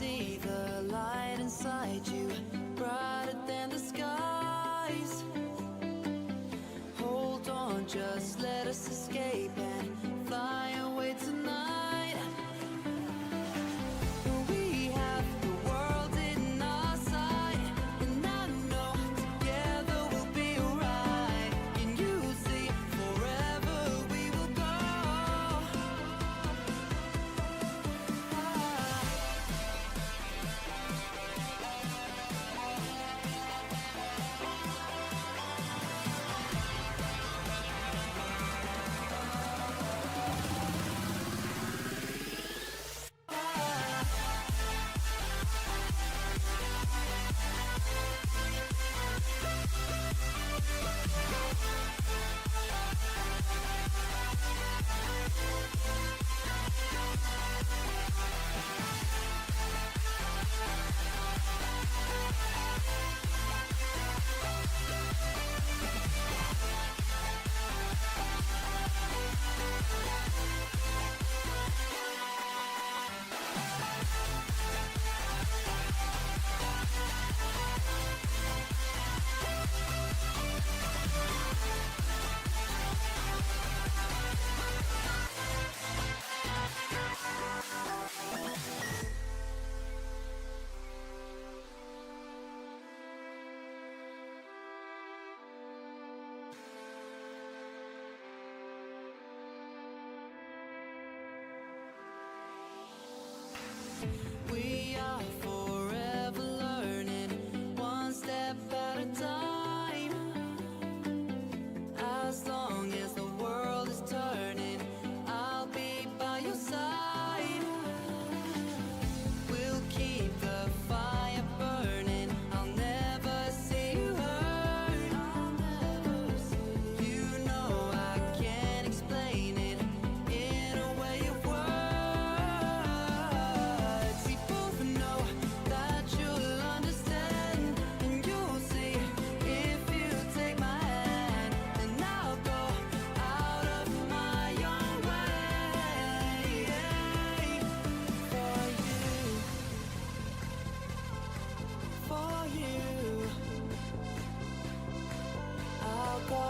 see the light inside you, brighter than the skies. Hold on, just let us escape and fly away tonight. We have the world in our sight, and I know together we'll be alright. Can you see forever we will go? We are forever learning, one step at a time. As long as the world is turning, I'll be by your side. We'll keep the fire burning, I'll never see you hurt. You know I can't explain it in a way of words. We both know that you'll understand, and you'll see if you take my hand. Then I'll go out of my own way for you. I'll go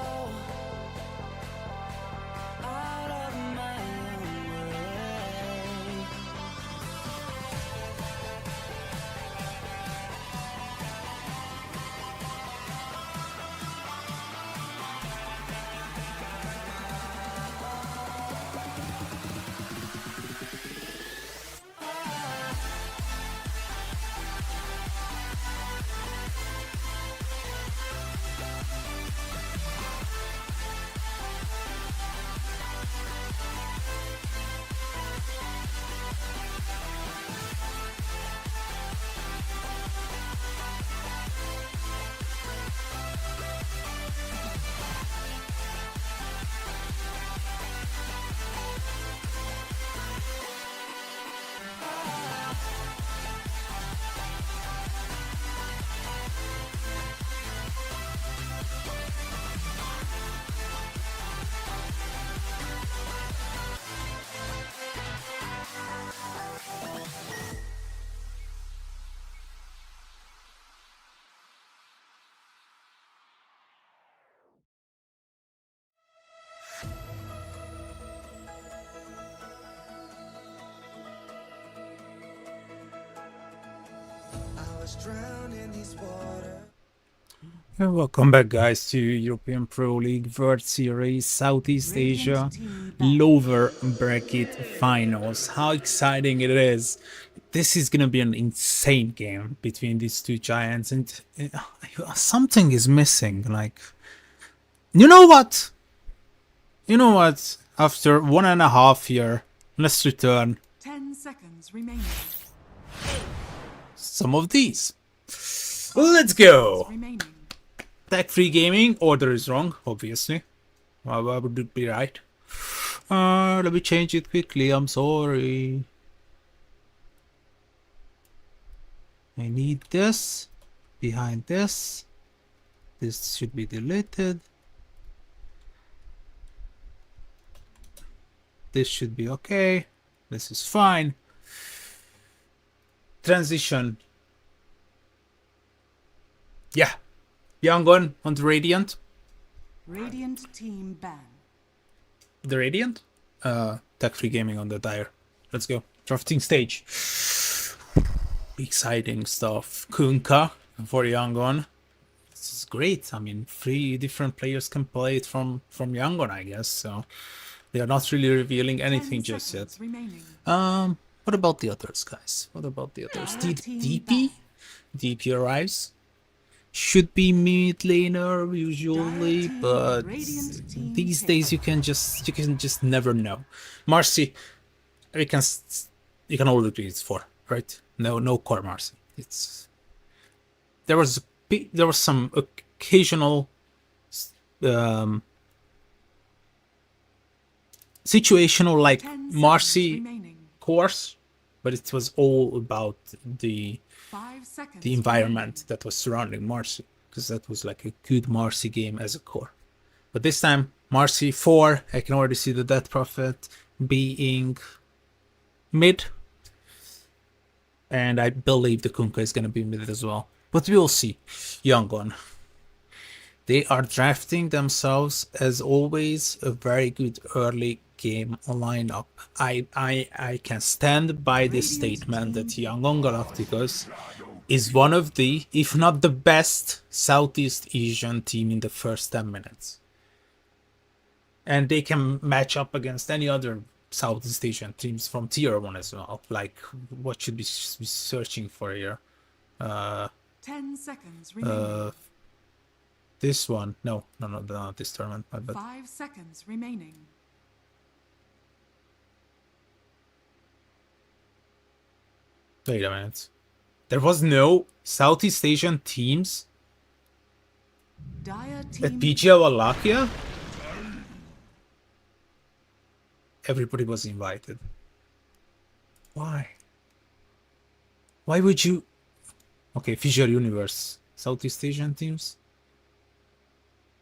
out of my own way. I was drowned in these waters. And welcome back, guys, to European Pro League World Series Southeast Asia lower bracket finals. How exciting it is! This is gonna be an insane game between these two giants, and something is missing. Like, you know what? You know what? After 1.5 years, let's return 10 seconds remaining. some of these. Let's go! Remaining. Tech-free gaming, order is wrong, obviously. Why would it be right? Let me change it quickly, I'm sorry. I need this. Behind this. This should be deleted. This should be okay. This is fine. transition. Yeah. Yangon on the Radiant. Radiant team ban. The Radiant? Tech Free Gaming on the Dire. Let's go. Drafting stage. Exciting stuff. Kunkka for Yangon. This is great. I mean, 3 different players can play it from Yangon, I guess. So they are not really revealing anything 10 just yet. seconds remaining. What about the others, guys? What about the others? Dire team DP? ban. DP arrives. Should be mid laner usually, Dire team, but Radiant team these pick. days you can just never know. Marcy, you can all agree it's 4, right? No core Marcy. There was some occasional situational like 10 seconds Marcy remaining. course, but it was all about the 5 seconds environment that was surrounding Marcy, because that was like a good Marcy game as a core. But this time, Marcy 4, I can already see the Death Prophet being mid, and I believe the Kunkka is going to be mid as well. But we will see. Yangon. They are drafting themselves, as always, a very good early game lineup. I can stand by this statement that Yangon Galacticos is one of the, if not the best, Southeast Asian team in the first 10 minutes. And they can match up against any other Southeast Asian teams from tier 1 as well. Like, what should we be searching for here? 10 seconds remaining. This one. No, not this tournament. But 5 seconds remaining. wait a minute. There was no Southeast Asian teams Dire at team PGL Wallachia? Everybody was invited. Why? Why would you... Okay, Fissure Universe. Southeast Asian teams?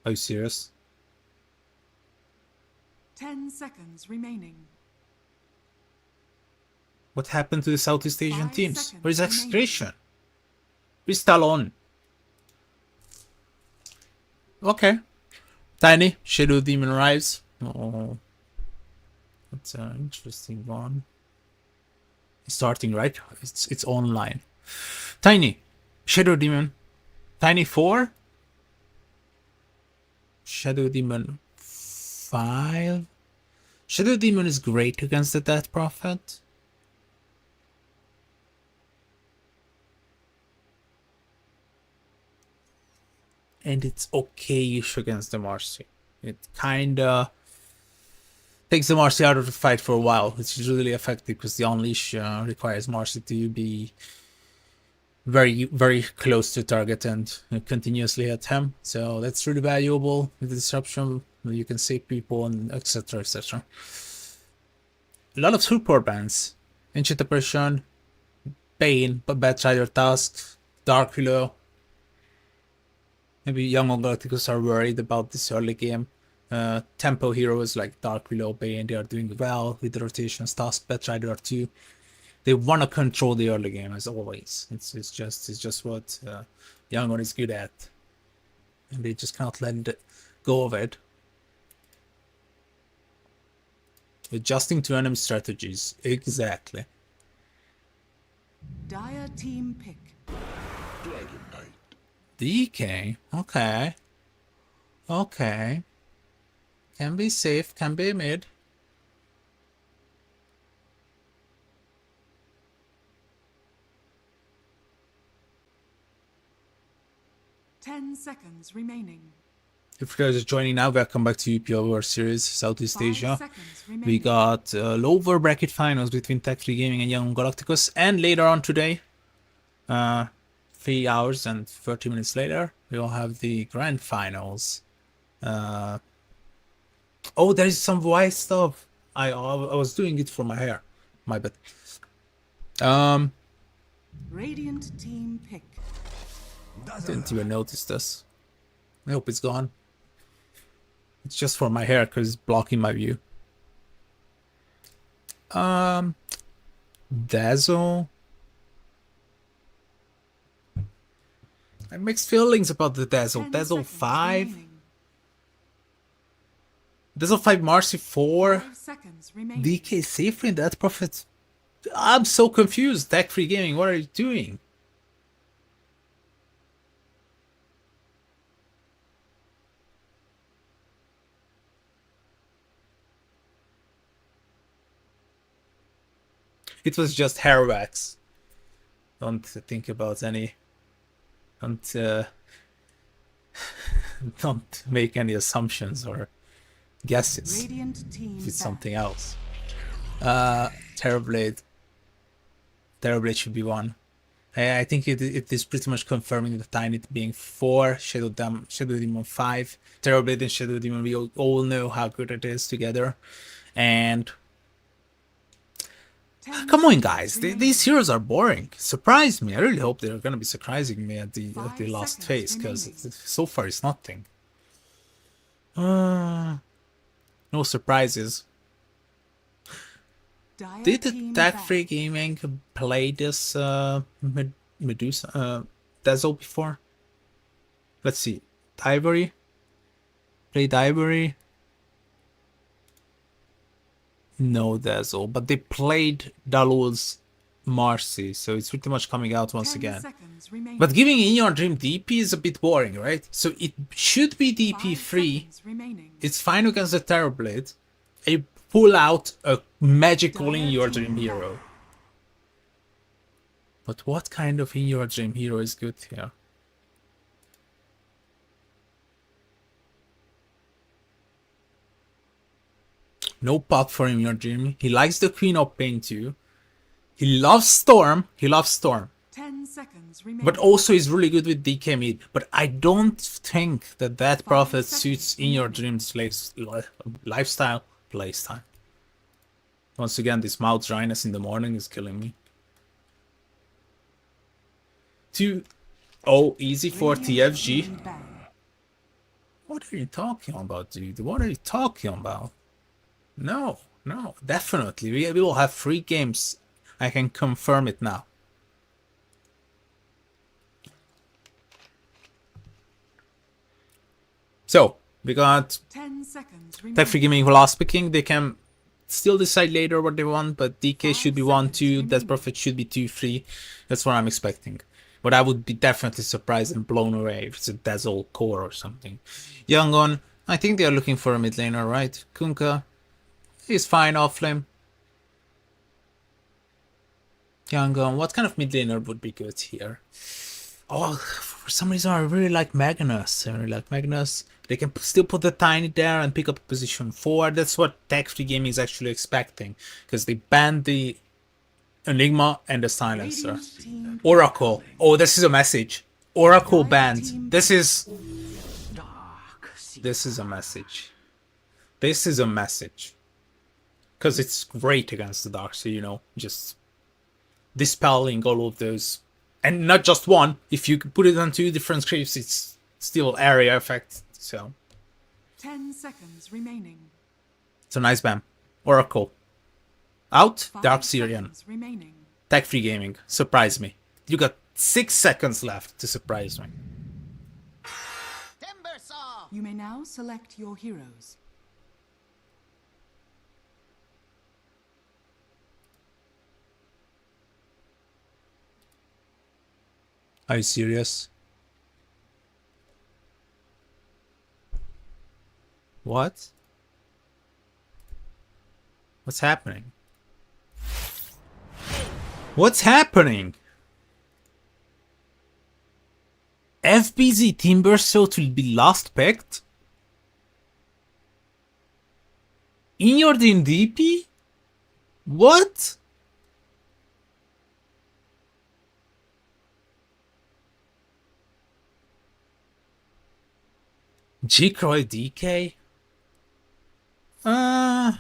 Are you serious? 10 seconds remaining. What happened to the Southeast Asian 5 teams? seconds Where is remaining. Execration? Where's Talon? Okay. Tiny, Shadow Demon Rise. Oh, that's an interesting one. It's starting, right? It's online. Tiny, Shadow Demon. Tiny 4? Shadow Demon 5? Shadow Demon is great against the Death Prophet. And it's okay-ish against the Marcy. It kinda takes the Marcy out of the fight for a while, which is really effective because the Unleash requires Marcy to be very, very close to target and continuously hit him. So that's really valuable with the disruption. You can save people and etc. etc. A lot of support bans. Ancient Oppression, Bane, Batrider Task, Dark Willow. Maybe Yangon Galacticos are worried about this early game. Tempo heroes like Dark Willow, Bane, they are doing well with the rotations. Task, Batrider too. They want to control the early game as always. It's just what Yangon is good at, and they just cannot let go of it. Adjusting to enemy strategies, exactly. Dire team pick. DK, okay, okay. Can be safe, can be mid. Ten seconds remaining. If you guys are joining now, welcome back to EPL World Series Southeast 5 Asia. seconds remaining. We got lower bracket finals between Tech Free Gaming and Yangon Galacticos, and later on today, 3 hours and 30 minutes later, we'll have the grand finals. Oh, there is some white stuff. I was doing it for my hair. My bad. Radiant team pick. Didn't even notice this. I hope it's gone. It's just for my hair because it's blocking my view. Dazzle. I have mixed feelings about the Dazzle. 10 Dazzle seconds 5? remaining. Dazzle 5 Marcy 4? 5 seconds remaining. DK safely in that profit? I'm so confused. Tech Free Gaming, what are you doing? It was just hair wax. Don't think about any. Don't don't make any assumptions or guesses. Radiant team If it's back. something else. Terrorblade. Terrorblade should be 1. I think it is pretty much confirming the Tiny being 4, Shadow Demon 5, Terrorblade and Shadow Demon. We all know how good it is together, and 10 come on, seconds guys, remaining. these heroes are boring. Surprise me! I really hope they're gonna be surprising me at the 5 last seconds phase, because remaining. so far it's nothing. No surprises. Dire Did team Attack back. Free Gaming play this Medusa Dazzle before? Let's see. Ivory? Played Ivory? No Dazzle, but they played Dalul's Marcy, so it's pretty much coming out once 10 again. seconds remaining. But giving In Your Dream DP is a bit boring, right? So it should be 5 DP free. seconds remaining. It's fine against the Terrorblade. You pull out a magical In Your Dream hero. But what kind of In Your Dream hero is good here? No pop for In Your Dream. He likes the Queen of Pain too. He loves Storm. 10 seconds remaining. But also is really good with DK mid. But I don't think that Prophet seconds suits In Your Dreams lifestyle playstyle. Once again, this mouth dryness in the morning is killing me. 2-0 easy for Radiant TFG. team back. What are you talking about, dude? What are you talking about? No, definitely. We will have 3 games. I can confirm it now. So, we got 10 seconds Tech Free remaining. Gaming last picking. They can still decide later what they want, but DK should be 1, 2. That Prophet should be 2, 3. That's what I'm expecting. But I would be definitely surprised and blown away if it's a Dazzle core or something. Yangon, I think they are looking for a mid laner, right? Kunkka is fine off lane. Yangon, what kind of mid laner would be good here? Oh, for some reason I really like Magnus. They can still put the Tiny there and pick up position 4. That's what Tech Free Gaming is actually expecting, because they banned the Enigma and the Silencer. Radiant team Oracle. Oh, this is a message. Oracle banned. This is a message. This is a message. Because it's great against the Dark, so you know, just dispelling all of those. And not just one. If you put it on 2 different scripts, it's still area effect. So 10 seconds remaining. it's a nice ban. Oracle. Out. 5 Dark Syrian. seconds remaining. Tech Free Gaming. Surprise me. You got 6 seconds left to surprise me. You may now select your heroes. Are you serious? What? What's happening? What's happening? FBZ Timbersaw will be last picked? In your team DP? What? G-Croy DK? I'm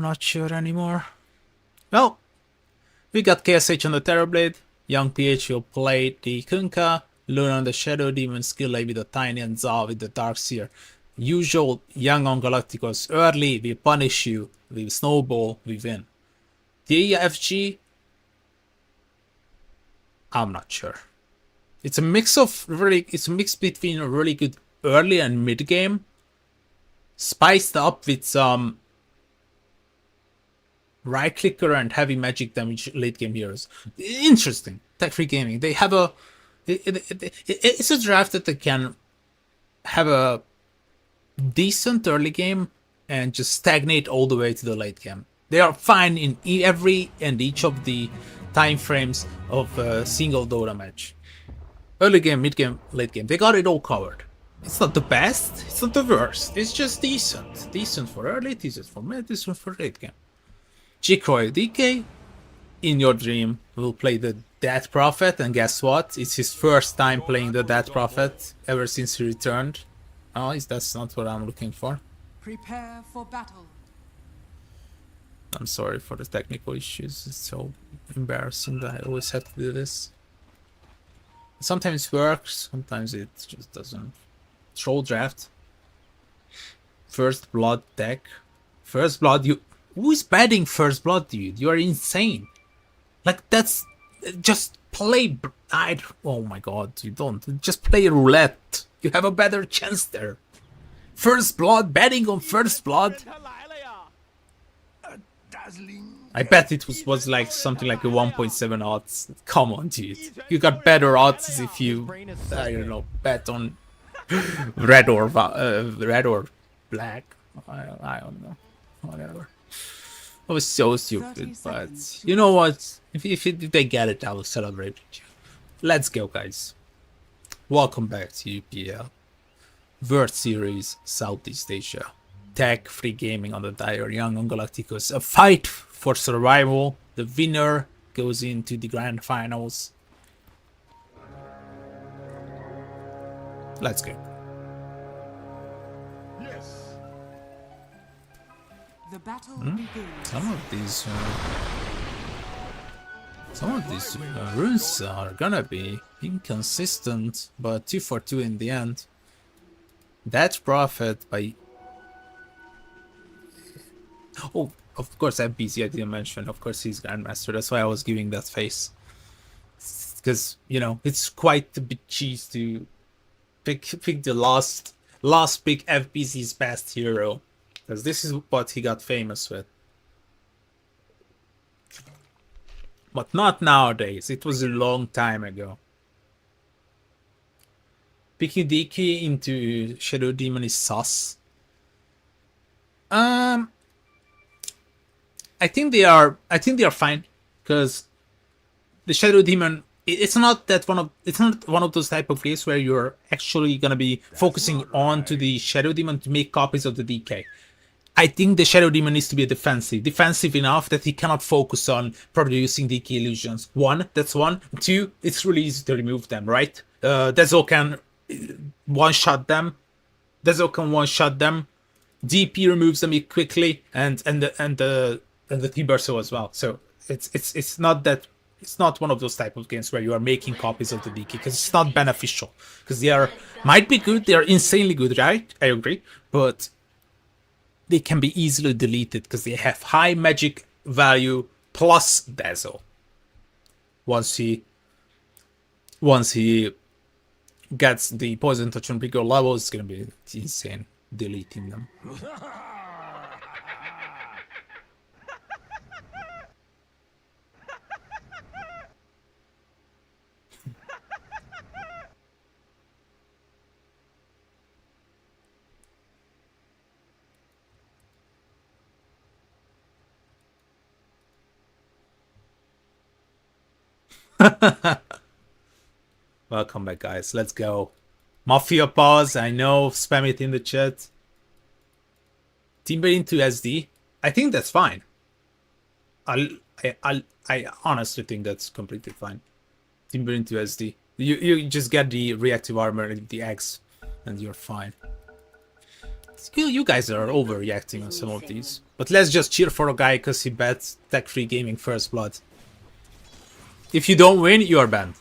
not sure anymore. Well, we got KSH on the Terrorblade, Young PH will play the Kunkka, Luna on the Shadow Demon, Skillay with the Tiny, and Za with the Darkseer. Usual Yangon Galacticos early, we punish you, we snowball, we win. TFG, I'm not sure. It's a mix of it's a mix between a really good early and mid game, spiced up with some right clicker and heavy magic damage late game heroes. Interesting. Tech Free Gaming. They have a. It's a draft that they can have a decent early game and just stagnate all the way to the late game. They are fine in every and each of the time frames of a single Dota match. Early game, mid game, late game. They got it all covered. It's not the best. It's not the worst. It's just decent. Decent for early, decent for mid, decent for late game. Jikroy DK, in your dream, will play the Death Prophet, and guess what? It's his first time playing the Death Prophet ever since he returned. Oh, that's not what I'm looking for. Prepare for battle. I'm sorry for the technical issues. It's so embarrassing that I always have to do this. Sometimes it works, sometimes it just doesn't. Troll draft. First blood deck. First blood, who is betting first blood, dude? You are insane. Like, that's just play. Oh my god, you don't. Just play roulette. You have a better chance there. First blood, betting on first blood. I bet it was like something like a 1.7 odds. Come on, dude. You got better odds if you, I don't know, bet on red or black. I don't know. Whatever. I was so stupid, but you know what? If they get it, I will celebrate with you. Let's go, guys. Welcome back to EPL. World Series Southeast Asia. Tech Free Gaming on the dire Yangon Galacticos. A fight for survival. The winner goes into the grand finals. Let's go. The battle begins. Some of these runes are gonna be inconsistent, but 2 for 2 in the end. That Prophet by... Oh, of course FBC I didn't mention. Of course he's Grandmaster. That's why I was giving that face. Because, you know, it's quite a bit cheese to pick the last pick FBC's best hero. Because this is what he got famous with. But not nowadays. It was a long time ago. Picking DK into Shadow Demon is sus. I think they are fine, because the Shadow Demon, it's not one of those type of games where you're actually gonna be focusing on to the Shadow Demon to make copies of the DK. I think the Shadow Demon needs to be defensive enough that he cannot focus on producing DK illusions. That's one. Two, it's really easy to remove them, right? Dezo can one-shot them. DP removes them quickly, and the T-Burso as well. So it's not one of those type of games where you are making copies of the DK, because it's not beneficial. Because they might be good, they are insanely good, right? I agree, but they can be easily deleted because they have high magic value plus Dazzle. Once he gets the poison touch on bigger levels, it's gonna be insane deleting them. Welcome back, guys. Let's go. Mafia pause. I know. Spam it in the chat. Timber into SD. I think that's fine. I honestly think that's completely fine. Timber into SD. You just get the reactive armor and the X, and you're fine. You guys are overreacting on some of these. But let's just cheer for a guy because he bets Tech Free Gaming first blood. If you don't win, you are banned.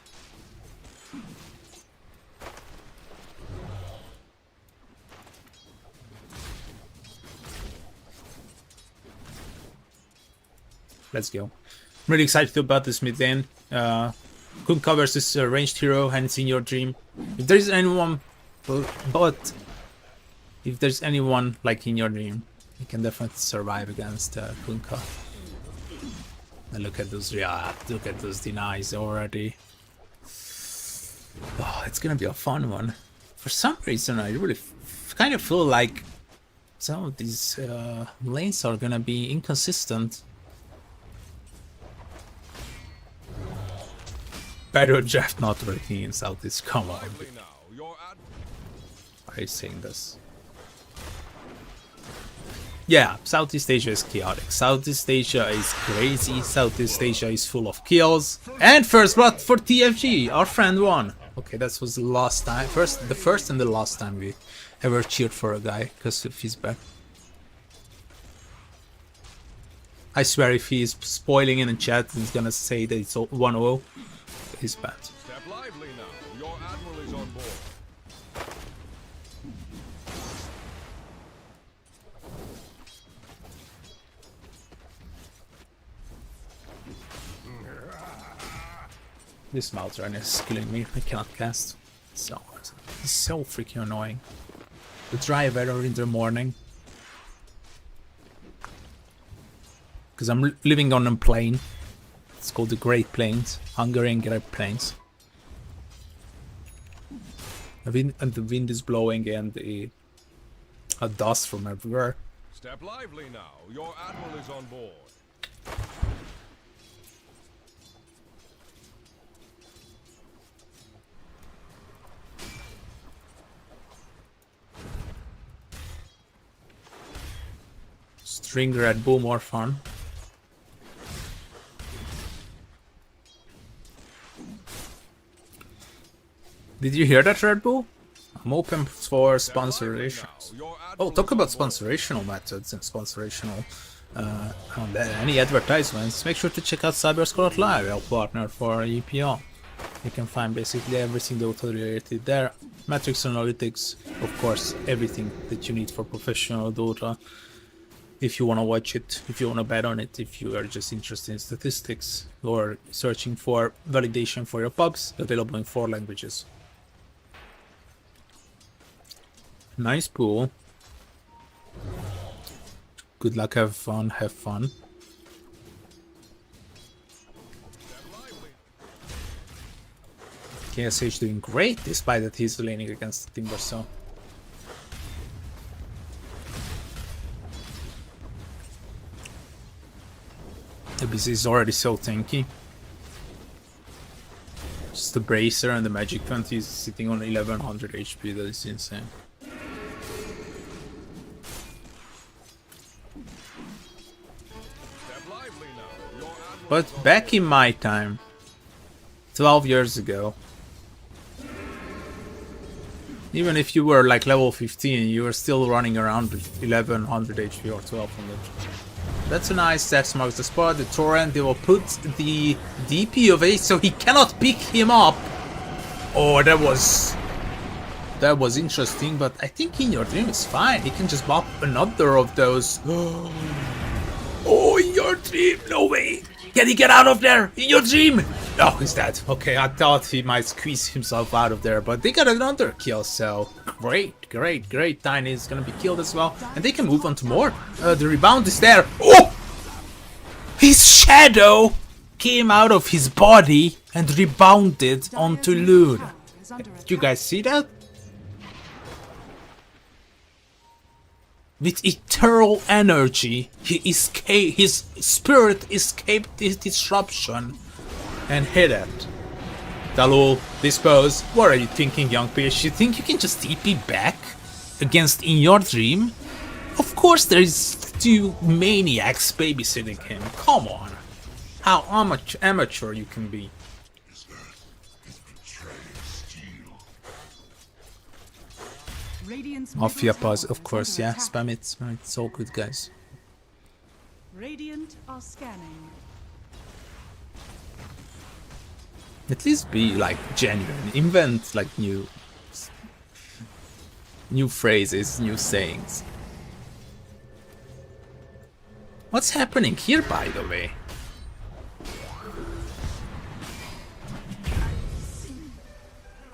Let's go. I'm really excited about this mid lane. Kunkka versus ranged hero, and it's in your dream. If there's anyone, but if there's anyone like in your dream, you can definitely survive against Kunkka. And look at those, yeah, look at those denies already. Oh, it's gonna be a fun one. For some reason, I really kind of feel like some of these lanes are gonna be inconsistent. Better draft not working in Southeast. Come on. Why are you saying this? Yeah, Southeast Asia is chaotic. Southeast Asia is crazy. Southeast Asia is full of kills. And first blood for TFG. Our friend won. Okay, that was the last time. The first and the last time we ever cheered for a guy because of his back. I swear if he's spoiling in the chat, he's gonna say that it's 1-0. He's bad. Step lively now. Your admiral is on board. This Maltran is killing me. I cannot cast. So it's so freaking annoying. The dry weather in the morning. Because I'm living on a plane. It's called the Great Plains, Hungarian Great Plains. The wind is blowing and the dust from everywhere. Step lively now. Your admiral is on board. String Red Bull, more fun. Did you hear that, Red Bull? I'm open for sponsorizations. Oh, talk about sponsorizational methods and sponsorizational any advertisements. Make sure to check out CyberSquad Live, our partner for EPL. You can find basically everything Dota related there. Metrics, analytics, of course, everything that you need for professional Dota. If you want to watch it, if you want to bet on it, if you are just interested in statistics or searching for validation for your pubs, available in 4 languages. Nice pool. Good luck, have fun, have fun. KSH doing great despite that he's laning against Timber, so. The BC is already so tanky. Just the Bracer and the Magic Fund is sitting on 1100 HP, that is insane. But back in my time, 12 years ago, even if you were like level 15, you were still running around with 1100 HP or 1200. That's a nice X marks the spot. The torrent, they will put the DP of 8 so he cannot pick him up. Oh, that was interesting, but I think in your dream it's fine. He can just bop another of those. Oh, in your dream, no way. Can he get out of there? In your dream? No, he's dead. Okay, I thought he might squeeze himself out of there, but they got another kill, so great, great, great. Tiny is gonna be killed as well, and they can move on to more. The rebound is there. Oh! His shadow came out of his body and rebounded onto Lune. Did you guys see that? With eternal energy, his spirit escaped this disruption and hit it. Dalul, dispose. What are you thinking, young fish? You think you can just TP back against in your dream? Of course there is 2 maniacs babysitting him. Come on. How amateur you can be. Mafia pause, of course, yeah, spam it, it's all good, guys. Radiant are scanning. At least be like genuine, invent like new phrases, new sayings. What's happening here, by the way?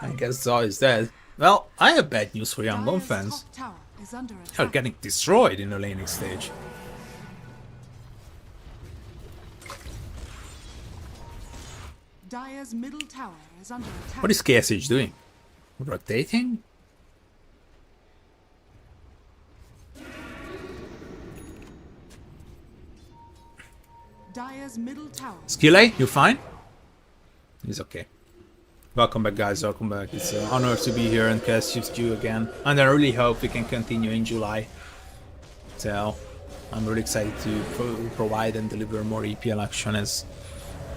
I guess Zaw is dead. Well, I have bad news for Yangon Dire's fans. top tower is under They're attack. getting destroyed in the laning stage. Dire's middle tower is under attack. What is KSH doing? Rotating? Dire's middle tower. Skille, you fine? He's okay. Welcome back, guys. Welcome back. It's an honor to be here and cast you again. And I really hope we can continue in July. So, I'm really excited to provide and deliver more EPL action, as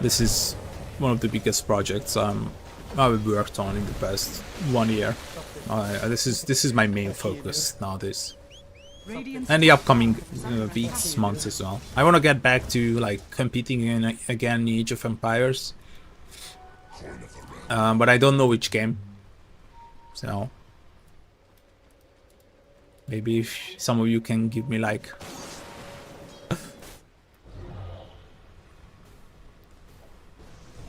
this is one of the biggest projects I've worked on in the past 1 year. This is my main focus nowadays. Radiant's And the upcoming weeks, months as well. I want to get back to like competing in again Age of Empires, but I don't know which game. So maybe if some of you can give me like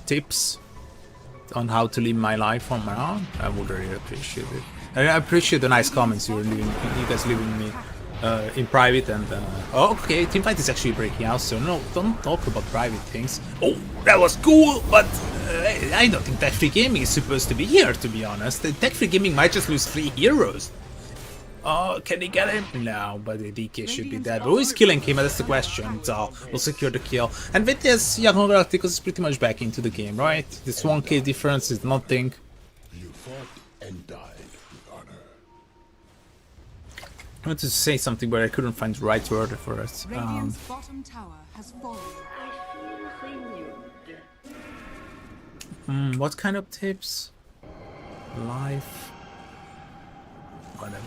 tips on how to live my life on my own, I would really appreciate it. I appreciate the nice comments you guys leaving me in private. And oh, okay, teamfight is actually breaking out, so no, don't talk about private things. Oh, that was cool, but I don't think Tech Free Gaming is supposed to be here, to be honest. Tech Free Gaming might just lose 3 heroes. Oh, can he get him? No, but the DK should be dead. But who is killing him? That's the question. So we'll secure the kill. And with this, Yangon Galacticos is pretty much back into the game, right? This 1k difference is nothing. You fought and died with honor. I wanted to say something, but I couldn't find the right word for it. Radiant's bottom tower has fallen. What kind of tips? Life. Whatever.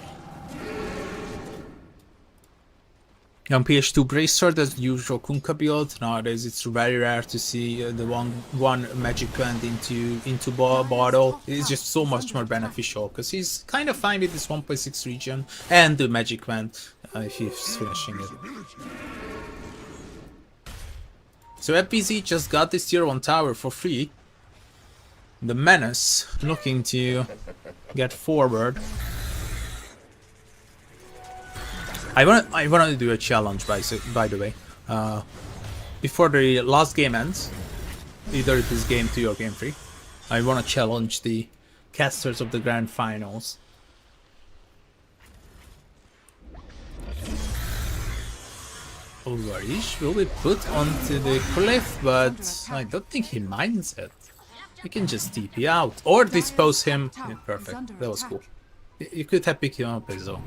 On PS2 Bracer, there's the usual Kunkka build. Nowadays, it's very rare to see the one magic wand into bottle. It's just so much more beneficial because he's kind of fine with this 1.6 region and the magic wand if he's finishing it. So FPZ just got this tier 1 tower for free. The Menace looking to get forward. I want to do a challenge, by the way. Before the last game ends, either it is game 2 or game 3, I want to challenge the casters of the grand finals. Ivory will be put onto the cliff, but I don't think he minds it. He can just TP out or dispose him. Yeah, perfect. That was cool. You could have picked him up as well.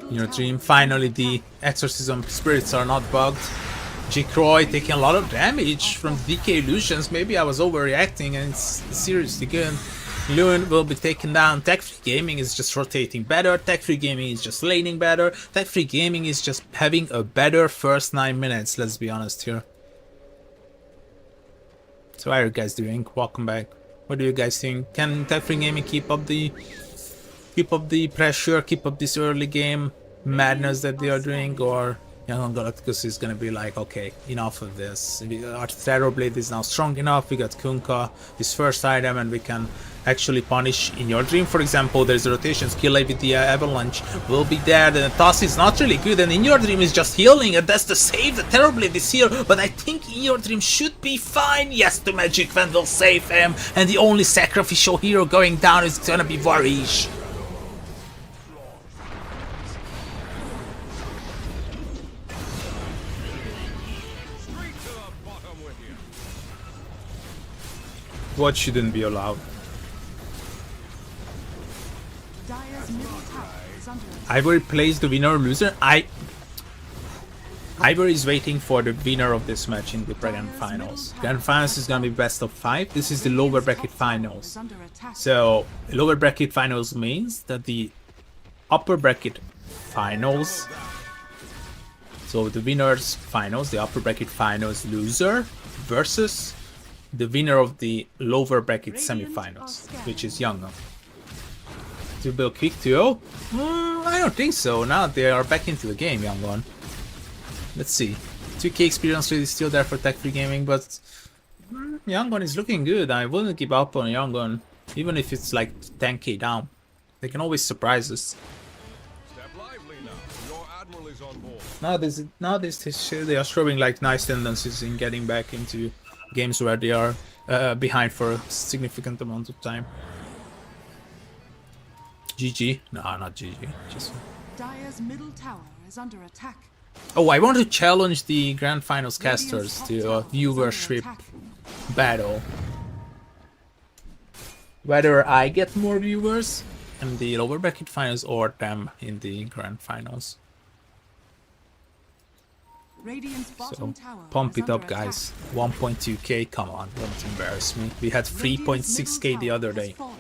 In your dream, finally the exorcism spirits are not bugged. Jikroy taking a lot of damage from DK illusions. Maybe I was overreacting and it's seriously good. Loon will be taken down. Tech Free Gaming is just rotating better. Tech Free Gaming is just laning better. Tech Free Gaming is just having a better first 9 minutes, let's be honest here. So how are you guys doing? Welcome back. What do you guys think? Can Tech Free Gaming keep up the pressure, keep up this early game madness that they are doing, or Yangon Galacticos is gonna be like, okay, enough of this. Our Terror Blade is now strong enough. We got Kunkka, his first item, and we can actually punish. In your dream, for example, there's a rotation skill with the Avalanche will be there. The toss is not really good, and in your dream is just healing, and that's the save. The Terror Blade is here, but I think in your dream should be fine. Yes, the Magic Wand will save him, and the only sacrificial hero going down is gonna be Varish. What shouldn't be allowed? Dire's middle tower is under attack. Ivory plays the winner or loser. Ivory is waiting for the winner of this match in the Grand Finals. Grand Finals is gonna be best of 5. This is the lower bracket finals. Is under attack. So lower bracket finals means that the upper bracket finals. So the winners finals, the upper bracket finals loser versus the winner of the lower bracket semifinals, which is Yangon. To build quick 2-0? I don't think so. Now they are back into the game, Yangon. Let's see. 2K experience rate is still there for Tech Free Gaming, but Yangon is looking good. I wouldn't give up on Yangon, even if it's like 10k down. They can always surprise us. Step lively now. Your admiral is on board. Nowadays they are showing like nice tendencies in getting back into games where they are behind for a significant amount of time. GG? No, not GG. Just. Dire's middle tower is under attack. Oh, I want to challenge the Grand Finals casters to a viewership battle. Whether I get more viewers in the lower bracket finals or them in the Grand Finals. Radiant's So bottom tower pump is it up, under guys. attack. 1.2k, come on, don't embarrass me. We had Radiant's 3.6k middle the tower other has day. fallen.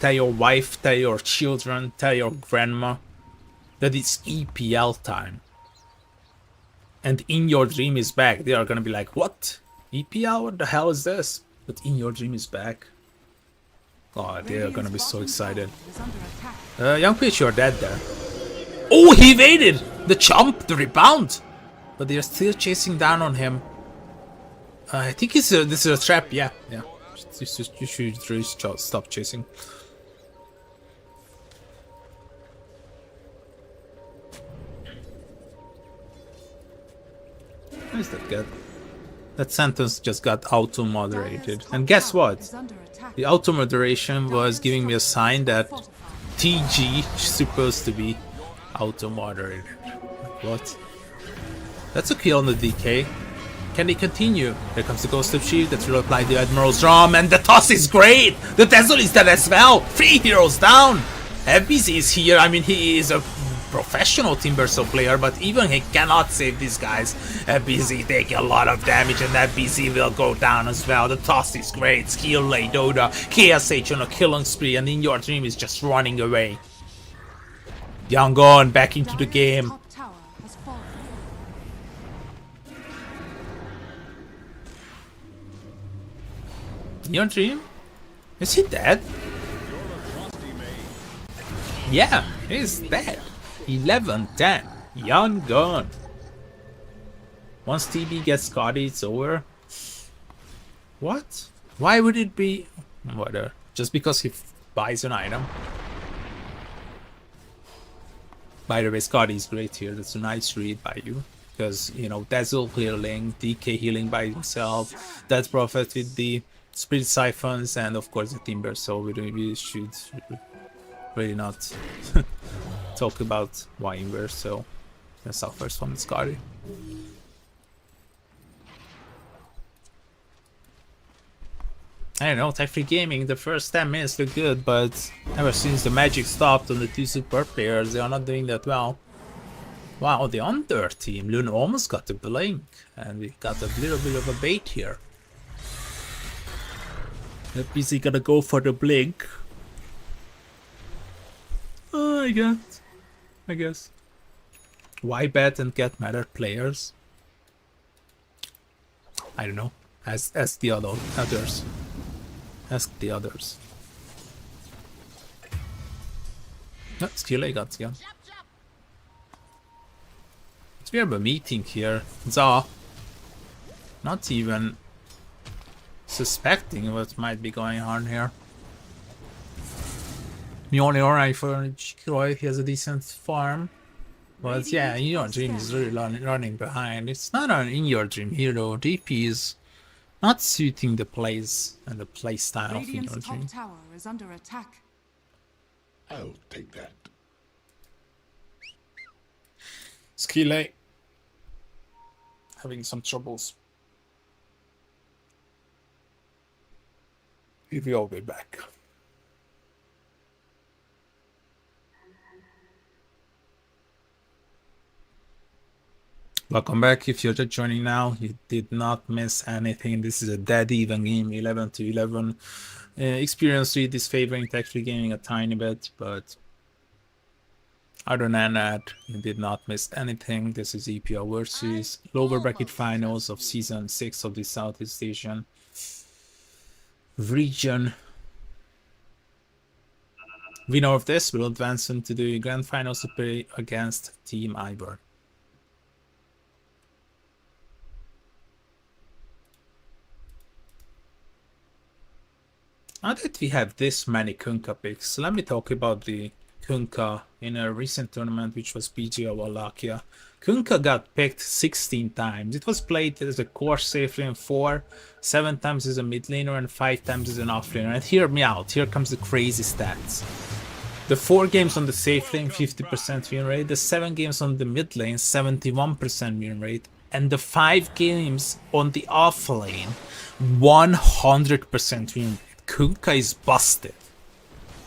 Tell your wife, tell your children, tell your grandma that it's EPL time. And In Your Dream is back. They are gonna be like, what? EPL? What the hell is this? But In Your Dream is back. Oh, they are gonna be so excited. Is under attack. Young Peach, you're dead there. Oh, he evaded! The jump, the rebound! But they are still chasing down on him. I think this is a trap, yeah. You should really stop chasing. How is that good? That sentence just got auto-moderated. And guess what? Is under attack. The auto-moderation was giving me a sign that Fortified. TG is supposed to be auto-moderated. Like what? That's a kill on the DK. Can they continue? Here comes the Ghost of Shield that will apply the Admiral's Drum, and the toss is great! The Dazzle is dead as well! 3 heroes down! FBZ is here. I mean, he is a professional Timbersaw player, but even he cannot save these guys. FBZ take a lot of damage, and FBZ will go down as well. The toss is great. Skill Lay Doda, KSH on a killing spree, and In Your Dream is just running away. Yangon back into the Dire's game. top tower has fallen. In Your Dream? Is he dead? Yeah, he's dead. 11-10. Yangon. Once TB gets Scotty, it's over. What? Why would it be... Whatever. Just because he buys an item. By the way, Scotty is great here. That's a nice read by you. Because, you know, Dazzle healing, DK healing by himself, Death Prophet with the Spirit Siphons, and of course the Timber. So we should really not talk about why inverse. So let's start first from Scotty. I don't know, Tech Free Gaming, the first 10 minutes look good, but ever since the magic stopped on the 2 support players, they are not doing that well. Wow, the under team, Luna almost got the blink, and we got a little bit of a bait here. That busy gonna go for the blink. Oh, I guess. Why bet and get mad at players? I don't know. Ask the others. Ask the others. No, skill I got, yeah. We have a meeting here. Za. Not even suspecting what might be going on here. Mjolnir alright for Chikroy, he has a decent farm. But yeah, In Your Dream is really running behind. It's not an In Your Dream hero. DP is not suiting the plays and the play style of In Your Radiant's top Dream. tower is under attack. I'll take that. Skille having some troubles. We will be back. Welcome back. If you're just joining now, you did not miss anything. This is a dead even game, 11-11. Experience rate is favoring Tech Free Gaming a tiny bit, but other than that, you did not miss anything. This is EPL versus lower bracket finals of season 6 of the Southeast Asian region. Winner of this will advance into the grand finals to play against Team Ivory. Now that we have this many Kunkka picks, let me talk about the Kunkka in a recent tournament, which was PGA Wallachia. Kunkka got picked 16 times. It was played as a core safe lane 4, 7 times as a mid laner, and 5 times as an off laner. And hear me out, here comes the crazy stats. The 4 games on the safe lane, 50% win rate. The 7 games on the mid lane, 71% win rate. And the 5 games on the off lane, 100% win rate. Kunkka is busted.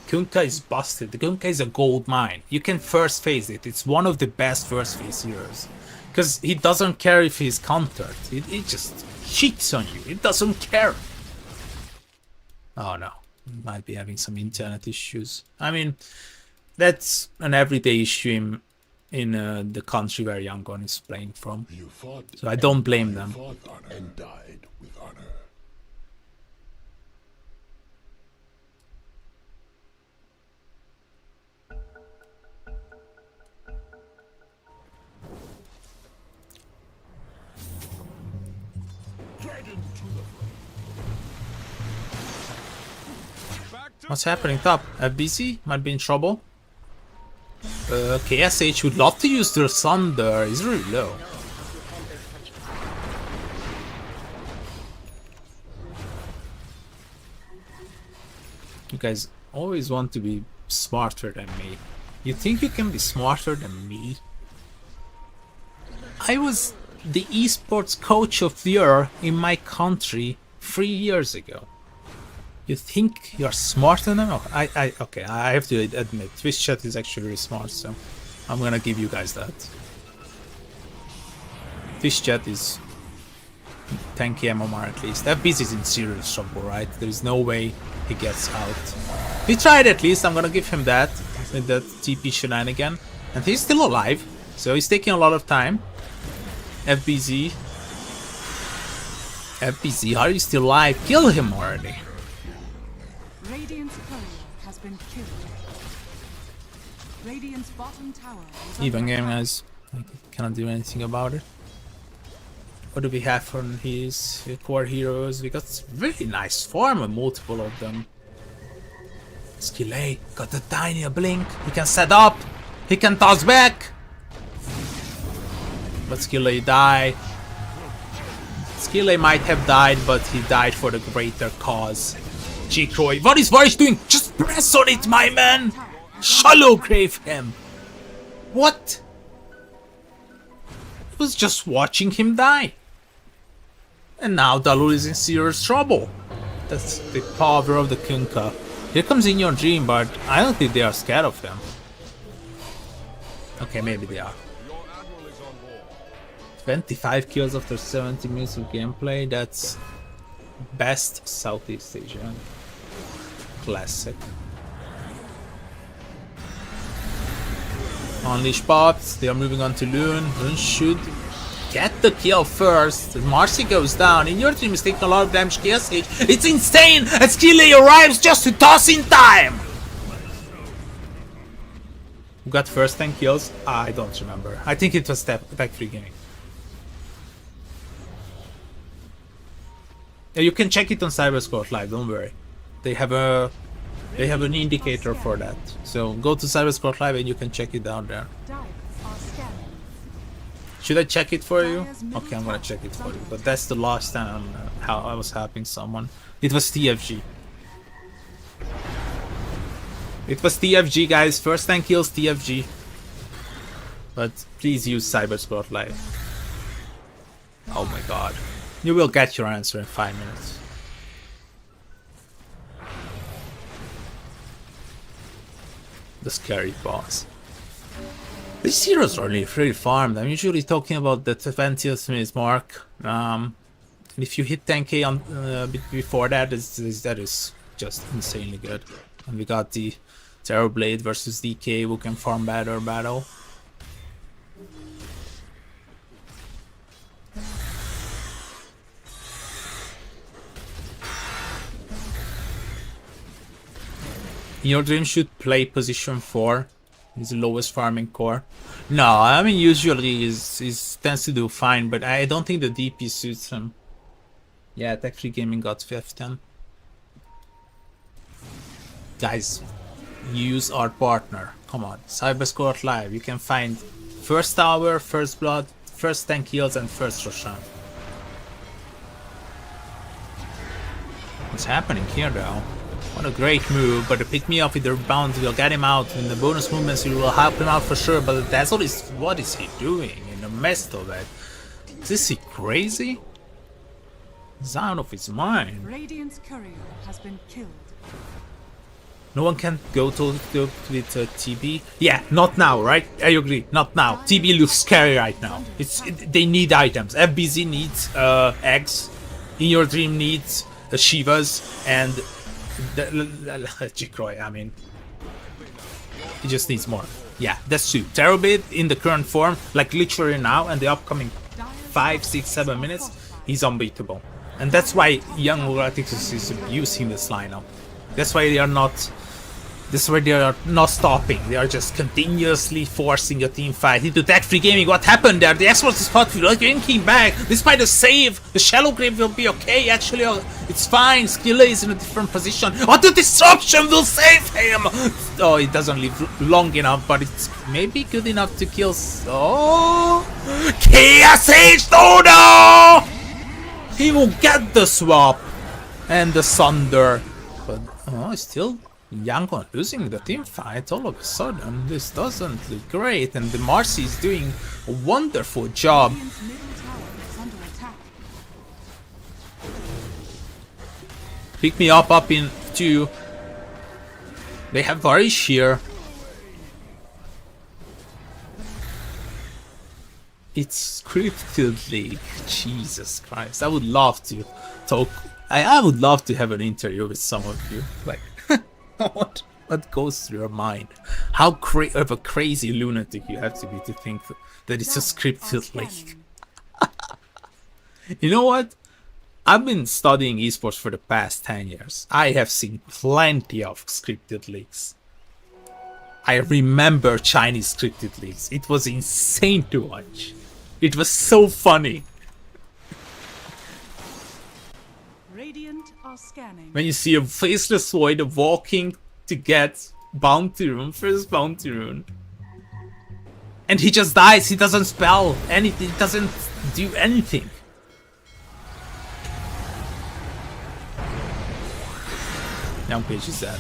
Kunkka is busted. The Kunkka is a gold mine. You can first phase it. It's one of the best first phase heroes. Because he doesn't care if he's countered. It just cheats on you. It doesn't care. Oh no. Might be having some internet issues. I mean, that's an everyday issue in the country where Yangon is playing from. You fought, So I don't blame them. fought honor and died with honor. What's happening top? FBC might be in trouble. KSH would love to use their Thunder. He's really low. You guys always want to be smarter than me. You think you can be smarter than me? I was the esports coach of the year in my country 3 years ago. You think you're smarter than me? Okay, I have to admit, Twitch chat is actually really smart, so I'm gonna give you guys that. Twitch chat is 10k MMR at least. FBC is in serious trouble, right? There's no way he gets out. He tried at least, I'm gonna give him that, with that TP shenanigan. And he's still alive, so he's taking a lot of time. FBZ, how are you still alive? Kill him already. Radiant's courier has been killed. Radiant's bottom tower is Even under game, attack. guys. I cannot do anything about it. What do we have from his core heroes? We got really nice farm and multiple of them. Skillay got a tiny blink. He can set up. He can toss back. But Skillay died. Skillay might have died, but he died for the greater cause. G-Croy, what is Varys doing? Just press on it, my man! Shallow grave him! What? I was just watching him die. And now Dalul is in serious trouble. That's the power of the Kunkka. Here comes In Your Dream, but I don't think they are scared of him. Okay, maybe they are. Your admiral is on board. 25 kills after 70 minutes of gameplay, that's best Southeast Asian. Classic. Unleash pops, they are moving on to Loon. Loon should get the kill first. Marcy goes down. In Your Dream is taking a lot of damage. KSH, it's insane! As Skillay arrives just to toss in time! Who got first 10 kills? I don't remember. I think it was Tech 3 Gaming. Yeah, you can check it on Cyberscout Live, don't worry. They have an indicator for that. So go to Cyberscout Live and you can check it down there. Dives are scanning. Should I check it for you? Okay, I'm gonna check it for you. But that's the last time how I was helping someone. It was TFG. It was TFG, guys. First 10 kills, TFG. But please use Cyberscout Live. Oh my god. You will get your answer in 5 minutes. The scary boss. These heroes are really free farmed. I'm usually talking about the 20th minute mark. And if you hit 10k on before that, that is just insanely good. And we got the Terrorblade versus DK who can farm better battle. Your Dream should play position 4. He's the lowest farming core. No, I mean usually he tends to do fine, but I don't think the DP suits him. Yeah, Tech 3 Gaming got 5th then. Guys, use our partner. Come on, Cyberscore Live. You can find first tower, first blood, first 10 kills, and first Roshan. What's happening here though? What a great move, but to pick me up with the rebound will get him out. In the bonus movements we will help him out for sure, but that's what is he doing in the midst of it? Is he crazy? He's out of his mind. Radiant's courier has been killed. No one can go to with TB. Yeah, not now, right? I agree, not now. TB looks scary right now. They need items. FBZ needs eggs. In Your Dream needs Shivas and Jikroy. I mean, he just needs more. Yeah, that's true. Terrorblade in the current form, like literally now, and the upcoming 5, 6, 7 minutes, he's unbeatable. And that's why Yangon Galacticos is abusing this lineup. That's why they are not. This is where they are not stopping. They are just continuously forcing a team fight into tech-free gaming. What happened there? The Xbox is hot. Again came back. Despite the save, the shallow grave will be okay. Actually, it's fine. Skilla is in a different position. Oh, the disruption will save him. Oh, it doesn't live long enough, but it's maybe good enough to kill. Oh, Chaos Age Dodo! He will get the swap and the Sunder, but still. Yangon losing the team fight all of a sudden. This doesn't look great, and the Marcy is doing a wonderful job. Radiant's middle tower is under attack. Pick me up in 2. They have Varish here. It's Scripted League. Jesus Christ. I would love to talk. I would love to have an interview with some of you. Like, what goes through your mind? How of a crazy lunatic you have to be to think that it's a scripted league. You know what? I've been studying esports for the past 10 years. I have seen plenty of scripted leagues. I remember Chinese scripted leagues. It was insane to watch. It was so funny. Radiant are scanning. When you see a faceless void walking to get bounty rune, first bounty rune, and he just dies, he doesn't spell anything, he doesn't do anything. Young Page is dead.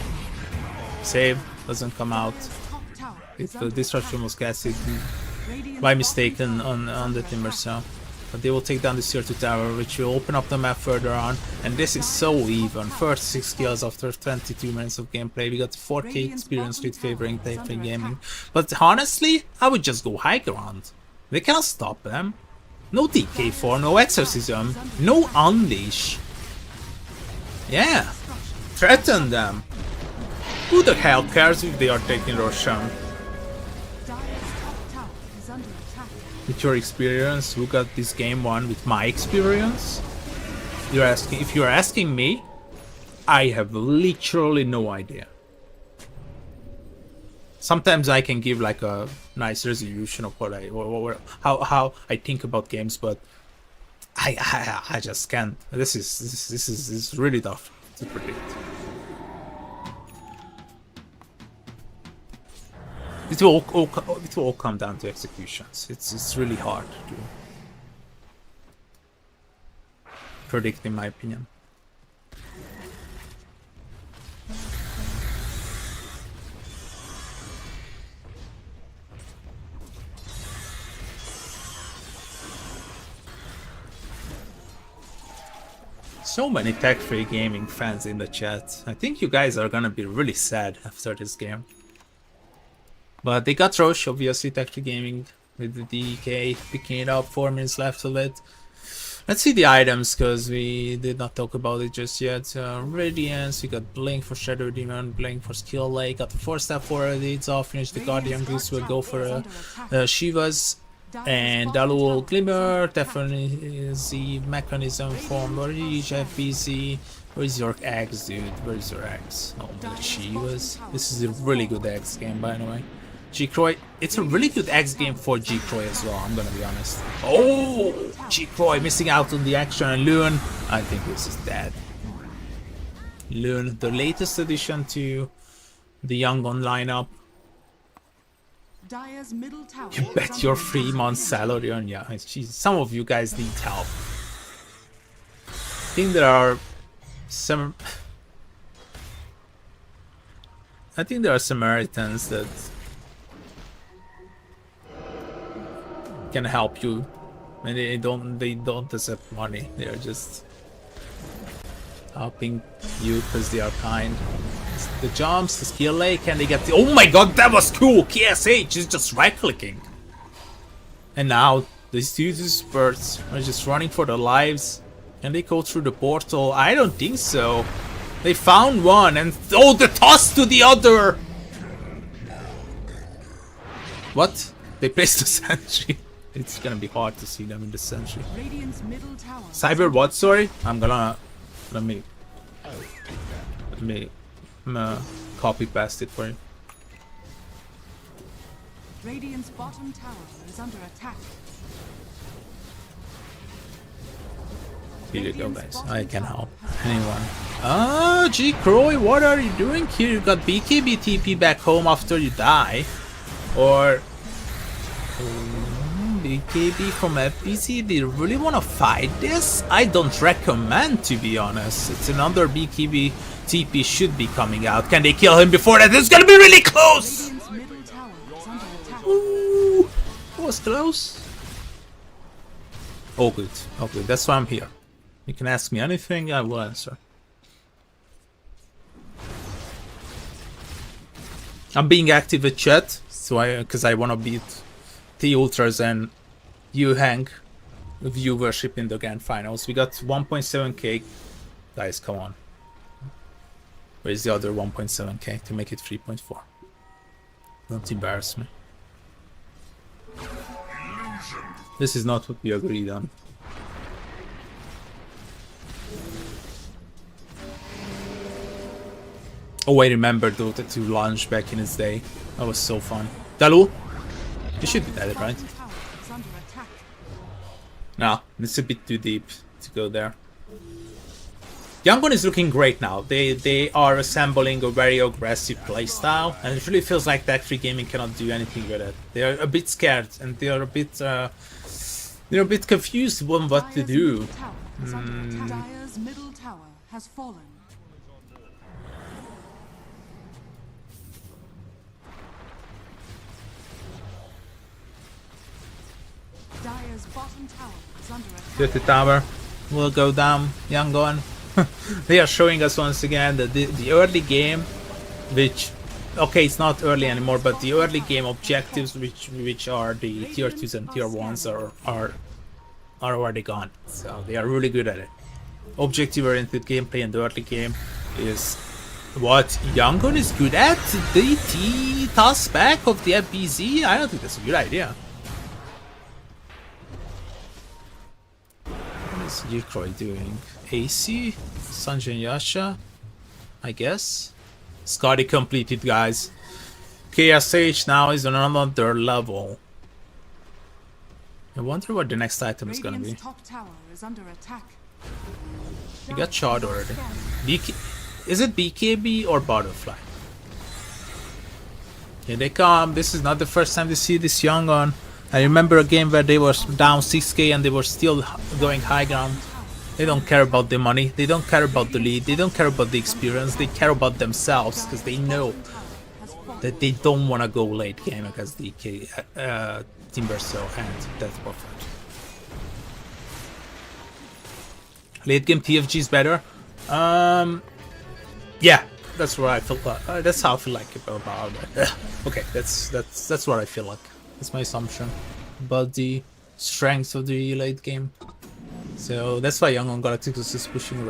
Save doesn't come out. Top tower If is the under disruption was casted Radiant's by bottom mistake tower on the Timber Cell. But they will take down the tier 2 tower, which will open up the map further on. And this is so even. First 6 kills after 22 minutes of gameplay. We got 4k experience lead favoring tech-free gaming. But honestly, I would just go high ground. They can't stop them. No DK4, no Exorcism, no Unleash. Yeah, threaten them. Who the hell cares if they are taking Roshan? Dire's top tower is under attack. With your experience, who got this game won with my experience? If you're asking me, I have literally no idea. Sometimes I can give like a nice resolution of what how I think about games, but I just can't. This is really tough to predict. It will all come down to executions. It's really hard to predict, in my opinion. So many tech-free gaming fans in the chat. I think you guys are gonna be really sad after this game. But they got Roche, obviously, tech-free gaming with the DK picking it up. 4 minutes left of it. Let's see the items, because we did not talk about it just yet. Radiance, we got Blink for Shadow Demon, Blink for Skill Lake, got the 4-step already, it's all finished. The Guardian Goose will go for Shivas. And Dalu Glimmer, definitely is the mechanism form. Where is FBC? Where is your eggs, dude? Where is your eggs? Oh, the Chivas. This is a really good eggs game, by the way. G-Croy, it's a really good eggs game for G-Croy as well, I'm gonna be honest. Oh! G-Croy missing out on the action, and Loon, I think this is dead. Loon, the latest addition to the Yangon lineup. Dire's middle tower You is bet under your attack. 3 month salary on yeah. Jesus, some of you guys need help. I think there are some. I think there are Samaritans that can help you, and they don't accept money. They are just helping you because they are kind. The jumps, the skill lake, and they get the. Oh my god, that was cool! KSH is just right clicking, and now these two spurts are just running for their lives. Can they go through the portal? I don't think so. They found one, and oh, the toss to the other. What? They placed the sentry. It's gonna be hard to see them in the sentry. Radiant's middle tower. Cyber what? Sorry, I'm gonna let me copy paste it for you. Radiant's bottom tower is under attack. Here you go, guys. I can help anyone. Ah, G Croy, what are you doing here? You got BKB TP back home after you die, or BKB from FBC? Do you really want to fight this? I don't recommend, to be honest. It's another BKB TP should be coming out. Can they kill him before that? It's gonna be really close! Radiant's middle tower is under attack. Ooh, that was close. Oh good, oh good. That's why I'm here. You can ask me anything, I will answer. I'm being active with chat, so because I want to beat the Ultras and you hang viewership in the grand finals. We got 1.7k. Guys, come on. Where's the other 1.7k to make it 3.4? Don't embarrass me. This is not what we agreed on. Oh, I remember Dota 2 launch back in its day. That was so fun. Dalu? You should be dead, right? Bottom tower is under attack. No, it's a bit too deep to go there. Yangon is looking great now. They are assembling a very aggressive playstyle, and it really feels like Tech Free Gaming cannot do anything with it. They are a bit scared, and they are a bit confused on what to do. Dire's middle tower is under attack. Dire's middle tower has fallen. Dire's bottom tower is under attack. The tower will go down. Yangon. They are showing us once again that the early game, which, okay, it's not early anymore, but the early game objectives, which are the tier 2s and tier 1s, are already gone. So they are really good at it. Objective-oriented gameplay in the early game is what Yangon is good at. The toss back of the FBZ. I don't think that's a good idea. What is Yukroy doing? AC? Sanjay Yasha? I guess? Scotty completed, guys. KSH now is on another level. I wonder what the next item is gonna be. Radiant's top tower is under attack. You got shot already. Is it BKB or Butterfly? Here they come. This is not the first time they see this Yangon. I remember a game where they were down 6k and they were still going high ground. They don't care about the money. They don't care about the lead. They don't care about the experience. They care about themselves because they know that they don't want to go late game against the Timbersaw and Death Prophet. Late game TFG is better. Yeah, that's what I feel like. That's how I feel like about it. Okay, that's what I feel like. That's my assumption about the strength of the late game. So that's why Yangon Galacticos is pushing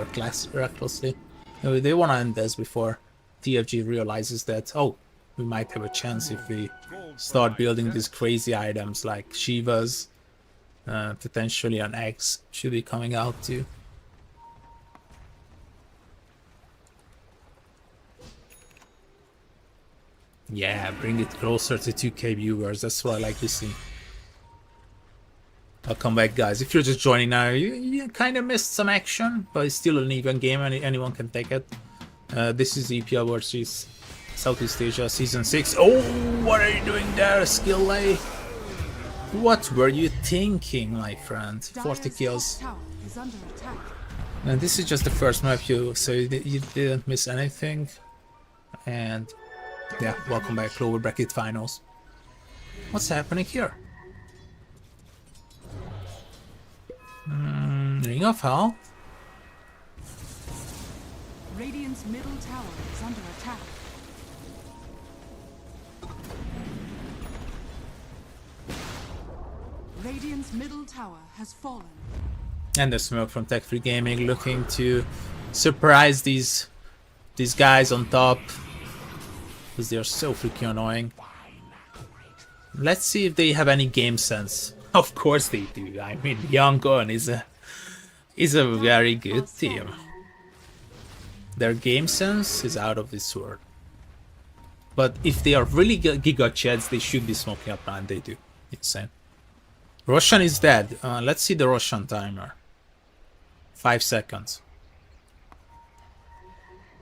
recklessly. They want to end this before TFG realizes that, oh, we might have a chance if we start building these crazy items like Shivas. Potentially an X should be coming out too. Yeah, bring it closer to 2k viewers. That's what I like to see. Welcome back, guys. If you're just joining now, you kind of missed some action, but it's still an even game and anyone can take it. This is EPL versus Southeast Asia Season 6. Oh, what are you doing there, Skill A? What were you thinking, my friend? 40 Dire's kills. top tower is under attack. And this is just the first map, so you didn't miss anything. And yeah, welcome back, lower bracket finals. What's happening here? Ring of Hell? Radiant's middle tower is under attack. Radiant's middle tower has fallen. And the smoke from Tech Free Gaming looking to surprise these guys on top. Because they are so freaking annoying. Let's see if they have any game sense. Of course they do. I mean, Yangon is a very good team. Their game sense is out of this world. But if they are really Giga Chads, they should be smoking up, and they do. Insane. Roshan is dead. Let's see the Roshan timer. 5 seconds.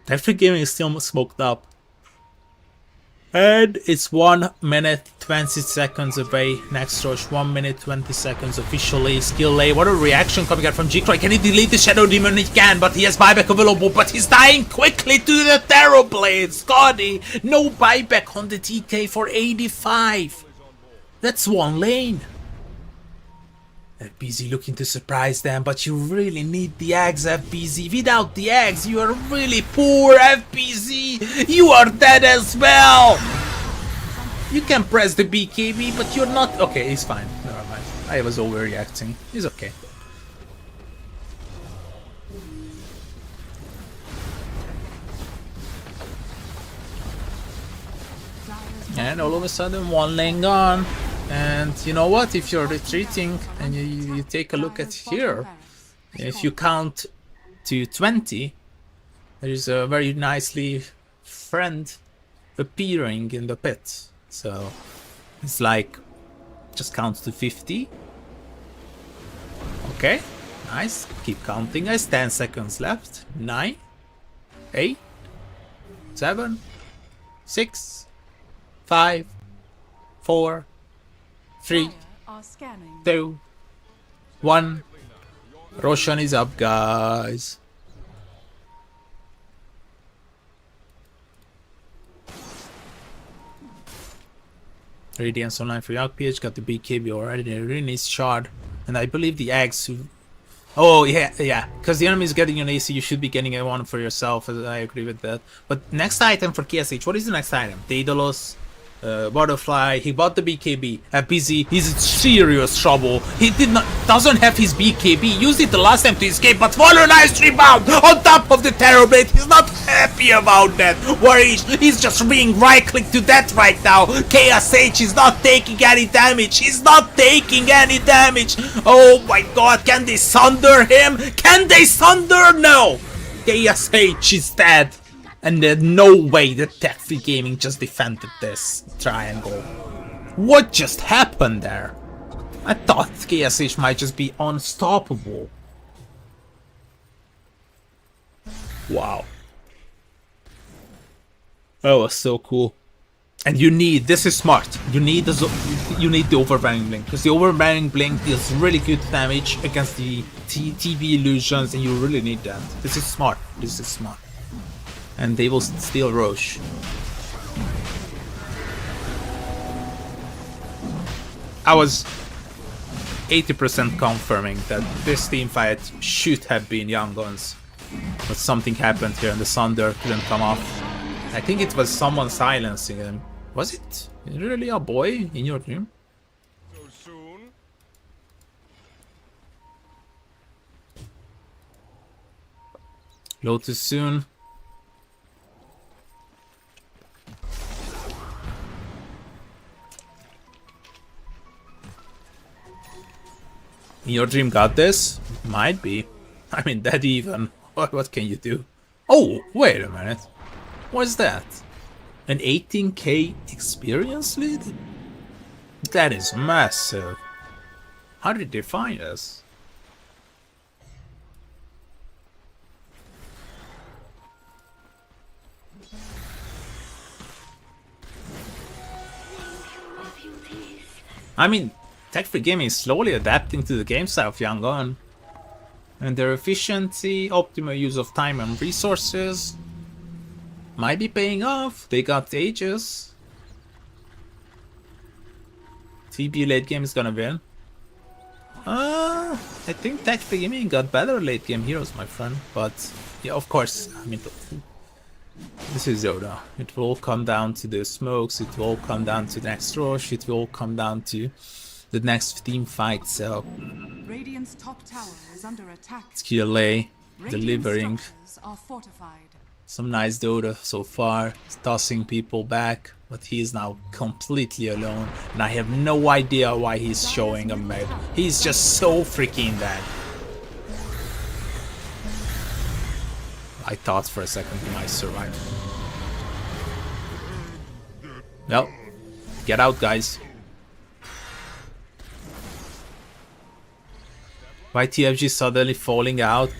Every gaming is still smoked up. And it's 1 minute 20 seconds away. Next rush, 1 minute 20 seconds officially. Skill A. What a reaction coming out from G-Croy. Can he delete the Shadow Demon? He can, but he has buyback available. But he's dying quickly to the Terror Blade. Scotty, no buyback on the TK for 85. That's one lane. FBZ looking to surprise them, but you really need the eggs, FBZ. Without the eggs, you are really poor, FBZ. You are dead as well. You can press the BKB, but you're not... Okay, he's fine. Never mind. I was overreacting. He's okay. And all of a sudden, one lane gone. And you know what, if you're retreating and you take a look at here, if you count to 20, there is a very nicely friend appearing in the pit. So it's like, just count to 50. Okay, nice, keep counting guys, 10 seconds left, 9, 8, 7, 6, 5, 4, 3, 2, 1. Roshan is up, guys. Radiance online for PH got the BKB already. The really nice shard, and I believe the eggs. Oh yeah, because the enemy is getting an AC, you should be getting a one for yourself. I agree with that. But next item for KSH, what is the next item? Daedalus. Butterfly, he bought the BKB. FBZ, he's in serious trouble. He doesn't have his BKB. Used it the last time to escape, but follow nice rebound on top of the Terror Blade. He's not happy about that. Worries, he's just being right click to that right now. KSH is not taking any damage. He's not taking any damage. Oh my god, can they sunder him? Can they sunder? No. KSH is dead. And there's no way that Tech Free Gaming just defended this triangle. What just happened there? I thought KSH might just be unstoppable. Wow. That was so cool. And you need, this is smart, you need the overbearing blink, because the overbearing blink deals really good damage against the TB illusions, and you really need that. This is smart, this is smart. And they will steal Roche. I was 80% confirming that this team fight should have been Yangon's, but something happened here and the Sunder couldn't come off. I think it was someone silencing him. Was it really a boy in your dream? So soon? Lotus soon. Your dream got this? Might be. I mean, that even. What can you do? Oh, wait a minute. What's that? An 18k experience lead? That is massive. How did they find us? I mean, Tech-Free Gaming is slowly adapting to the game style of Yangon. And their efficiency, optimal use of time and resources might be paying off. They got Aegis. TB late game is gonna win. I think Tech-Free Gaming got better late game heroes, my friend. But yeah, of course, I mean, this is Yoda. It will come down to the smokes, it will come down to the next rush, it will come down to the next team fight, so Radiant's top tower is under attack. it's QLA Radiant delivering structures are fortified. some nice Dota so far, tossing people back, but he is now completely alone, and I have no idea why he's showing a map. He's just so freaking bad. I thought for a second he might survive. Well, get out, guys. Why TFG suddenly falling out?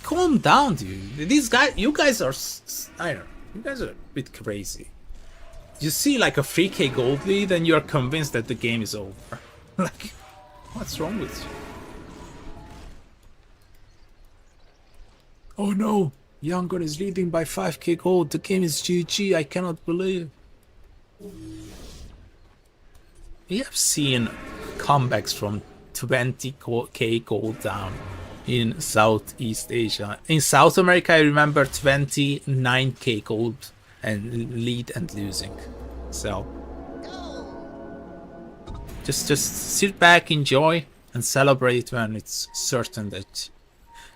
Calm down, dude. These guys, you guys are, I don't know, you guys are a bit crazy. You see like a 3k gold lead and you're convinced that the game is over. Like, what's wrong with you? Oh no, Yangon is leading by 5k gold. The game is GG, I cannot believe. We have seen comebacks from 20k gold down in Southeast Asia. In South America, I remember 29k gold and lead and losing. So just sit back, enjoy, and celebrate when it's certain that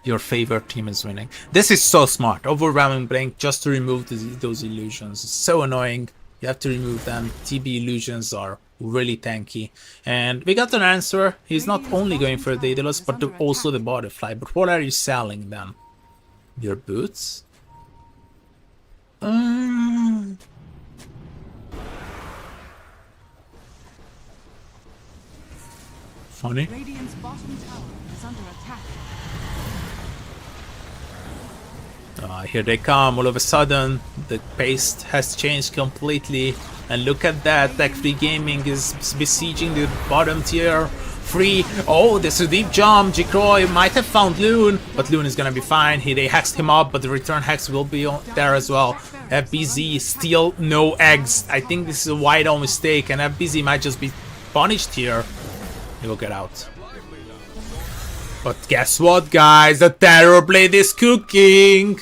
your favorite team is winning. This is so smart. Overwhelming blink just to remove those illusions. It's so annoying. You have to remove them. TB illusions are really tanky. And we got an answer. He's not only going for the Daedalus, but also the butterfly. But what are you selling then? Your boots? Funny. Radiant's bottom tower is under attack. Here they come. All of a sudden, the pace has changed completely. And look at that. Tech-Free Gaming is besieging the bottom tier. Free. Oh, there's a deep jump. Jikroy might have found Loon, but Loon is gonna be fine. They hexed him up, but the return hex will be there as well. FBZ still no eggs. I think this is a wide-on mistake, and FBZ might just be punished here. He will get out. But guess what, guys? The Terror Blade is cooking.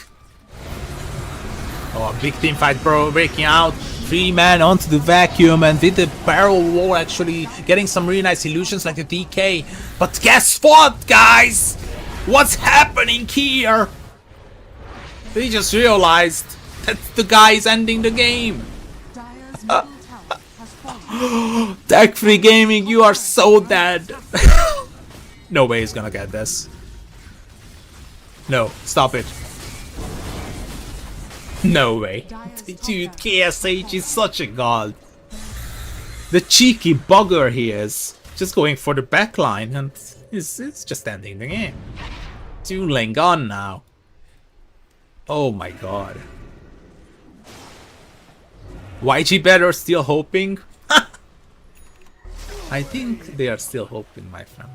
Oh, a big team fight, bro, breaking out. 3 men onto the vacuum, and with the barrel wall actually getting some really nice illusions like the DK. But guess what, guys? What's happening here? We just realized that the guy is ending the game. Dire's middle tower has fallen. Tech-Free Gaming, you are so dead. No way he's gonna get this. No, stop it. No way. Dude, KSH is such a god. The cheeky bugger he is. Just going for the backline, and it's just ending the game. 2 lane gone now. Oh my god. YG better still hoping? I think they are still hoping, my friend.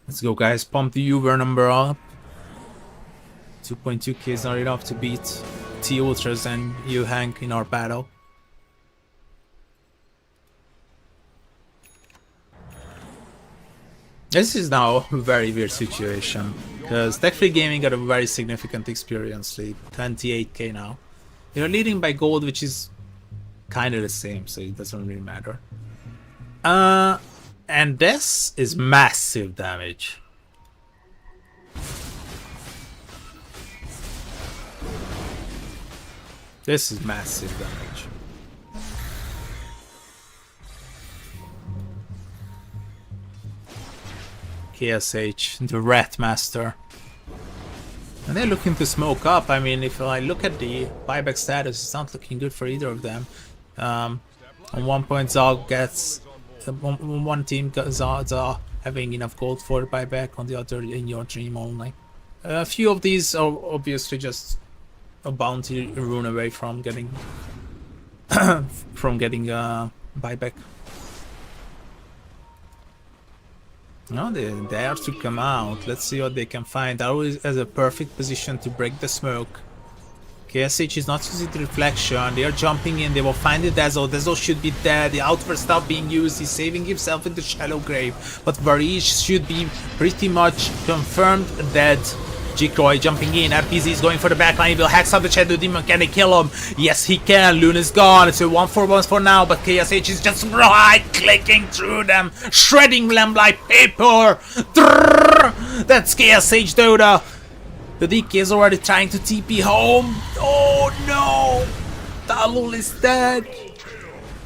Let's go, guys. Pump the Uber number up. 2.2k is not enough to beat T-Ultras and U-Hank in our battle. This is now a very weird situation, because Tech-Free Gaming got a very significant experience lead, 28k now. They're leading by gold, which is kind of the same, so it doesn't really matter. And this is massive damage. This is massive damage. KSH, the Rat Master. And they're looking to smoke up. I mean, if I look at the buyback status, it's not looking good for either of them. On one point, Zog gets one team are having enough gold for buyback, on the other in your dream only. A few of these are obviously just a bounty rune away from getting buyback. No, they are to come out. Let's see what they can find. Always has a perfect position to break the smoke. KSH is not using the reflection. They are jumping in. They will find the Dazzle. Dazzle should be dead. The outburst stop being used. He's saving himself in the shallow grave. But Varish should be pretty much confirmed dead. Jikroy jumping in. RPZ is going for the backline. He will hacks up the Shadow Demon. Can they kill him? Yes, he can. Luna's gone. It's a 1-4-1 for now. But KSH is just right clicking through them. Shredding them like paper. That's KSH Dota. The DK is already trying to TP home. Oh no! Talul is dead.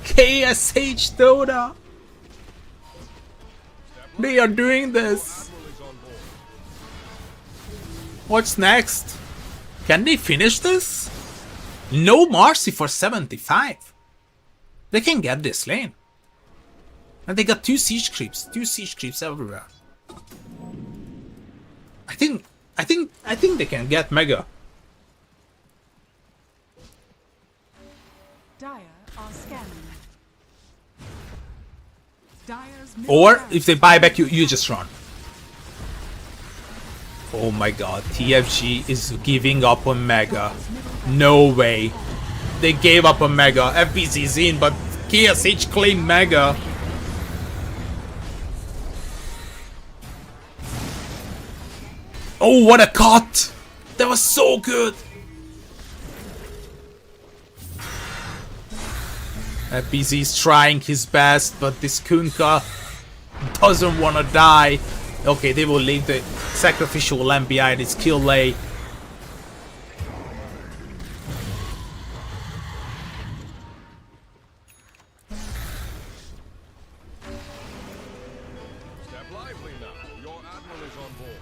KSH Dota. They are doing this. What's next? Can they finish this? No Marcy for 75. They can get this lane. And they got two siege creeps everywhere. I think they can get Mega. Dire are scanning. Dire's middle Or tower if they buy back, you just run. Oh my god, TFG is giving up on Mega. No way. They gave up on Mega. FBC's in, but KSH claimed Mega. Oh, what a cut! That was so good! FBC is trying his best, but this Kunkka doesn't want to die. Okay, they will leave the sacrificial lamb behind its kill lay. Step lively now. Your admiral is on board.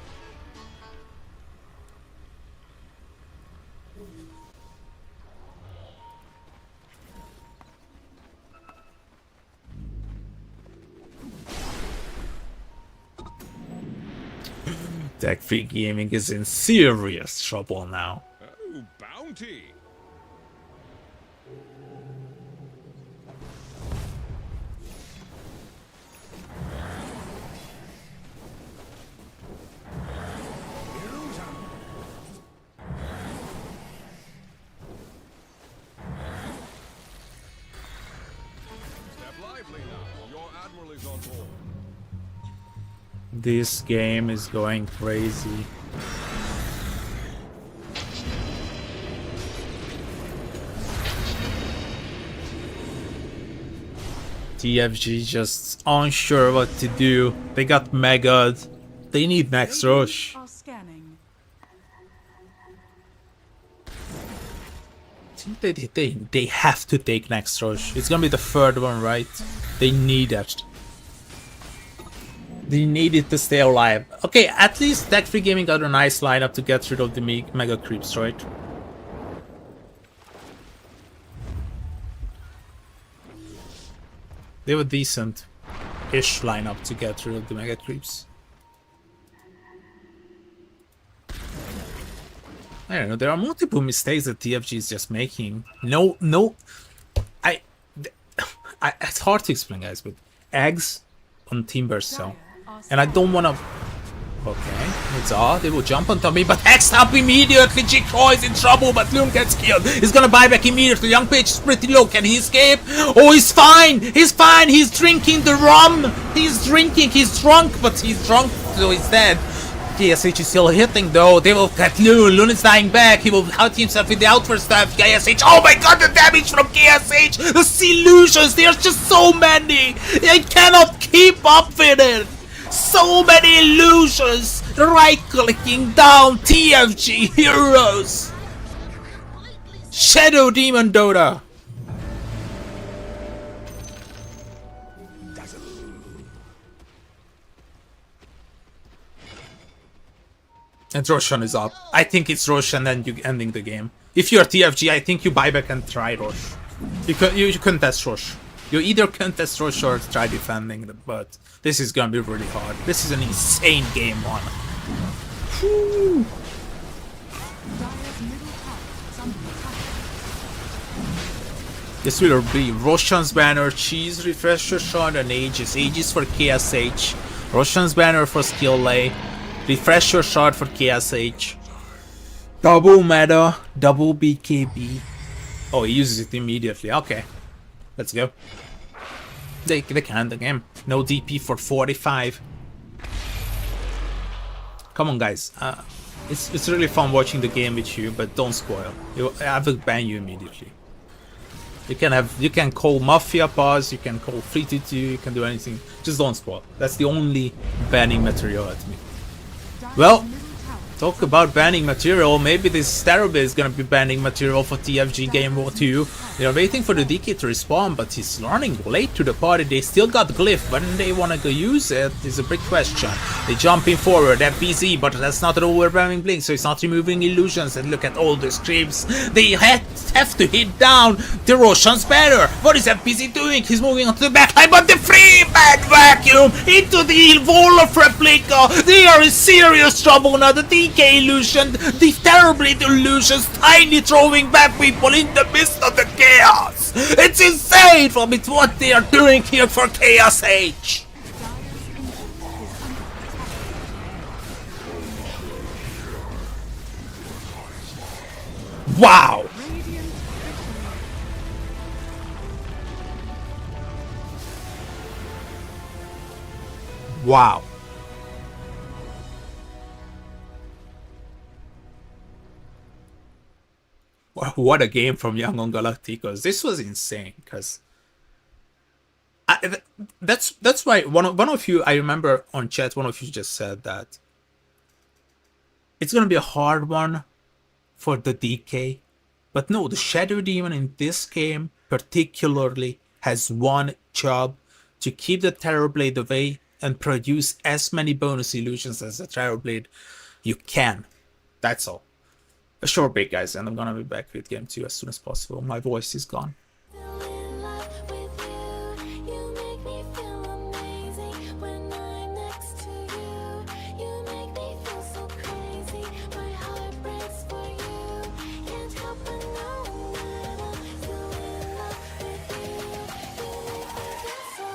Tech Free Gaming is in serious trouble now. Oh, bounty. Step lively now. Your admiral is on board. This game is going crazy. TFG just unsure what to do. They got Mega'd. They need next rush. are scanning. I think they have to take next rush. It's gonna be the third one, right? They need it. They need it to stay alive. Okay, at least Tech Free Gaming got a nice lineup to get rid of the mega creeps, right? They have a decent-ish lineup to get rid of the mega creeps. I don't know, there are multiple mistakes that TFG is just making. It's hard to explain, guys, but eggs on Timber Cell. And I don't wanna... Okay, it's odd, they will jump onto me, but X up immediately! Jikroy is in trouble, but Loon gets killed. He's gonna buy back immediately. Young Page is pretty low. Can he escape? Oh, he's fine! He's fine! He's drinking the rum! He's drinking, he's drunk, but he's drunk, so he's dead. KSH is still hitting though. They will get Loon. Loon is dying back. He will hurt himself with the outward stuff. KSH. Oh my god, the damage from KSH! The illusions! There's just so many! I cannot keep up with it! So many illusions! Right clicking down TFG heroes! Shadow Demon Dota! And Roshan is up. I think it's Roshan and you ending the game. If you're TFG, I think you buy back and try Rosh. You couldn't test Rosh. You either contest rush or try defending them, but this is gonna be really hard. This is an insane game one. Whew. Dire's middle tower is under attack. This will be Roshan's Banner, Cheese, Refresher Shot, and Aegis. Aegis for KSH. Roshan's Banner for Skill Lay. Refresher Shot for KSH. Double meta, double BKB. Oh, he uses it immediately. Okay. Let's go. They can end the game. No DP for 45. Come on, guys. It's really fun watching the game with you, but don't spoil. I will ban you immediately. You can call Mafia pause, you can call 322, you can do anything. Just don't spoil. That's the only banning material at me. Well, talk about banning material. Maybe this Terrorblade is gonna be banning material for TFG Game War 2. They're waiting for the DK to respawn, but he's running late to the party. They still got Glyph. When they wanna go use it is a big question. They jumping forward, FBZ, but that's not an overwhelming blink, so it's not removing illusions. And look at all the screams. They have to hit down the Roshan's Banner. What is FBZ doing? He's moving onto the backline, but the free bad vacuum into the wall of replica. They are in serious trouble now. The DK illusion, the Terrorblade illusions, tiny throwing back people in the midst of the chaos. It's insane from it what they are doing here for KSH. Wow. Wow. What a game from Yangon Galacticos. This was insane, because that's why one of you, I remember on chat, one of you just said that it's gonna be a hard one for the DK. But no, the Shadow Demon in this game particularly has one job: to keep the Terrorblade away and produce as many bonus illusions as the Terrorblade you can. That's all. A short break, guys, and I'm gonna be back with game 2 as soon as possible. My voice is gone. Fell in love with you. You make me feel amazing when I'm next to you. You make me feel so crazy. My heart breaks for you. Can't help but know that I'm still in love with you. You make me feel so.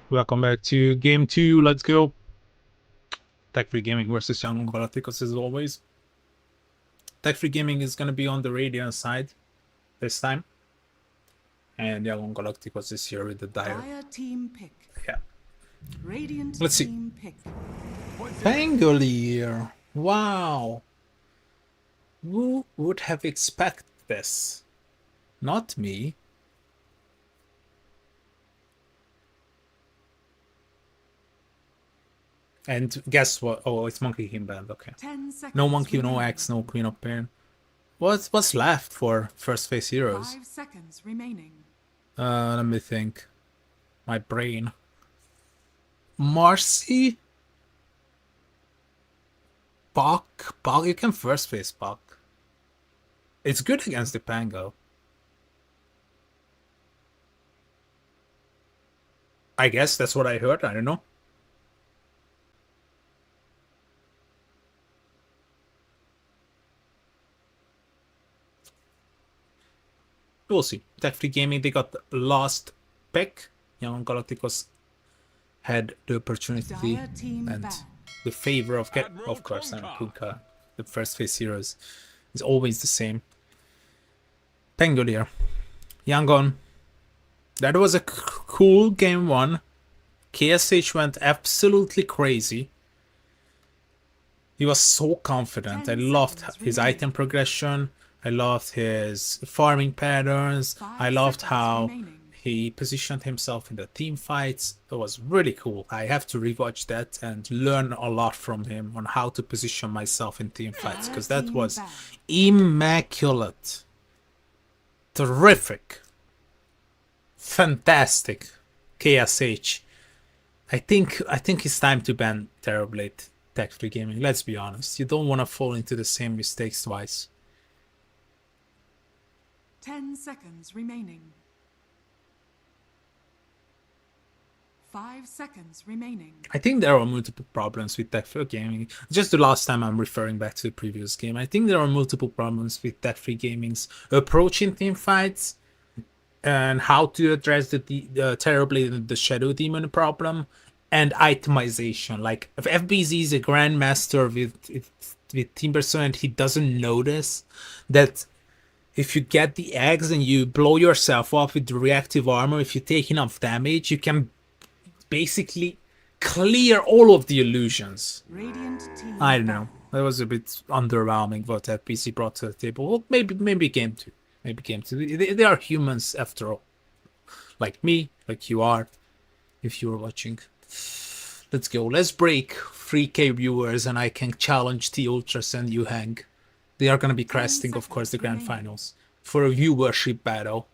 Welcome back to game 2. Let's go. Tech Free Gaming versus Yangon Galacticos as always. Tech Free Gaming is going to be on the Radiant side this time. And Yangon Galacticos is here with the Dire. Dire team pick. Yeah. Radiant Let's see. team pick. Pangolier. Wow. Who would have expected this? Not me. And guess what? Oh, it's Monkey King Band. Okay. 10 seconds. No Monkey, no remaining. X, no Queen of Pain. What's left for first phase heroes? 5 seconds remaining. Let me think. My brain. Marcy? Buck? You can first phase Buck. It's good against the Pango. I guess that's what I heard. I don't know. We'll see. Tech Free Gaming, they got the last pick. Yangon Galacticos had the opportunity Dire team and ban. the favor of of course, Kuka, the first phase heroes, is always the same. Pangolier. Yangon. That was a cool game 1. KSH went absolutely crazy. He was so confident. I loved his item progression. I loved his farming patterns. 5 I loved seconds how remaining. he positioned himself in the team fights. It was really cool. I have to rewatch that and learn a lot from him on how to position myself in team fights, because that was immaculate. Terrific. Fantastic. KSH. I think it's time to ban Terrorblade Tech Free Gaming. Let's be honest. You don't want to fall into the same mistakes twice. 10 seconds remaining. 5 seconds remaining. I think there are multiple problems with Tech Free Gaming. Just the last time I'm referring back to the previous game. I think there are multiple problems with Tech Free Gaming's approach in team fights and how to address the Terrorblade and the Shadow Demon problem, and itemization. Like, if FBZ is a grandmaster with Team Persona and he doesn't notice that if you get the eggs and you blow yourself off with the reactive armor, if you take enough damage, you can basically clear all of the illusions. Radiant team I don't know. That was a bit underwhelming what FBC brought to the table. Well, maybe game 2. Maybe game 2. They are humans after all. Like me, like you are, if you're watching. Let's go. Let's break 3K viewers and I can challenge the Ultras and you hang. They are going to be cresting, of course, the grand finals for a viewership battle.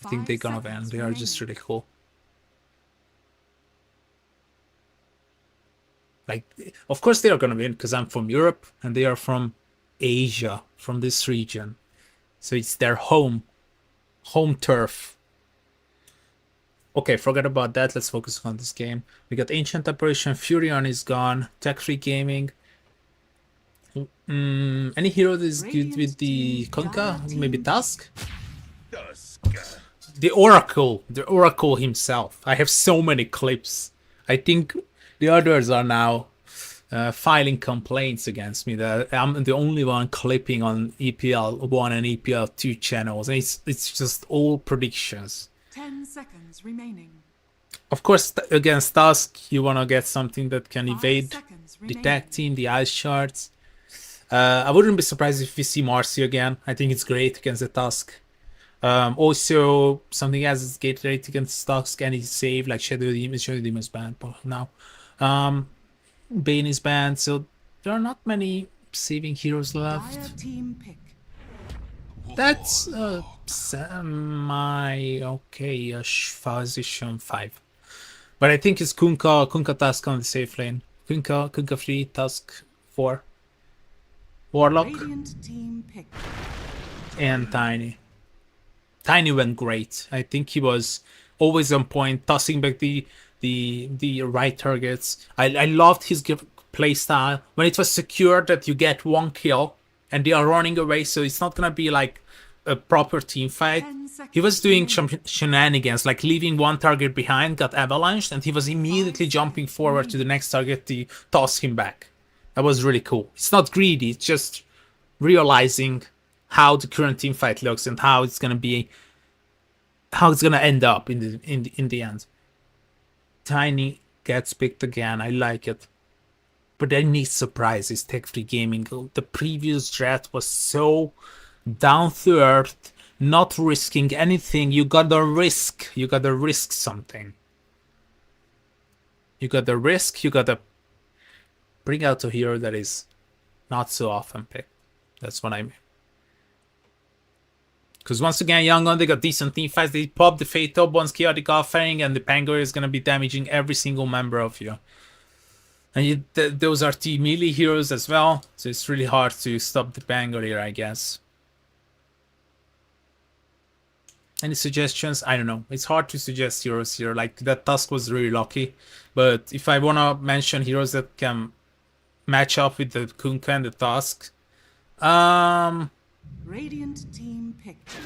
I think they're going to win. They are just really cool. Like, of course they are going to win because I'm from Europe and they are from Asia, from this region. So it's their home turf. Okay, forget about that. Let's focus on this game. We got Ancient Apparition, Furion is gone, Tech Free Gaming. Any hero that is good with the Konka? Maybe Tusk? The Oracle himself. I have so many clips. I think the others are now filing complaints against me that I'm the only one clipping on EPL 1 and EPL 2 channels, and it's just all predictions. 10 seconds remaining. Of course, against Tusk, you want to get something that can 5 evade seconds the remaining. tag team, the ice shards. I wouldn't be surprised if we see Marcy again. I think it's great against the Tusk. Also, something else is great against Tusk, and he's saved, like Shadow Demon's banned now. Bane is banned, so there are not many saving heroes Dire left. team pick. That's semi-okay-ish position 5. But I think it's Kunkka Tusk on the safe lane. Kunkka 3, Tusk 4. Warlock Radiant team pick. and Tiny. Tiny went great. I think he was always on point, tossing back the right targets. I loved his playstyle. When it was secured that you get 1 kill and they are running away, so it's not gonna be like a proper team fight. 10 seconds He was doing remaining. shenanigans, like leaving one target behind, got avalanched, and he was immediately jumping forward to the next target to toss him back. That was really cool. It's not greedy, it's just realizing how the current team fight looks and how it's gonna end up in the end. Tiny gets picked again. I like it. But I need surprises, Tech Free Gaming. The previous draft was so down to earth, not risking anything. You gotta risk. You gotta risk something. You gotta risk. You gotta bring out a hero that is not so often picked. That's what I mean. Because once again, Yangon, they got decent team fights. They pop the Fate top, one's Chaotic Offering, and the Penguin is gonna be damaging every single member of you. And those are two melee heroes as well, so it's really hard to stop the Penguin here, I guess. Any suggestions? I don't know. It's hard to suggest heroes here. Like, that Tusk was really lucky. But if I want to mention heroes that can match up with the Kunkka and the Tusk, Radiant team picked.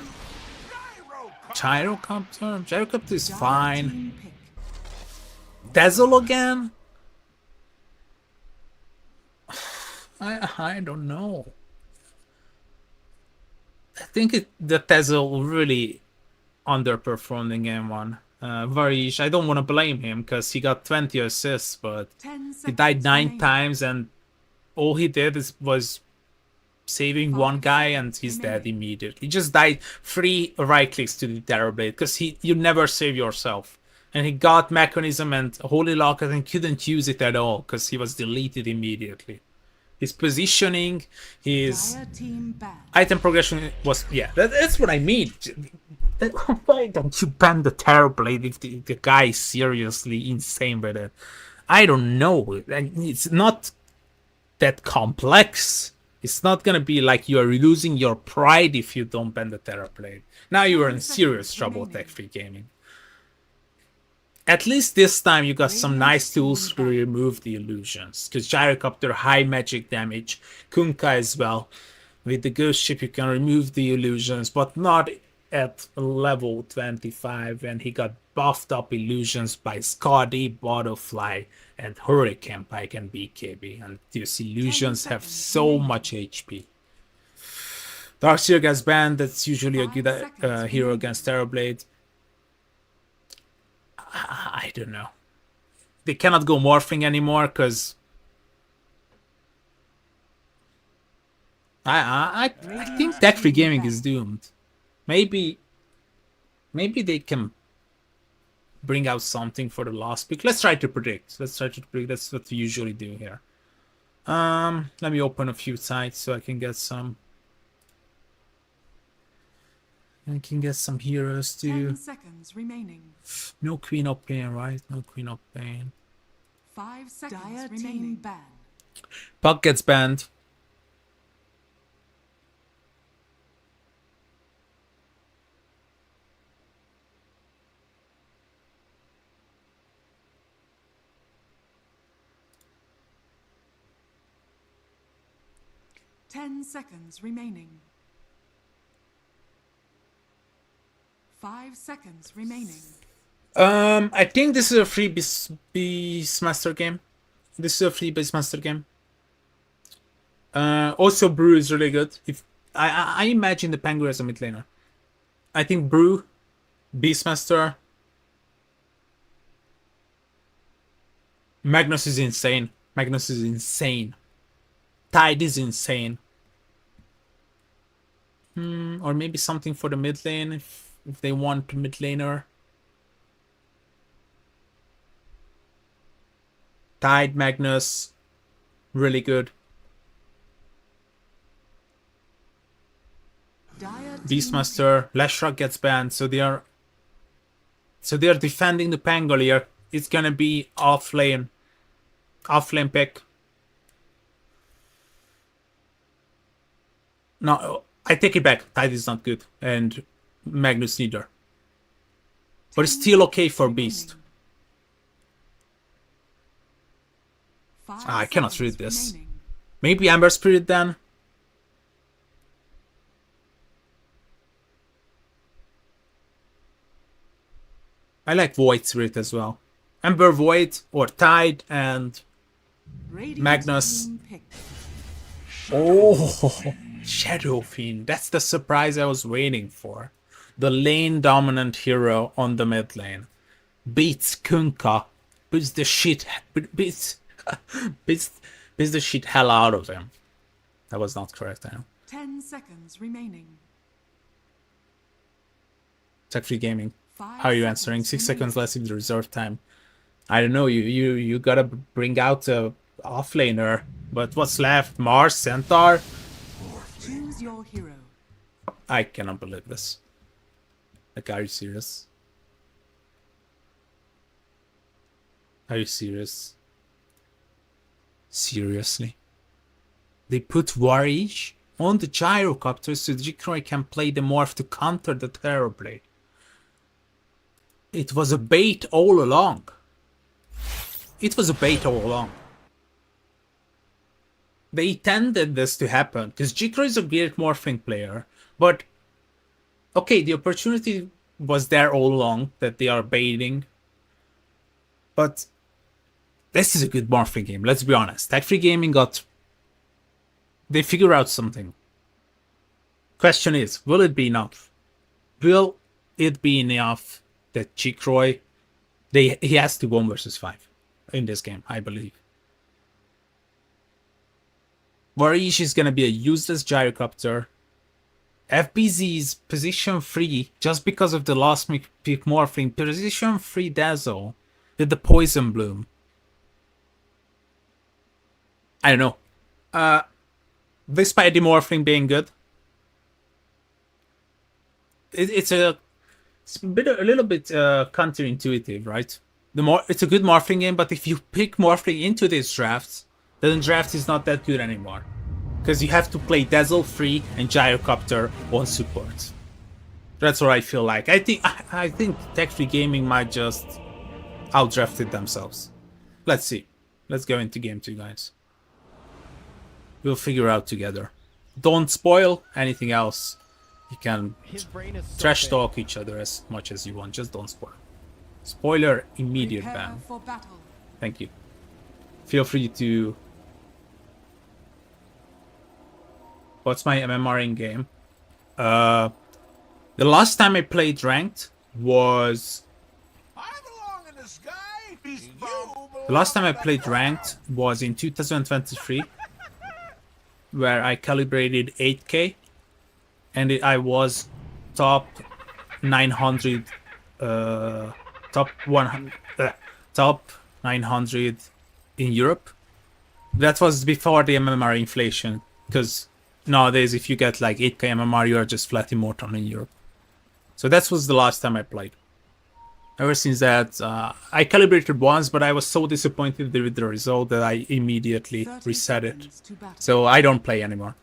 Gyrocopter? Gyrocopter is fine. Team pick. Dazzle again? I don't know. I think the Dazzle really underperformed in game one. Varish, I don't want to blame him because he got 20 assists, but 10 he died seconds 9 remaining. times and all he did was saving one guy and he's remaining. dead immediately. He just died 3 right clicks to the Terrorblade because you never save yourself. And he got Mechanism and Holy Lock and couldn't use it at all because he was deleted immediately. His positioning, his Dire team banned. item progression was, yeah, that's what I mean. Why don't you ban the Terrorblade if the guy is seriously insane with it? I don't know. It's not that complex. It's not gonna be like you are losing your pride if you don't ban the Terrorblade. Now you are in serious trouble with Tech Free Gaming. At least this time you got some nice tools to remove the illusions. Because Gyrocopter, high magic damage. Kunkka as well. With the Ghost Ship you can remove the illusions, but not at level 25 when he got buffed up illusions by Scotty, Butterfly, and Hurricane Pike and BKB. And these illusions have so much HP. Darkseer gets banned, that's usually a good hero against Terrorblade. I don't know. They cannot go morphing anymore because I think Tech Free Gaming is doomed. Maybe they can bring out something for the last pick. Let's try to predict. That's what we usually do here. Let me open a few sites so I can get some. I can get some heroes too. 10 seconds remaining. No Queen of Pain, right? No Queen of Pain. 5 seconds Dire remaining. Team banned. Puck gets banned. Ten seconds remaining. 5 seconds remaining. I think this is a free Beastmaster game. This is a free Beastmaster game. Also, Brew is really good. If I imagine the Penguin as a mid laner. I think Brew, Beastmaster, Magnus is insane. Magnus is insane. Tide is insane. Or maybe something for the mid lane if they want mid laner. Tide, Magnus, really good. Beastmaster, Leshrac gets banned, so they are defending the Pangolier. It's gonna be off lane pick. No, I take it back. Tide is not good, and Magnus neither. But it's still okay for Beast. I cannot read this. Maybe Amber Spirit then? I like Void Spirit as well. Ember Void or Tide and Radiant's Magnus. team picked. Oh, Shadow Fiend. That's the surprise I was waiting for. The lane dominant hero on the mid lane. Beats Kunkka. Beats the shit. Beats, beats the shit hell out of him. That was not correct, I know. 10 seconds remaining. Tech Free Gaming. 5 How are you answering? seconds 6 remaining. seconds less in the reserve time. I don't know. You gotta bring out a offlaner. But what's left? Mars, Centaur. Choose your hero. I cannot believe this. Like, are you serious? Are you serious? Seriously? They put Warrish on the gyrocopter so Jikroy can play the morph to counter the Terrorblade. It was a bait all along. It was a bait all along. They intended this to happen because Jikroy is a great morphing player, but okay, the opportunity was there all along that they are baiting, but this is a good morphing game, let's be honest. Tech Free Gaming they figure out something. Question is, will it be enough? Will it be enough that Jikroy, he has to 1 versus 5 in this game, I believe. Varish is gonna be a useless gyrocopter. FBZ is position free just because of the last pick morphing. Position free Dazzle with the Poison Bloom. I don't know. Despite the morphing being good, it's a little bit counterintuitive, right? It's a good morphing game, but if you pick morphing into this draft, then the draft is not that good anymore. Because you have to play Dazzle free and Gyrocopter on support. That's what I feel like. I think Tech Free Gaming might just outdraft it themselves. Let's see. Let's go into game 2, guys. We'll figure out together. Don't spoil anything else. You can trash talk each other as much as you want. Just don't spoil. Spoiler, immediate Prepare ban. for battle. Thank you. Feel free to... What's my MMR in game? The last time I played ranked was... I belong in the sky. The last time I played ranked was in 2023, where I calibrated 8K, and I was top 900, top 100, top 900 in Europe. That was before the MMR inflation, because nowadays if you get like 8K MMR, you are just flat immortal in Europe. So that was the last time I played. Ever since that, I calibrated once, but I was so disappointed with the result that I immediately 30 reset it. seconds to battle. So I don't play anymore.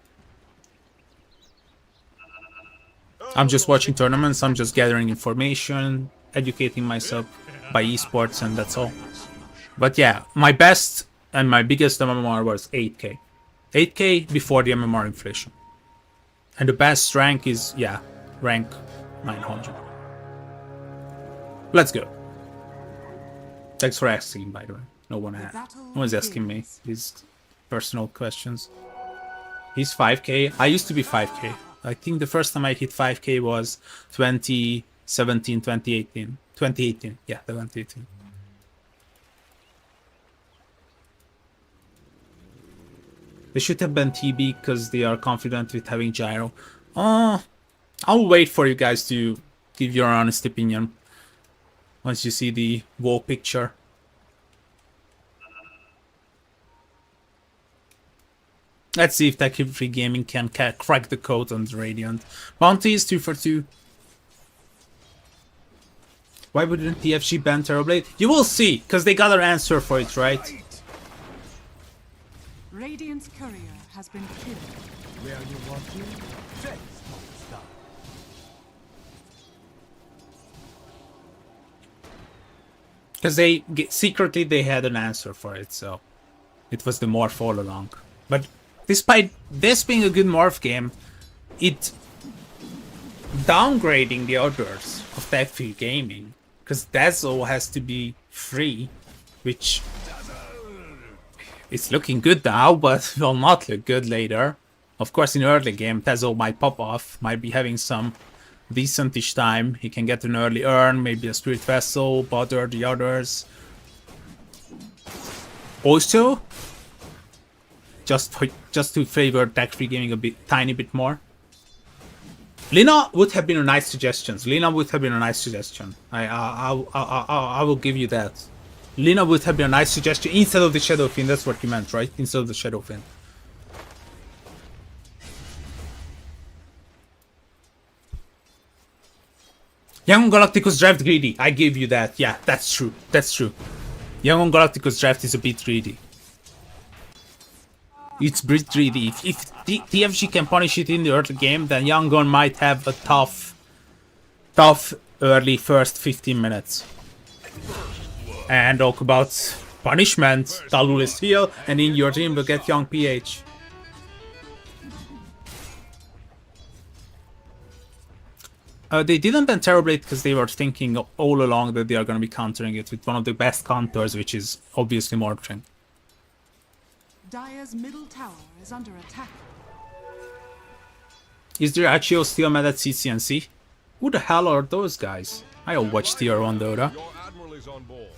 I'm just watching tournaments, I'm just gathering information, educating myself by esports, and that's all. But yeah, my best and my biggest MMR was 8K. 8K before the MMR inflation. And the best rank is, yeah, rank 900. Let's go. Thanks for asking, by the way. No one's asking me these personal questions. He's 5K. I used to be 5K. I think the first time I hit 5K was 2017, 2018. 2018. Yeah, 2018. They should have been TB because they are confident with having gyro. I'll wait for you guys to give your honest opinion once you see the wall picture. Let's see if Tech Free Gaming can crack the code on the Radiant. Bounty is 2 for 2. Why wouldn't TFG ban Terrorblade? You will see, because they got an answer for it, right? Radiant's courier has been killed. Where you want to? Thanks, Star. Because secretly they had an answer for it, so it was the morph all along. But despite this being a good morph game, it downgrading the others of Tech Free Gaming because Dazzle has to be free, which it's looking good now, but will not look good later. Of course, in early game, Dazzle might pop off, might be having some decentish time. He can get an early earn, maybe a Spirit Vessel, bother the others. Also, just to favor tech-free gaming a tiny bit more, Lina would have been a nice suggestion. I will give you that. Lina would have been a nice suggestion instead of the Shadow Fiend. That's what you meant, right? Instead of the Shadow Fiend. Yangon Galacticos draft greedy. I give you that. Yeah, that's true. That's true. Yangon Galacticos draft is a bit greedy. It's bit greedy. If TFG can punish it in the early game, then Yangon might have a tough early first 15 minutes. And talk about punishment. Talul is here, and in your team will get young PH. They didn't ban Terrorblade because they were thinking all along that they are going to be countering it with one of the best counters, which is obviously Mortring. Dire's middle tower is under attack. Is there Achio still mad at CCNC? Who the hell are those guys? I'll watch tier 1 Dota. Your admiral is on board.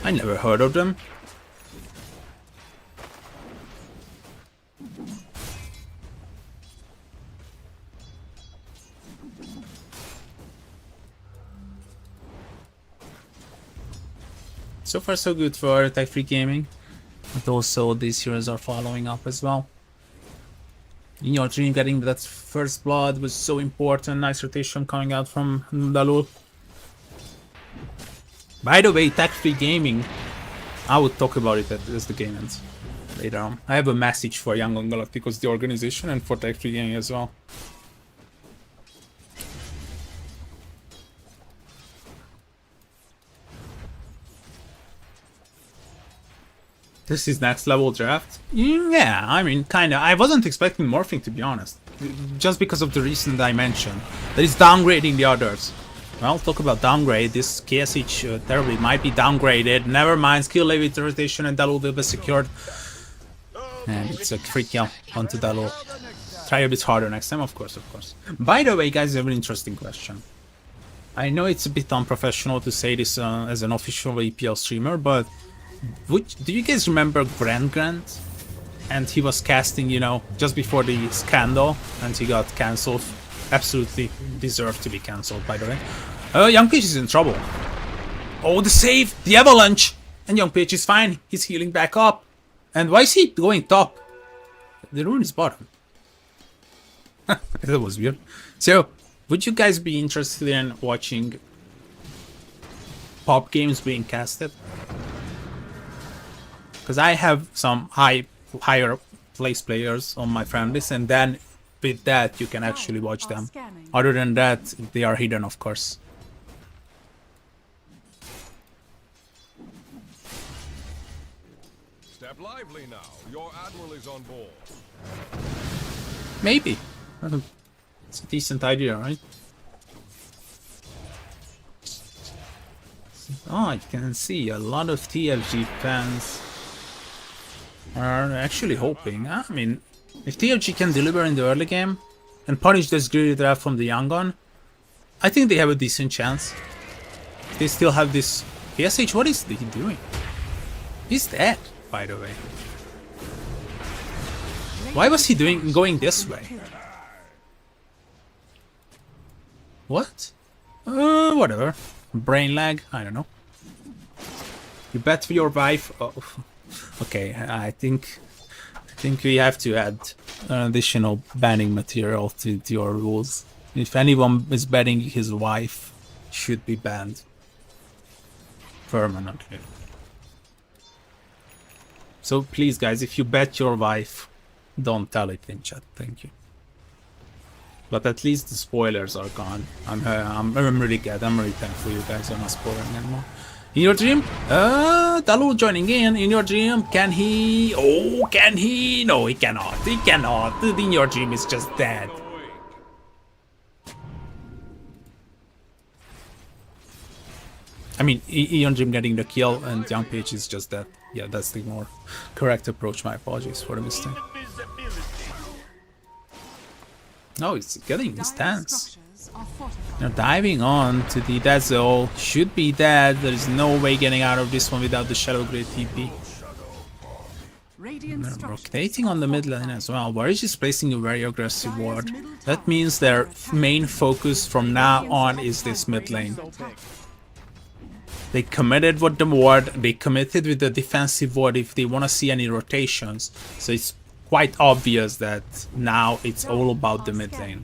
I never heard of them. So far so good for tech-free gaming, but also these heroes are following up as well. In your dream, getting that first blood was so important. Nice rotation coming out from Dalul. By the way, tech-free gaming, I would talk about it as the game ends later on. I have a message for Yangon Galacticos, the organization, and for tech-free gaming as well. This is next level draft? Yeah, I mean, kinda. I wasn't expecting Morphing, to be honest. Just because of the reason that I mentioned. That is downgrading the others. Well, talk about downgrade. This KSH terribly might be downgraded. Never mind, skill levy rotation and Dalul will be secured. And it's a free kill onto Dalul. Try a bit harder next time, of course, of course. By the way, guys, I have an interesting question. I know it's a bit unprofessional to say this as an official EPL streamer, but do you guys remember Grant? And he was casting, you know, just before the scandal, and he got cancelled. Absolutely deserved to be cancelled, by the way. Young Peach is in trouble. Oh, the save! The avalanche! And Young Peach is fine. He's healing back up. And why is he going top? The rune is bottom. That was weird. So, would you guys be interested in watching pop games being casted? Because I have some higher place players on my friend list, and then with that you can actually watch them. Other than that, they are hidden, of course. Step lively now. Your admiral is on board. Maybe. It's a decent idea, right? Oh, I can see a lot of TFG fans are actually hoping. I mean, if TFG can deliver in the early game and punish this greedy draft from the Yangon, I think they have a decent chance. They still have this PSH. What is he doing? He's dead, by the way. Why was he going this way? What? Whatever. Brain lag? I don't know. You bet for your wife? Oh. Okay, I think we have to add an additional banning material to your rules. If anyone is betting his wife, should be banned permanently. So please, guys, if you bet your wife, don't tell it in chat. Thank you. But at least the spoilers are gone. I'm really glad. I'm really thankful you guys are not spoiling anymore. In your dream, Dalul joining in your dream, can he? Oh, can he? No, he cannot. He cannot. In your dream is just dead. I mean, Eon Jim getting the kill and Young PH is just that. Yeah, that's the more correct approach. My apologies for the mistake. No, it's getting Dire's intense. structures are fortified. Now diving on to the Dazzle. Should be dead. There is no way getting out of this one without the Shadow Grade TP. Radiant They're structures rotating on the mid lane as well. Warriors is placing a very aggressive Dire's ward. middle That tower means is their under attack. main focus from now on is this mid lane. They committed with the ward, they committed with the defensive ward if they want to see any rotations. So it's quite obvious that now it's all about the mid lane.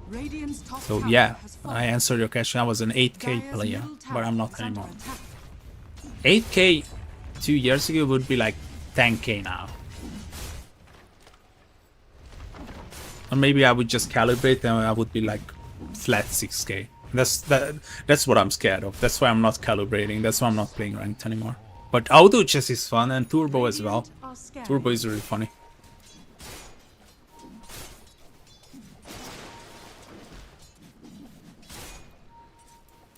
Radiant's top So tower yeah, has fallen. I answered your question. I was an 8k Dire's player, middle but tower I'm not is under anymore. attack. 8k 2 years ago would be like 10k now. Or maybe I would just calibrate and I would be like flat 6k. That's what I'm scared of. That's why I'm not calibrating. That's why I'm not playing ranked anymore. But auto chess is fun and turbo as well. Radiant are scared. Turbo is really funny.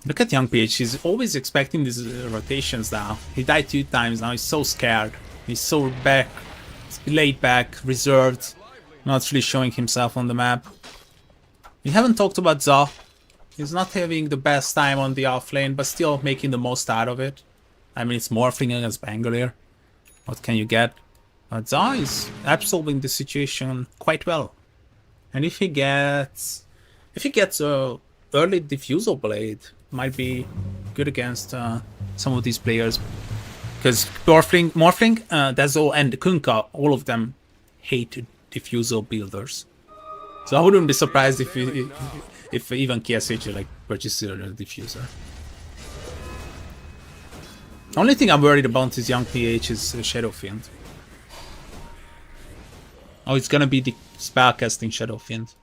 Look at Young PH. He's always expecting these rotations now. He died 2 times now. He's so scared. He's so laid back, reserved, not really showing himself on the map. We haven't talked about Za. He's not having the best time on the off lane, but still making the most out of it. I mean, it's morphing against Bangalore. What can you get? Za is absorbing the situation quite well. And if he gets a early diffusal blade, might be good against some of these players. Because Morphling, Dazzle, and Kunkka, all of them hate diffusal builders. So I wouldn't be surprised if even KSH like purchases a diffuser. Only thing I'm worried about is Young PH is Shadow Fiend. Oh, it's gonna be the spellcasting Shadow Fiend.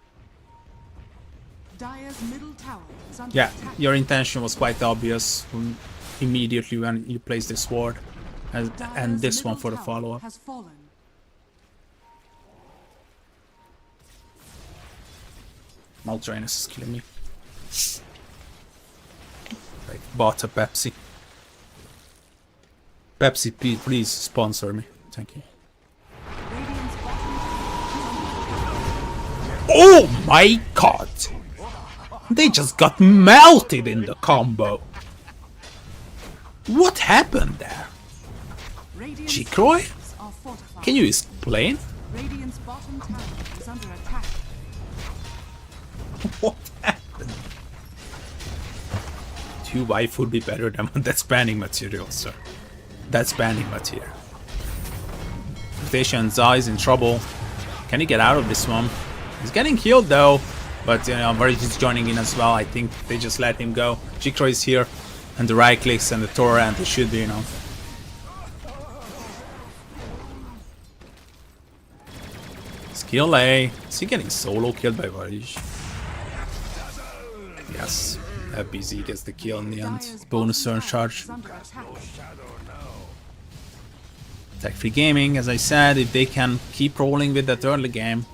Dire's middle tower is under Yeah, attack. your intention was quite obvious immediately when you place this ward, and Dire's this one middle for the tower follow-up. has fallen. Maldrainus is killing me. Like, bought a Pepsi. Pepsi, please sponsor me. Thank you. Radiant's bottom Oh my god! They just got melted in the combo. What happened there? Radiant's Chikroy? structures are fortified. Can you explain? Radiant's bottom tower is under attack. What happened? 2 wife would be better than that's banning material, sir. That's banning material. Rotation Za is in trouble. Can he get out of this one? He's getting healed though, but you know, Varys is joining in as well. I think they just let him go. Jikro is here, and the right clicks and the torrent. It should be enough. Skill A. Is he getting solo killed by Varys? Yes. BZ gets the kill in the end. Dire's Bonus bottom turn tower charge. is under attack. Tech Free Gaming, as I said, if they can keep rolling with that early game,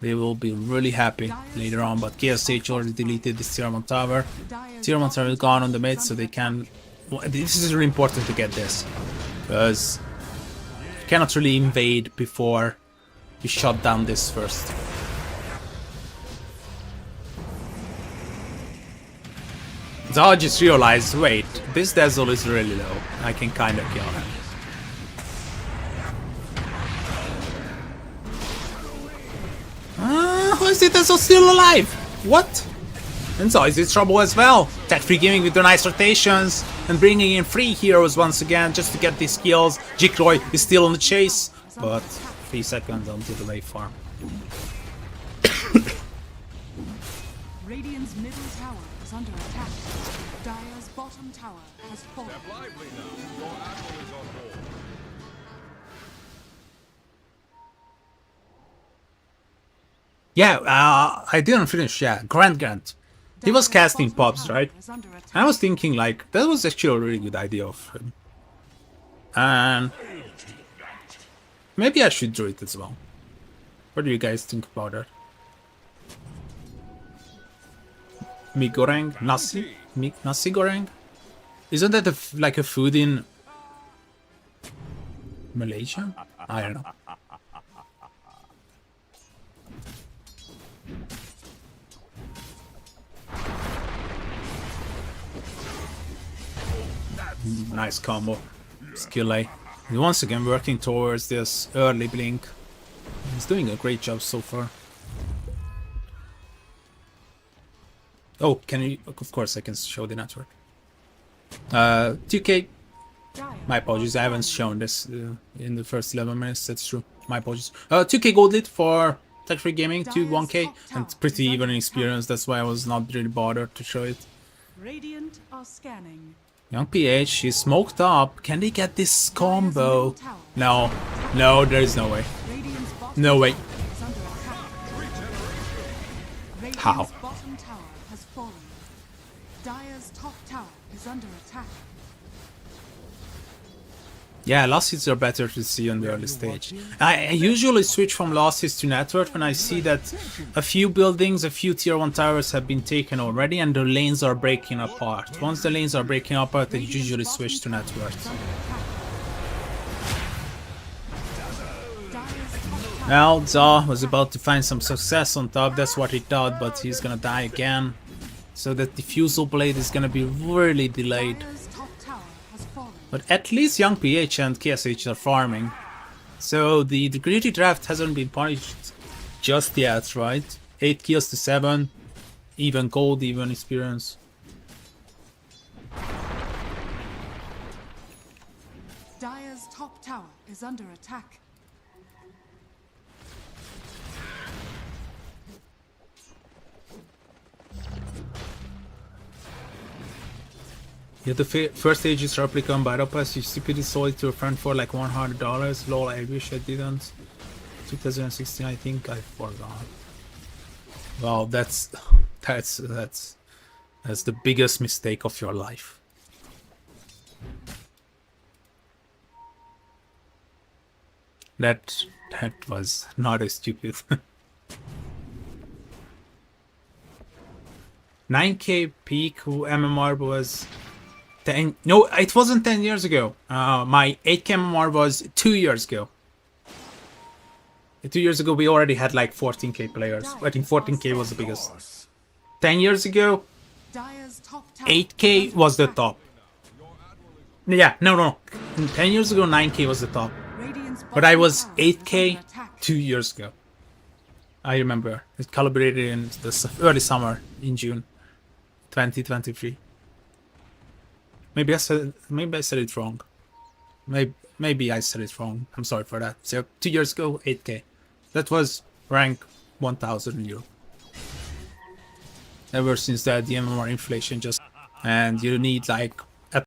they will be really happy later on. But KSH already deleted this Tier 1 tower. Dire's Tier 1 bottom tower is gone on the mid, is so they under can... Well, this is really important to get this, because you cannot really invade before you shut down this first. So I just realized, wait, this Dazzle is really low. I can kinda kill him. How is the Dazzle still alive? What? And so is it trouble as well. Tech Free Gaming with the nice rotations and bringing in 3 heroes once again just to get these kills. Jikroy is still on the chase, but 3 seconds until the wave farm. Radiant's middle tower is under attack. Dire's bottom tower has fallen. Lively now. Your admiral is on board. Yeah, I didn't finish. Yeah, Grant. He was Dire's casting bottom pops, tower right? is under attack. I was thinking like that was actually a really good idea of him. And maybe I should do it as well. What do you guys think about that? Mi goreng? Nasi? Nasi goreng? Isn't that like a food in Malaysia? I don't know. Nice combo. Skill A. He's once again working towards this early blink. He's doing a great job so far. Oh, can you? Of course I can show the network. 2K. My apologies, I haven't shown this in the first 11 minutes, that's true. My apologies. 2K gold lead for Tech Free Gaming to 1K, and it's pretty even in experience, that's why I was not really bothered to show it. Radiant are scanning. Young PH, he's smoked up. Can they get this combo? No. No, there is no way. Radiant's bottom No way. tower is under attack. Radiant's How? bottom tower has fallen. Dire's top tower is under attack. Yeah, last hits are better to see on the early stage. I usually switch from last hits to network when I see that a few buildings, a few tier 1 towers have been taken already and the lanes are breaking apart. Once the lanes are breaking apart, I usually switch to network. Well, Zaw was about to find some success on top, that's what he thought, but he's gonna die again. So that diffusal blade is gonna be really delayed. Dire's top tower has fallen. But at least Young PH and KSH are farming. So the greedy draft hasn't been punished just yet, right? 8 kills to 7. Even gold, even experience. Dire's top tower is under attack. Yeah, the first stage is replica on Battle Pass. You stupidly sold it to a friend for like $100. Lol, I wish I didn't. 2016, I think I forgot. Wow, that's the biggest mistake of your life. That was not as stupid. 9K peak MMR was 10. No, it wasn't 10 years ago. My 8K MMR was 2 years ago. 2 years ago, we already had like 14K players. I think 14K was the biggest. 10 years ago, Dire's top tower 8K was the top. Yeah, no. 10 years ago, 9K was the top. Radiant's But I bottom was tower is 8K under attack. 2 years ago. I remember. It calibrated in the early summer in June 2023. Maybe I said it wrong. Maybe I said it wrong. I'm sorry for that. So 2 years ago, 8K. That was rank 1000 euro. Ever since that, the MMR inflation just, and you need like at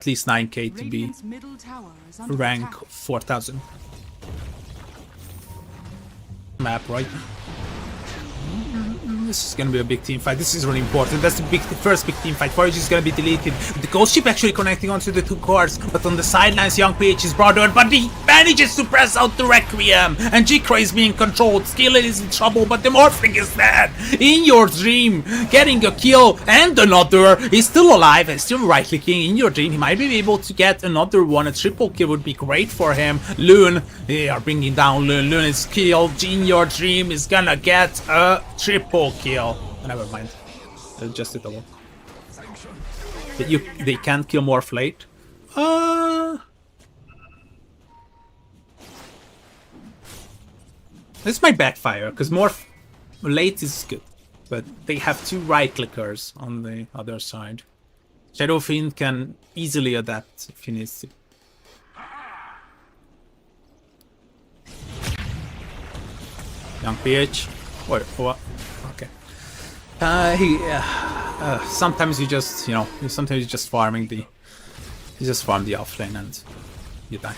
least 9K to be Radiant's middle tower is under rank attack. 4000. Map, right? This is gonna be a big team fight. This is really important. That's the first big team fight. Forage is gonna be deleted. The ghost ship actually connecting onto the two cores, but on the sidelines, Young PH is brought on, but he manages to press out the Requiem, and Jikra is being controlled. Skill is in trouble, but the Morphling is dead. In your dream, getting a kill and another. He's still alive and still right clicking. In your dream, he might be able to get another one. A triple kill would be great for him. Loon, they are bringing down Loon. Loon is killed. In your dream is gonna get a triple kill. Never mind. Just a double. They can't kill Morph late. This might backfire because Morph late is good, but they have two right clickers on the other side. Shadow Fiend can easily adapt if he needs to. Young PH. What? Okay. Sometimes you just, sometimes you just farming the, you just farm the offlane and you die.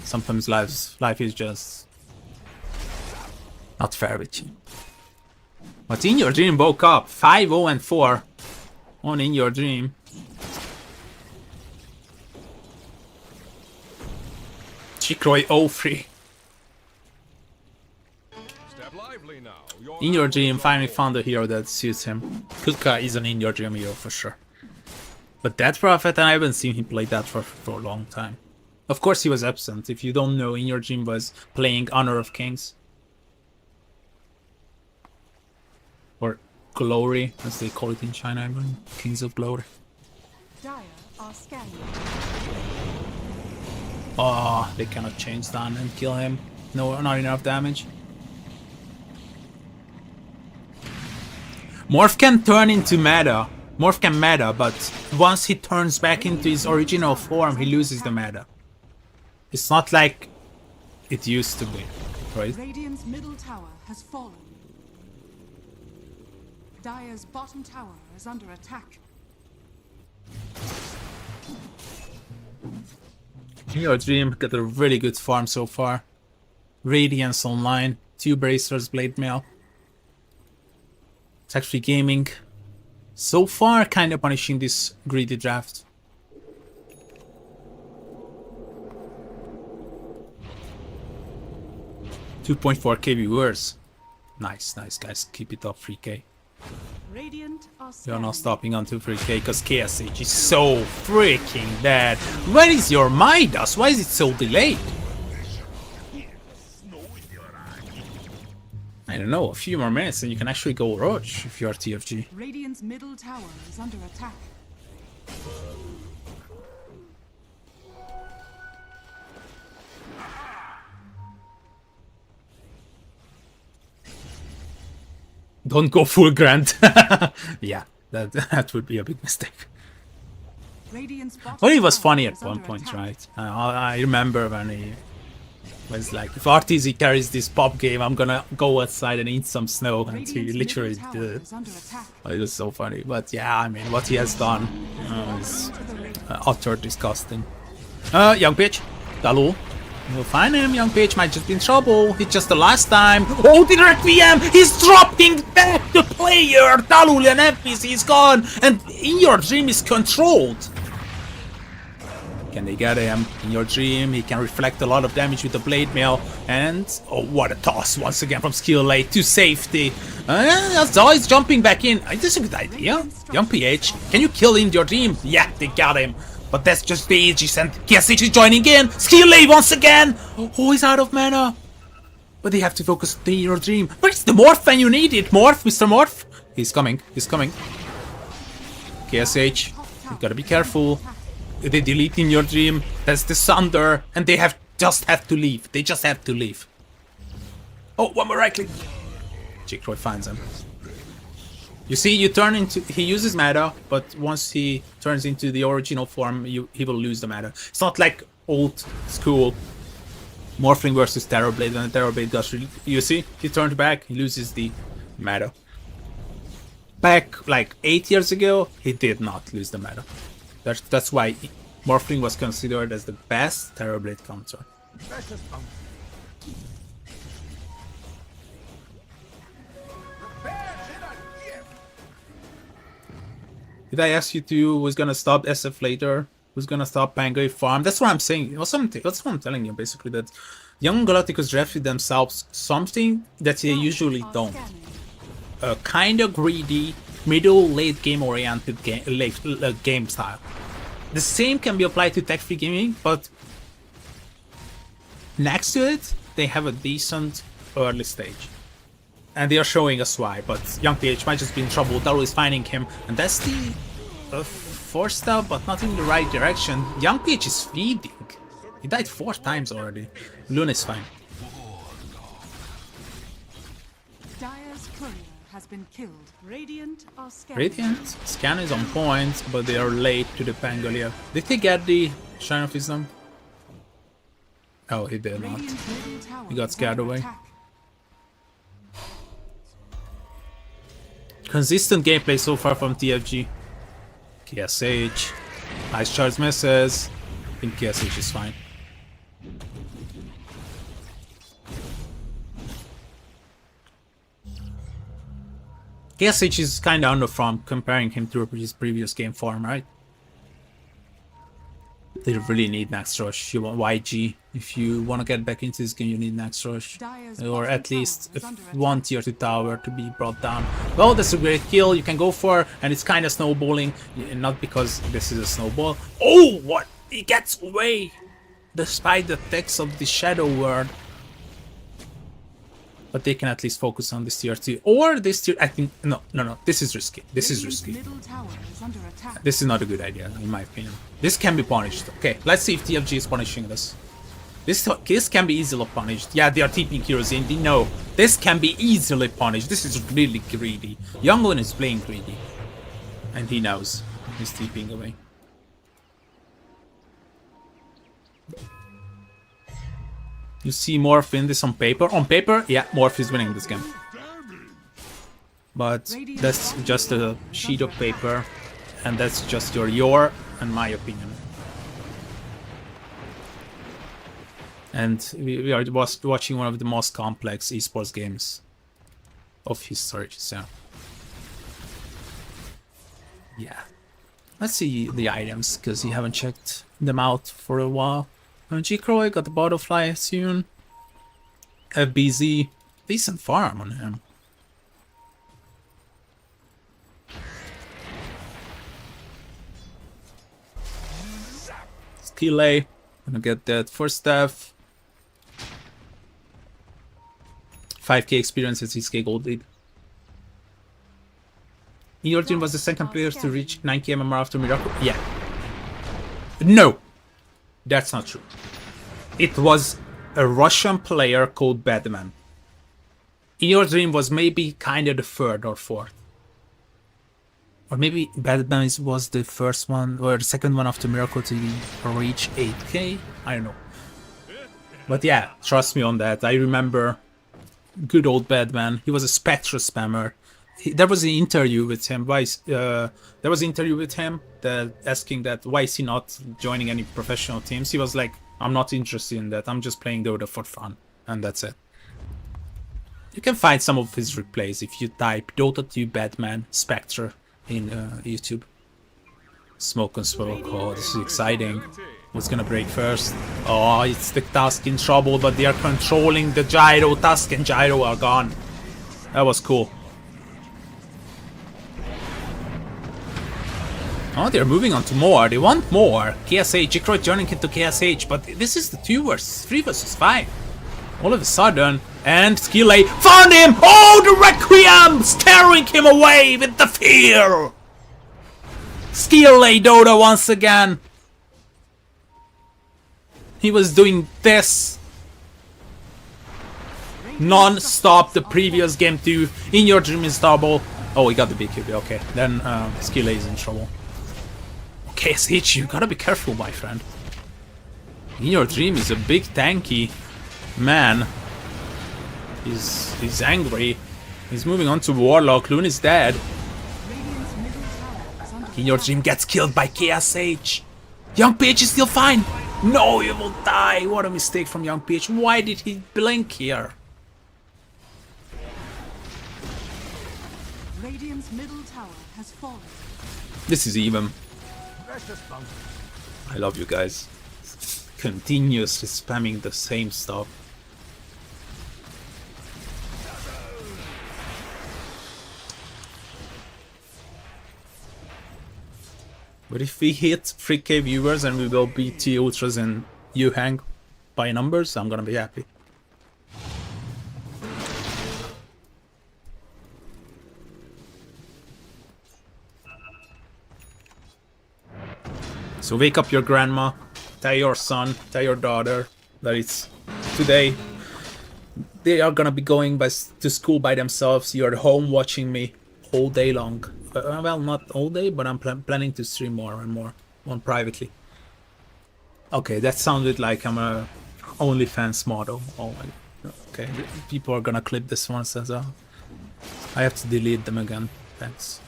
Sometimes life is just not fair with you. But in your dream woke up 5-0 and 4 on in your dream. Chikroy 03. Step lively now. Your In Your admiral Dream is on finally board. found a hero that suits him. Kutka is an In Your Dream hero for sure. But that Prophet, I haven't seen him play that for a long time. Of course he was absent. If you don't know, In Your Dream was playing Honor of Kings. Or Glory, as they call it in China, I mean, Kings of Glory. Dire are scanning. Oh, they cannot change down and kill him. No, not enough damage. Morph can turn into meta. Morph can meta, but once he turns back into his original form, he loses the meta. It's not like it used to be, right? Radiant's middle tower has fallen. Dire's bottom tower is under attack. In Your Dream got a really good farm so far. Radiance online, 2 bracers, blade mail. It's actually gaming. So far, kind of punishing this greedy draft. $2.4k viewers. Nice, nice guys. Keep it up, 3k. Radiant are You're scanning. not stopping until 3k because KSH is so freaking bad. Where is your Midas? Why is it so delayed? I don't know, a few more minutes and you can actually go Roach if you are TFG. Radiant's middle tower is under attack. Don't go full Grant. Yeah, that would be a big mistake. Radiant's bottom Well, he was tower funny at is one under point, attack. right? I remember when he was like, if RTZ carries this pop game, I'm gonna go outside and eat some snow. And he Radiant's literally middle tower did it. is under attack. It was so funny. But yeah, I mean, what he has done is utter disgusting. Young Pitch, Dalu. You'll find him, Young Pitch might just be in trouble. It's just the last time. Oh, the Requiem! He's dropping back the player! Dalu and NPC is gone! And In Your Dream is controlled! Can they get him? In Your Dream, he can reflect a lot of damage with the Blade Mail. And, oh, what a toss once again from skill late to safety. That's always jumping back in. This is a good idea. Young PH, can you kill In Your Dream? Yeah, they got him. But that's just the Aegis and KSH is joining in. Skill late once again. Oh, he's out of mana. But they have to focus on In Your Dream. Where's the Morph when you need it? Morph, Mr. Morph? He's coming. He's coming. KSH, you gotta be careful. They delete In Your Dream. That's the Sunder, and they just have to leave. They just have to leave. Oh, one more right click. Chikroy finds him. You see, you turn into. He uses meta, but once he turns into the original form, he will lose the meta. It's not like old school Morphling versus Terrorblade. When the Terrorblade does, you see, he turned back, he loses the meta. Back like 8 years ago, he did not lose the meta. That's why Morphling was considered as the best Terrorblade counter. Precious uncle. Did I ask you to who's gonna stop SF later? Who's gonna stop Pangai farm? That's what I'm saying. That's what I'm telling you basically, that Yangon Galacticos drafted themselves something that they usually Are don't. scanning. A kind of greedy, middle late game oriented game style. The same can be applied to tech-free gaming, but next to it, they have a decent early stage. And they are showing us why, but Young PH might just be in trouble. Daru is finding him, and that's the forced step, but not in the right direction. Young PH is feeding. He died 4 times already. Luna is fine. Dire's courier has been killed. Radiant are scanning. Radiant scan is on point, but they are late to the Pangalia. Did he get the Shrine of Wisdom? Oh, he did not. Radiant's middle tower He got is scared under away. attack. Consistent gameplay so far from TFG. KSH. Ice Charge misses. I think KSH is fine. KSH is kinda underfarmed comparing him to his previous game form, right? They really need next rush. You want YG. If you want to get back into this game, you need an extra rush. Dire's Or bottom at least tower is under one tier 2 tower to be brought down. Well, that's a great kill you can go for, and it's kind of snowballing. Not because this is a snowball. Oh, what? He gets away! Despite the attacks of the Shadow Word. But they can at least focus on this tier 2. Or this tier... I think... No. This is risky. This is risky. Middle tower is under attack. This is not a good idea, in my opinion. This can be punished. Okay, let's see if TFG is punishing this. This can be easily punished. Yeah, they are TPing heroes in. They know. This can be easily punished. This is really greedy. Yangon is playing greedy. And he knows. He's TPing away. You see Morph win this on paper. On paper, yeah, Morph is winning this game. But that's just a sheet of paper. And that's just your and my opinion. And we are watching one of the most complex esports games of history, so... Yeah. Let's see the items, because you haven't checked them out for a while. G-Croy got the butterfly soon. FBZ. Decent farm on him. Skill A. Gonna get that first staff. 5k experience at 6k gold lead. Your team was the second player to reach 9k MMR after Miracle. Yeah. No! That's not true. It was a Russian player called Batman. In Your Dream was maybe kind of the third or fourth. Or maybe Batman was the first one or the second one after Miracle to reach 8k? I don't know. But yeah, trust me on that. I remember good old Batman. He was a Spectre spammer. There was an interview with him. That asking that why is he not joining any professional teams. He was like, I'm not interested in that. I'm just playing Dota for fun, and that's it. You can find some of his replays if you type Dota 2 Batman Spectre in YouTube. Smoke and smoke. Oh, this is exciting. What's gonna break first? Oh, it's the Tusk in trouble, but they are controlling the Gyro. Tusk and Gyro are gone. That was cool. Oh, they're moving on to more. They want more. KSH, Jikroid joining into KSH, but this is the 2 versus 3 versus 5. All of a sudden, and Skill A found him! Oh, the Requiem! Scaring him away with the fear! Skill A Dota once again. He was doing this non-stop the previous game too. In Your Dream is double. Oh, he got the BKB. Okay, then Skill A is in trouble. KSH, you gotta be careful, my friend. In Your Dream is a big tanky man. He's angry. He's moving on to Warlock. Loon is dead. In Your Dream gets killed by KSH. Young Peach is still fine. No, he will die. What a mistake from Young Peach. Why did he blink here? Radiant's middle tower has fallen. This is even. I love you guys. Continuously spamming the same stuff. But if we hit 3k viewers and we will beat T Ultras and you hang by numbers, I'm gonna be happy. So wake up your grandma, tell your son, tell your daughter that it's today. They are gonna be going to school by themselves. You're at home watching me all day long. Well, not all day, but I'm planning to stream more and more, one privately. Okay, that sounded like I'm a OnlyFans model. Oh my, okay, people are gonna clip this one as well. I have to delete them again. Thanks.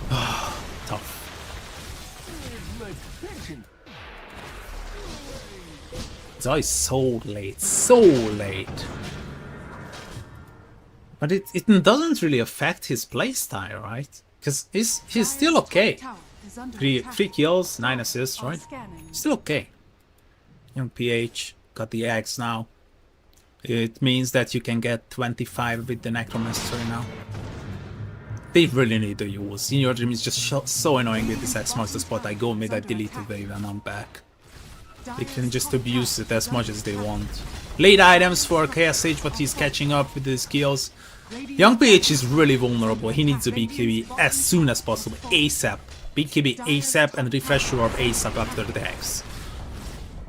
Tough. It's always so late, so late. But it doesn't really affect his playstyle, right? Because he's still okay. 3 kills, 9 assists, right? Still okay. Young PH got the X now. It means that you can get 25 with the Necromancer now. They really need to use. In Your Dream is just so annoying with this X marks the spot. I go mid, I delete the wave, and I'm back. They can just abuse it as much as they want. Late items for KSH, but he's catching up with his skills. Young PH is really vulnerable. He needs a BKB as soon as possible. ASAP. BKB ASAP and refresh orb ASAP after the Hex.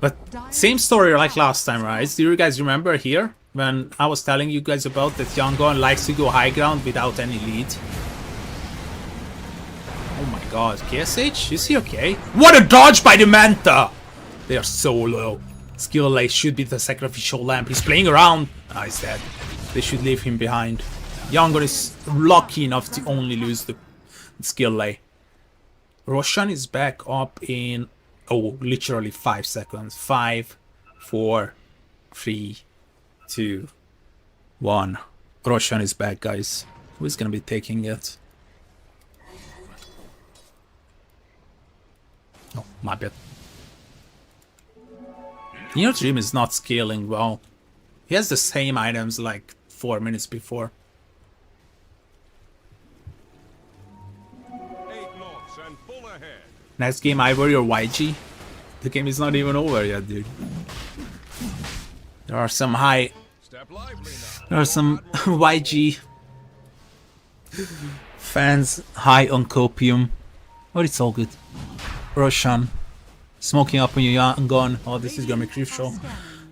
But same story like last time, right? Do you guys remember here? When I was telling you guys about that Yangon likes to go high ground without any lead. Oh my god, KSH? Is he okay? What a dodge by the Manta! They are so low. Skill Lay should be the sacrificial lamp. He's playing around. Ah, he's dead. They should leave him behind. Yangon is lucky enough to only lose the skill Lay. Roshan is back up in, oh, literally 5 seconds. 5, 4, 3, 2, 1. Roshan is back, guys. Who is gonna be taking it? Oh, my bad. Your Dream is not scaling well. He has the same items like 4 minutes before. 8 knots and full ahead. Next game, Ivory or YG? The game is not even over yet, dude. There are some high... Step lively now. There are some YG fans high on copium. But it's all good. Roshan. Smoking up on your Yangon. Oh, this is gonna be crucial.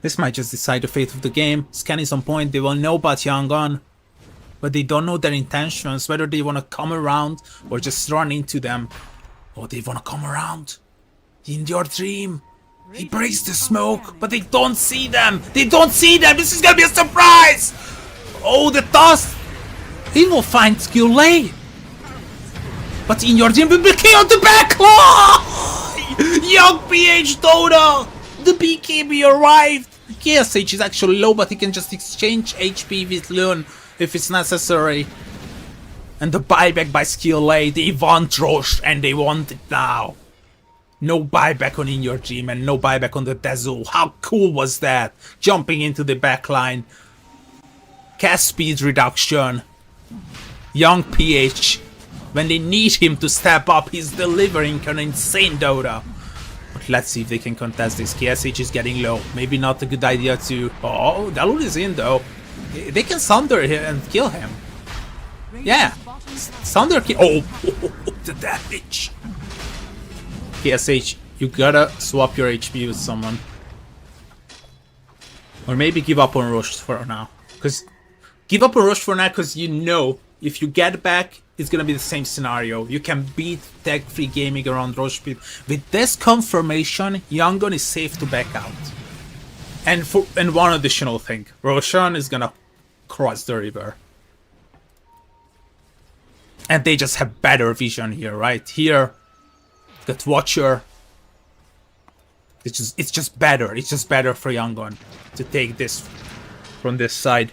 This might just decide the fate of the game. Scan is on point. They will know about Yangon, but they don't know their intentions, whether they want to come around or just run into them. Oh, they want to come around. In Your Dream, he breaks the smoke, but they don't see them. They don't see them. This is gonna be a surprise. Oh, the dust. He will find Skill Lay. But In Your Dream will be killed the back. Oh! Young PH Dota! The BKB arrived! KSH is actually low, but he can just exchange HP with Loon if it's necessary. And the buyback by Skill Lay, they want Roche and they want it now. No buyback on In Your Dream and no buyback on the Dazul. How cool was that? Jumping into the backline. Cast speed reduction. Young PH. When they need him to step up, he's delivering an insane Dota. But let's see if they can contest this. KSH is getting low. Maybe not a good idea to... Oh, Dalul is in though. They can Sunder him and kill him. Yeah. Sunder kill... Oh, the damage. KSH, you gotta swap your HP with someone. Or maybe give up on Rush for now. Because... Give up on Rush for now because you know if you get back, it's gonna be the same scenario. You can beat tech-free gaming around Roche Speed. With this confirmation, Yangon is safe to back out. And one additional thing, Roshan is gonna cross the river. And they just have better vision here, right? Here, that Watcher. It's just better. It's just better for Yangon to take this from this side.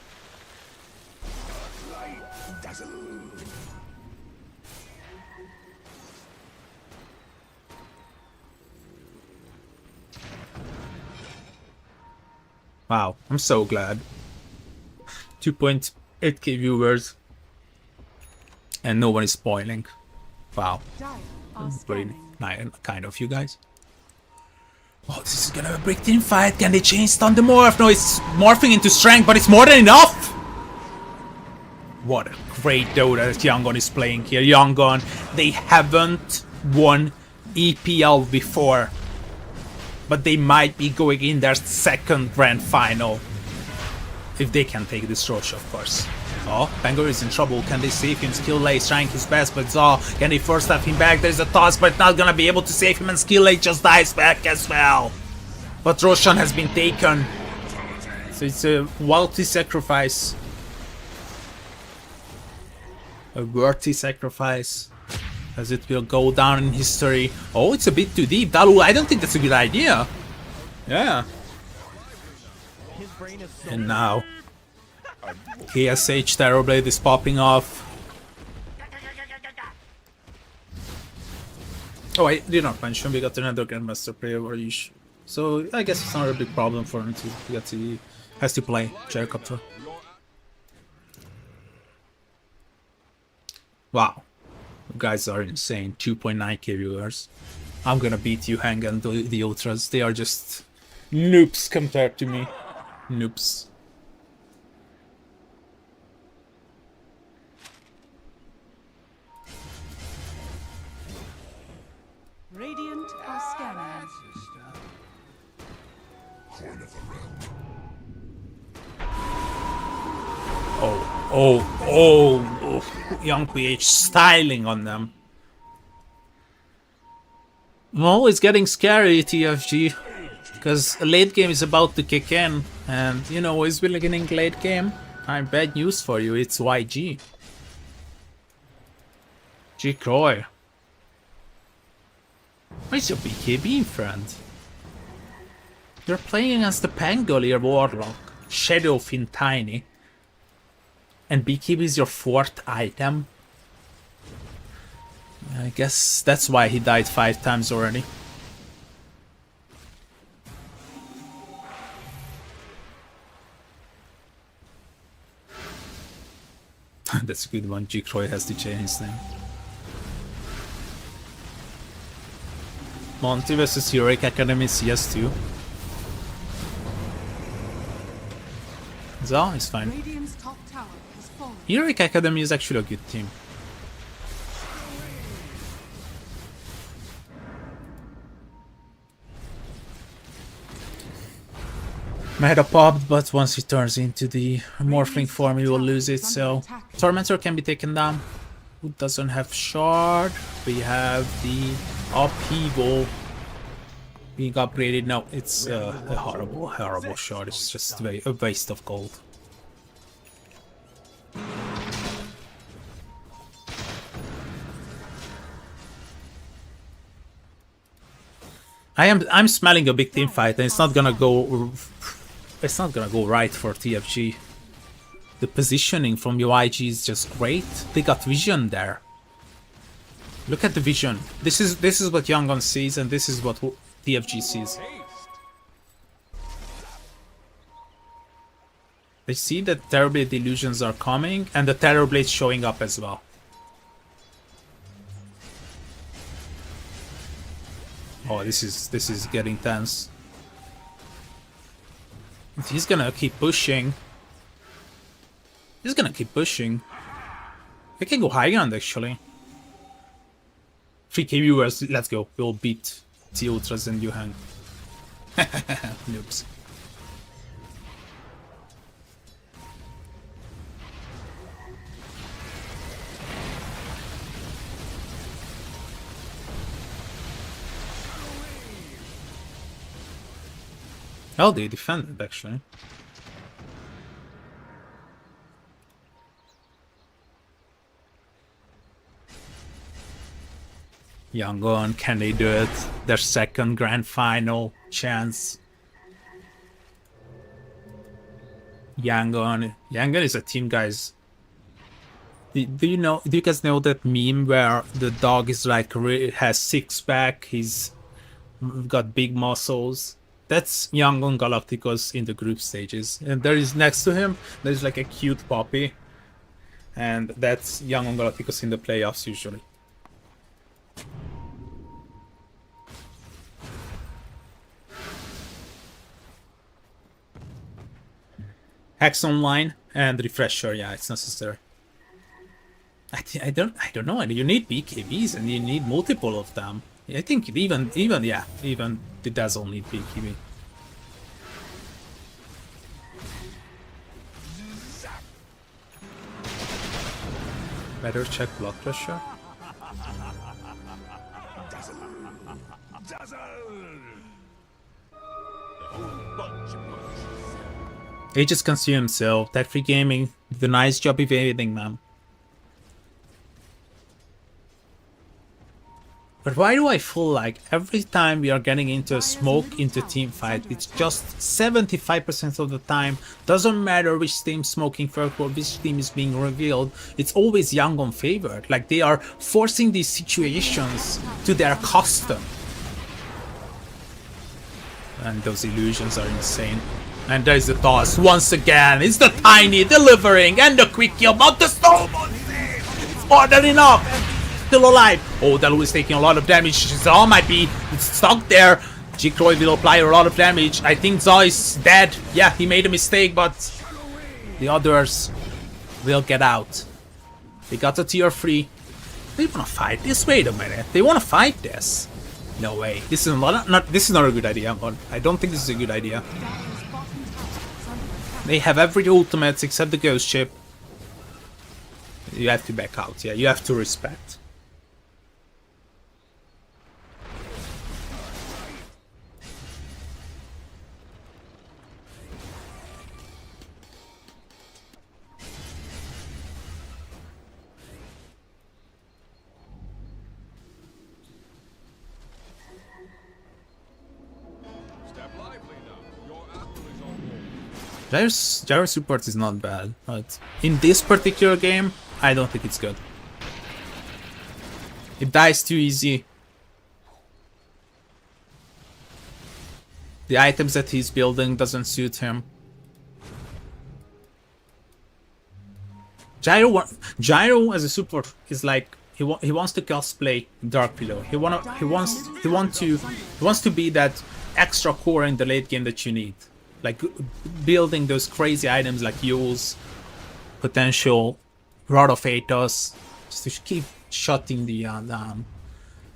Wow, I'm so glad. 2.8k viewers. And no one is spoiling. Wow. Very kind of you guys. Oh, this is gonna be a big team fight. Can they change Stun the Morph? No, it's morphing into strength, but it's more than enough! What a great Dota that Yangon is playing here. Yangon, they haven't won EPL before. But they might be going in their second grand final. If they can take this Roche, of course. Oh, Bangor is in trouble. Can they save him? Skill Lay is trying his best, but can they first have him back? There's a toss, but not gonna be able to save him, and Skill Lay just dies back as well. But Roshan has been taken. So it's a worthy sacrifice. A worthy sacrifice. As it will go down in history. Oh, it's a bit too deep. Dalu, I don't think that's a good idea. Yeah. And now, KSH Terrorblade is popping off. Oh, I did not mention we got another Grandmaster player, So I guess it's not a big problem for him to get to has to play Gyrocopter. Wow, you guys are insane. 2.9k viewers. I'm gonna beat you, Hang, and the Ultras. They are just noobs compared to me. Noobs. Radiant are scanning. Horn of the realm. Oh, young PH styling on them. Well, it's getting scary, TFG, because late game is about to kick in, and you know who's winning late game? I'm bad news for you, it's YG. G Croy. Where's your BKB, friend? You're playing against the Pangolier Warlock, Shadowfin Tiny, and BKB is your 4th item. I guess that's why he died 5 times already. That's a good one. G Croy has to change his name. Monty vs Heroic Academy CS2. So, it's fine. Radiant's top tower has fallen. Heroic Academy is actually a good team. Meta popped, but once he turns into the Morphling form, he will lose it, so Tormentor can be taken down. Who doesn't have Shard? We have the Upheaval being upgraded. No, it's a horrible Shard. It's just a waste of gold. I'm smelling a big team fight, and it's not gonna go. It's not gonna go right for TFG. The positioning from UIG is just great. They got vision there. Look at the vision. This is what Yangon sees, and this is what TFG sees. They see that Terrorblade illusions are coming, and the Terrorblade showing up as well. Oh, this is getting tense. He's gonna keep pushing. He's gonna keep pushing. We can go high ground actually. 3k viewers, let's go. We'll beat the Ultras and Yuhang. Noobs. Oh, they defended actually. Yangon, can they do it? Their second grand final chance. Yangon is a team, guys. Do you guys know that meme where the dog is like has 6-pack, he's got big muscles? That's Yangon Galacticos in the group stages. And there is next to him, there's like a cute puppy. And that's Yangon Galacticos in the playoffs usually. Hex online and refresher, yeah, it's necessary. I don't know. You need BKBs and you need multiple of them. I think even the Dazzle need BKB. Better check blood pressure. Aegis consumed, so Tech Free Gaming did a nice job evading them. But why do I feel like every time we are getting into a smoke into team fight, it's just 75% of the time, doesn't matter which team smoking first or which team is being revealed, it's always Yangon favored. Like they are forcing these situations to their custom. And those illusions are insane. And there's the toss once again. It's the Tiny delivering and the quick kill, but the snowball save. It's more than enough. And still alive. Oh, Dalu is taking a lot of damage. Zaw might be stuck there. Jikroy will apply a lot of damage. I think Zaw is dead. Yeah, he made a mistake, but the others will get out. They got a tier 3. They wanna fight this? Wait a minute. They wanna fight this? No way. This is not a good idea. I don't think this is a good idea. They have every ultimate except the ghost ship. You have to back out. Yeah, you have to respect. Step lively now. Your admiral is on board. Gyro support is not bad, but in this particular game, I don't think it's good. It dies too easy. The items that he's building doesn't suit him. Gyro as a support is like he wants to cosplay Dark Pillow. He wants to be that extra core in the late game that you need, like building those crazy items like Yules, potential Rod of Athos, just to keep shutting the down.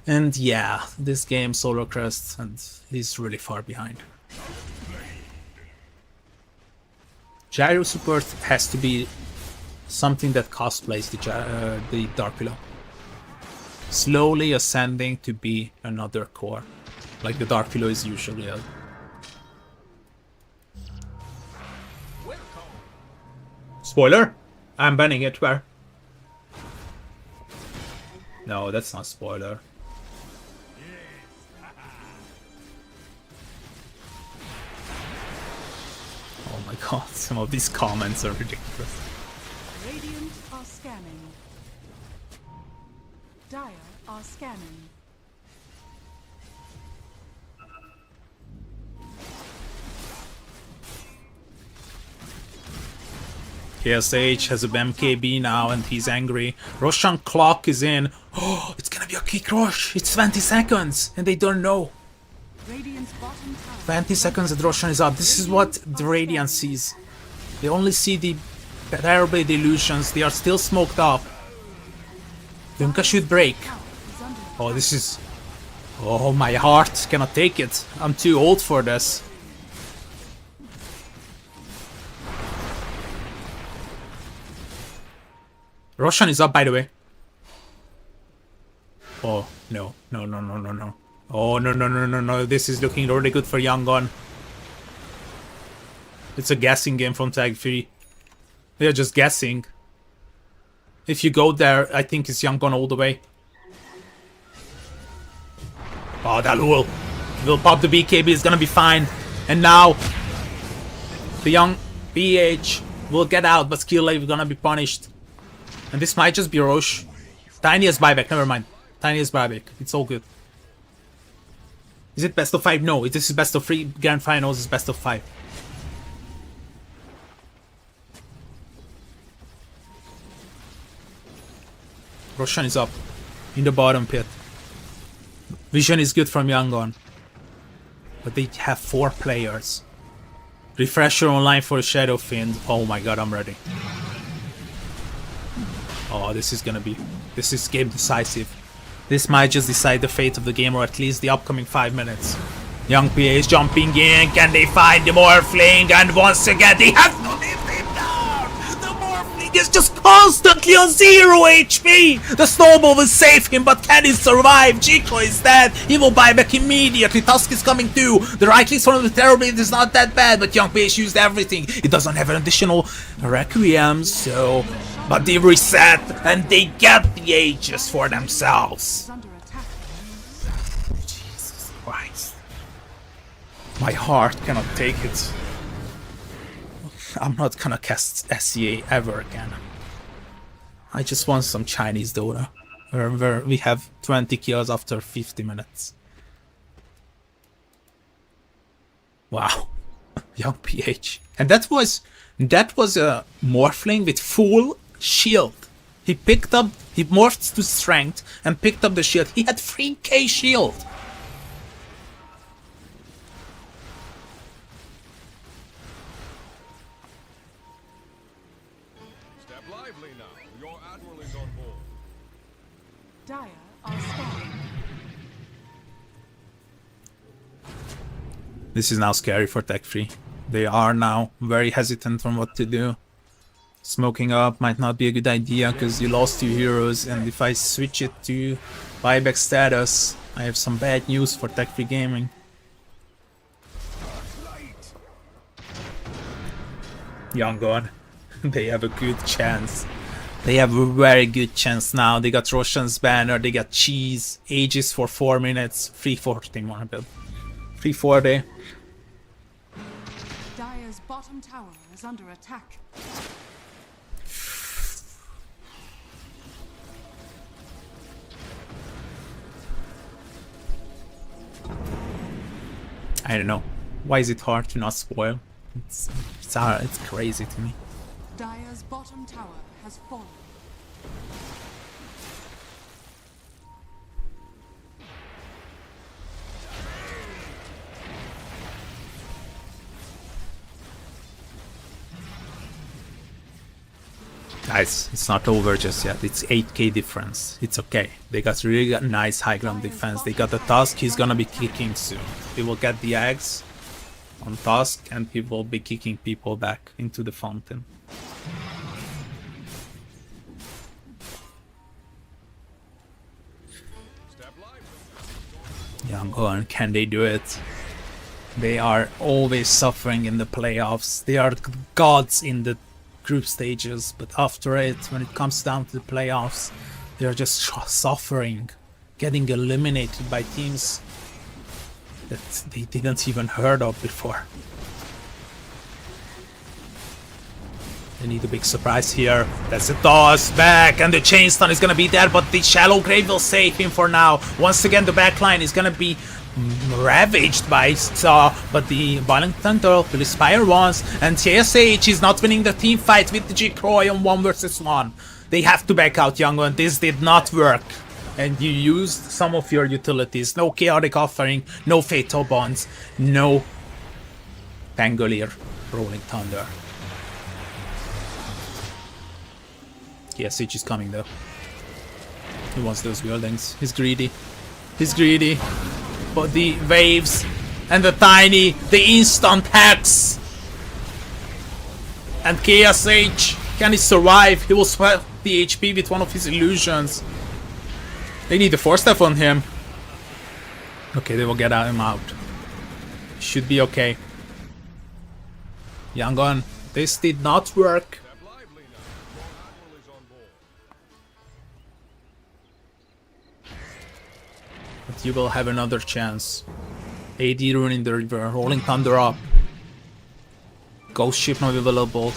And yeah, this game Solar Crest, and he's really far behind. Gyro support has to be something that cosplays the Dark Pillow, slowly ascending to be another core, like the Dark Pillow is usually. Spoiler? I'm banning it. Where? No, that's not spoiler. Oh my god, some of these comments are ridiculous. Radiant are scanning. Dire are scanning. KSH has a BMKB now and he's angry. Roshan clock is in. Oh, it's gonna be a quick rush. It's 20 seconds and they don't know. Radiant's bottom tower. 20 seconds and Roshan is up. This is what the Radiant sees. They only see the terrible illusions. They are still smoked up. Dunka should break. Oh, this is... Oh, my heart cannot take it. I'm too old for this. Roshan is up, by the way. Oh, no. No, no, no, no, no. Oh, no, no, no, no, no. This is looking really good for Yangon. It's a guessing game from Tag 3. They're just guessing. If you go there, I think it's Yangon all the way. Oh, that will pop the BKB. It's gonna be fine. And now, the young BH will get out, but Skill Life is gonna be punished. And this might just be Roche. Tiny has buyback, never mind. Tiny has buyback. It's all good. Is it best of 5? No, this is best of 3. Grand Finals is best of 5. Roshan is up. In the bottom pit. Vision is good from Yangon. But they have 4 players. Refresher online for Shadow Fiend. Oh my god, I'm ready. Oh, this is gonna be... This is game decisive. This might just decide the fate of the game, or at least the upcoming 5 minutes. Young PA is jumping in. Can they find the Morphling? And once again, they have to leave him down! The Morphling is just constantly on 0 HP! The Snowball will save him, but can he survive? Chico is dead. He will buy back immediately. Tusk is coming too. The right click from the Terrorblade is not that bad, but Young PH used everything. It doesn't have an additional Requiem, so... But they reset, and they get the Aegis for themselves. Under attack. Jesus Christ. My heart cannot take it. I'm not gonna cast SEA ever again. I just want some Chinese Dota, where we have 20 kills after 50 minutes. Wow. Young PH. And that was a Morphling with full shield. He morphed to strength and picked up the shield. He had 3k shield. Step lively now. Your admiral is on board. Dire are scanning. This is now scary for Tech Free. They are now very hesitant on what to do. Smoking up might not be a good idea because you lost 2 heroes, and if I switch it to buyback status, I have some bad news for Tech Free Gaming. Yangon, they have a good chance. They have a very good chance now. They got Roshan's banner, they got cheese, Aegis for 4 minutes, 340 more build. 340. Dire's bottom tower is under attack. I don't know. Why is it hard to not spoil? It's crazy to me. Dire's bottom tower has fallen. Guys, it's not over just yet. It's 8k difference. It's okay. They got really nice high ground defense. They got the Tusk. He's gonna be kicking soon. He will get the eggs on Tusk, and he will be kicking people back into the fountain. Step lively. Yangon, can they do it? They are always suffering in the playoffs. They are gods in the group stages, but after it, when it comes down to the playoffs, they are just suffering, getting eliminated by teams that they didn't even heard of before. They need a big surprise here. That's the toss back, and the chainstone is gonna be there, but the shallow grave will save him for now. Once again, the backline is gonna be ravaged by Saw, but the Violent Thunder will inspire once, and TSH is not winning the team fight with the G-Croy on 1 versus 1. They have to back out Yangon. This did not work. And you used some of your utilities. No Chaotic Offering, no Fatal Bonds, no Pangolier Rolling Thunder. TSH is coming though. He wants those buildings. He's greedy. He's greedy. But the waves and the tiny, the instant hacks. And KSH, can he survive? He will sweat the HP with one of his illusions. They need the 4-step on him. Okay, they will get him out. Should be okay. Yangon, this did not work. Step lively now. Your admiral is on board. But you will have another chance. AD Rune in the river, Rolling Thunder up. Ghost ship not available.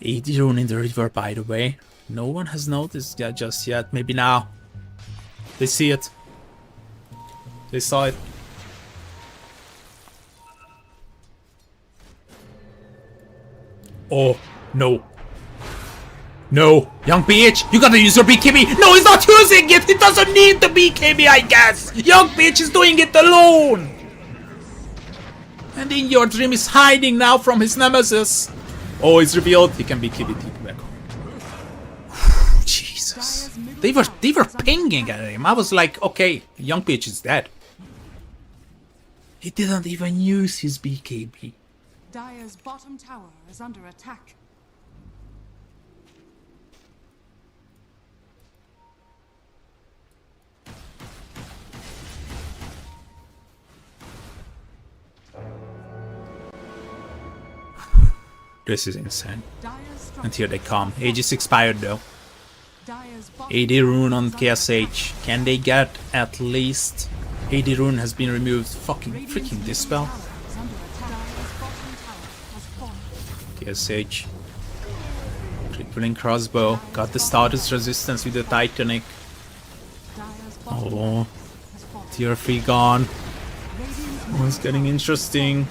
AD Rune in the river, by the way. No one has noticed that just yet. Maybe now. They see it. They saw it. Oh, no. No, young PH, you gotta use your BKB. No, he's not using it. He doesn't need the BKB, I guess. Young PH is doing it alone. And in your dream is hiding now from his nemesis. Oh, it's revealed. He can BKB back. Jesus. They were pinging at him. I was like, okay, young PH is dead. He didn't even use his BKB. Dire's bottom tower is under attack. This is insane. Dire's And here they come. Aegis expired though. Dire's bottom 80 rune on KSH. Can they get at least 80 rune has been removed? Fucking freaking dispel. tower is under attack. Dire's bottom tower has fallen. KSH. Crippling crossbow. Got the status resistance with the Titanic. Dire's Oh, has fallen. tier 3 gone. Radiant's Oh, it's getting interesting.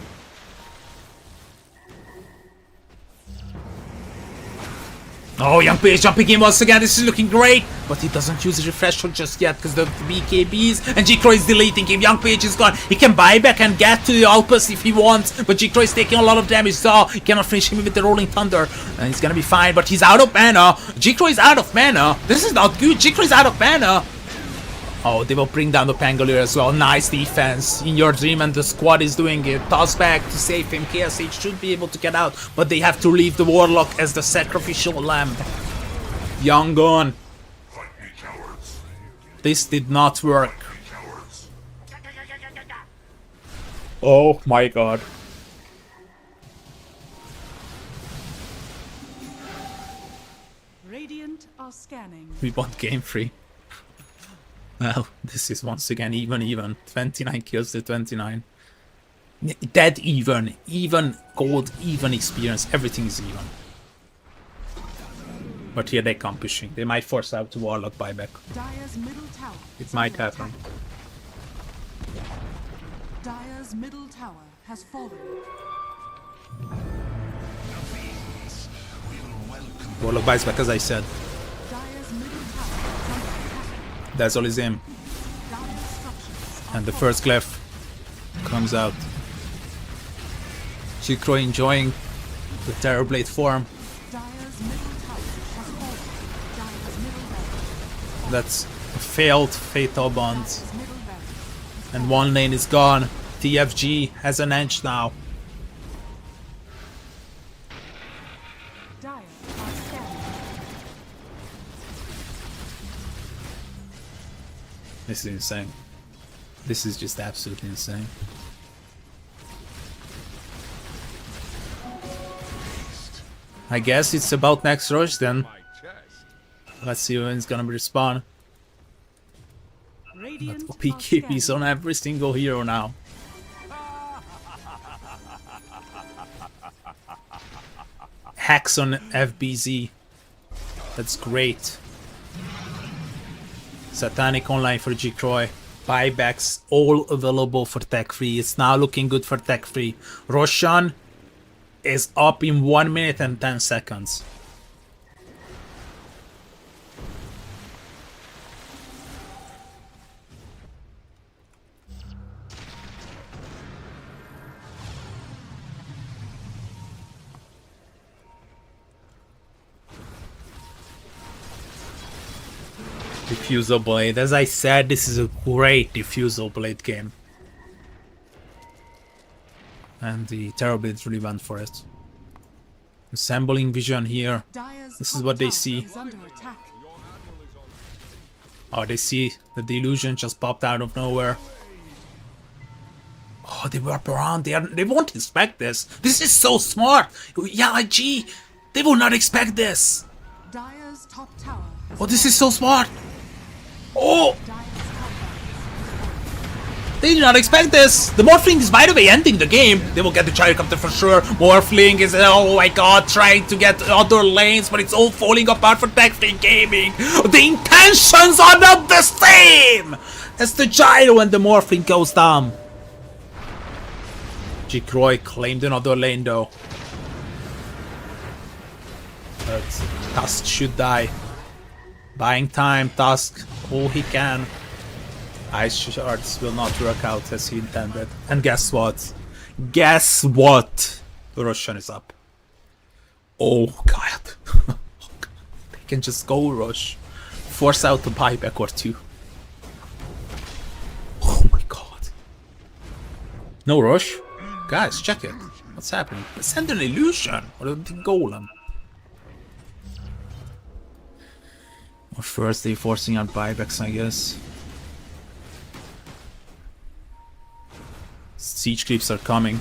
Oh, Young Page jumping in once again. This is looking great. But he doesn't use a refresher just yet because the BKBs. And G-Crow is deleting him. Young Page is gone. He can buy back and get to the outpost if he wants. But G-Crow is taking a lot of damage. So he cannot finish him with the Rolling Thunder. And he's gonna be fine. But he's out of mana. G-Crow is out of mana. This is not good. G-Crow is out of mana. Oh, they will bring down the Pangolier as well. Nice defense. In your dream, and the squad is doing it. Toss back to save him. KSH should be able to get out, but they have to leave the Warlock as the sacrificial lamb. Yangon. This did not work. Oh my god. Radiant are scanning. We want game 3. Well, this is once again even. 29 kills to 29. Dead even gold, even experience, everything is even. But here they come pushing. They might force out the Warlock buyback. Dire's middle tower. It is might under happen. attack. Dire's middle tower has fallen. Warlock buys back, as I said. Dire's middle tower is under attack. That's all his aim. Dire structures are And the falling. first glyph comes out. G-Crow enjoying the Terrorblade form. Dire's middle tower has fallen. Dire's middle barracks. That's a failed Fatal Bond. Dire's middle barracks. And one lane is gone. TFG has an edge now. Dire are scanning. This is insane. This is just absolutely insane. I guess it's about next rush then. My chest. Let's see when it's gonna respawn. Radiant are PKBs scanning. on every single hero now. Hacks on FBZ. That's great. Satanic online for G-Crow. Buybacks all available for tech free. It's now looking good for tech free. Roshan is up in 1 minute and 10 seconds. Diffusal Blade. As I said, this is a great Diffusal Blade game. And the Terrorblade really went for it. Assembling vision here. Dire's This is top what they tower see. is under attack. Oh, they see the delusion just popped out of nowhere. Oh, they warp around. They won't expect this. This is so smart. Yeah, gee, they will not expect this. Dire's top tower has Oh, this is so smart. Oh, Dire's top barracks. they did not expect this. The Morphling is, by the way, ending the game. They will get the Gyrocopter for sure. Morphling is, oh my god, trying to get other lanes, but it's all falling apart for tech-free gaming. The intentions are not the same as the Gyro when the Morphling goes down. G-Crow claimed another lane though. But Tusk should die. Buying time, Tusk, all he can. Ice Shards will not work out as he intended. And guess what? Guess what? Roshan is up. Oh god. They can just go rush. Force out a buyback or two. Oh my god. No rush? Guys, check it. What's happening? Send an illusion or a golem. Or first they forcing out buybacks, I guess. Siege creeps are coming.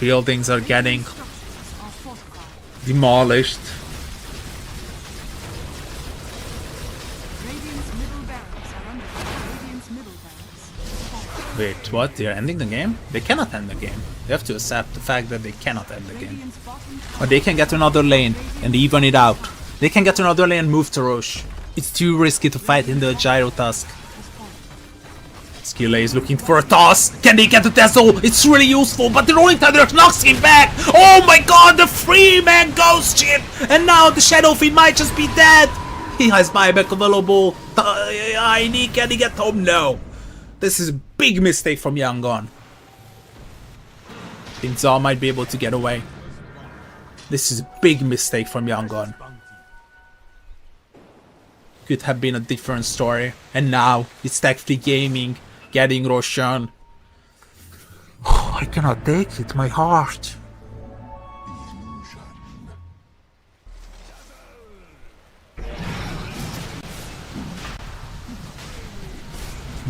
Buildings are getting Structures are fortified. demolished. Radiant's middle barracks are under attack. Radiant's middle barracks is falling. Wait, what? They're ending the game? They cannot end the game. They have to accept the fact that they cannot end the game. Radiant's bottom tower But they can get to another lane and even it out. They can get to another lane and move to Roche. It's too risky to fight in the Gyro Tusk. Skilla is looking for a toss. Can they get the Tezo? It's really useful, but the Rolling Thunder knocks him back. Oh my god, the 3-man ghost ship! And now the Shadow Fiend might just be dead. He has buyback available. Can he get home? No. This is a big mistake from Yangon. I think Zal might be able to get away. This is a big mistake from Yangon. Could have been a different story. And now it's Tech3 Gaming getting Roshan. I cannot take it, my heart.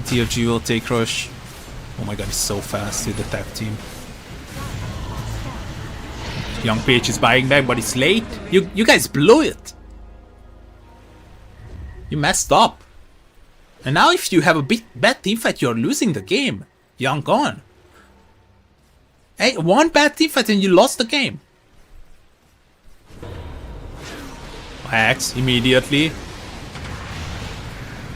TFG will take Rush. Oh my god, he's so fast with the tech team. Young Page is buying back, but it's late. You guys blew it. You messed up. And now if you have a bad teamfight, you're losing the game. Young gone. Hey, one bad teamfight and you lost the game. Axe immediately.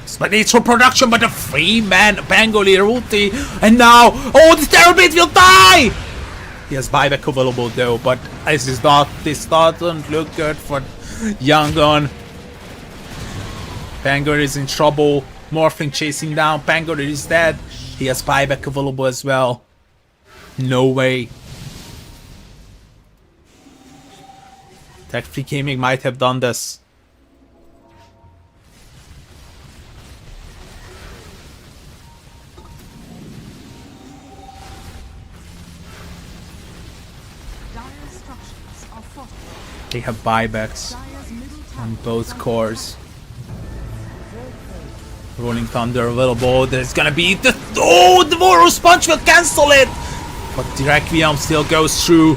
Exponential production, but a 3-man Pangolier ulti. And now, oh, the Terrorblade will die! He has buyback available though, but this doesn't look good for Yangon. Pangolier is in trouble. Morphling chasing down. Pangolier is dead. He has buyback available as well. No way. Tech3 Gaming might have done this. They have buybacks on both cores. Rolling Thunder available. There's gonna be the Vorus Punch will cancel it, but the Requiem still goes through.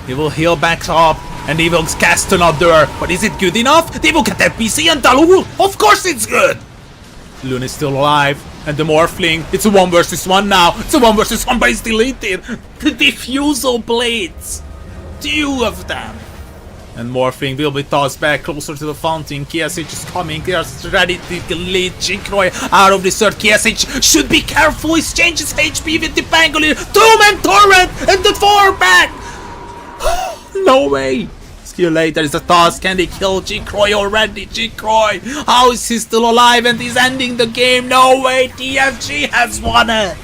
He will heal back up and he will cast another. But is it good enough? They will get that PC and Dalul. Of course it's good. Lune is still alive. And the Morphling, it's a 1 versus 1 now. It's a 1 versus 1, but it's deleted. The Diffusal Blades. 2 of them. And Morphling will be tossed back closer to the fountain. KSH is coming. They are ready to lead Jinkroy out of the third. KSH should be careful. He changes HP with the Pangolier. 2-man Torrent and the 4 back. No way. Skill later is a toss. Can they kill Jinkroy already? Jinkroy, how is he still alive and he's ending the game? No way. TFG has won it.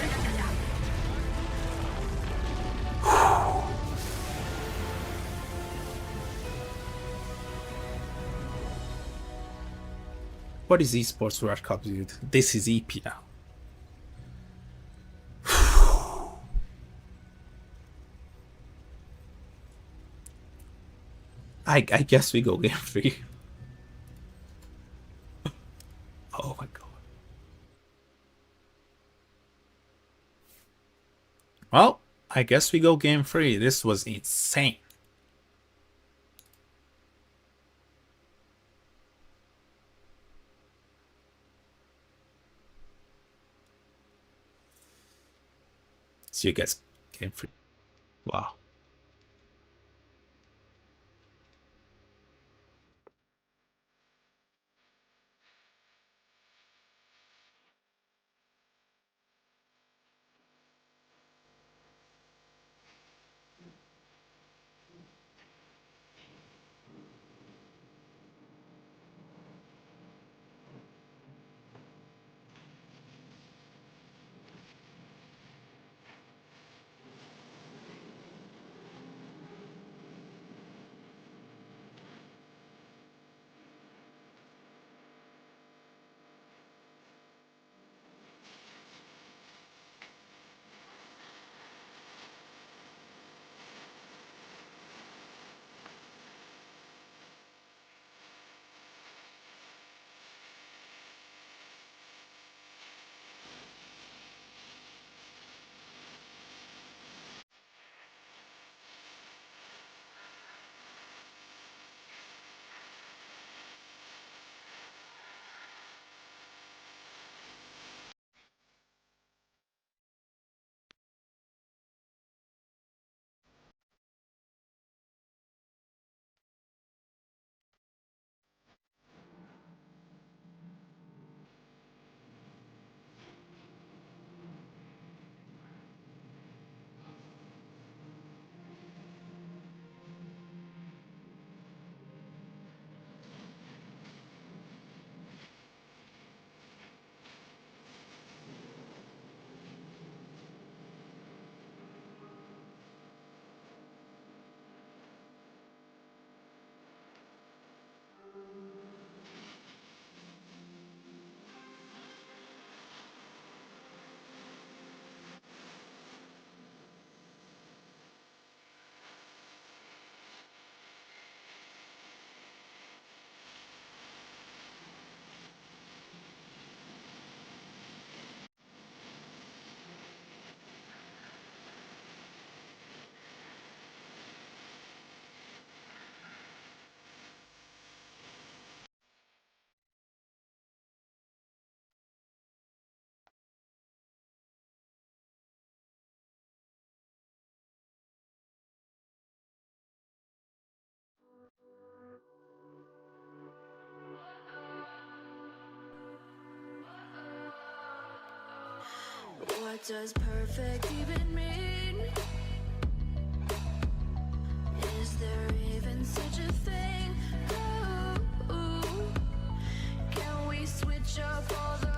What is esports World Cup, dude? This is EPL. I guess we go game 3. Oh my god. Well, I guess we go game 3. This was insane. See you guys game 3. Wow. What does perfect even mean? Is there even such a thing? Ooh, can we switch up all the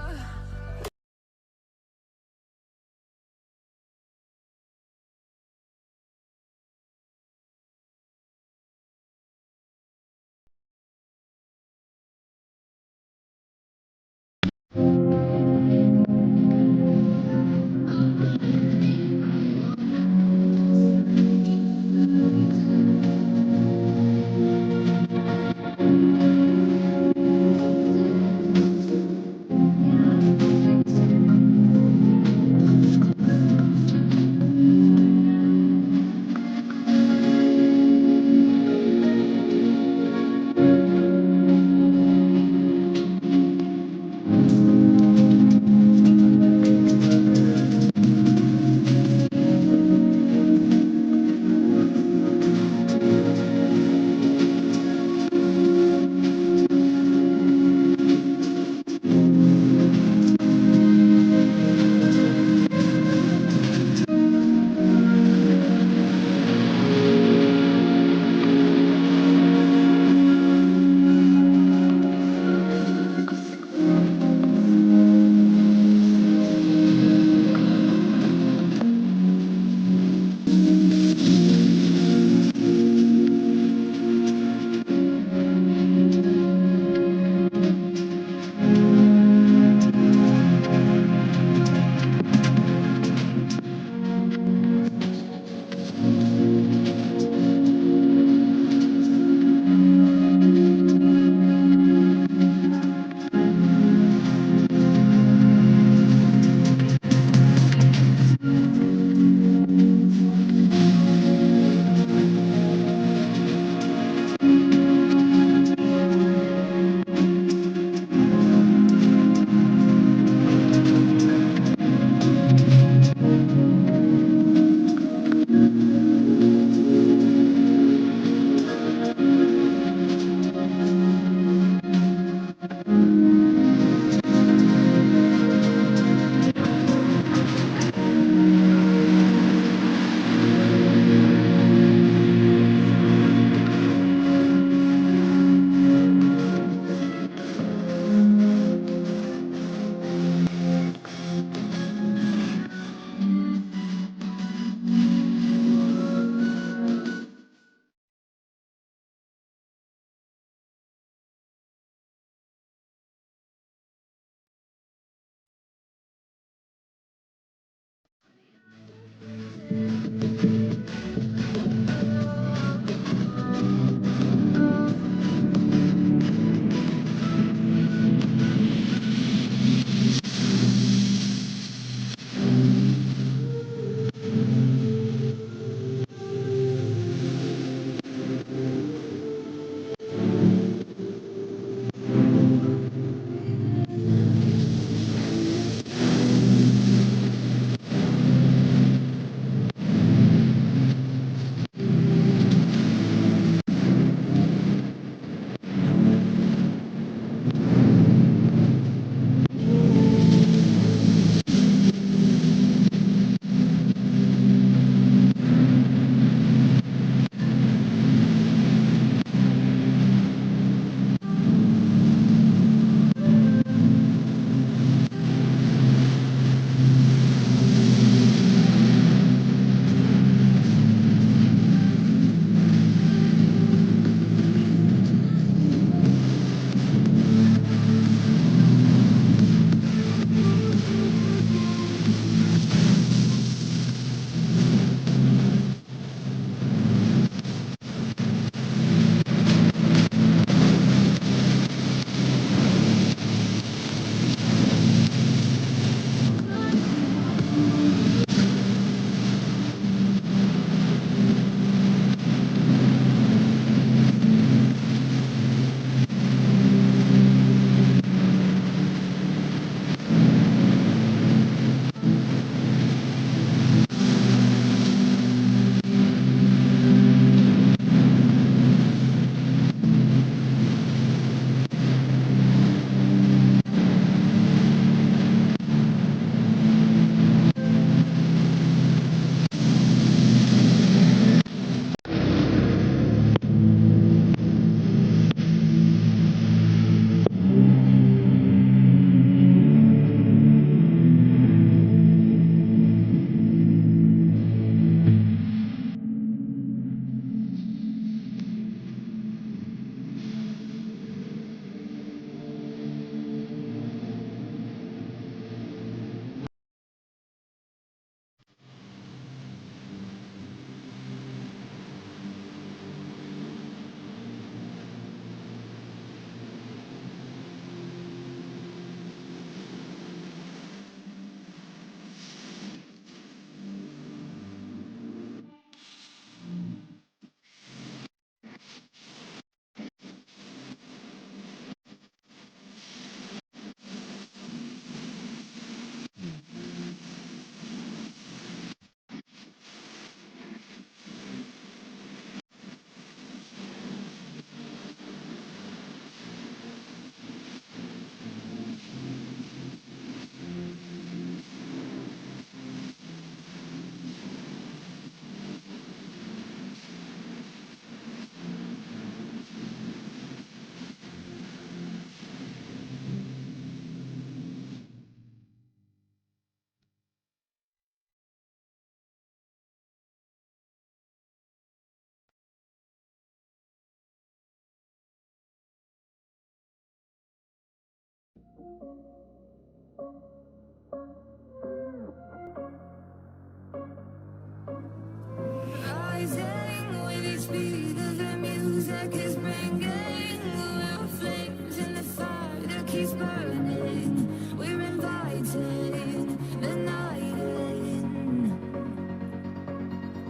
Rising with each beat of the music is bringing little flames in the fire that keeps burning. We're inviting the night in.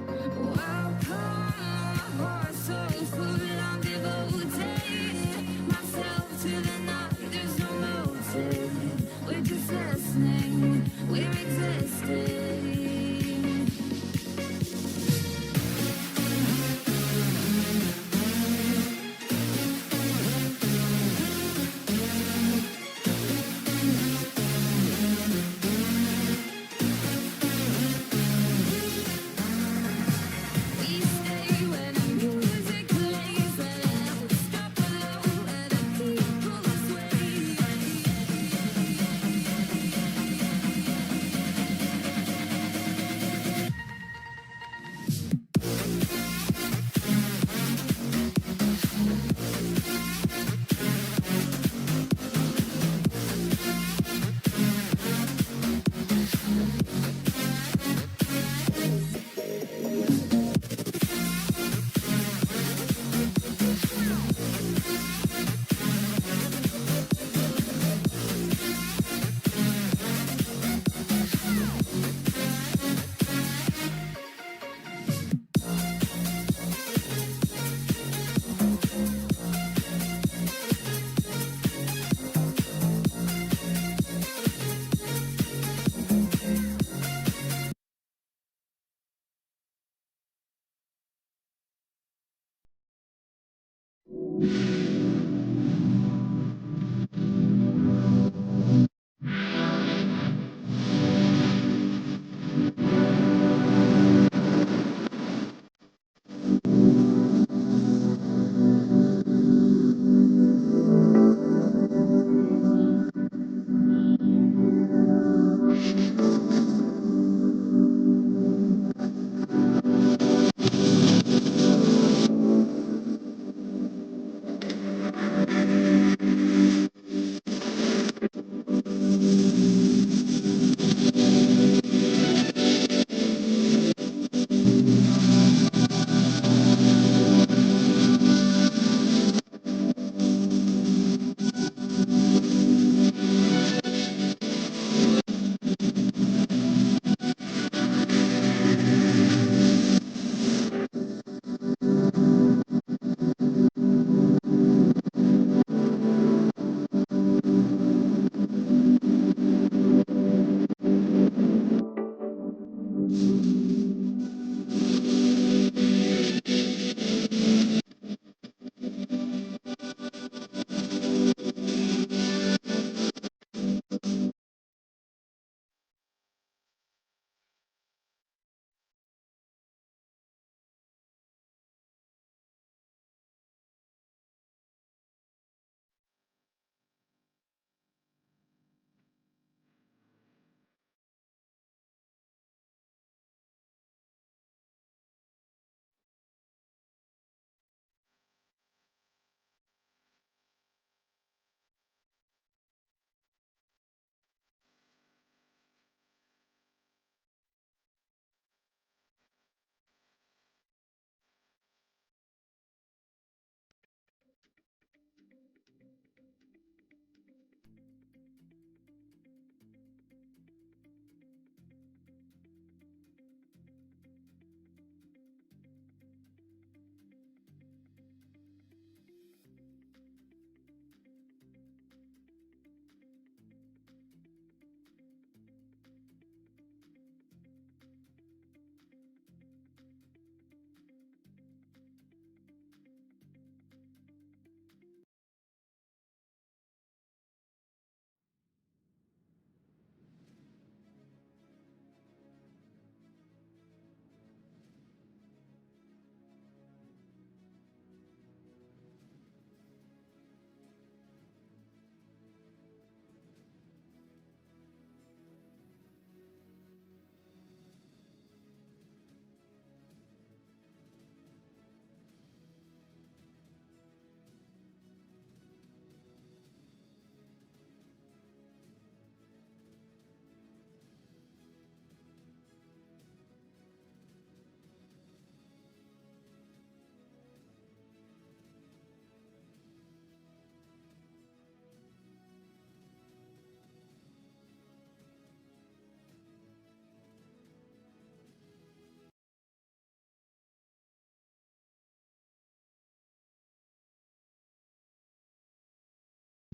Welcome, my heart so full. I'm devoting myself to the night. There's no motive. We're just listening. We're existing. We stay when the music plays. Let us drop below. Let the people sway.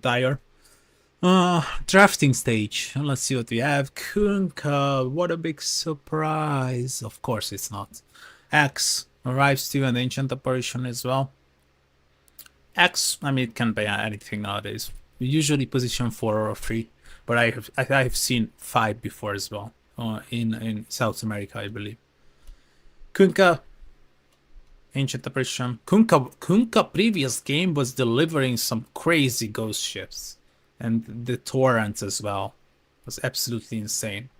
dire. Drafting stage. Let's see what we have. Kunkka, what a big surprise. Of course it's not. X arrives to an ancient apparition as well. X, I mean, it can be anything nowadays. Usually position 4 or 3, but I have seen 5 before as well. In South America, I believe. Kunkka, ancient apparition. Kunkka previous game was delivering some crazy ghost ships, and the torrents as well was absolutely insane.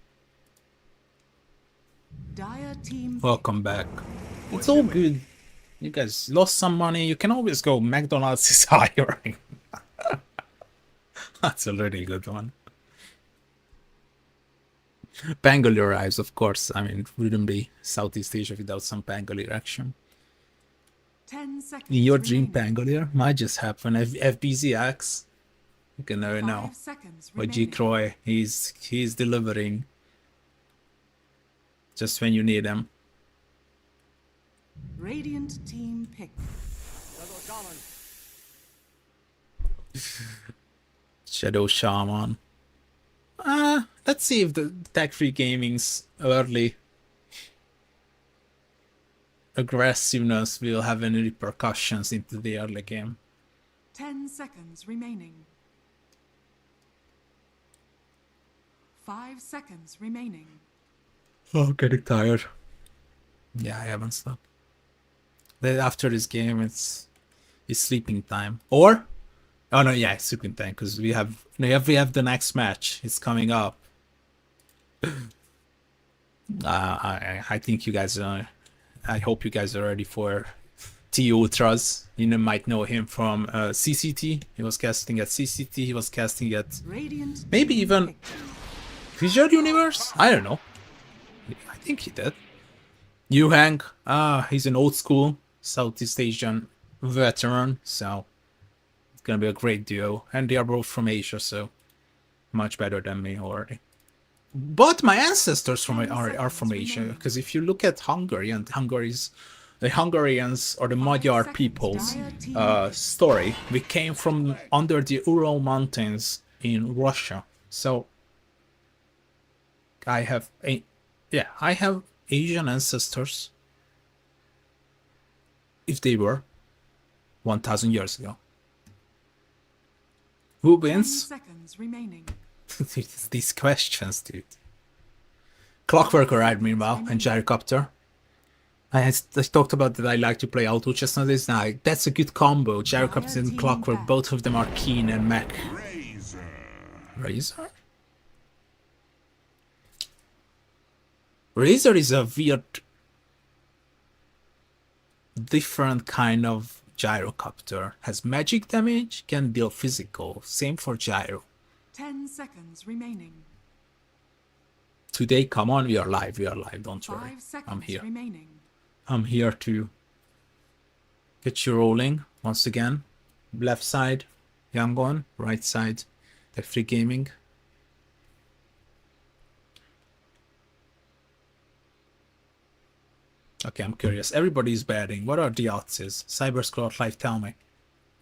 Dire team Welcome back. It's all good. You guys lost some money. You can always go McDonald's is hiring. That's a really good one. Bangalore arrives, of course. I mean, it wouldn't be Southeast Asia without some Bangalore action. 10 seconds. In your dream remaining. Bangalore might just happen. FBZX, you can never 5 know. seconds But G. remaining. Croy, he's delivering just when you need him. Radiant team pick. Shadow Shaman. Let's see if the tech-free gaming's early aggressiveness will have any repercussions into the early game. 10 seconds remaining. 5 seconds remaining. Oh, getting tired. Yeah, I haven't slept. Then after this game, it's sleeping time. Or, oh no, yeah, it's sleeping time because we have the next match. It's coming up. I think you guys are. I hope you guys are ready for T Ultras. You might know him from CCT. He was casting at CCT. He was casting at Radiant maybe team even picked. Visual Universe? I don't know. I think he did. Yu Hang, he's an old school Southeast Asian veteran, so it's gonna be a great duo. And they are both from Asia, so much better than me already. But my ancestors are from Asia, because if you look at Hungary and the Hungarians or the Magyar people's story, we came from under the Ural Mountains in Russia. So I have Asian ancestors. If they were 1,000 years ago. Who 10 wins? seconds remaining. These questions, dude. Clockwork arrived meanwhile, and Gyrocopter. I talked about that I like to play auto chess nowadays. Now, that's a good combo. Gyrocopter and Clockwork, both of them are keen and mech. Razor? Razor is a weird, different kind of Gyrocopter. Has magic damage, can deal physical. Same for Gyro. 10 seconds remaining. Today, come on, we are live, don't 5 worry. seconds I'm here. remaining. I'm here to get you rolling once again. Left side, Yangon. Right side, Tech3 Gaming. Okay, I'm curious. Everybody's betting. What are the odds? Cyberscroll Live, tell me.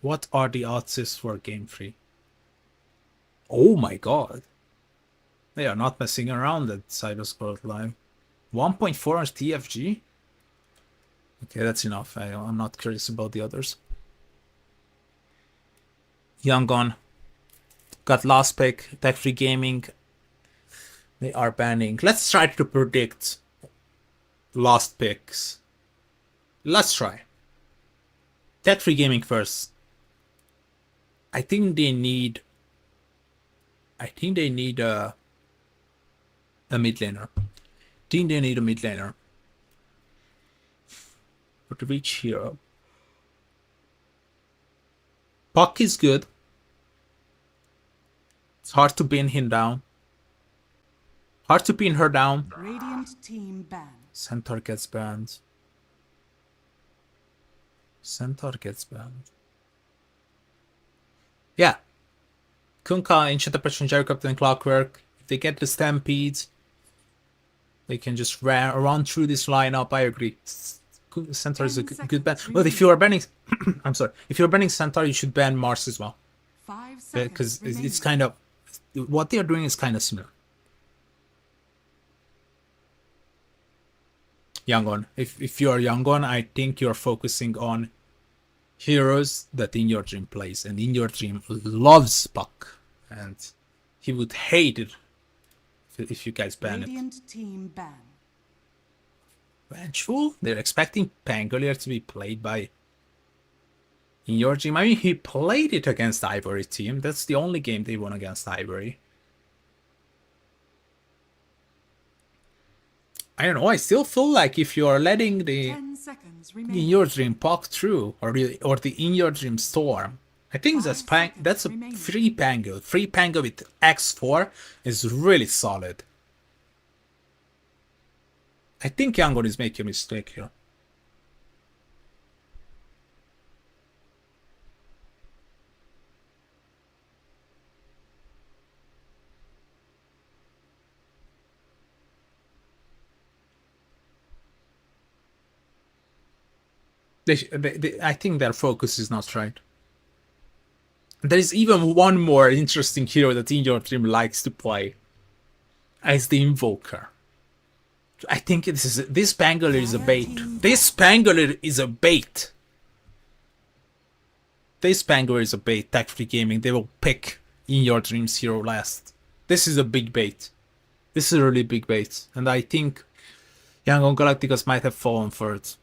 What are the odds for Game 3? Oh my god. They are not messing around at Cyberscroll Live. 1.4 on TFG? Okay, that's enough. I'm not curious about the others. Yangon got last pick. Tech3 Gaming. They are banning. Let's try to predict last picks. Let's try. Tech3 Gaming first. I think they need a mid laner. But reach here. Puck is good. It's hard to pin him down. Hard to pin her down. Radiant team banned. Centaur gets banned. Yeah. Kunkka, Ancient Oppression, Gyrocopter, and Clockwork. If they get the Stampede, they can just run through this lineup. I agree. Centaur is a good ban. But if you are banning, I'm sorry. If you're banning Centaur, you should ban Mars as well. 5 seconds because remaining. it's kind of what they're doing is kind of similar. Yangon, if you're Yangon, I think you're focusing on heroes that In Your Dream plays, and In Your Dream loves Puck, and he would hate it if you guys ban it. Radiant team ban. Vengeful? They're expecting Pangolier to be played by In Your Dream. I mean, he played it against Ivory team. That's the only game they won against Ivory. I don't know, I still feel like if you are letting the 10 seconds In remaining. Your Dream Puck through, or the In Your Dream Storm, I think that's 5 seconds that's a remaining. free Pango. Free Pango with X4 is really solid. I think Yangon is making a mistake here. I think their focus is not right. There is even one more interesting hero that In Your Dream likes to play, as the Invoker. I think this Pangolier is a bait. This Pangolier is a bait. This Pangolier is a bait. Tech-free gaming. They will pick In Your Dream's hero last. This is a big bait. This is a really big bait, and I think Yangon Galacticos might have fallen for it.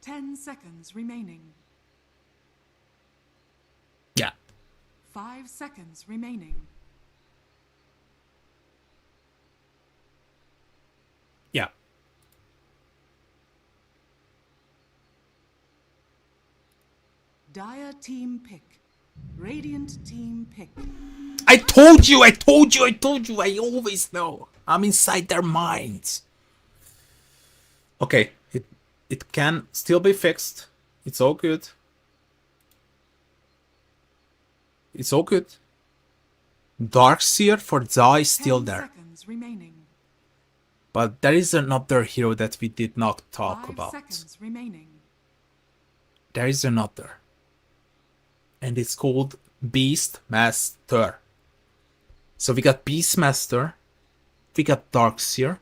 10 seconds remaining. Yeah. 5 seconds remaining. Yeah. Dire team pick. Radiant team pick. I told you, I always know. I'm inside their minds. Okay, it can still be fixed. It's all good. It's all good. Darkseer for Zai is still 10 there. seconds remaining. But there is another hero that we did not talk 5 about. seconds remaining. There is another. And it's called Beastmaster. So we got Beastmaster. We got Darkseer.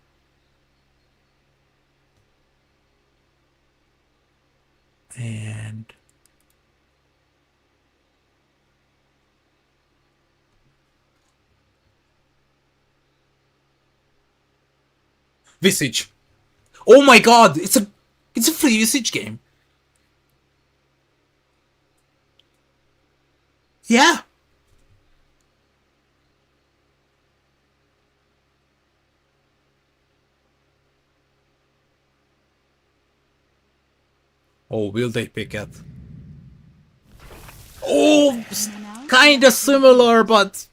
And Visage. Oh my god, it's a free Visage game. Yeah. Oh, will they pick it? Oh, kinda similar, but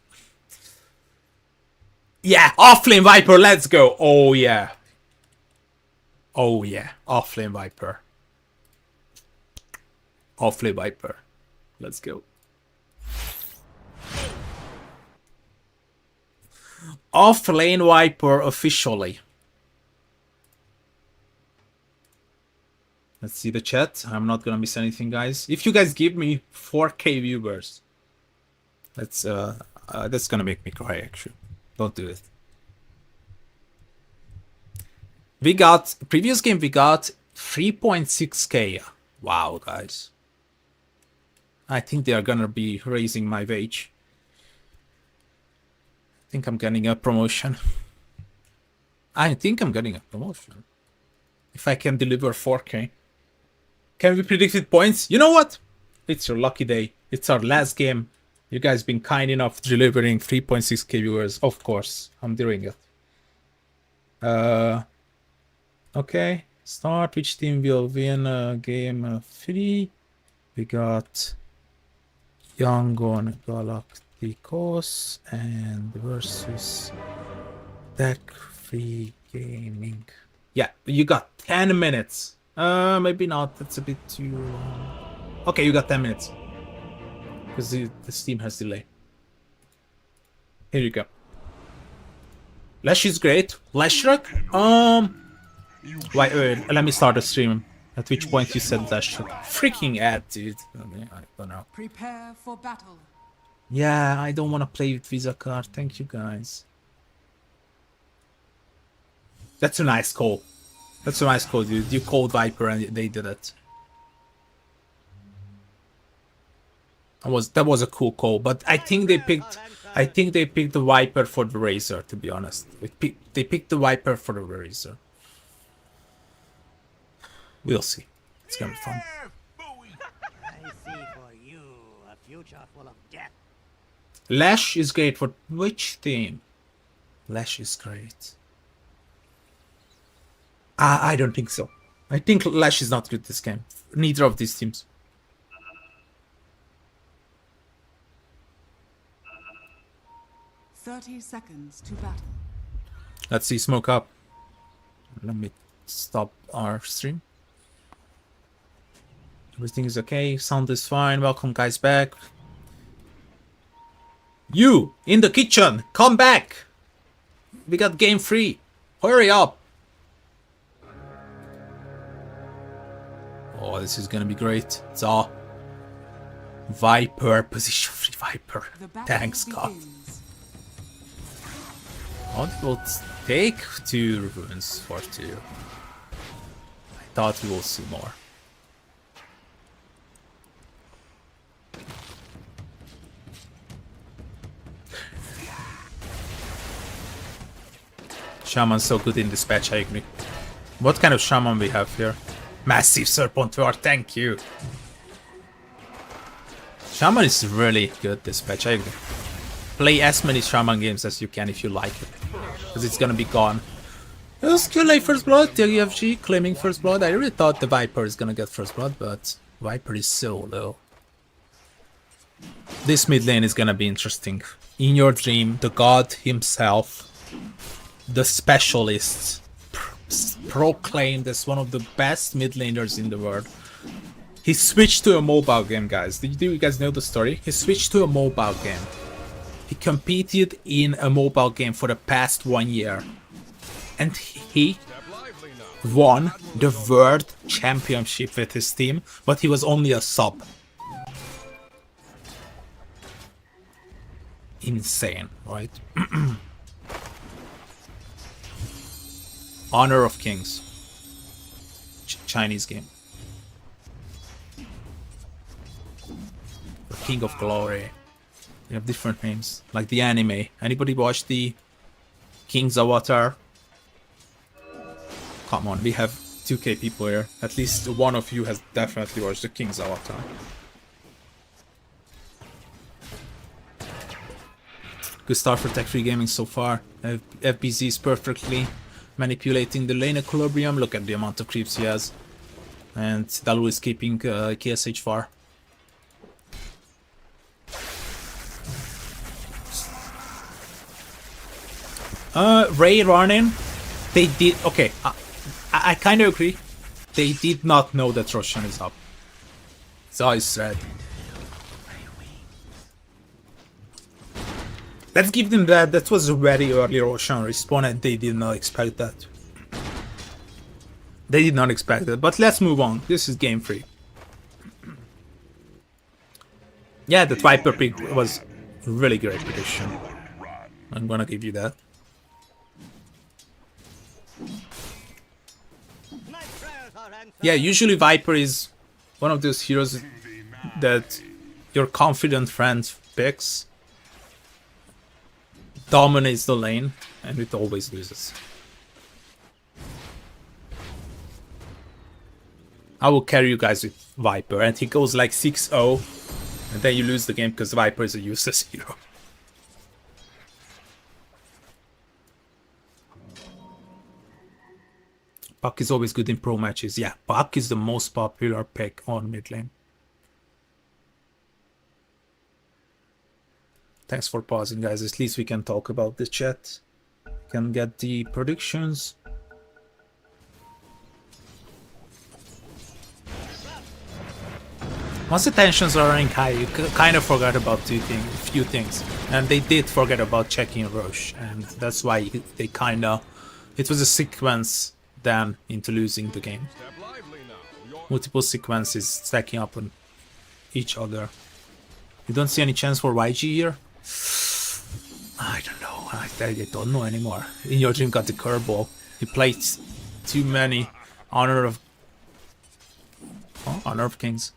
yeah, Offlane Viper, let's go. Oh yeah. Oh yeah, Offlane Viper. Offlane Viper. Let's go. Offlane Viper officially. Let's see the chat. I'm not gonna miss anything, guys. If you guys give me 4K viewers, that's gonna make me cry. Actually, don't do it. We got previous game. We got 3.6K. Wow, guys. I think they are gonna be raising my wage. I think I'm getting a promotion. If I can deliver 4K. Can we predict with points? You know what? It's your lucky day. It's our last game. You guys been kind enough delivering 3.6K viewers. Of course, I'm doing it. Okay. Start. Which team will win game 3? We got Yangon Galacticos and versus Tech-free gaming. Yeah, you got 10 minutes. Maybe not. That's a bit too long. Okay, you got 10 minutes. Because the Steam has delay. Here you go. Lash is great. Lashrak? Wait, let me start the stream. At which point you said that shit. Freaking ad, dude. I mean, I don't know. Prepare for battle. Yeah, I don't want to play with Visa card. Thank you, guys. That's a nice call. That's a nice call, dude. You called Viper and they did it. That was a cool call, but I think they picked the Viper for the Razor, to be honest. They picked the Viper for the Razor. We'll see. It's gonna be fun. I see for you a future full of death. Lash is great for which team? Lash is great. I don't think so. I think Lash is not good this game. Neither of these teams. 30 seconds to battle. Let's see, smoke up. Let me stop our stream. Everything is okay. Sound is fine. Welcome, guys, back. You in the kitchen, come back. We got game 3. Hurry up. Oh, this is gonna be great. It's all Viper, position 3 Viper. The battle Thanks, God. begins. What will take 2 runes for 2? I thought we will see more. Shaman's so good in this patch, I agree. What kind of shaman we have here? Massive Serpentor, thank you. Shaman is really good this patch, I agree. Play as many shaman games as you can if you like it. Because it's gonna be gone. Skill first blood, TGFG claiming first blood. I really thought the Viper is gonna get first blood, but Viper is so low. This mid lane is gonna be interesting. In your dream, the god himself, the specialist, proclaimed as one of the best mid laners in the world. He switched to a mobile game, guys. Do you guys know the story? He switched to a mobile game. He competed in a mobile game for the past 1 year. And he won the world championship with his team, but he was only a sub. Insane, right? Honor of Kings. Chinese game. The King of Glory. They have different names, like the anime. Anybody watch the King's Avatar? Come on, we have 2k people here. At least one of you has definitely watched the King's Avatar. Good start for Tech Free Gaming so far. FBZ is perfectly manipulating the lane equilibrium. Look at the amount of creeps he has. And Dalu is keeping KSH far. Ray running. They did. Okay, I kind of agree. They did not know that Roshan is up. So it's red. Let's give them that. That was a very early Roshan respawn and they did not expect that. They did not expect that. But let's move on. This is game 3. Yeah, that Viper pick was a really great prediction. I'm gonna give you that. Yeah, usually Viper is one of those heroes that your confident friend picks, dominates the lane, and it always loses. I will carry you guys with Viper, and he goes like 6-0, and then you lose the game because Viper is a useless hero. Puck is always good in pro matches. Yeah, Puck is the most popular pick on mid lane. Thanks for pausing, guys. At least we can talk about the chat. Can get the predictions. Once the tensions are running high, you kind of forgot about a few things. And they did forget about checking Roche. And that's why they kind of... It was a sequence then into losing the game. multiple sequences stacking up on each other. You don't see any chance for YG here? I don't know. I don't know anymore. In your dream got the curveball. He played too many Honor of Kings.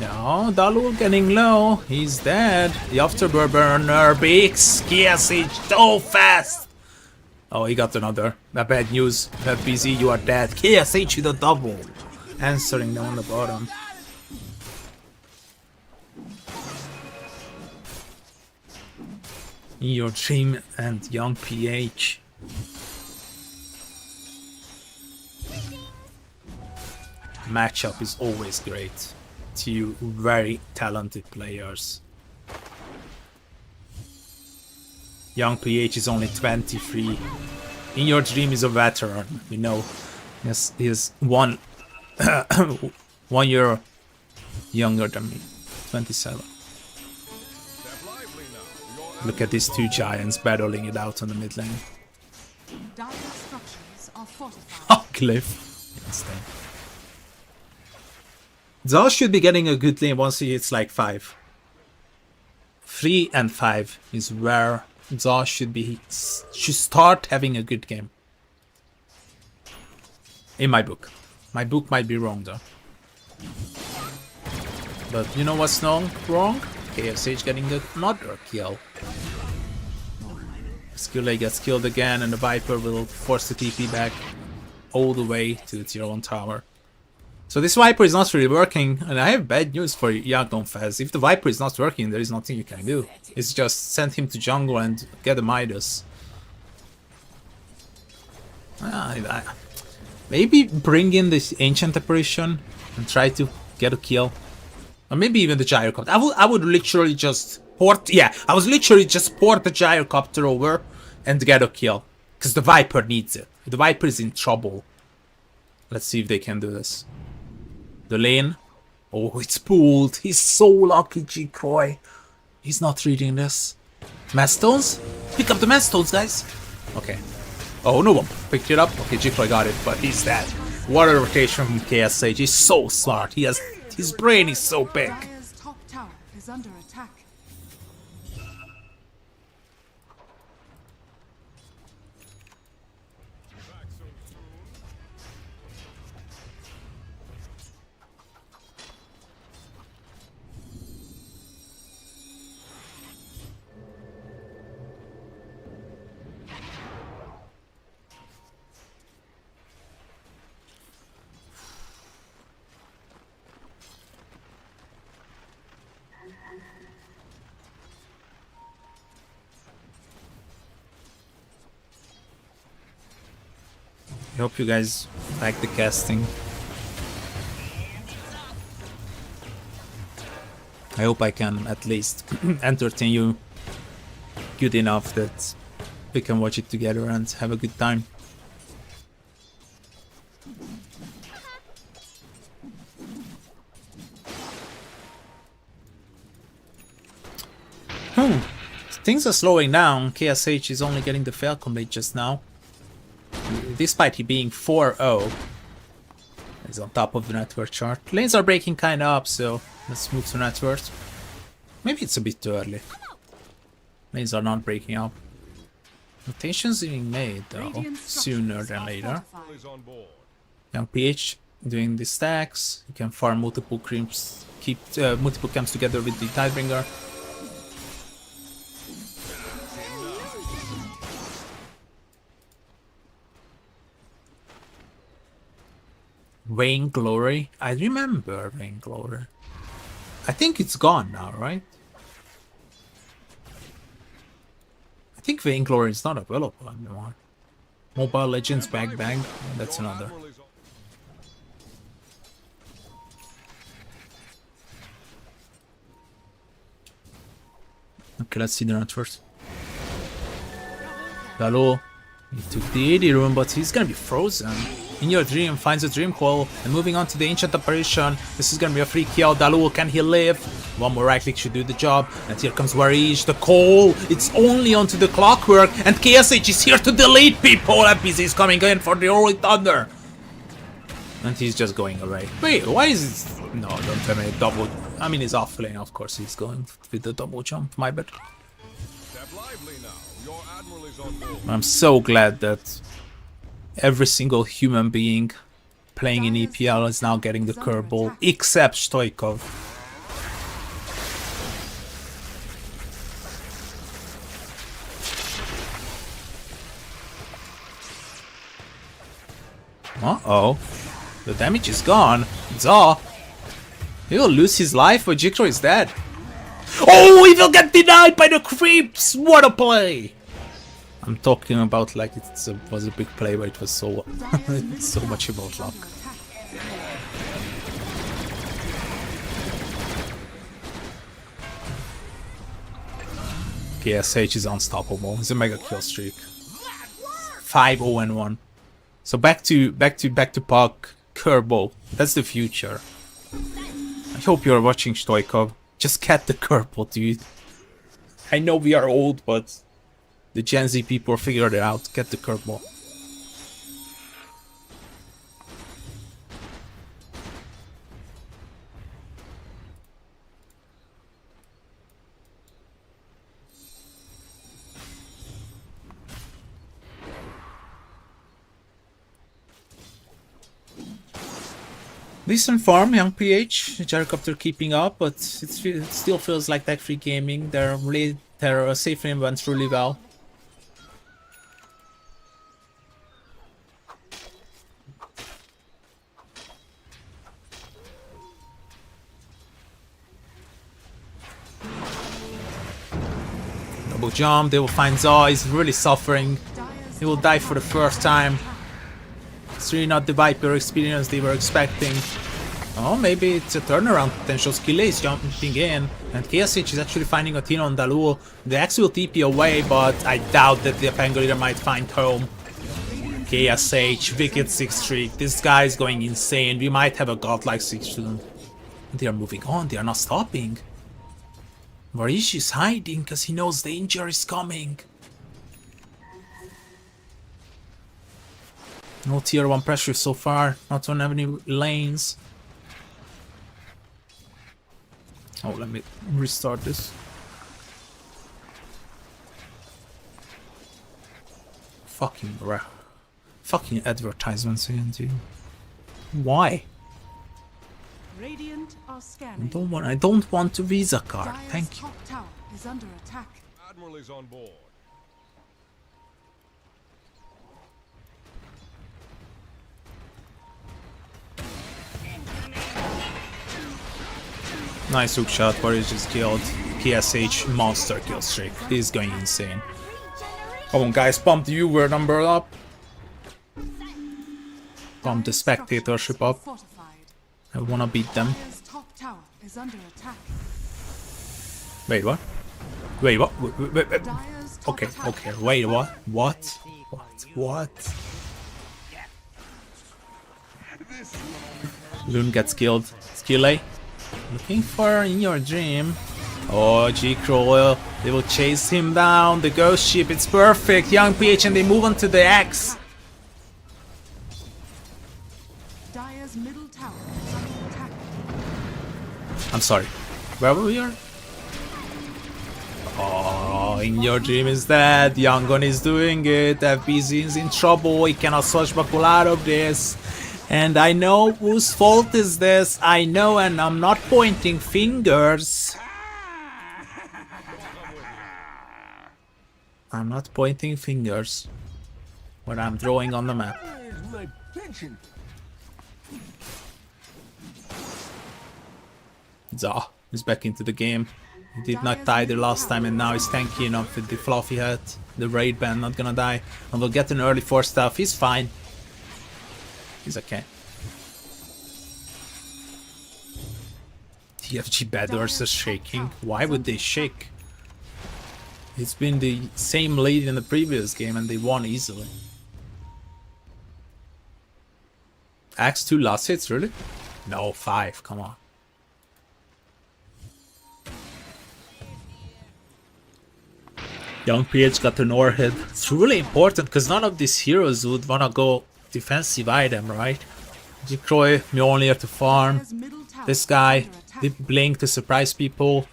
No, Dalu getting low. He's dead. The afterburner beaks KSH so fast. Oh, he got another. Bad news. BZ, you are dead. KSH with a double. Answering them on the bottom. In your dream and young PH. Matchup is always great. Two very talented players. Young PH is only 23. In your dream is a veteran. We know. Yes, he is 1 year younger than me. 27. Look at these two giants battling it out on the mid lane. Dire structures are fortified. Oh, Cliff. Insane. Zal should be getting a good lane once he hits like 5. 3 and 5 is where Zal should start having a good game. In my book. My book might be wrong though. But you know what's wrong? KFCH getting another kill. Skule gets killed again and the Viper will force the TP back all the way to the tier 1 tower. So this Viper is not really working, and I have bad news for Yangon Faz. If the Viper is not working, there is nothing you can do. It's just send him to jungle and get a Midas. Maybe bring in this Ancient Apparition and try to get a kill. Or maybe even the Gyrocopter. I would literally just port... Yeah, I was literally just port the Gyrocopter over and get a kill. Because the Viper needs it. The Viper is in trouble. Let's see if they can do this. The lane. Oh, it's pulled. He's so lucky, G-Croy. He's not reading this. Maststones? Pick up the Maststones, guys. Okay. Oh, no one picked it up. Okay, G-Croy got it, but he's dead. Water rotation from KSH. He's so smart. His brain is so big. Dire's top tower is under attack. I hope you guys like the casting. I hope I can at least entertain you good enough that we can watch it together and have a good time. Things are slowing down. KSH is only getting the Falcon Blade just now. Despite he being 4-0, he's on top of the network chart. Lanes are breaking kinda up, so let's move to network. Maybe it's a bit too early. Lanes are not breaking up. Rotations being made though, sooner than later. Young PH doing the stacks. You can farm multiple creeps, keep multiple camps together with the Tidebringer. Vainglory. I remember Vainglory. I think it's gone now, right? I think Vainglory is not available anymore. Mobile Legends Bang Bang. That's another. Okay, let's see the run first. Hello. He took the 80 room, but he's gonna be frozen. In your dream finds a dream coil and moving on to the ancient apparition. This is gonna be a free kill. Dalul, can he live? One more right click should do the job. And here comes Warish, the coal. It's only onto the clockwork and KSH is here to delete people. FBZ is coming in for the Holy Thunder. And he's just going away. Wait, why is it? No, don't tell me double. I mean, he's off lane, of course he's going with the double jump, my bad. Step lively now. Your admiral is on board. I'm so glad that every single human being playing in EPL is now getting the curveball, except Stoikov. Uh-oh. The damage is gone. Zaw. He will lose his life, but Jigsaw is dead. Oh, he will get denied by the creeps! What a play! I'm talking about like it was a big play, but it was so so much about luck. KSH is unstoppable. It's a mega kill streak. 5-0-1. So back to puck, curveball. That's the future. I hope you're watching, Stoikov. Just get the curveball, dude. I know we are old, but the Gen Z people figured it out. Get the curveball. Decent farm, young PH. Gyrocopter keeping up, but it still feels like tech-free gaming. Their safe lane went really well. Double jump, they will find Zaw, he's really suffering. He will die for the first time. It's really not the Viper experience they were expecting. Oh, maybe it's a turnaround potential. Skille is jumping in, and KSH is actually finding a Tina on Dalul. The X will TP away, but I doubt that the Pangolier might find home. KSH, wicked 6 streak. This guy is going insane. We might have a godlike 6 soon. They are moving on, they are not stopping. Varish is hiding because he knows danger is coming. No tier 1 pressure so far, not on any lanes. Oh, let me restart this. Fucking advertisements again, dude. Why? Radiant are scanning. I don't want a Visa card. Dire's Thank you. top tower is under attack. Admiral is on board. Nice hook shot, but he just killed. KSH monster kill streak. He's going insane. Come on, guys, pump the viewer number up. Pump the spectatorship up. I wanna beat them. Dire's top tower is under attack. Wait, what? Wait, what? Wait. Dire's top Okay, tower okay. Wait, what? What? What? Loon gets killed. Skille. Looking for in your dream. Oh, G-Crawl. They will chase him down. The ghost ship. It's perfect. Young PH and they move on to the X. Dire's middle tower is under attack. I'm sorry. Where were we? Oh, in your dream is dead. Yangon is doing it. FBZ is in trouble. He cannot swashbuckle out of this. And I know whose fault is this. I know, and I'm not pointing fingers. I'm not pointing fingers. What I'm drawing on the map. Zaw is back into the game. He did not die the last time, and now he's tanky enough with the fluffy hat. The raid band not gonna die. And we'll get an early 4 stuff. He's fine. He's okay. TFG Badders are shaking. Why would they shake? It's been the same lead in the previous game and they won easily. X2 last hits, really? No, 5, come on. Young PH got an overhead. It's really important because none of these heroes would wanna go defensive item, right? Jikroy, Mjolnir to farm. Dire's middle tower This is guy, under attack. the Blink to surprise people.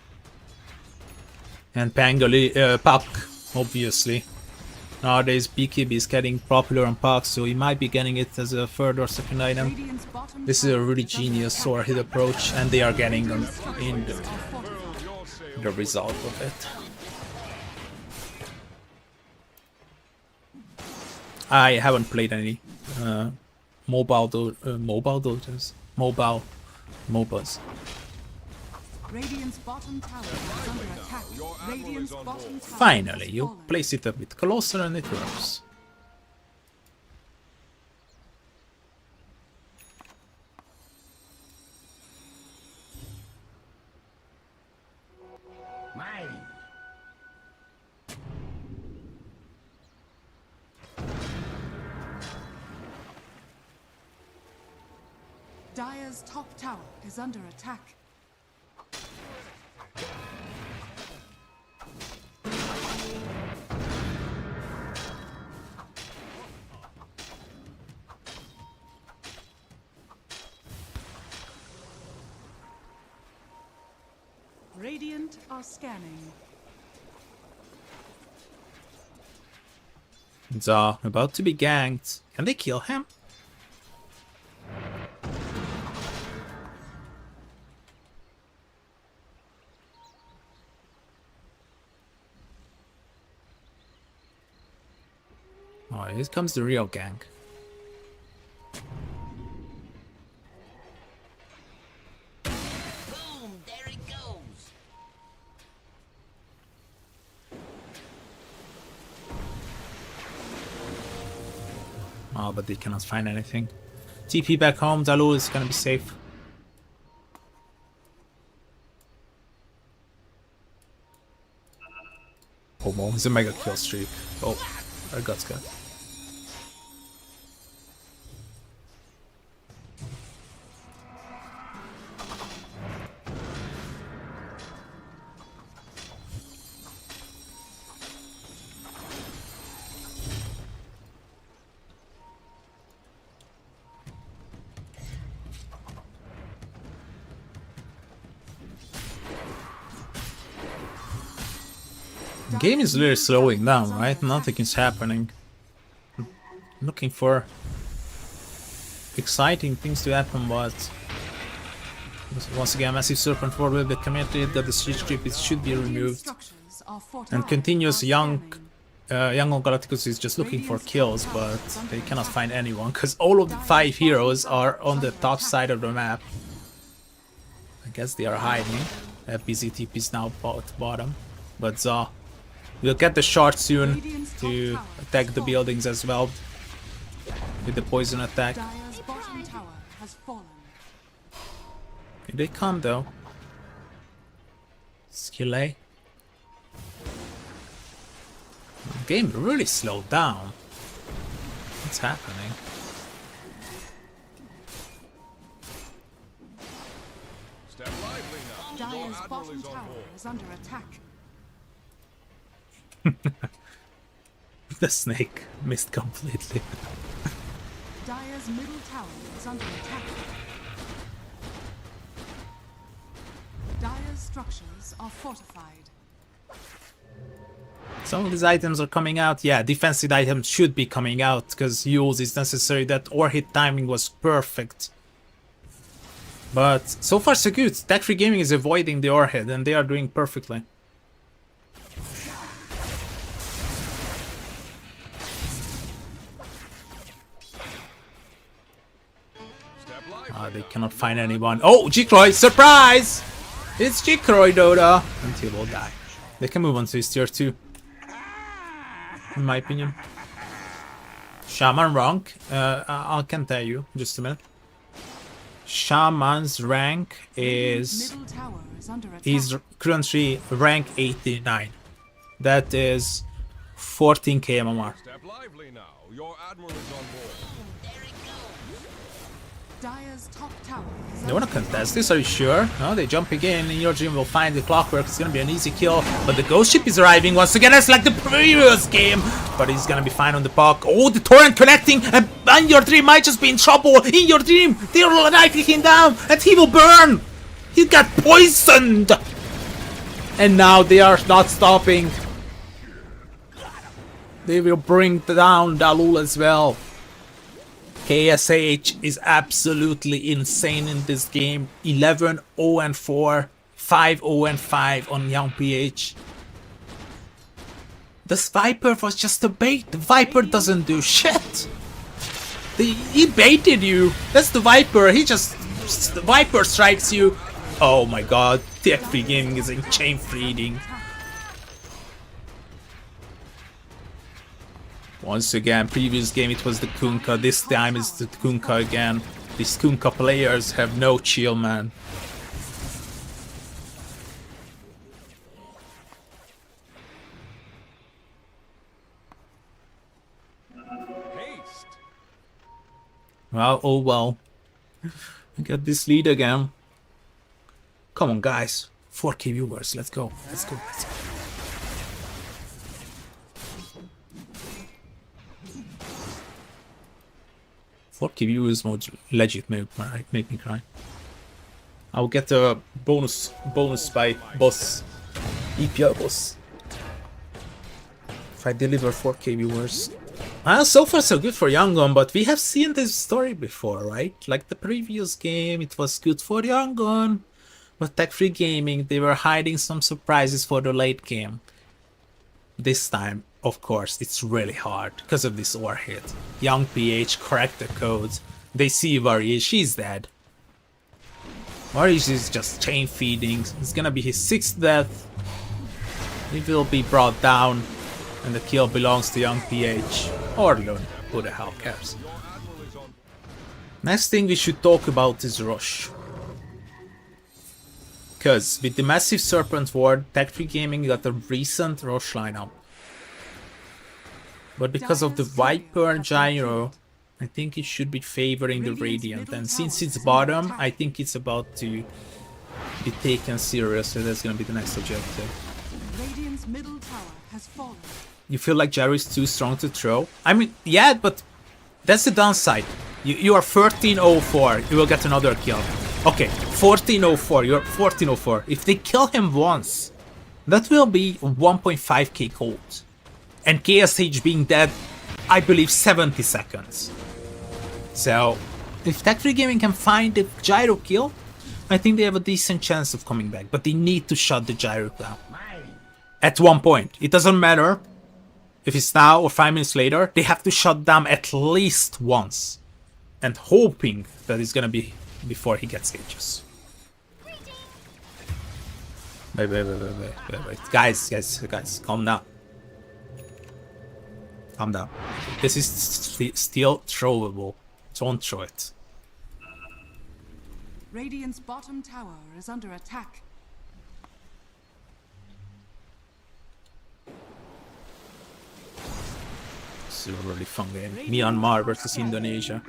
And Puck, obviously. Nowadays, BKB is getting popular on Puck, so he might be getting it as a third or second item. Radiant's bottom This is a tower really is under genius attack. sword hit approach, and they are getting them in Structures are fortified. Your sail. the result of it. I haven't played any mobile MOBAs. Radiant's bottom tower is under attack. Radiant's bottom tower Finally, has you fallen. place it a bit closer and it works. Mine. Dire's top tower is under attack. Radiant are scanning. Za about to be ganked. Can they kill him? Oh, here comes the real gank. Boom! There it goes. Oh, but they cannot find anything. TP back home, Dalu is gonna be safe. Homo, he's a mega kill streak. Oh, I got scared. The game is really slowing down, right? Nothing is happening. I'm looking for exciting things to happen, but once again, massive serpent ward will be committed that the siege strip should be removed. Structures are And fortified. continuous Are young scanning. Yangon Galacticos is just looking for kills, but they cannot find anyone because all of the 5 heroes are on the top side of the map. I guess they are hiding. BZTP is now at bottom, but we'll get the shard soon to attack the buildings as well with the poison attack. Dire's bottom tower has fallen. Here they come though. Skill A. The game really slowed down. What's happening? Step lively now. Your Dire's admiral bottom is on tower board. is under attack. The snake missed completely. Dire's middle tower is under attack. Dire's structures are fortified. Some of these items are coming out. Yeah, defensive items should be coming out because use is necessary. That or hit timing was perfect. But so far so good. Tech-free gaming is avoiding the Orhead and they are doing perfectly. Step lively They now. cannot find anyone. Oh, Jikroy! Surprise! It's Jikroy, Dota! And he will die. They can move on to his tier 2. In my opinion. Shaman rank. I can tell you. Just a minute. Shaman's rank is... Middle tower is under attack. He's currently rank 89. That is 14k MMR. Step lively now. Your admiral is on board. There it goes. Dire's top tower is They want to contest this, are you sure? No, they jump again, and your dream will find the clockwork. It's gonna be an easy kill, but the ghost ship is arriving once again. It's like the previous game, but he's gonna be fine on the puck. Oh, the torrent connecting, and your dream might just be in trouble. In your dream, they're knifing him down, and he will burn. He got poisoned, and now they are not stopping. They will bring down Dalul as well. KSH is absolutely insane in this game. 11-0-4, 5-0-5 on Young PH. This Viper was just a bait. The Viper doesn't do shit. He baited you. That's the Viper. The Viper strikes you. Oh my god. The FP Gaming is in chain feeding. Once again, previous game it was the Kunkka, this time it's the Kunkka again. These Kunkka players have no chill, man. Haste. Well, oh well. We got this lead again. Come on, guys. 4K viewers, let's go. Let's go. Let's go. viewers mode legit make me cry. I'll get a bonus by boss, EPL boss, if I deliver 4K viewers. Well, so far so good for Yangon, but we have seen this story before, right? Like the previous game, it was good for Yangon, but Tech3 Gaming, they were hiding some surprises for the late game. This time, of course, it's really hard because of this overhit. Young PH cracked the codes. They see Ivory, she's dead. Ivory is just chain feeding. It's gonna be his 6th death. He will be brought down, and the kill belongs to Young PH or Lun. Who the hell cares? Next thing we should talk about is Rush. Because with the massive Serpent Ward, Tech3 Gaming got a recent Rush lineup. But because of the Viper and Gyro, I think it should be favoring the Radiant. And since it's bottom, I think it's about to be taken seriously. That's gonna be the next objective. Radiant's middle tower has fallen. You feel like Gyro is too strong to throw? I mean, yeah, but that's the downside. You are 13-0-4, you will get another kill. Okay, 14-0-4, you're 14-0-4. If they kill him once, that will be 1.5k gold. And KSH being dead, I believe 70 seconds. So, if Tech3 Gaming can find the Gyro kill, I think they have a decent chance of coming back. But they need to shut the Gyro down. At one point. It doesn't matter if it's now or 5 minutes later, they have to shut down at least once. And hoping that it's gonna be before he gets Aegis. Wait. Guys, calm down. Calm down. This is still throwable. Don't throw it. Radiant's bottom tower is under attack. This is a really fun game. Myanmar versus Indonesia.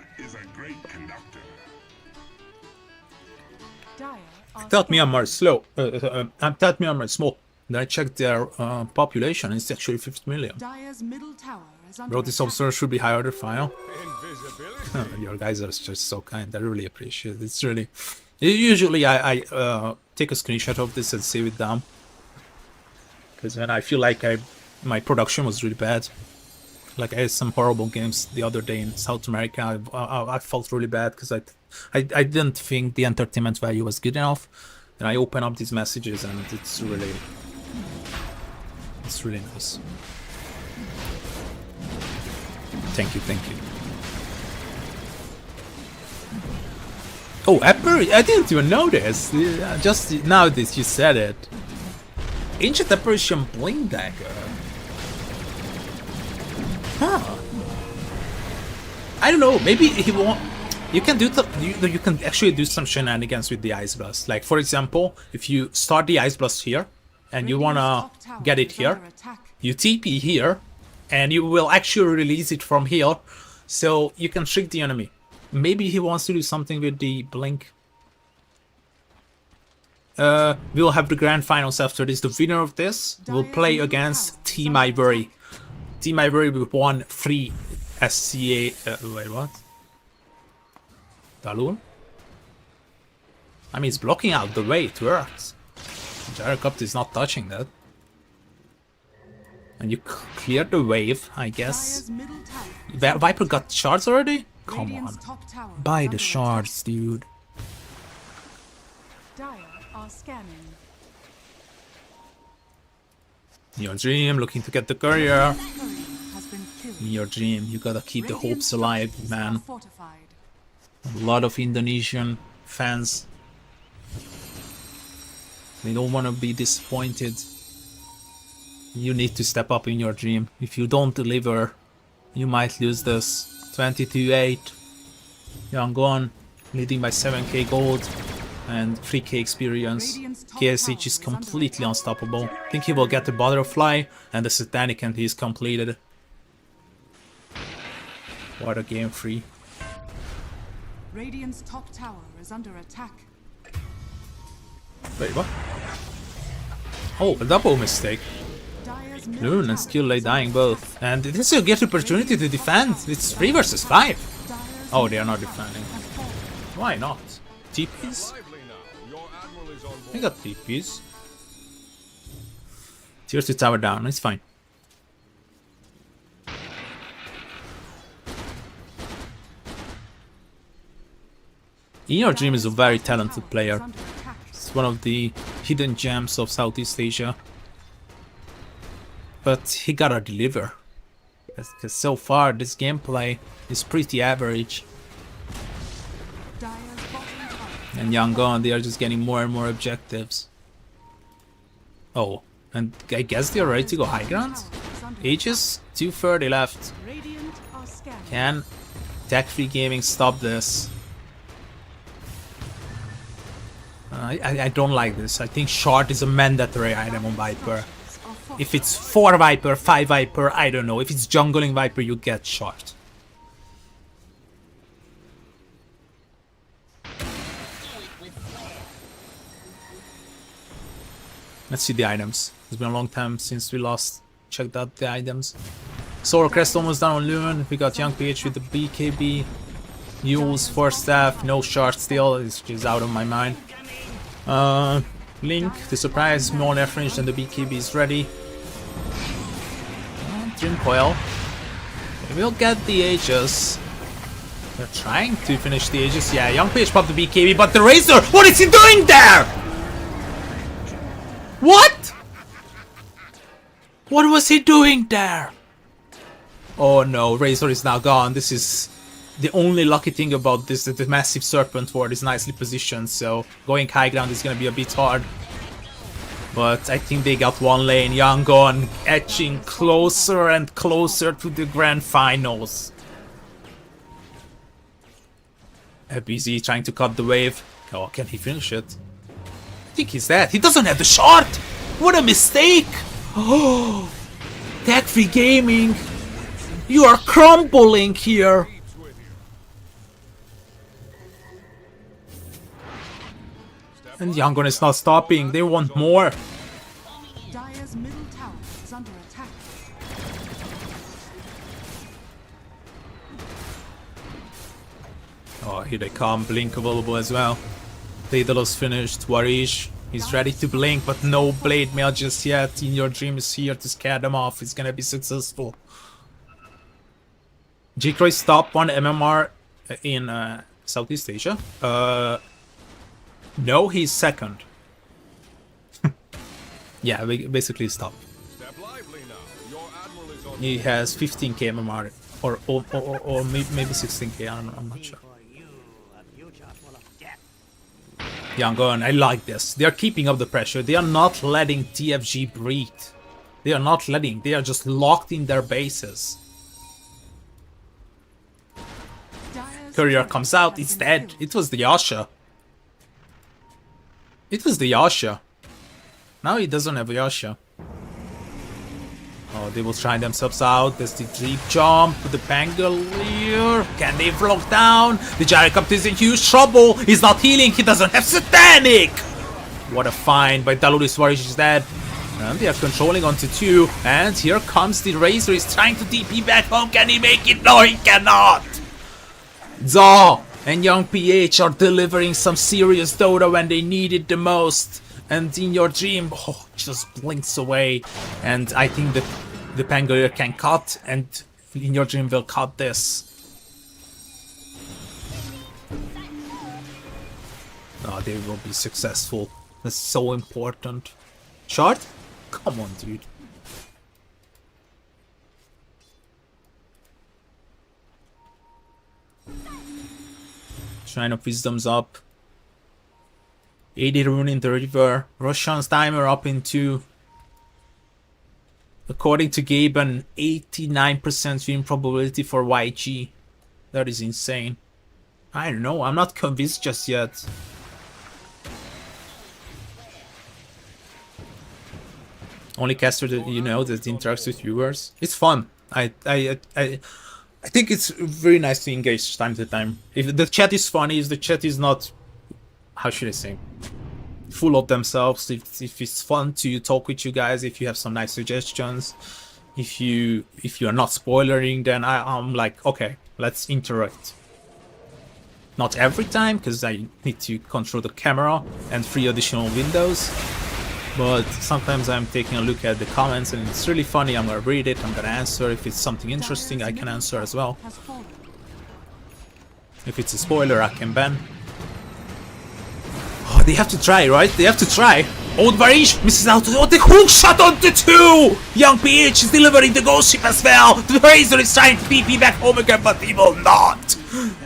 I thought Myanmar is slow. I thought Myanmar is small. Then I checked their population, and it's actually 50 million. Dire's middle tower is under Bro, this attack. officer should be higher the file. Invisibility. Your guys are just so kind. I really appreciate it. It's really... Usually I take a screenshot of this and save it down. Because then I feel like my production was really bad. Like I had some horrible games the other day in South America. I felt really bad because I didn't think the entertainment value was good enough. And I open up these messages and it's really nice. Thank you. Oh, Epper, I didn't even notice. Just now that you said it. Ancient Apparition Bling Dagger. Huh. I don't know, maybe he won't... You can you can actually do some shenanigans with the Ice Blast. Like, for example, if you start the Ice Blast here, and you wanna get it here, you TP here, and you will actually release it from here, so you can trick the enemy. Maybe he wants to do something with the blink. We'll have the grand finals after this. The winner of this will play against Team Ivory. Team Ivory with 1-3 SCA. Wait, what? Dalur? I mean, it's blocking out the way. It works. Gyrocup is not touching that. And you clear the wave, I guess. Viper got shards already? Come on. Buy the shards, dude. Dire are scanning. In your dream, looking to get the courier. Has been killed. In your dream, you gotta keep the hopes alive, man. Fortified. A lot of Indonesian fans. They don't want to be disappointed. You need to step up in your dream. If you don't deliver, you might lose this. 22-8. Yangon leading by 7k gold and 3k experience. KSH is completely unstoppable. I think he will get the butterfly and the satanic and he's completed. What a game 3. Radiant's top tower is under attack. Wait, what? Oh, a double mistake. Dire's Loon and Skill Lay dying both. And this will get opportunity to defend. It's 3 versus 5. Oh, they are not defending. Why not? TPs? I got TPs. Tier 2 tower down, it's fine. In Your Dream is a very talented player. It's one of the hidden gems of Southeast Asia. But he gotta deliver. Because so far this gameplay is pretty average. And Yangon, they are just getting more and more objectives. Oh, and I guess they are ready to go high ground? Aegis, 230 left. Can Tech Free Gaming stop this? I don't like this. I think shard is a mandatory item on Viper. If it's 4 Viper, 5 Viper, I don't know. If it's jungling Viper, you get shard. Let's see the items. It's been a long time since we last checked out the items. Solar Crest almost done on Lumen. We got Young PH with the BKB. Yules, 4 staff, no shard still. It's just out of my mind. Link, the surprise, more left range and the BKB is ready. Dream Coil. We'll get the Aegis. They're trying to finish the Aegis. Yeah, Young PH popped the BKB, but the Razor, what is he doing there? What? What was he doing there? Oh no, Razor is now gone. This is the only lucky thing about this, that the massive Serpent Ward is nicely positioned, so going high ground is gonna be a bit hard. But I think they got one lane. Yangon edging closer and closer to the grand finals. BZ trying to cut the wave. Oh, can he finish it? I think he's dead. He doesn't have the shot! What a mistake! Oh, Tech Free Gaming, you are crumbling here. And Yangon is not stopping. They want more. Dire's middle tower is under attack. Oh, here they come. Blink available as well. Daedalus finished. Warish, he's ready to blink, but no blade mail just yet. In Your Dream is here to scare them off. It's gonna be successful. Jikroy stopped one MMR in Southeast Asia. No, he's second. Yeah, basically stopped. He has 15k MMR, or maybe 16k. I'm not sure. Yangon, I like this. They are keeping up the pressure. They are not letting TFG breathe. They are not letting. They are just locked in their bases. Courier comes out. It's dead. It was the Yasha. It was the Yasha. Now he doesn't have Yasha. Oh, Oh, they will try themselves out. There's the deep jump. The Pangolier. Can they block down? The Gyrocopter is in huge trouble. He's not healing. He doesn't have Satanic. What a find by Daluris Varish is dead. And they are controlling onto 2. And here comes the Razor. He's trying to TP back home. Can he make it? No, he cannot. Zaw and Young PH are delivering some serious Dota when they need it the most. And in your dream, oh, just blinks away. And I think that the Pangolier can cut, and in your dream will cut this. Oh, they will be successful. That's so important. Shard? Come on, dude. Shrine of Wisdom's up. 80 rune in the river. Roshan's timer up into, according to Gabe, an 89% win probability for YG. That is insane. I don't know, I'm not convinced just yet. Only caster that you know that interacts with viewers. It's fun. I think it's very nice to engage time to time. If the chat is funny, if the chat is not, how should I say, full of themselves, if it's fun to talk with you guys, if you have some nice suggestions, if you are not spoilering, then I'm like, okay, let's interact. Not every time, because I need to control the camera and 3 additional windows, but sometimes I'm taking a look at the comments and it's really funny. I'm gonna read it, I'm gonna answer. If it's something interesting, I can answer as well. If it's a spoiler, I can ban. Oh, they have to try, right? They have to try. Old Varish misses out. Oh, the hook shot on the 2! Young PH is delivering the ghost ship as well. The Razor is trying to PP back home again, but he will not.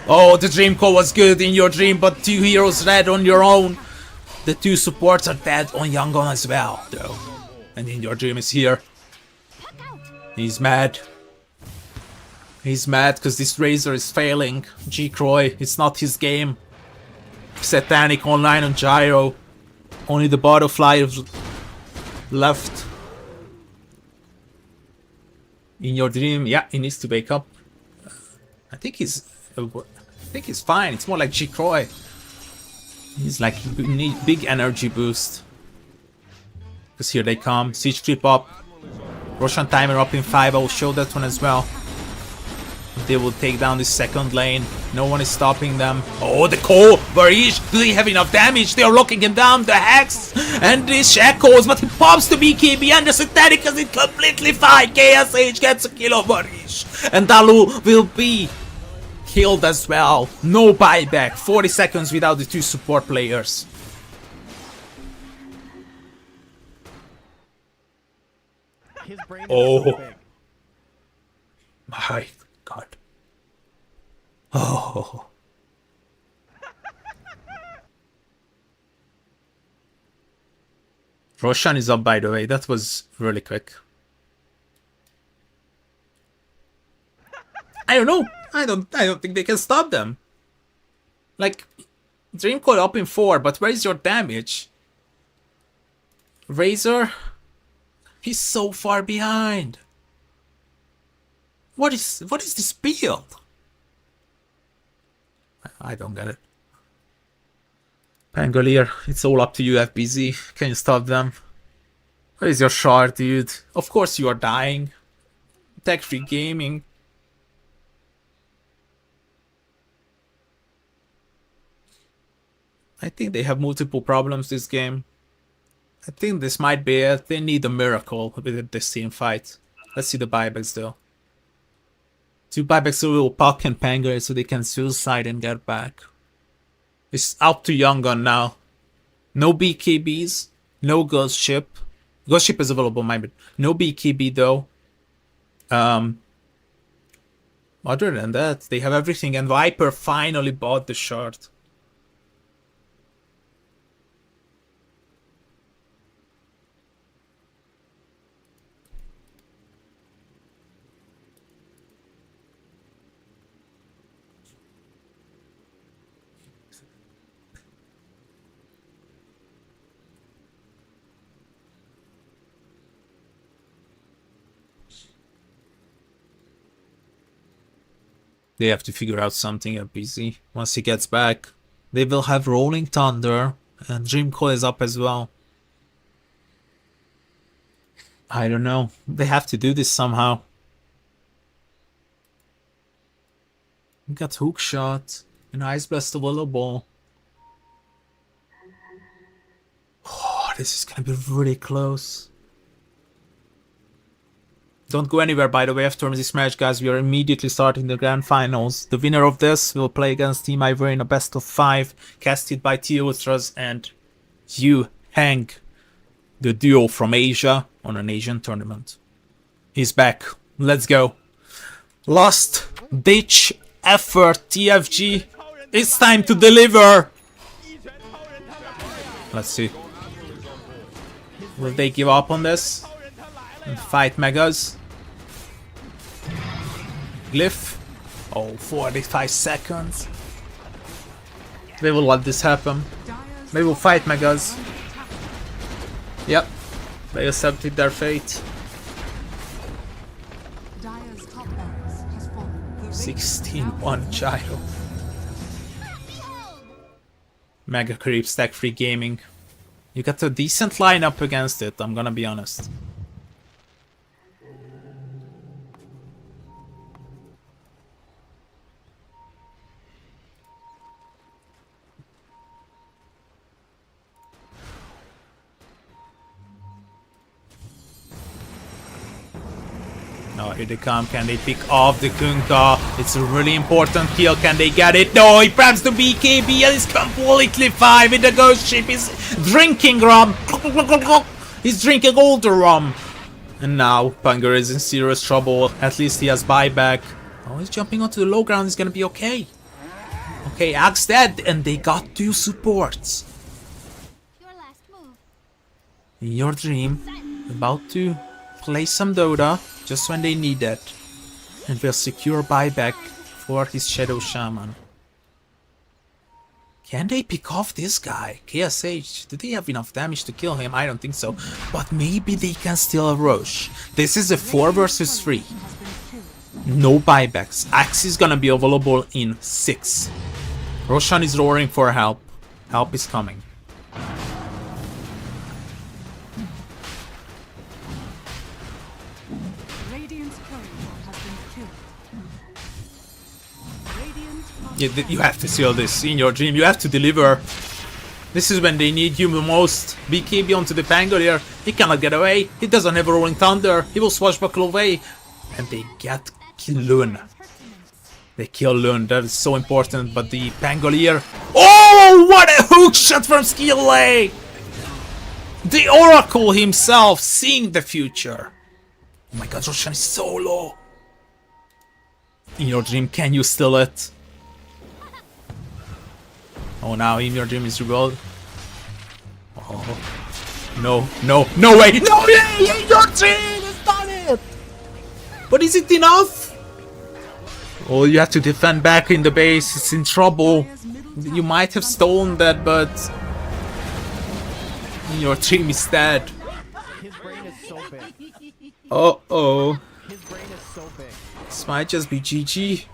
Oh, the dream call was good in your dream, but 2 heroes dead on your own. The 2 supports are dead on Yangon as well, though. And in your dream is here. He's mad. He's mad because this Razor is failing. G-Croy, it's not his game. Satanic online on Gyro. Only the butterfly left. In your dream, yeah, he needs to wake up. I think he's fine. It's more like G-Croy. He's like, need big energy boost. Because here they come. Siege creep up. Roshan timer up in 5. I will show that one as well. They will take down the second lane. No one is stopping them. Oh, the core! Varish! Do they have enough damage? They are locking him down. The Hex! And the Shackles, but he pops the BKB and the Satanic is it completely fine. KSH gets a kill of Varish. And Dalu will be killed as well. No buyback. 40 seconds without the 2 support players. His brain is Oh. so big. My God. Oh. Roshan is up, by the way. That was really quick. I don't know. I don't think they can stop them. Like, Dreamcoil up in 4, but where is your damage? Razor? He's so far behind. What is this build? I don't get it. Pangolier, it's all up to you, FBZ. Can you stop them? Where is your shard, dude? Of course you are dying. Tech-free gaming. I think they have multiple problems this game. I think this might be it. They need a miracle with this team fight. Let's see the buybacks though. 2 buybacks will Puck and Pangolier so they can suicide and get back. It's up to Yangon now. No BKBs, no Ghost Ship. Ghost Ship is available, my bad. No BKB though. Other than that, they have everything, and Viper finally bought the shard. They have to figure out something at BZ. Once he gets back, they will have Rolling Thunder, and Dreamcoil is up as well. I don't know. They have to do this somehow. We got Hook Shot, an Ice Blast available. Oh, this is gonna be really close. Don't go anywhere, by the way, after this match, guys. We are immediately starting the grand finals. The winner of this will play against Team Ivory in a best of 5, casted by T Ultras and Yu Heng, the duo from Asia, on an Asian tournament. He's back. Let's go. Last ditch effort, TFG. It's time to deliver. Let's see. Will they give up on this and fight Megas? Glyph. Oh, 45 seconds. They will let this happen. They will fight Megas. Yep. They accepted their fate. 16-1 child. Mega Creep, Stack Free Gaming. You got a decent lineup against it, I'm gonna be honest. Oh, here they come. Can they pick off the Kunkka? It's a really important kill. Can they get it? No, he grabs the BKB and is completely fine with the ghost ship. He's drinking rum. He's drinking all the rum. And now Panger is in serious trouble. At least he has buyback. Oh, he's jumping onto the low ground. He's gonna be okay. Okay, Axe dead. And they got 2 supports. Your last move. In your dream, about to play some Dota. Just when they need that, and will secure buyback for his Shadow Shaman. Can they pick off this guy? KSH, do they have enough damage to kill him? I don't think so, but maybe they can steal a Roche. This is a 4 versus 3. No buybacks. Axe is gonna be available in 6. Roshan is roaring for help. Help is coming. You have to seal this in your dream. You have to deliver. This is when they need you the most. BKB onto the Pangolier. He cannot get away. He doesn't have a Rolling Thunder. He will swashbuckle away. And they get Lun. They kill Lun. That is so important. But the Pangolier... Oh, what a hook shot from Skillay! The Oracle himself, seeing the future. Oh my god, Roshan is so low. In your dream, can you steal it? Oh, now in your dream is revealed. Oh. No, no, no way! No way! In your dream! It's done it! But is it enough? Oh, you have to defend back in the base. It's in trouble. You might have stolen that, but... Your dream is dead. His brain is so big. Uh-oh. His brain is so big. This might just be GG.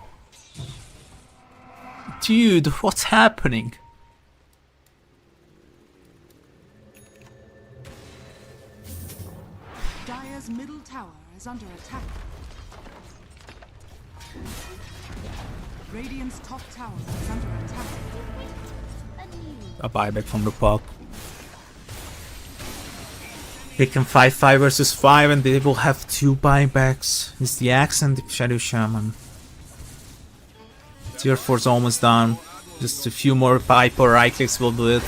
Dude, what's happening? Dire's middle tower is under attack. Radiant's top tower is under attack. A buyback from the puck. They can fight 5 versus 5 and they will have 2 buybacks. It's the Axe and the Shadow Shaman. Tier 4's almost done. Just a few more Piper right clicks will do it.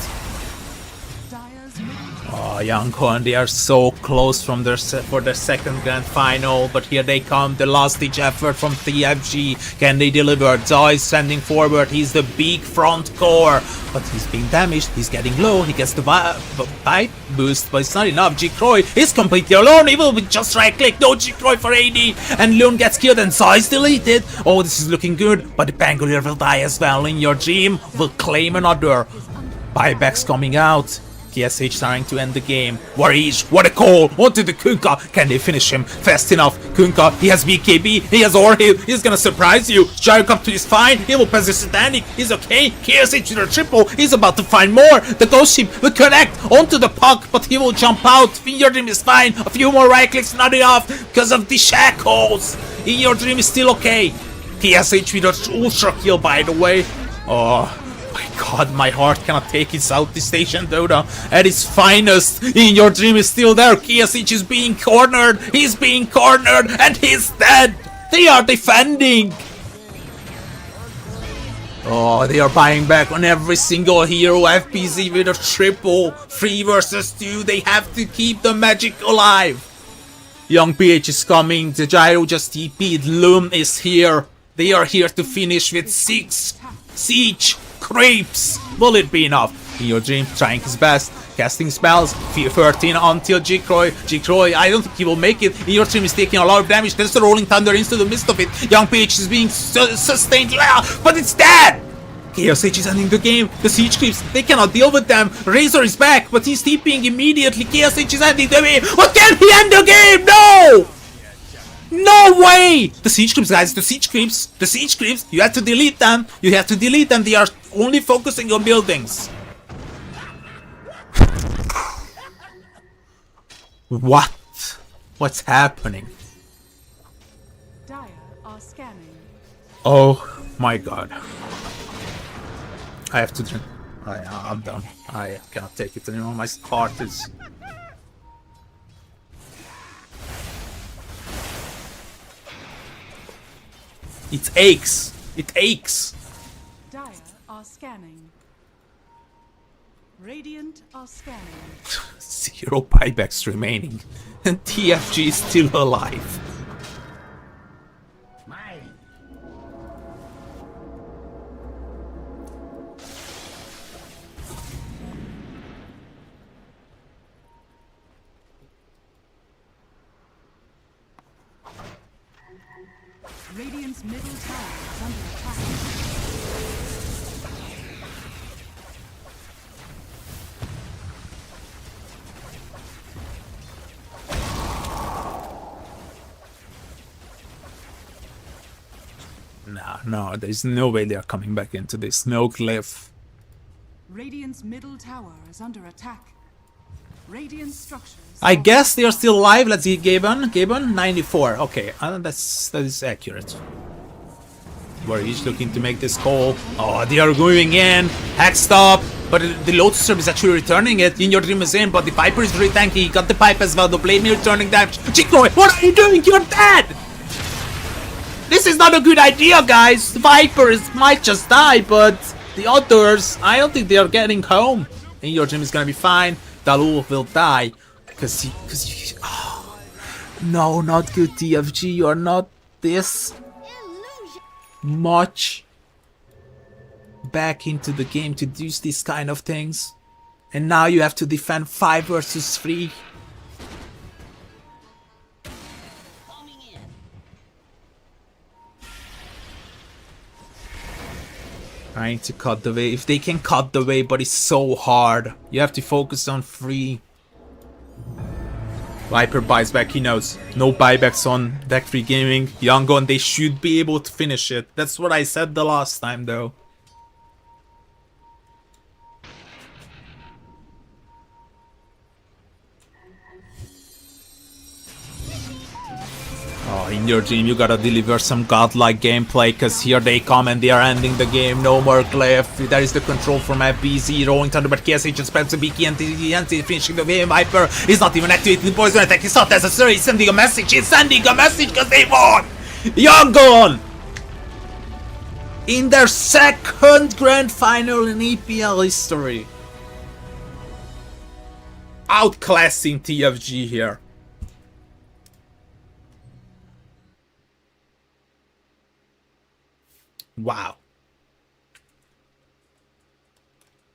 Oh, Yangon, they are so close from for their second grand final, but here they come, the last ditch effort from TFG. Can they deliver? Zoi is standing forward, he's the big front core, but he's being damaged, he's getting low, he gets the bite boost, but it's not enough. G-Croy is completely alone, he will be just right click, no G-Croy for AD, and Loon gets killed and Zoi is deleted. Oh, this is looking good, but the Pangolier will die as well. In your dream, will claim another. Buybacks coming out. TSH trying to end the game. Warish, what a call! Onto the Kunkka! Can they finish him fast enough? Kunkka, he has BKB, he has Orhill, he's gonna surprise you. Gyro come to his fine, he will pass the Satanic, he's okay. TSH with a triple, he's about to find more. The Ghost Ship will connect onto the puck, but he will jump out. In Your Dream is fine, a few more right clicks, not enough, because of the shackles. In Your Dream is still okay. TSH with an ultra kill, by the way. Oh. My god, my heart cannot take it. Southeast Asian Dota at its finest. In Your Dream is still there. TSH is being cornered. He's being cornered and he's dead. They are defending. Oh, they are buying back on every single hero. FPZ with a triple. 3 versus 2. They have to keep the magic alive. Young PH is coming. The Gyro just TP'd. Loom is here. They are here to finish with 6 siege creeps. Will it be enough? In Your Dream, trying his best, casting spells, 13 until Jikroy. Jikroy, I don't think he will make it. In Your Dream is taking a lot of damage. There's the Rolling Thunder into the midst of it. Young PH is being sustained, but it's dead! KSH is ending the game. The siege creeps, they cannot deal with them. Razor is back, but he's TPing immediately. KSH is ending the game. What, can he end the game? No! No way! The siege creeps, guys, the siege creeps, the siege creeps, you have to delete them. You have to delete them. They are only focusing on buildings. What? What's happening? Dire are scanning. Oh my god. I have to drink. I'm done. I cannot take it anymore. My heart is... It aches. It aches. Dire are scanning. Radiant are scanning. 0 buybacks remaining. And TFG is still alive. Radiant's middle tower is under attack. No, there's no way they are coming back into this. No glyph. Radiant's middle tower is under attack. Radiant structures. I guess they are still alive. Let's see, Gabon. Gabon, 94. Okay, that is accurate. We're each looking to make this call. Oh, they are going in. Hack stop. But the Lotus Orb is actually returning it. In Your Dream is in, but the Viper is very tanky. He got the pipe as well. The Blade returning damage. Chico, what are you doing? You're dead! This is not a good idea, guys. The Viper might just die, but the others, I don't think they are getting home. In Your Dream is gonna be fine. Dalul will die. Because he... Oh, no, not good, TFG. You are not this much back into the game to do these kind of things. And now you have to defend 5 versus 3. Trying to cut the way. If they can cut the way, but it's so hard. You have to focus on 3. Viper buys back, he knows. No buybacks on deck 3 gaming. Yangon, they should be able to finish it. That's what I said the last time though. Oh, in Your Dream, you gotta deliver some godlike gameplay, cause here they come and they are ending the game. No more glyph. There is the control from FBZ, rolling thunder, but KSH just spends a BK and finishing the game. Viper is not even activating the poison attack. It's not necessary. He's sending a message. He's sending a message cause they won! Yangon! In their 2nd grand final in EPL history. Outclassing TFG here. Wow.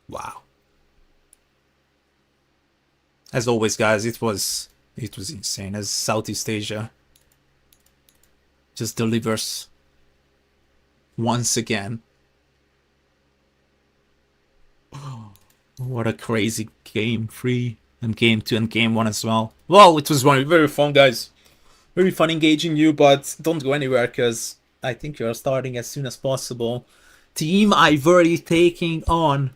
Wow. As always, guys, it was insane. As Southeast Asia just delivers once again. What a crazy game 3 and game 2 and game 1 as well. Well, it was very fun, guys. Very fun engaging you, but don't go anywhere because I think you're starting as soon as possible. Team Ivory taking on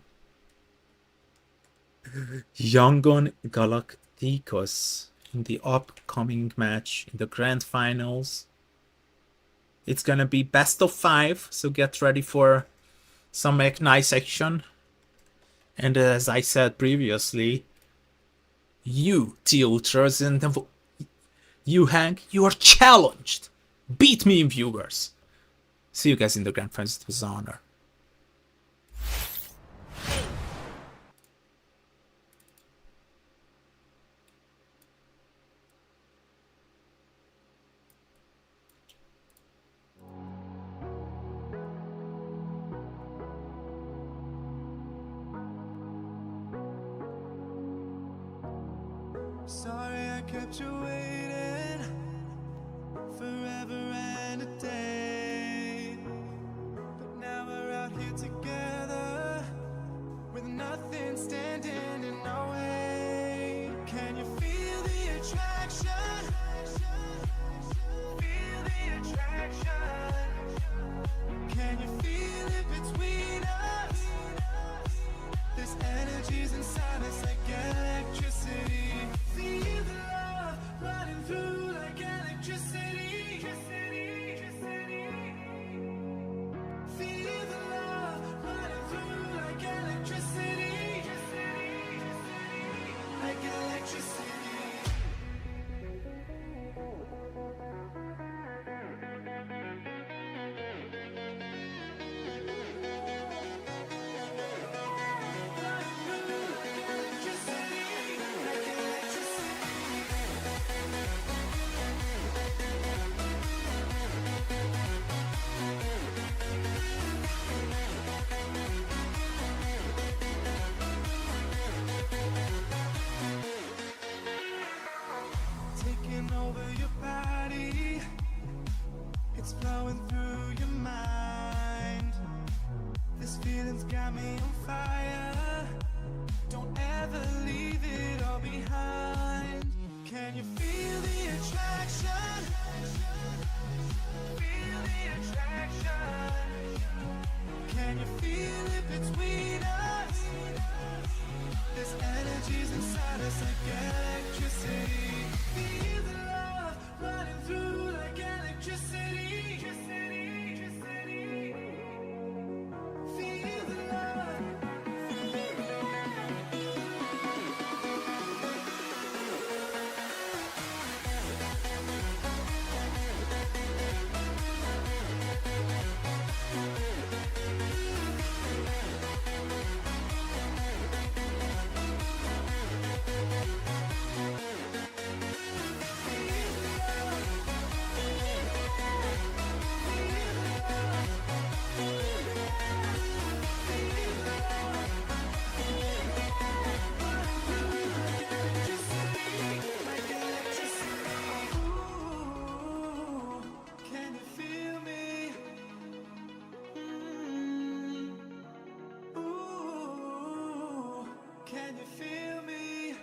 Yangon Galacticos in the upcoming match in the grand finals. It's gonna be best of 5, so get ready for some nice action. And as I said previously, you, T-Ultras, and you, Hank, you are challenged. Beat me, viewers. See you guys in the grand finals. It was an honor. Sorry I kept you waiting forever and a day. But now we're out here together with nothing standing in our way. Can you feel the attraction? Feel the attraction. Can you feel it between us? This energy's inside us like electricity. Feel the love running through like electricity. Feel the love running through like electricity. Like electricity. Taking over your body, it's flowing through your mind. This feeling's got me on fire. Don't ever leave it all behind. Can you feel the attraction? Feel the attraction. Can you feel it between us? This energy's inside us like electricity. Feel the love running through like electricity. Feel the love. Can you feel me? Ooh, can you feel me?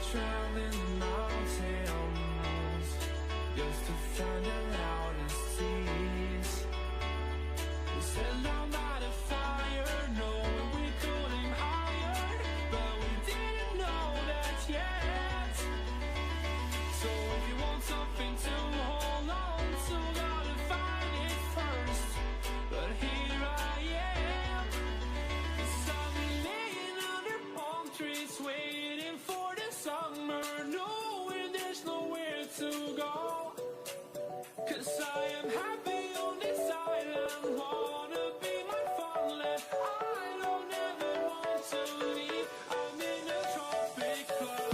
traveling the mountains just to find the loudest seas. We set down by the fire, knowing we could aim higher, but we didn't know that yet. So if you want something to hold on to, gotta find it first. But here I am, 'cause I've been laying under palm trees, waiting for the summer, knowing there's nowhere to go. 'Cause I am happy on this island, wanna be my farmland. I don't ever want to leave, I'm in a tropic club.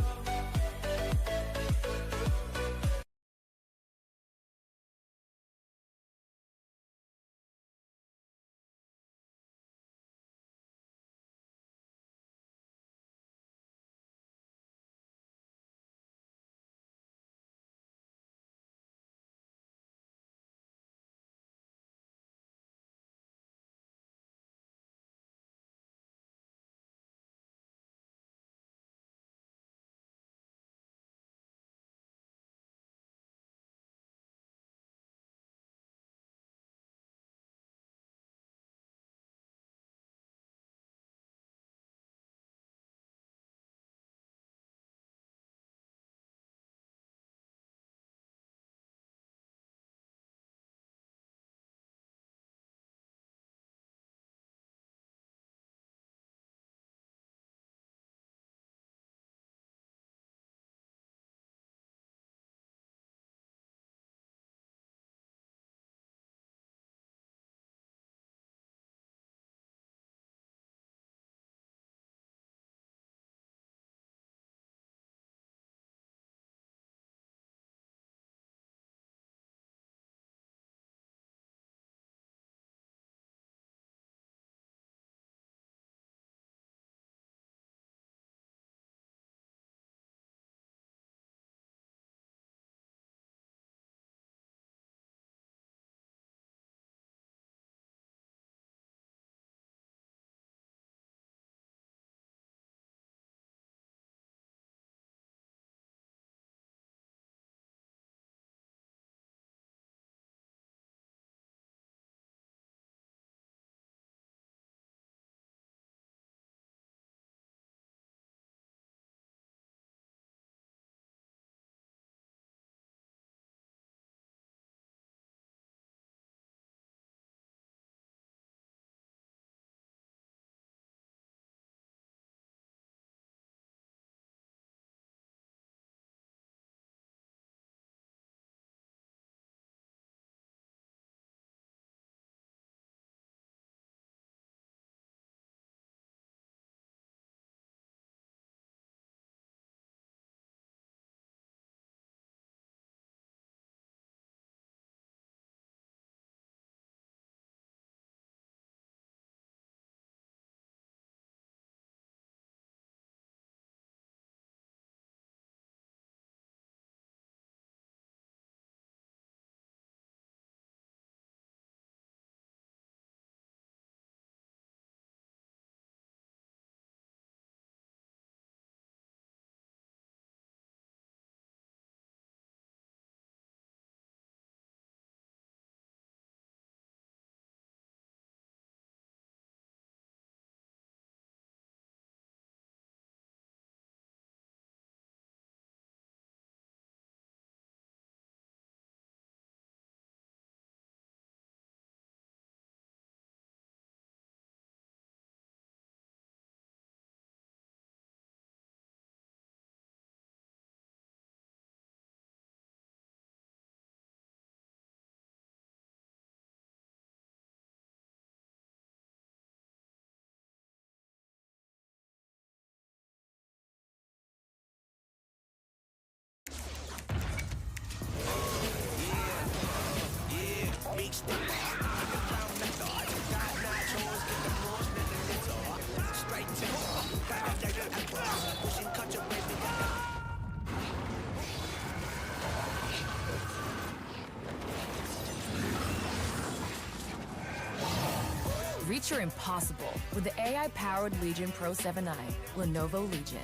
Reach your impossible with the AI-powered Legion Pro 7i, Lenovo Legion.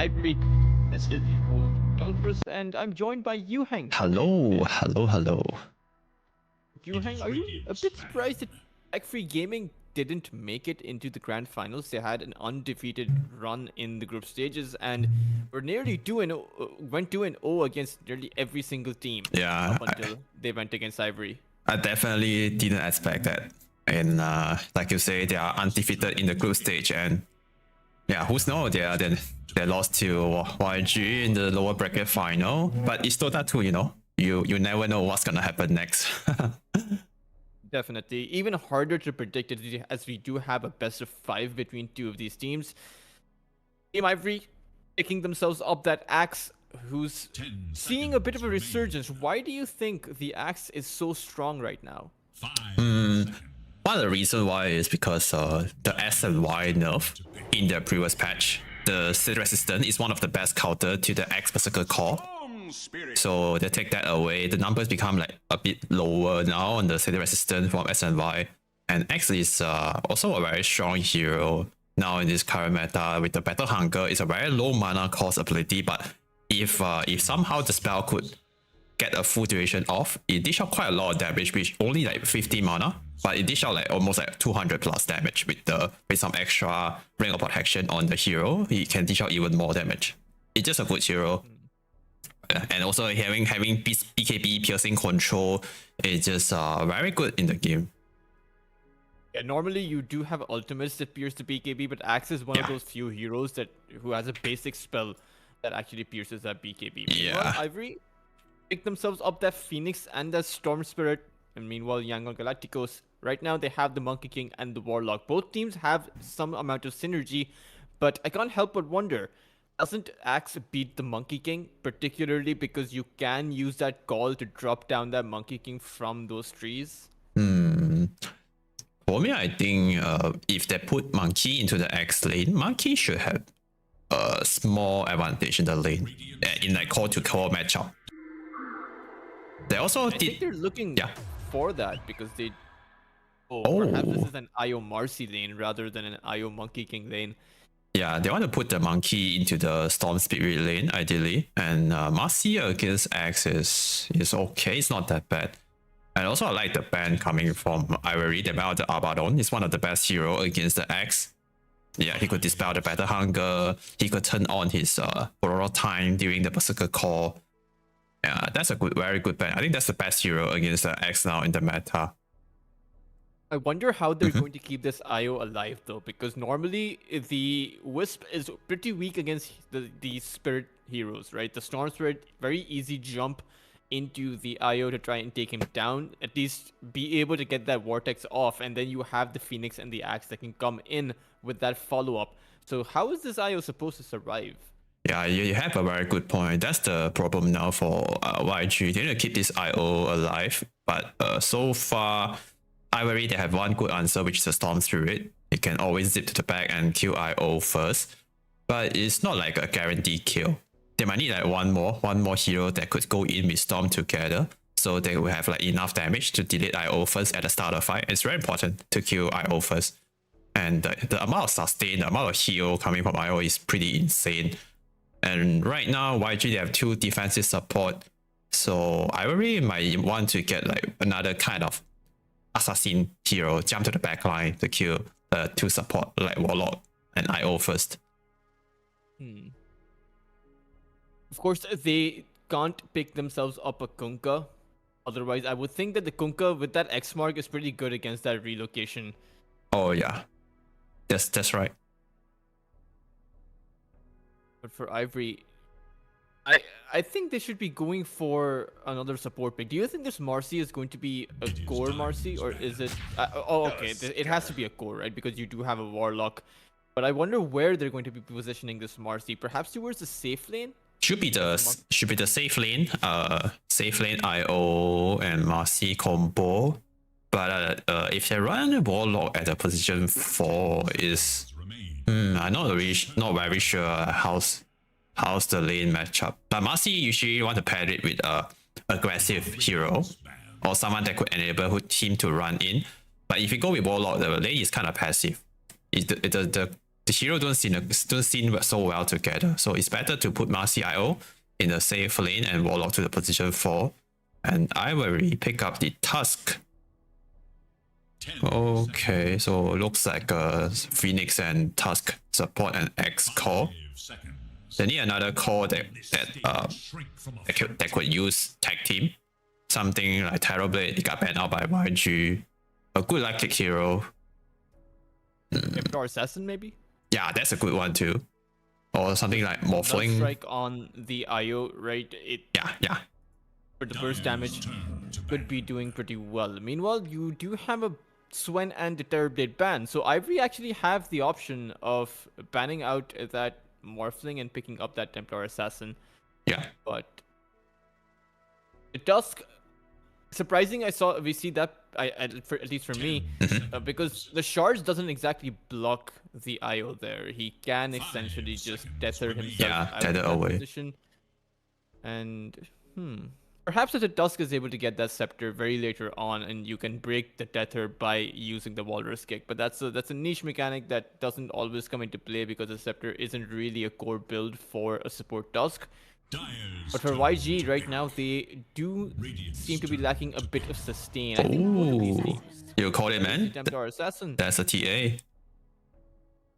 Ivory. This is Dolphus, and I'm joined by Yuheng. Hello, hello, hello. Yuheng, are you a bit surprised that Tech-Free Gaming didn't make it into the grand finals? They had an undefeated run in the group stages and were nearly 2-0, went 2-0 against nearly every single team. Yeah, up until they went against Ivory. I definitely didn't expect that. And like you say, they are undefeated in the group stage, and yeah, who's know they lost to YG in the lower bracket final. But it's Dota 2, you know. You never know what's gonna happen next. Definitely. Even harder to predict as we do have a best of 5 between two of these teams. Team Ivory picking themselves up that Axe, who's seeing a bit of a resurgence. Why do you think the Axe is so strong right now? One of the reasons why is because the S and Y nerf in the previous patch. The City Resistance is one of the best counter to the X Berserker Core. So they take that away. The numbers become like a bit lower now on the City Resistance from S and Y. And X is also a very strong hero now in this current meta with the Battle Hunger. It's a very low mana cost ability, but if somehow the spell could get a full duration off, it dish out quite a lot of damage, which only like 50 mana, but it dish out like almost like 200 plus damage with some extra ring of protection on the hero. It can dish out even more damage. It's just a good hero. And also having BKB piercing control is just very good in the game. Yeah, normally you do have ultimates that pierce the BKB, but Axe is one of those few heroes who has a basic spell that actually pierces that BKB. Meanwhile, Ivory picked themselves up that Phoenix and that Storm Spirit, and meanwhile Yangon Galacticos, right now they have the Monkey King and the Warlock. Both teams have some amount of synergy, but I can't help but wonder, doesn't Axe beat the Monkey King, particularly because you can use that call to drop down that Monkey King from those trees? For me, I think if they put Monkey into the X lane, Monkey should have a small advantage in the lane in like core to core matchup. They also I think they're looking for that because they perhaps this is an IO Marcy lane rather than an IO Monkey King lane. Yeah, they want to put the Monkey into the Storm Spirit lane ideally, and Marcy against X is okay. It's not that bad. And also I like the ban coming from Ivory. The ban of the Abaddon is one of the best hero against the X. Yeah, he could dispel the Battle Hunger. He could turn on his Aurora Time during the Berserker Core. Yeah, that's a very good ban. I think that's the best hero against the X now in the meta. I wonder how they're going to keep this IO alive though, because normally the Wisp is pretty weak against the Spirit heroes, right? The Storm Spirit, very easy jump into the IO to try and take him down, at least be able to get that Vortex off, and then you have the Phoenix and the Axe that can come in with that follow-up. So how is this IO supposed to survive? Yeah, you have a very good point. That's the problem now for YG. They need to keep this IO alive, but so far, Ivory, they have one good answer, which is the Storm Spirit. It can always zip to the back and kill IO first, but it's not like a guaranteed kill. They might need like one more hero that could go in with Storm together, so they will have like enough damage to delete IO first at the start of the fight. It's very important to kill IO first, and the amount of sustain, the amount of heal coming from IO is pretty insane. And right now, YG, they have 2 defensive support, so Ivory might want to get like another kind of assassin hero, jump to the backline to kill 2 support like Warlock and IO first. Of course, they can't pick themselves up a Kunkka. Otherwise, I would think that the Kunkka with that X mark is pretty good against that relocation. Oh yeah, that's right. But for Ivory, I think they should be going for another support pick. Do you think this Marcy is going to be a core Marcy, or is it... okay, it has to be a core, right? Because you do have a Warlock. But I wonder where they're going to be positioning this Marcy. Perhaps towards the safe lane? Should be the safe lane. Safe lane IO and Marcy combo. But if they run Warlock at a position 4 is... I'm not very sure how's the lane matchup. But Marcy usually want to pair it with a aggressive hero or someone that could enable him to run in. But if you go with Warlock, the lane is kind of passive. The the hero don't seem so well together. So it's better to put Marcy IO in a safe lane and Warlock to the position 4. And Ivory pick up the Tusk. Okay, so looks like Phoenix and Tusk support an X core. They need another core that could use tag team. Something like Terrorblade, it got banned out by YG. A good light kick hero. Templar Assassin maybe? Yeah, that's a good one too. Or something like Morphling. Strike on the IO, right? Yeah. For the burst damage, could be doing pretty well. Meanwhile, you do have a Swen and the Terrorblade ban. So Ivory actually have the option of banning out that Morphling and picking up that Templar Assassin. Yeah. But the Tusk, surprising, we see that, at least for me, because the Shards doesn't exactly block the IO there. He can essentially just tether himself out of that position. And perhaps if the Tusk is able to get that scepter very later on, and you can break the tether by using the Walrus kick. But that's a niche mechanic that doesn't always come into play because the scepter isn't really a core build for a support Tusk. But for YG right now, they do seem to be lacking a bit of sustain. I think both of these teams, you call it, man? Templar Assassin. That's a TA.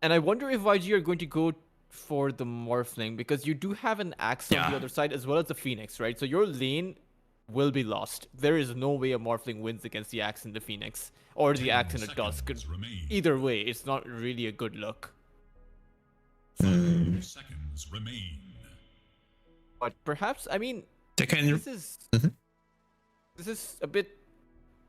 And I wonder if YG are going to go for the Morphling, because you do have an Axe on the other side as well as the Phoenix, right? So your lane will be lost. There is no way a Morphling wins against the Axe and the Phoenix, or the Axe and the Tusk. Either way, it's not really a good look. 5 seconds remain. But perhaps, I mean, they can... this is a bit...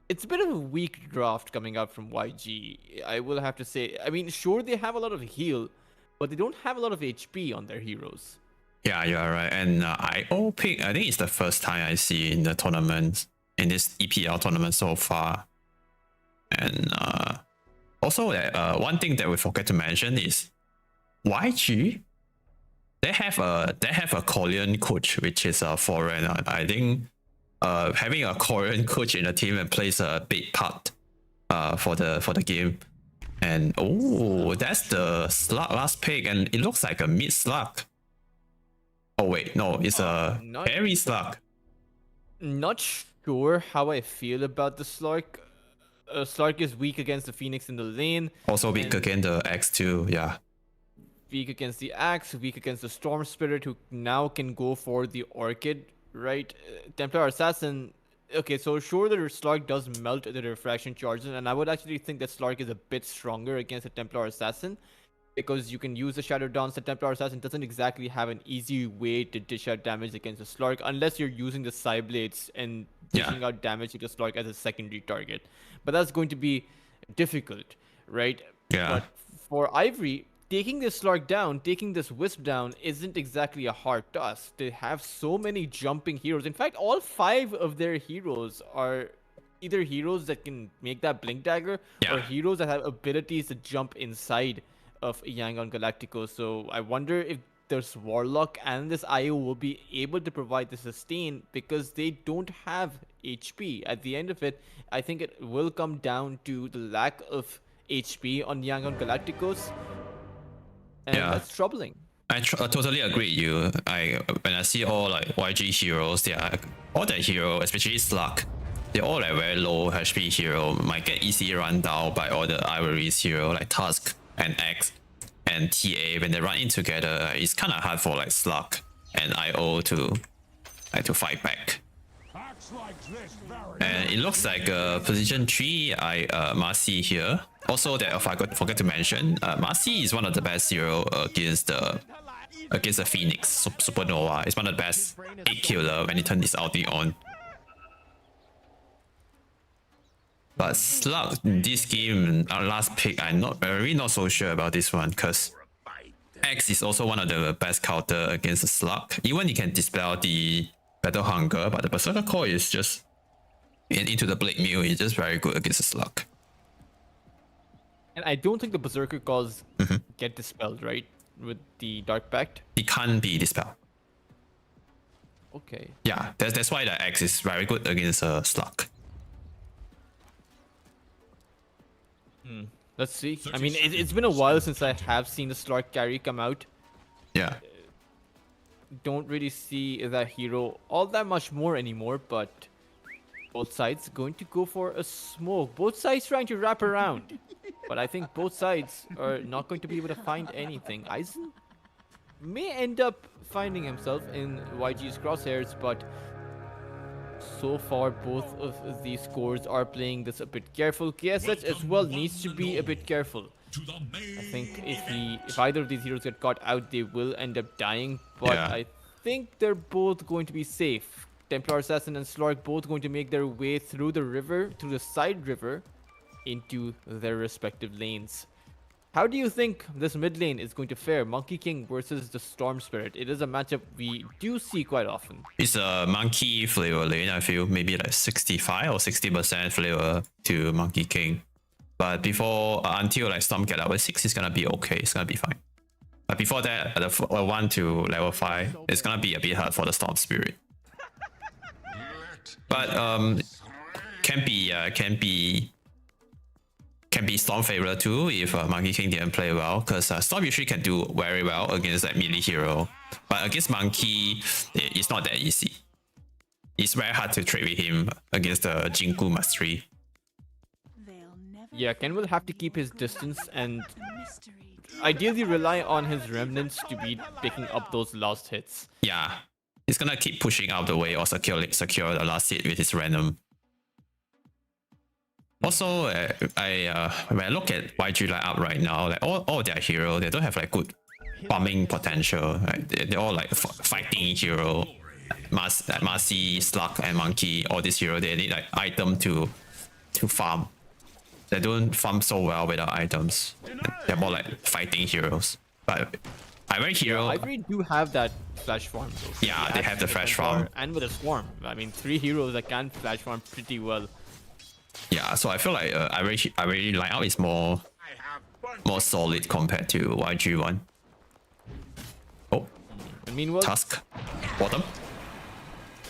It's a bit of a weak draft coming out from YG, I will have to say. I mean, sure, they have a lot of heal, but they don't have a lot of HP on their heroes. Yeah, you're right. And IO pick, I think it's the first time I see in the tournament, in this EPL tournament so far. And also, one thing that we forget to mention is YG. They have a Korean coach, which is a foreigner. I think having a Korean coach in the team and plays a big part for the game. And that's the slug last pick, and it looks like a mid slug. Oh wait, no, it's a carry slug. Not sure how I feel about the Slurk. Slurk is weak against the Phoenix in the lane. Also weak against the X2, yeah. Weak against the Axe, weak against the Storm Spirit, who now can go for the Orchid, right? Templar Assassin, okay, so sure the Slurk does melt the refraction charges, and I would actually think that Slurk is a bit stronger against the Templar Assassin, because you can use the Shadow Dance. The Templar Assassin doesn't exactly have an easy way to dish out damage against the Slurk, unless you're using the Psyblades and dishing out damage to the Slurk as a secondary target. But that's going to be difficult, right? Yeah. But for Ivory, taking this Slurk down, taking this Wisp down isn't exactly a hard task. They have so many jumping heroes. In fact, all 5 of their heroes are either heroes that can make that Blink Dagger or heroes that have abilities to jump inside of Yangon Galacticos. So I wonder if this Warlock and this IO will be able to provide the sustain, because they don't have HP. At the end of it, I think it will come down to the lack of HP on Yangon Galacticos. And that's troubling. I totally agree with you. When I see all like YG heroes, all their heroes, especially Slug, they're all like very low HP hero, might get easily run down by all the Ivory's hero like Tusk and X and TA. When they run in together, it's kind of hard for like Slug and IO to fight back. And it looks like position 3, Marcy here. Also, that if I forget to mention, Marcy is one of the best hero against the Phoenix Supernova. It's one of the best 8 killer when he turns his ulti on. But Slug in this game, our last pick, I'm really not so sure about this one, because X is also one of the best counter against the Slug. Even he can dispel the Battle Hunger, but the Berserker Core is just into the Blade Mill. It's just very good against the Slug. And I don't think the Berserker Cores get dispelled, right? With the Dark Pact? It can't be dispelled. Okay. Yeah, that's why the X is very good against Slug. Let's see. I mean, it's been a while since I have seen the Slark carry come out. Yeah. Don't really see that hero all that much more anymore, but both sides going to go for a smoke. Both sides trying to wrap around. But I think both sides are not going to be able to find anything. Aizen may end up finding himself in YG's crosshairs, but so far both of these scores are playing this a bit careful. KSH as well needs to be a bit careful. I think if either of these heroes get caught out, they will end up dying, but Yeah. I think they're both going to be safe. Templar Assassin and Slark both going to make their way through the river, through the side river, into their respective lanes. How do you think this mid lane is going to fare? Monkey King versus the Storm Spirit. It is a matchup we do see quite often. It's a monkey flavor lane, I feel. Maybe like 65 or 60% flavor to Monkey King. But before, until like Storm get level 6, it's gonna be okay. It's gonna be fine. But before that, the 1 to level 5, it's gonna be a bit hard for the Storm Spirit. But can be Storm favor too if Monkey King didn't play well, because Storm usually can do very well against that melee hero, but against Monkey, it's not that easy. It's very hard to trade with him against the Jinku Mastery. Yeah, Ken will have to keep his distance and ideally rely on his remnants to be picking up those last hits. Yeah, he's gonna keep pushing out the way or secure the last hit with his random. Also, when I look at YG lineup right now, like all their heroes, they don't have like good farming potential. Right? They're all like fighting hero. Marcy, Slug, and Monkey, all these heroes, they need like item to farm. They don't farm so well without items. They're more like fighting heroes. But Ivory hero, Ivory do have that flash farm though. Yeah, they have the flash farm. And with a swarm. I mean, 3 heroes that can flash farm pretty well. Yeah, so I feel like Ivory lineup is more solid compared to YG one. Oh, And meanwhile, Tusk, bottom.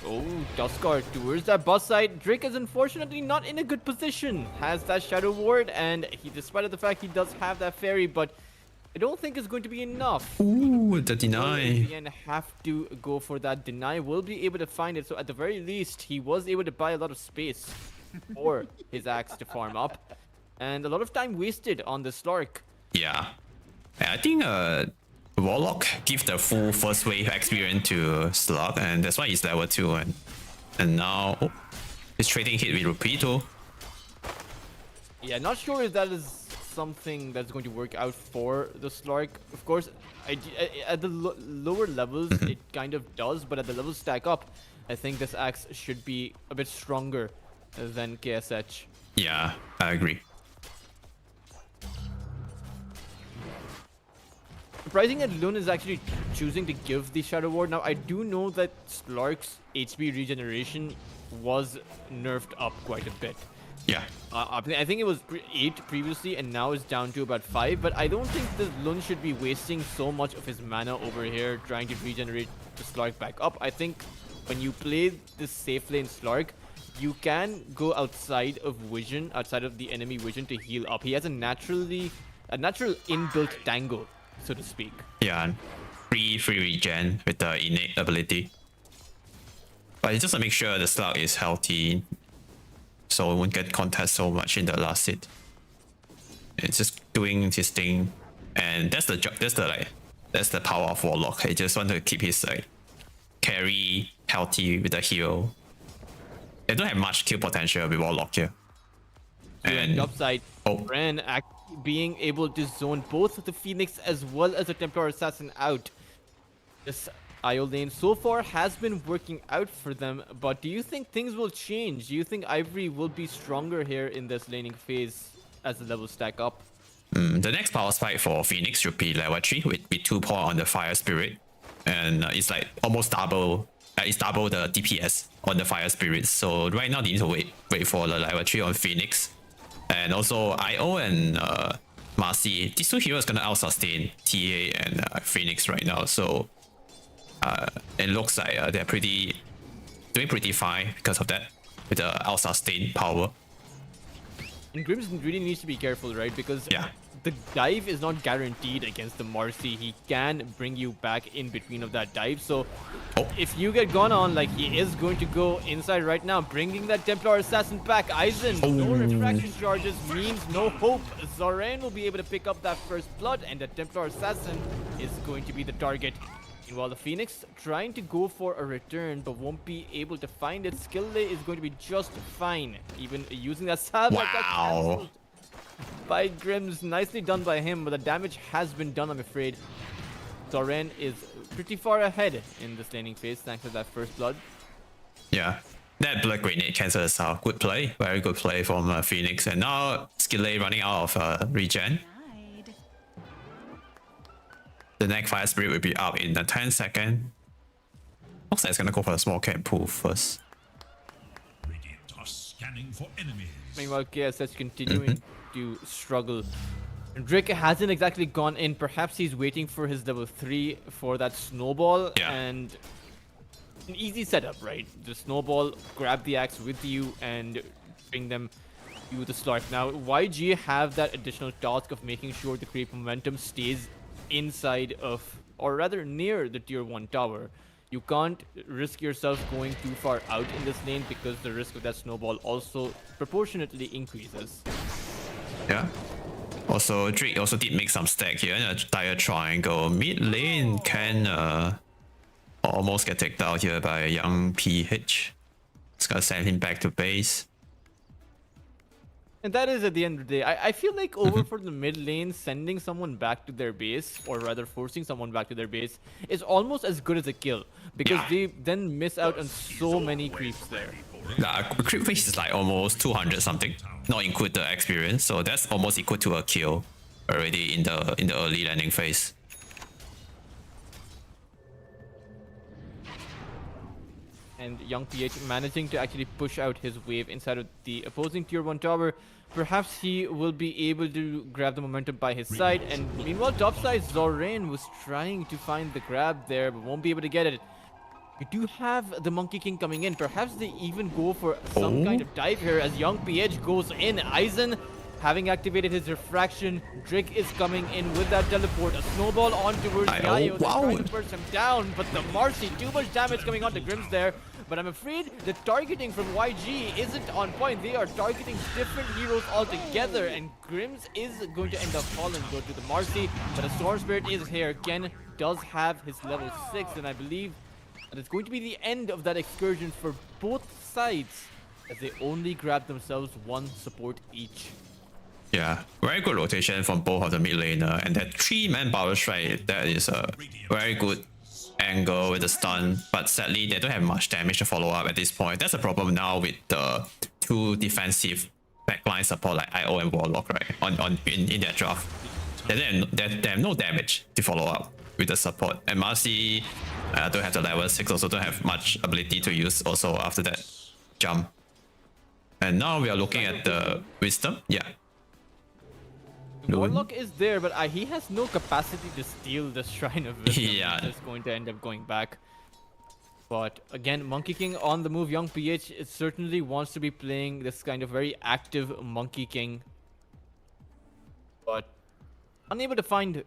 oh, Tuskar towards that boss side. Drake is unfortunately not in a good position. Has that Shadow Ward, and he, despite of the fact he does have that fairy, but I don't think it's going to be enough. Ooh, the Will deny. again have to go for that deny. Will be able to find it. So at the very least, he was able to buy a lot of space for his axe to farm up, and a lot of time wasted on the Slark. Yeah, and I think Warlock give the full first wave experience to Slug, and that's why he's level 2, and now he's trading hit with Rupito. Yeah, not sure if that is something that's going to work out for the Slark. Of course, at the lower levels, it kind of does, but at the levels stack up, I think this axe should be a bit stronger than KSH. Yeah, I agree. Surprising that Lune is actually choosing to give the Shadow Ward. Now, I do know that Slark's HP regeneration was nerfed up quite a bit. Yeah. I think it was 8 previously, and now it's down to about 5. But I don't think this Lune should be wasting so much of his mana over here trying to regenerate the Slark back up. I think when you play this safe lane Slark, you can go outside of vision, outside of the enemy vision to heal up. He has a natural inbuilt tango, so to speak. Yeah, free regen with the innate ability. But it's just to make sure the Slug is healthy, so it won't get contest so much in the last hit. It's just doing his thing, and that's the power of Warlock. I just want to keep his like carry healthy with the hero. They don't have much kill potential with Warlock here. And upside, oh, Bran being able to zone both the Phoenix as well as the Templar Assassin out. This IO lane so far has been working out for them, but do you think things will change? Do you think Ivory will be stronger here in this laning phase as the levels stack up? The next power spike for Phoenix should be level 3 with 2 points on the Fire Spirit, and it's like almost double. It's double the DPS on the Fire Spirit. So right now they need to wait for the level 3 on Phoenix, and also IO and Marcy. These 2 heroes gonna out sustain TA and Phoenix right now. So it looks like they're doing pretty fine because of that with the out sustain power. And Grims really needs to be careful, right? Because Yeah. the dive is not guaranteed against the Marcy. He can bring you back in between of that dive. So if you get gone on, like he is going to go inside right now, bringing that Templar Assassin back. Aizen, no refraction charges means no hope. Zoran will be able to pick up that first blood, and the Templar Assassin is going to be the target. Meanwhile, the Phoenix trying to go for a return, but won't be able to find it. Skill lay is going to be just fine. Even using that salve like that cancelled by Grims. Nicely done by him, but the damage has been done, I'm afraid. Zoran is pretty far ahead in this laning phase thanks to that first blood. Yeah. That blood grenade cancels us out. Good play. Very good play from Phoenix. And now Skillet running out of regen. The next Fire Spirit will be up in 10 seconds. Looks like it's gonna go for a small camp pull first. Radiant are scanning for enemies. Meanwhile, KSS continuing to struggle. Drake hasn't exactly gone in. Perhaps he's waiting for his level 3 for that snowball. Yeah. And an easy setup, right? The snowball, grab the axe with you and bring them to the start. Now, YG have that additional task of making sure the creep momentum stays inside of, or rather near the tier 1 tower. You can't risk yourself going too far out in this lane because the risk of that snowball also proportionately increases. Yeah. Also, Drake also did make some stack here in a dire triangle. Mid lane can almost get taken out here by a young PH. It's gonna send him back to base. And that is at the end of the day. I feel like over for the mid lane, sending someone back to their base, or rather forcing someone back to their base, is almost as good as a kill. Because they then miss out on so many creeps there. Creep rate is like almost 200 something, not include the experience. So that's almost equal to a kill already in the early landing phase. And young PH managing to actually push out his wave inside of the opposing tier 1 tower. Perhaps he will be able to grab the momentum by his side. And meanwhile, topside Zoran was trying to find the grab there, but won't be able to get it. We do have the Monkey King coming in. Perhaps they even go for some kind of dive here as young PH goes in. Aizen having activated his refraction. Drake is coming in with that teleport. A snowball on towards Yayo. They're trying to burst him down, but the Marcy, too much damage coming on to Grims there. But I'm afraid the targeting from YG isn't on point. They are targeting different heroes altogether, and Grims is going to end up falling though to the Marcy. But a Storm Spirit is here. Ken does have his level 6, and I believe that it's going to be the end of that excursion for both sides, as they only grab themselves one support each. Yeah, very good rotation from both of the mid laner, and that 3-man power strike, that is a very good angle with the stun, but sadly they don't have much damage to follow up at this point. That's a problem now with the 2 defensive backline support like IO and Warlock, right? In their draft. They have no damage to follow up with the support. And Marcy don't have the level 6, also don't have much ability to use also after that jump. And now we are looking at the Wisdom. Yeah. Warlock is there, but he has no capacity to steal the Shrine of Wisdom. Yeah. He's just going to end up going back. But again, Monkey King on the move. Young PH certainly wants to be playing this kind of very active Monkey King. But unable to find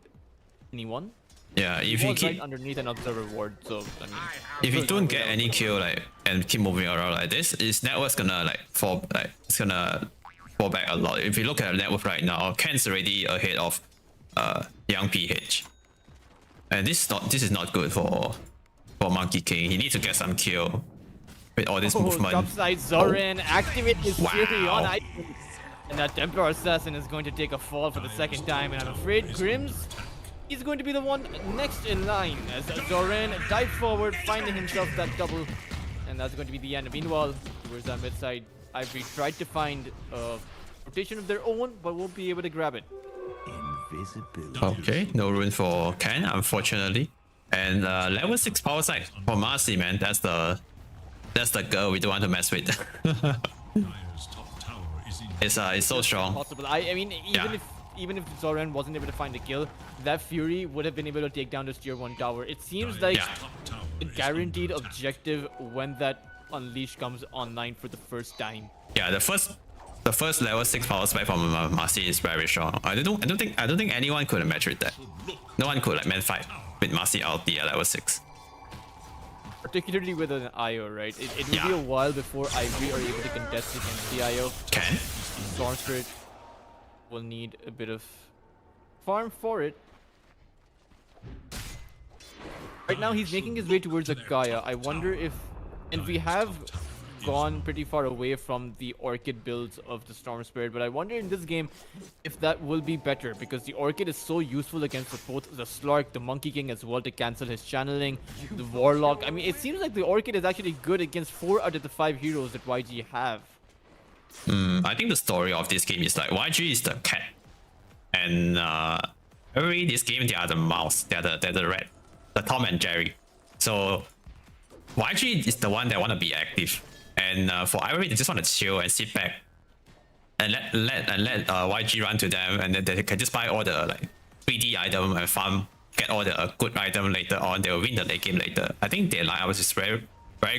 anyone. Yeah, if he you was keep right underneath an observer ward, so I mean, if you don't get any kill and keep moving around like this, his network's gonna fall back a lot. If you look at the network right now, Ken's already ahead of young PH. And this is not good for Monkey King. He needs to get some kill with all this movement. Topside Zoran activate his Fury on Ivory. And that Templar Assassin is going to take a fall for the second time, and I'm afraid Grims is going to be the one next in line as Zoran dives forward, finding himself that double, and that's going to be the end. Meanwhile, towards that mid side, Ivory tried to find a rotation of their own, but won't be able to grab it. Invisibility. Okay, no rune for Ken, unfortunately. And level 6 power side for Marcy, man. That's the girl we don't want to mess with. It's so strong. Possible. I mean, even if Zoran wasn't able to find a kill, that Fury would have been able to take down this tier 1 tower. It seems like a guaranteed objective when that Unleash comes online for the first time. Yeah, the first the first level 6 power spike from Marcy is very strong. I don't think anyone could have matched with that. No one could like man fight with Marcy ulti at level 6. Particularly with an IO, right? It will be a while before Ivory are able to contest against the IO. Okay. Storm Spirit will need a bit of farm for it. Right now he's making his way towards a Gaia. I wonder if, and we have gone pretty far away from the Orchid builds of the Storm Spirit, but I wonder in this game if that will be better, because the Orchid is so useful against both the Slark, the Monkey King as well to cancel his channeling, the Warlock. I mean, it seems like the Orchid is actually good against 4 out of the 5 heroes that YG have. I think the story of this game is like YG is the cat, and every this game they are the mouse, they're the rat, the Tom and Jerry. So YG is the one that want to be active, and for Ivory they just want to chill and sit back and let YG run to them, and then they can just buy all the like 3D item and farm, get all the good item later on. They will win the late game later. I think their lineup is very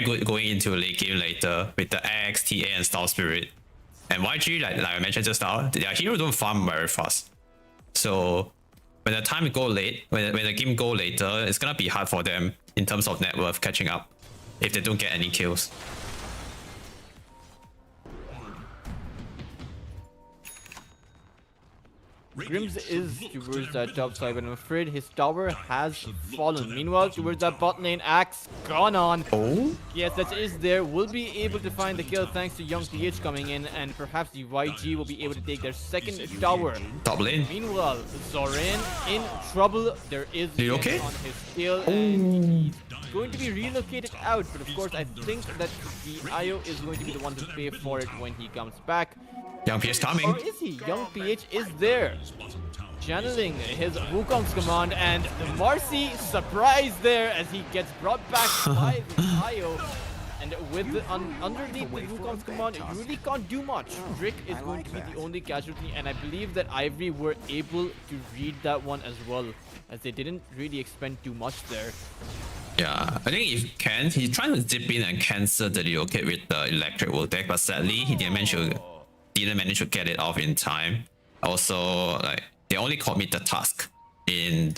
good going into late game later with the X, TA, and Storm Spirit. And YG, like I mentioned just now, their hero don't farm very fast. So when the time go late, when the game go later, it's gonna be hard for them in terms of net worth catching up if they don't get any kills. Grims is towards that top side, but I'm afraid his tower has fallen. Meanwhile, towards that bot lane, Axe gone on. Oh? Yes, that is there. Will be able to find the kill thanks to Young PH coming in, and perhaps the YG will be able to take their second tower. Top lane. Meanwhile, Zoran in trouble. There is you okay? on his kill, and he's going to be relocated out. But of course, I think that the IO is going to be the one to pay for it when he comes back. Young PH coming. Or is he? Young PH is there, channeling his Wukong's command, and Marcy surprised there as he gets brought back by the IO. And with the, underneath the Wukong's command, you really can't do much. Rick is going to be the only casualty, and I believe that Ivory were able to read that one as well, as they didn't really expend too much there. Yeah, I think if can, he's trying to zip in and cancel the relocate with the electric world deck, but sadly he didn't manage to get it off in time. Also, like they only commit the task in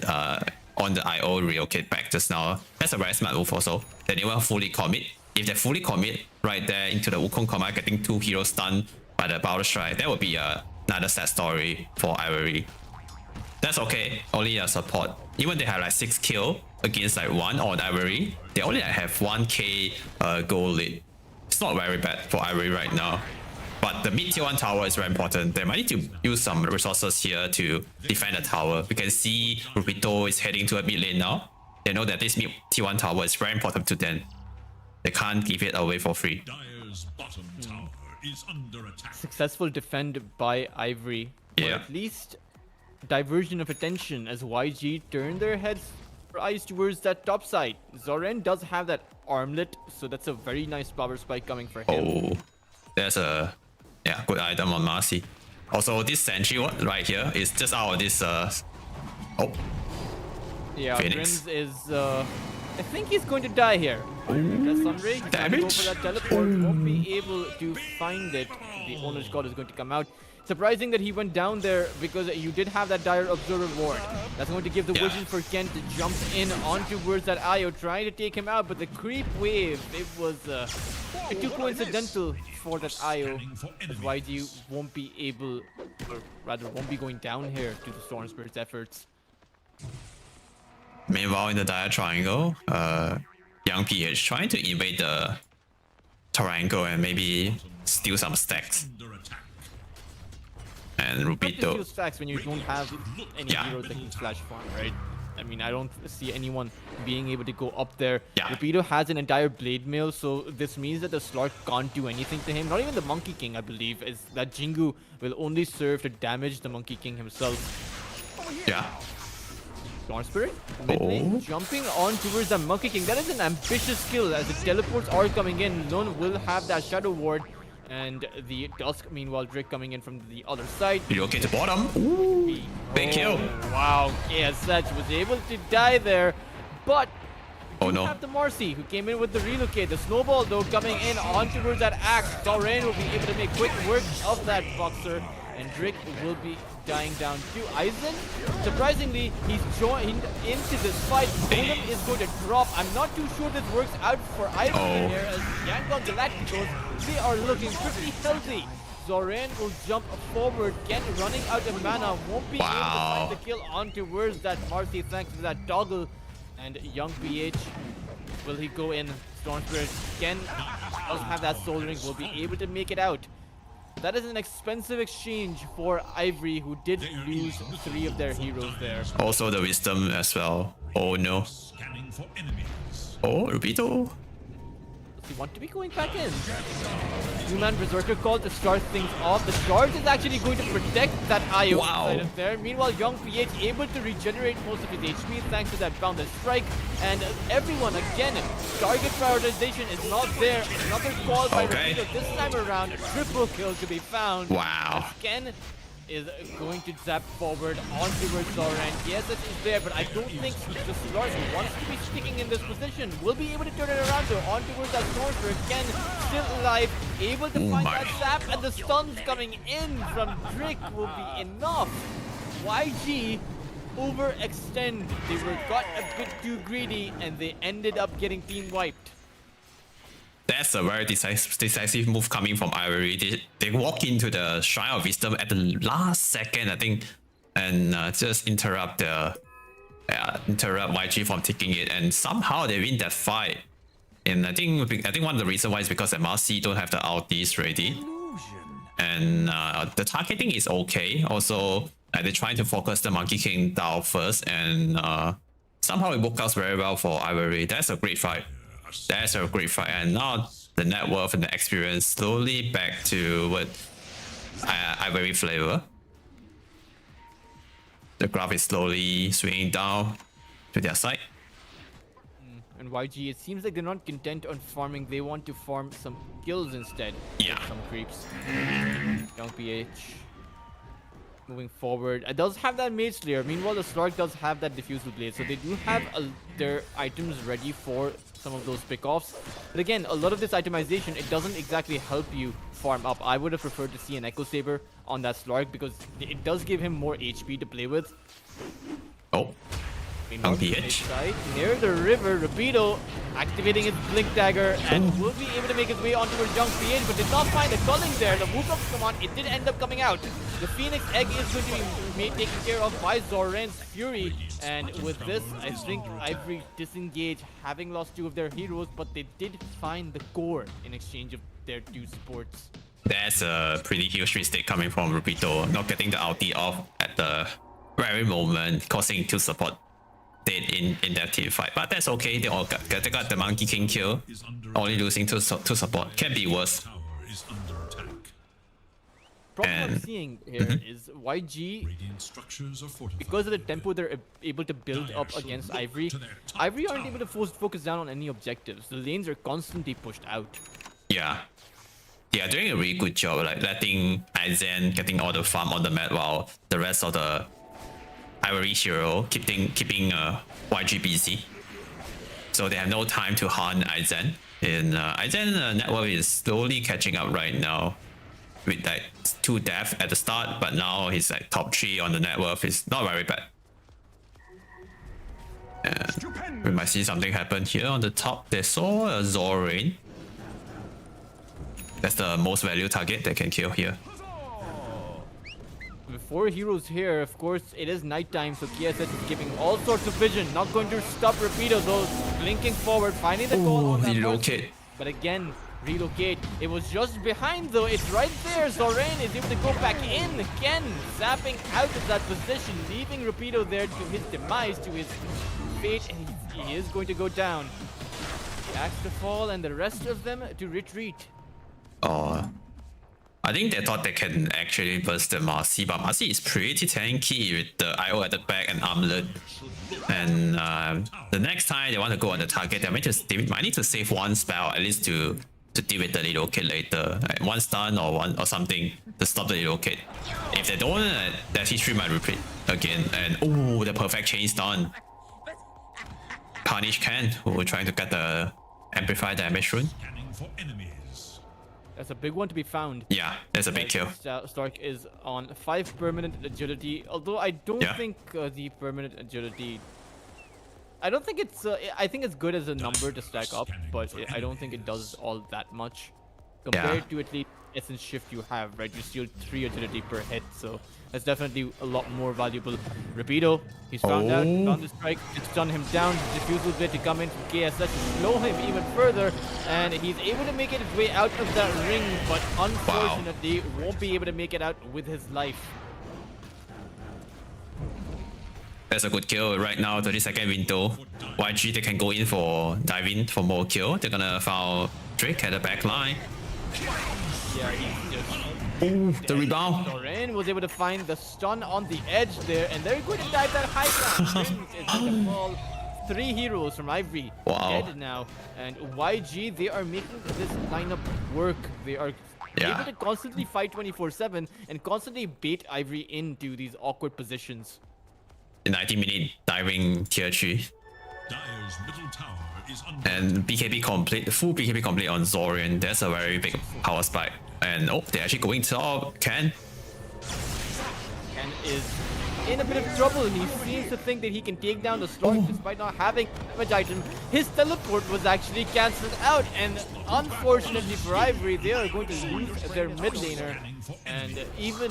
on the IO relocate back just now. That's a very smart move also. They didn't fully commit. If they fully commit right there into the Wukong command, getting 2 heroes stunned by the Power Strike, that would be another sad story for Ivory. That's okay, only a support. Even they have like 6 kills against like 1 on Ivory, they only have 1k gold lead. It's not very bad for Ivory right now. But the mid tier 1 tower is very important. They might need to use some resources here to defend the tower. We can see Rupito is heading to a mid lane now. They know that this mid tier 1 tower is very important to them. They can't give it away for free. Dire's bottom tower is under attack. Successful defend by Ivory. Or Yeah. at least diversion of attention as YG turn their heads eyes towards that top side. Zoran does have that armlet, so that's a very nice power spike coming for him. Oh, there's a good item on Marcy. Also, this sentry right here is just out of this Yeah, Phoenix. Grims is I think he's going to die here. That Sunray he's trying to go for that teleport, won't be able to find it. The owner's call is going to come out. Surprising that he went down there, because you did have that dire observer ward. That's going to give the vision for Ken to jump in on towards that IO, trying to take him out, but the creep wave, it was too coincidental for that IO, as YG won't be able, or rather won't be going down here to the Storm Spirit's efforts. Meanwhile, in the dire triangle, Young PH trying to invade the triangle and maybe steal some stacks. And Hard to steal Rupito. stacks when you don't have any heroes that can flash farm, right? I mean, I don't see anyone being able to go up there. Yeah. Rupito has an entire blade mail, so this means that the Slark can't do anything to him. Not even the Monkey King, I believe, is that Jingu will only serve to damage the Monkey King himself. Yeah. Storm Spirit, mid lane, jumping on towards the Monkey King. That is an ambitious kill, as the teleports are coming in. Lone will have that Shadow Ward, and the Dusk, meanwhile, Drake coming in from the other side. Relocate to bottom. Ooh, big kill. Wow, KSH was able to die there, but Oh no. have the Marcy, who came in with the relocate. The snowball, though, coming in on towards that axe. Zoran will be able to make quick work of that boxer. And Drick will be dying down too. Aizen, surprisingly, he's joined into this fight. Golem is going to drop. I'm not too sure this works out for Ivory here, as Yangon Galacticos, they are looking pretty healthy. Zoran will jump forward, Ken running out of mana, won't be able to find the kill on towards that Marcy thanks to that toggle. And Young PH, will he go in? Storm Spirit, Ken does have that Soul Ring, will be able to make it out. That is an expensive exchange for Ivory, who did lose 3 of their heroes there. Also the wisdom as well. Oh no. Scanning for enemies. Oh, Rubito. Does he want to be going back in? 2-man Berserker call to start things off. The charge is actually going to protect that IO inside of there. Meanwhile, Young PH able to regenerate most of his HP thanks to that Boundless Strike. And everyone, again, target prioritization is not there. Another call by Rubito this time around. A triple kill to be found. Wow. Ken is going to zap forward on towards Zoran. Yes, it is there, but I don't think the Solar who wants to be sticking in this position will be able to turn it around though. On towards that Sorcerer. Ken still alive, able to find that zap, and the stuns coming in from Drick will be enough. YG overextend. They got a bit too greedy and they ended up getting team wiped. That's a very decisive move coming from Ivory. They walk into the Shrine of Wisdom at the last second, I think, and just interrupt YG from taking it, and somehow they win that fight. And I think one of the reasons why is because MRC don't have the ultis ready, and the targeting is okay. Also, they're trying to focus the Monkey King down first, and somehow it worked out very well for Ivory. That's a great fight. That's a great fight, and now the net worth and the experience slowly back to what Ivory flavor. The graph is slowly swinging down to their side. And YG, it seems like they're not content on farming. They want to farm some kills instead. Yeah. Some creeps. Young PH moving forward. It does have that Mage Slayer. Meanwhile, the Slark does have that Diffusal Blade. So they do have their items ready for some of those pickoffs. But again, a lot of this itemization, it doesn't exactly help you farm up. I would have preferred to see an Echo Saber on that Slark because it does give him more HP to play with. Oh. On PH. Near the river, Rapido activating his Blink Dagger and will be able to make his way onto his Young PH, but did not find the culling there. The Wukong's come on, it did end up coming out. The Phoenix Egg is going to be taken care of by Zoran's Fury, and with this, I think Ivory disengaged, having lost 2 of their heroes, but they did find the core in exchange of their 2 supports. That's a pretty huge mistake coming from Rubito, not getting the ulti off at the very moment, causing 2 support dead in that team fight. But that's okay, they got the Monkey King kill, only losing 2 support. Can be worse. Problem I'm seeing here is YG, because of the tempo they're able to build up against Ivory, Ivory aren't able to focus down on any objectives. The lanes are constantly pushed out. Yeah. They are doing a really good job, like letting Aizen getting all the farm on the map while the rest of the Ivory hero keeping YG busy. So they have no time to hunt Aizen. And Aizen network is slowly catching up right now, with like 2 deaths at the start, but now he's like top 3 on the net worth. It's not very bad. And we might see something happen here on the top. They saw a Zoran. That's the most value target they can kill here. With 4 heroes here, of course, it is nighttime, so KSS is giving all sorts of vision. Not going to stop Rapido though, blinking forward, finding the goal on that relocate. But again, relocate. It was just behind though, it's right there. Zoran is able to go back in again, zapping out of that position, leaving Rapido there to his demise, to his fate, and he is going to go down. The axe to fall and the rest of them to retreat. I think they thought they can actually burst the Marcy, but Marcy is pretty tanky with the IO at the back and armlet. And the next time they want to go on the target, they might need to save 1 spell at least to deal with the little kid later. Like 1 stun or something to stop the little kid. If they don't, that history might repeat again. And oh, the perfect chain stun. Carnage Can, who were trying to get the amplify damage rune. Scanning for enemies. That's a big one to be found. Yeah, that's a big kill. Stark is on 5 permanent agility, although I don't Yeah. think the permanent agility... I don't think it's... I think it's good as a number to stack up, but I don't think it does all that much. Compared to at least Essence Shift you have, right? You steal 3 agility per hit, so that's definitely a lot more valuable. Rapido, he's found out, found the strike, to stun him down. Diffusal's there to come in from KSH to slow him even further, and he's able to make it his way out of that ring, but unfortunately won't be able to make it out with his life. That's a good kill right now, 30-second window. YG, they can go in for dive in for more kill. They're gonna foul Drake at the back line. Yeah, he's just... Ooh, the rebound. Soren was able to find the stun on the edge there, and they're going to dive that high ground. Prince is going to fall. 3 heroes from Ivory dead now, and YG, they are making this lineup work. They are able to constantly fight 24/7 and constantly bait Ivory into these awkward positions. 90-minute diving tier 3. Dire's middle tower is under And BKB complete, full BKB complete on Zorian. That's a very big power spike. And oh, they're actually going top. Ken is in a bit of trouble, and he seems to think that he can take down the Storm despite not having a damage item. His teleport was actually cancelled out, and unfortunately for Ivory, they are going to lose their mid laner, and even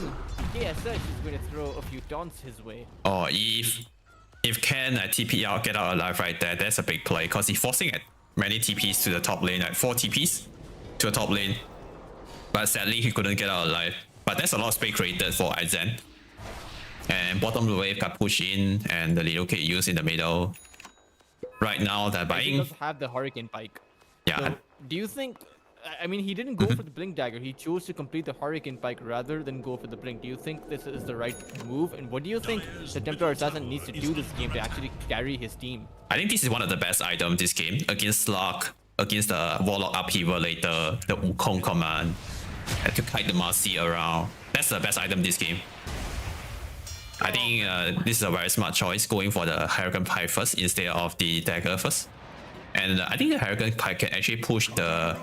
KSH is going to throw a few taunts his way. Oh, if Ken TP out, get out alive right there, that's a big play, because he's forcing at many TPs to the top lane, like 4 TPs to the top lane. But sadly, he couldn't get out alive. But there's a lot of space created for Aizen. And bottom wave got pushed in, and the little kid used in the middle. Right now, they're He buying. does have the Hurricane Pike. Yeah. So, do you think... I mean, he didn't go for the Blink Dagger. He chose to complete the Hurricane Pike rather than go for the Blink. Do you think this is the right move? And what do you think the Templar Assassin needs to do this game to actually carry his team? I think this is one of the best items this game. Against Slug, against the Warlock upheaval later, the Wukong command. And to kite the Marcy around. That's the best item this game. I think this is a very smart choice, going for the Hurricane Pike first instead of the Dagger first. And I think the Hurricane Pike can actually push the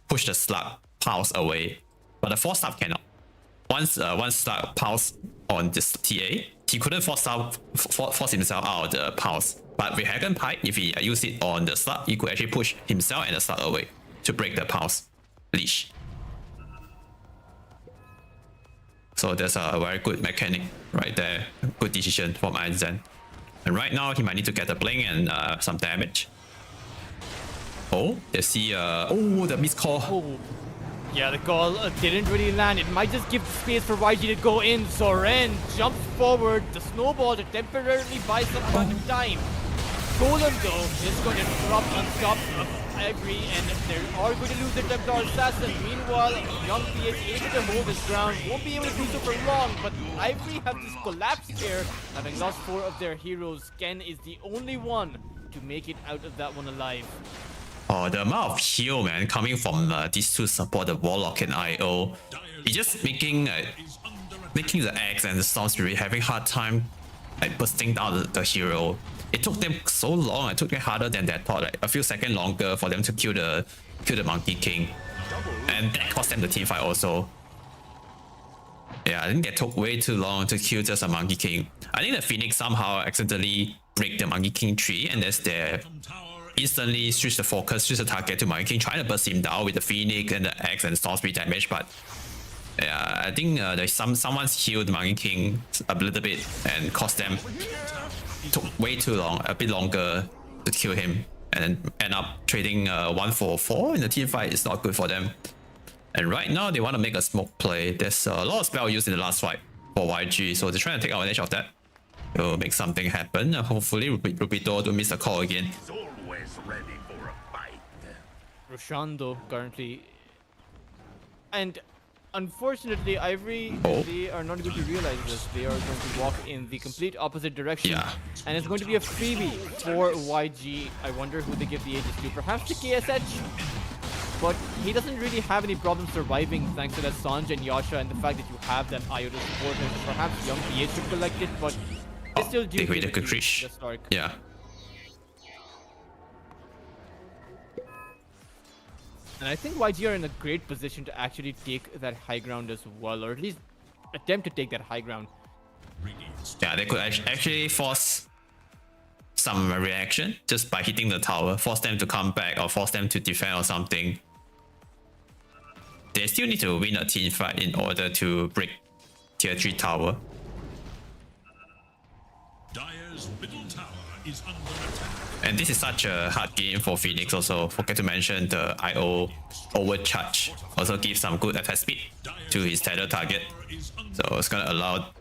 Slug pulse away, but the Force Staff cannot. Once Slug pulse on this TA, he couldn't force himself out of the pulse. But with Hurricane Pike, if he used it on the Slug, he could actually push himself and the Slug away to break the pulse leash. So that's a very good mechanic right there. Good decision from Aizen. And right now, he might need to get a blink and some damage. Oh, they see the missed call. Oh. Yeah, the call didn't really land. It might just give the space for YG to go in. Soren jumps forward. The snowball to temporarily buy some amount of time. Golem, though, is going to drop on top of Ivory, and they are going to lose their Templar Assassin. Meanwhile, Young PH able to hold his ground. Won't be able to do so for long, but Ivory have this collapse here. Having lost 4 of their heroes, Ken is the only one to make it out of that one alive. Oh, the amount of heal, man, coming from these two support, the Warlock and IO. He's just making the X and the Storms really having hard time like bursting down the hero. It took them so long, it took them harder than they thought, like a few seconds longer for them to kill the Monkey King. And that cost them the team fight also. Yeah, I think they took way too long to kill just a Monkey King. I think the Phoenix somehow accidentally break the Monkey King tree, and that's their instantly switch the focus, switch the target to Monkey King, trying to burst him down with the Phoenix and the X and Storm Speed damage, but yeah, I think there's someone's healed Monkey King a little bit and cost them. Took way too long, a bit longer to kill him, and then end up trading 1 for 4 in the team fight. It's not good for them. And right now they want to make a smoke play. There's a lot of spell used in the last fight for YG, so they're trying to take advantage of that. To make something happen. Hopefully Rubido don't miss the call again. He's always ready for a fight. Roshando currently, and unfortunately Ivory, they are not going to realize this. They are going to walk in the complete opposite direction, and it's going to be a freebie for YG. I wonder who they give the Aegis to. Perhaps to KSH, but he doesn't really have any problem surviving thanks to that Sanj and Yasha and the fact that you have that IO to support him. Perhaps Young PH should collect it, but they still do. They created a good Krish. Yeah. And I think YG are in a great position to actually take that high ground as well, or at least attempt to take that high ground. Yeah, they could actually force some reaction just by hitting the tower, force them to come back or force them to defend or something. They still need to win a team fight in order to break tier 3 tower. Dire's middle tower is under attack. And this is such a hard game for Phoenix also. Forget to mention the IO overcharge also gives some good attack speed to his tether target. So it's gonna allow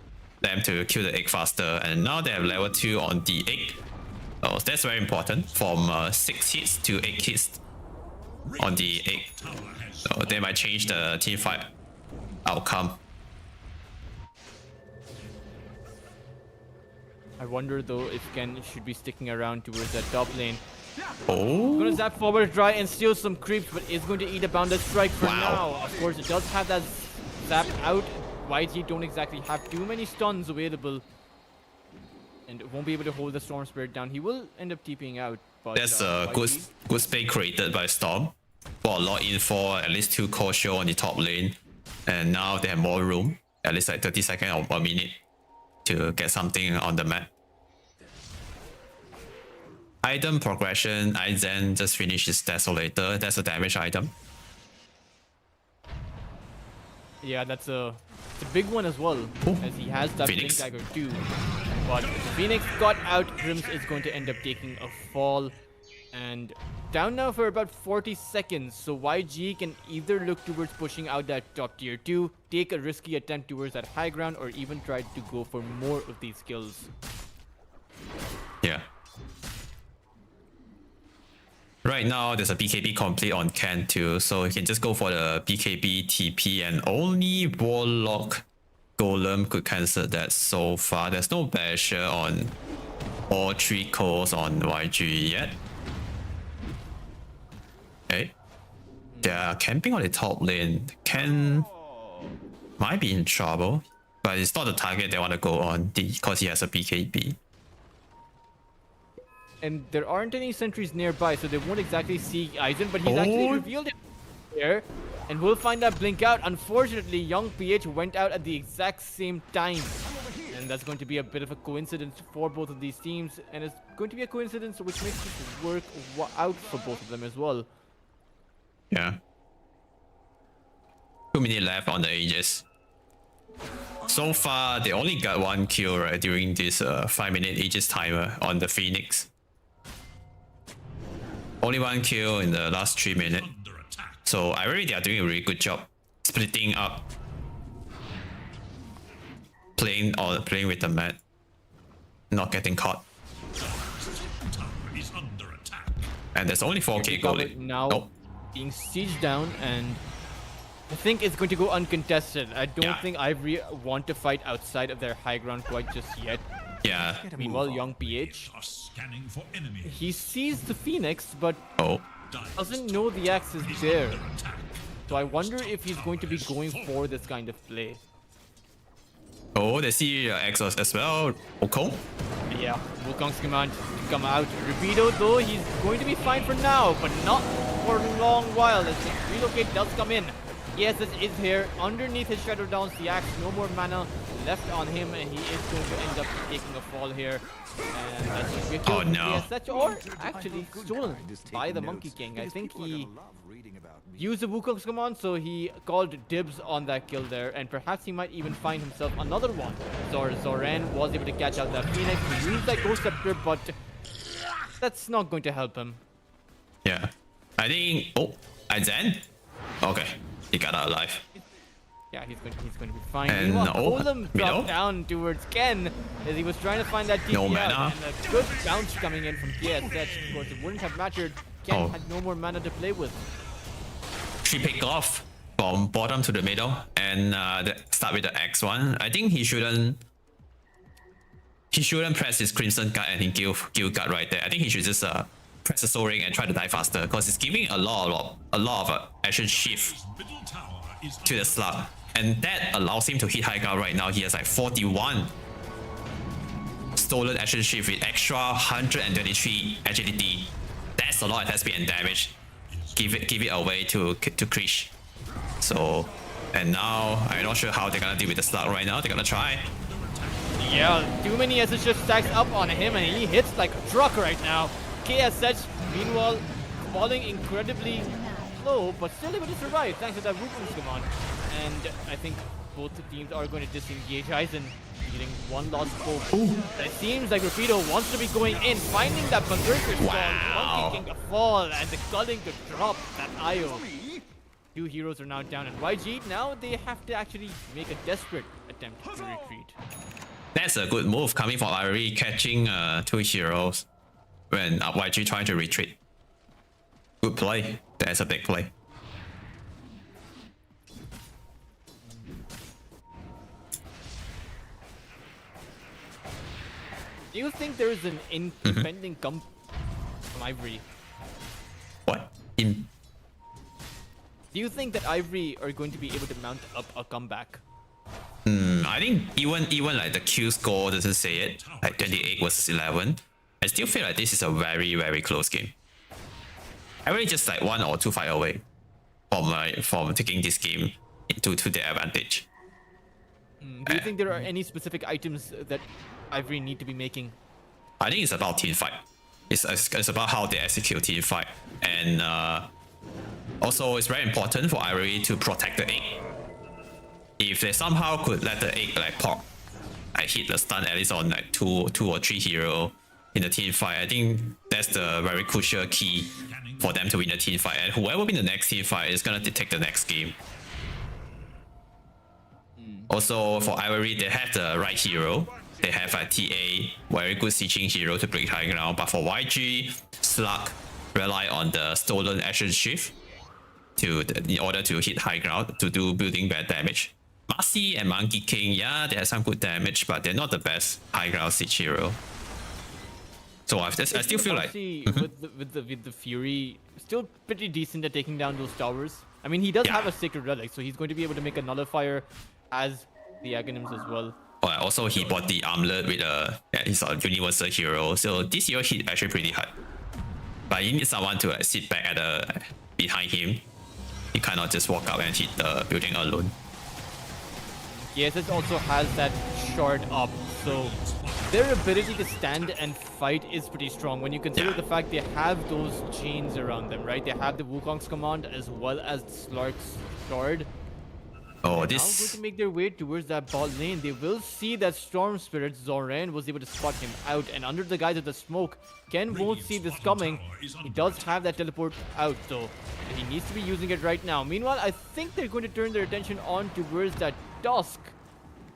them to kill the egg faster. And now they have level 2 on the egg. So that's very important, from 6 hits to 8 hits on the egg. So they might change the team fight outcome. I wonder though if Ken should be sticking around towards that top lane. Oh, Gonna zap forward, try and steal some creeps, but is going to eat a bounded strike for now. Of course, it does have that zap out. YG don't exactly have too many stuns available, and won't be able to hold the Storm Spirit down. He will end up TPing out. But, that's a good space created by Storm for a lot in for at least 2 core show on the top lane, and now they have more room, at least like 30 seconds or 1 minute to get something on the map. Item progression, Aizen just finished his Desolator. That's a damage item. Yeah, it's a big one as well, as he has that Blink Phoenix. Dagger too. But Phoenix got out. Grims is going to end up taking a fall. And down now for about 40 seconds. So YG can either look towards pushing out that top tier 2, take a risky attempt towards that high ground, or even try to go for more of these kills. Yeah. Right now, there's a BKB complete on Ken too, so you can just go for the BKB TP, and only Warlock Golem could cancel that so far. There's no basher on all 3 cores on YG yet. Okay. They are camping on the top lane. Ken might be in trouble, but it's not the target they want to go on because he has a BKB. And there aren't any sentries nearby, so they won't exactly see Aizen, but he's actually revealed it here. And we'll find that blink out. Unfortunately, Young PH went out at the exact same time. And that's going to be a bit of a coincidence for both of these teams. And it's going to be a coincidence which makes it work out for both of them as well. Yeah. 2 minutes left on the Aegis. So far, they only got 1 kill right during this 5-minute Aegis timer on the Phoenix. Only 1 kill in the last 3 minutes. So Ivory, they are doing a really good job splitting up, playing with the mat, not getting caught. And there's only 4k gold. Now being sieged down, and I think it's going to go uncontested. I don't think Ivory want to fight outside of their high ground quite just yet. Yeah. Meanwhile, Young PH, he sees the Phoenix, but doesn't know the axe is there. So I wonder if he's going to be going for this kind of play. Oh, they see Exos as well. Wukong? Yeah, Wukong's command to come out. Rapido, though, he's going to be fine for now, but not for a long while as the relocate does come in. Yes, it is here. Underneath his Shadow Downs, the axe, no more mana left on him, and he is going to end up taking a fall here. And that's going to be a kill. Oh no. Yes, that's, or actually stolen by the Monkey King. I think he used the Wukong's command, so he called dibs on that kill there, and perhaps he might even find himself another one. Zoran was able to catch out that Phoenix. He used that Ghost Scepter, but that's not going to help him. Yeah. I think... Oh, Aizen? Okay. He got out alive. Yeah, he's going to be fine. And Golem dropped down towards Ken as he was trying to find that TP No mana. out, and a good bounce coming in from TSH. Of course, it wouldn't have mattered. Ken had no more mana to play with. She picked off from bottom to the middle and start with the X1. I think he shouldn't press his Crimson Guard and his Guild Guard right there. I think he should just press the Soul Ring and try to die faster, because it's giving a lot of action shift to the slug, and that allows him to hit high ground right now. He has like 41 stolen action shift with extra 123 agility. That's a lot of attack speed and damage. give it away to Krish. So, and now I'm not sure how they're gonna deal with the slug right now. They're gonna try. Yeah, too many SS just stacks up on him and he hits like a truck right now. KSH, meanwhile, falling incredibly low, but still able to survive thanks to that Wukong's command. And I think both the teams are going to disengage. Aizen getting one lost hope. But it seems like Rapido wants to be going in, finding that Berserker storm, Monkey King to fall, and the Culling to drop that IO. Two heroes are now down, and YG, now they have to actually make a desperate attempt to retreat. That's a good move coming from Ivory, catching 2 heroes when YG trying to retreat. Good play. That's a big play. Do you think there is an impending come from Ivory? What? Do you think that Ivory are going to be able to mount up a comeback? I think even like the Q score doesn't say it, like 28 versus 11. I still feel like this is a very, very close game. I really just like 1 or 2 fight away from taking this game to their advantage. Do you think there are any specific items that Ivory need to be making? I think it's about team fight. It's about how they execute team fight, and also it's very important for Ivory to protect the egg. If they somehow could let the egg like pop, I hit the stun at least on like 2 or 3 hero in the team fight, I think that's the very crucial key for them to win the team fight. And whoever win the next team fight is gonna take the next game. Also for Ivory, they have the right hero. They have a TA, very good sieging hero to break high ground. But for YG, Slug rely on the stolen action shift in order to hit high ground to do building bad damage. Marcy and Monkey King, yeah, they have some good damage, but they're not the best high ground siege hero. So I still feel like with the Fury, still pretty decent at taking down those towers. I mean, he does have a sacred relic, so he's going to be able to make a nullifier as the Aghanims as well. Also, he bought the armlet with he's a universal hero, so this hero hit actually pretty hard. But you need someone to sit back at behind him. He cannot just walk up and hit the building alone. Yes, it also has that shard up, so their ability to stand and fight is pretty strong when you consider the fact they have those chains around them, right? They have the Wukong's command as well as Slark's shard. Oh, Now going to make their way towards that bot lane. They will see that Storm Spirit Zoran was able to spot him out, and under the guise of the smoke, Ken won't see this coming. He does have that teleport out though, and he needs to be using it right now. Meanwhile, I think they're going to turn their attention on towards that Dusk,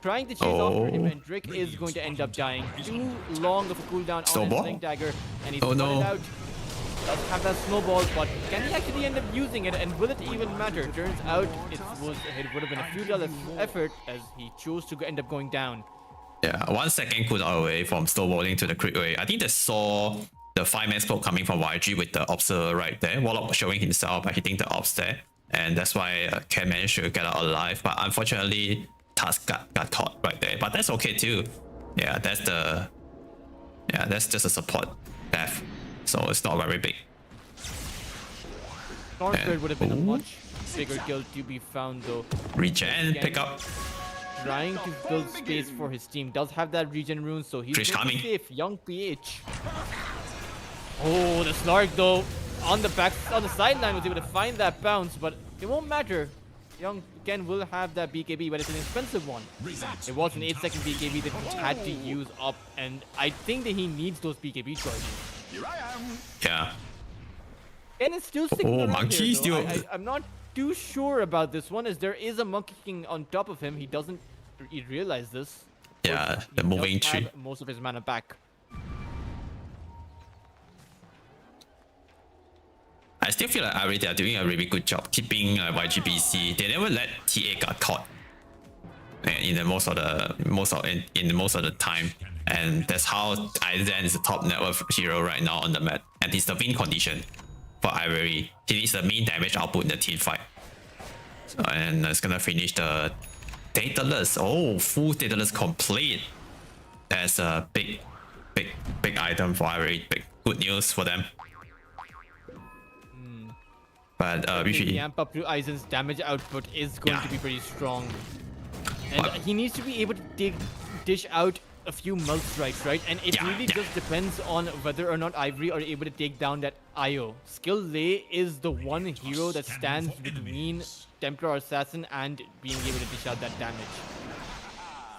trying to chase after him, and Drake is going to end up dying. Too long of a cooldown on his Link Dagger, and he's got it out. Does have that snowball, but can he actually end up using it, and will it even matter? Turns out it would have been a futile effort as he chose to end up going down. Yeah, 1 second cooldown away from snowballing to the crit rate. I think they saw the 5-man smoke coming from YG with the observer right there. Warlock showing himself by hitting the ops there, and that's why Ken managed to get out alive. But unfortunately, Tusk got caught right there. But that's okay too. Yeah, that's just a support death. So it's not very big. Storm Spirit would have been a much bigger kill to be found though. Regen, pick up. Trying to build space for his team. Does have that regen rune, so he's coming. Safe. Young PH. Oh, the Slark though on the sideline was able to find that bounce, but it won't matter. Young Ken will have that BKB, but it's an expensive one. It was an 8-second BKB that he had to use up, and I think that he needs those BKB charges. Yeah. And it's still sticking around Monkey here, still. I'm not too sure about this one, as there is a Monkey King on top of him. He doesn't realize this. Yeah, the moving tree. Most of his mana back. I still feel like Ivory, they are doing a really good job keeping YGBC. They never let TA get caught in the most of the time, and that's how Aizen is the top network hero right now on the map, and it's the win condition for Ivory. He is the main damage output in the team fight. So, and it's gonna finish the Daedalus. Oh, full Daedalus complete. That's a big item for Ivory. Good news for them. But The usually, amp up to Aizen's damage output is going to be pretty strong. And he needs to be able to dish out a few melt strikes, right? And it really just depends on whether or not Ivory are able to take down that IO. Skill Lei is the one hero that stands between Templar Assassin and being able to dish out that damage.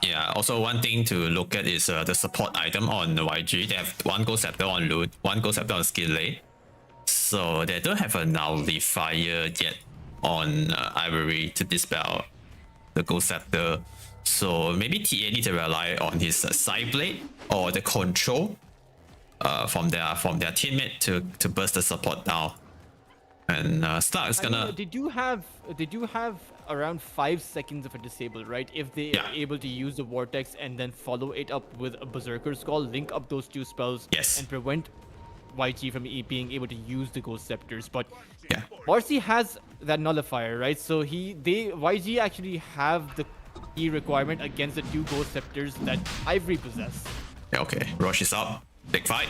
yeah. Also, one thing to look at is the support item on the YG. They have one Ghost Scepter on Loot, one Ghost Scepter on Skill Lei. So they don't have a nullifier yet on Ivory to dispel the Ghost Scepter. So maybe TA need to rely on his side blade or the control from their teammate to burst the support down. And Stark is gonna. They do have around 5 seconds of a disable, right? If they are able to use the Vortex and then follow it up with a Berserker's Call, link up those two spells, and prevent YG from being able to use the Ghost Scepters. But Marcy has that nullifier, right? So YG actually have the key requirement against the two Ghost Scepters that Ivory possess. Yeah, okay. Roche is up. Big fight.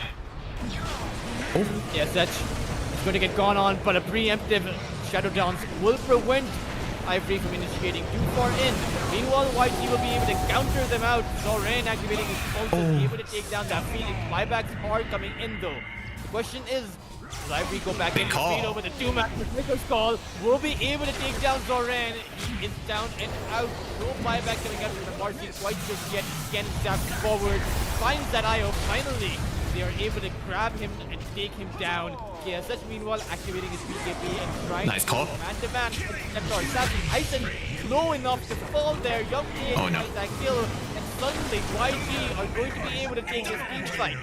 Yes, that's going to get gone on, but a preemptive Shadow Dance will prevent Ivory from initiating too far in. Meanwhile, YG will be able to counter them out. Zoran activating his pulses, able to take down that Phoenix. Buybacks are coming in though. The question is, will Ivory go back in speed over the 2-man Berserker's Call? Will be able to take down Zoran. He is down and out. No buyback coming out from the Marcy quite just yet. Again, zaps forward, finds that IO. Finally, they are able to grab him and take him down. KSH meanwhile activating his BKB and trying to go man-to-man with Templar Assassin. Aizen low enough to fall there. Young TA gets that kill, and suddenly YG are going to be able to take his team fight.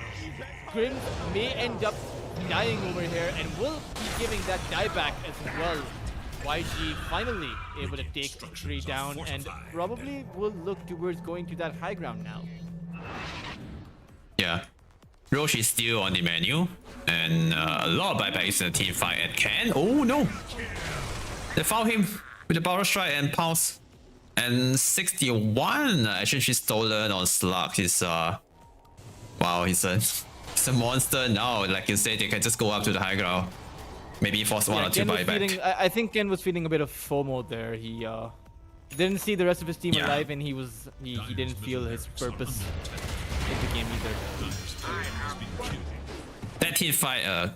Grims may end up dying over here and will be giving that dieback as well. YG finally able to take 3 down and probably will look towards going to that high ground now. Yeah. Roche is still on the menu, and a lot of buybacks in the team fight at Ken. Oh no! They found him with the Power Strike and Pulse. And 61 actually she's stolen on Slug. He's wow, he's a monster now. Like you said, they can just go up to the high ground. Maybe force one or two buyback. I think Ken was feeling a bit of FOMO there. He didn't see the rest of his team alive, and he didn't feel his purpose in the game either. That team fight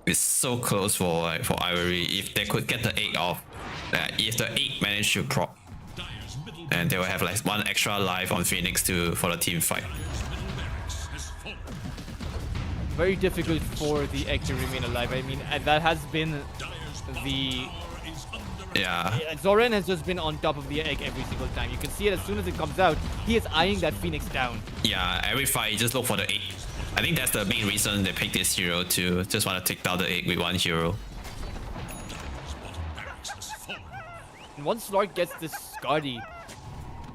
is so close for Ivory. If they could get the 8 off, if the 8 managed to prop, and they will have like 1 extra life on Phoenix for the team fight. Very difficult for the egg to remain alive. I mean, that has been the... Zoran has just been on top of the egg every single time. You can see it as soon as it comes out. He is eyeing that Phoenix down. Yeah, every fight, just look for the 8. I think that's the main reason they picked this hero to just want to take down the 8 with 1 hero. And once Lark gets this Scardy,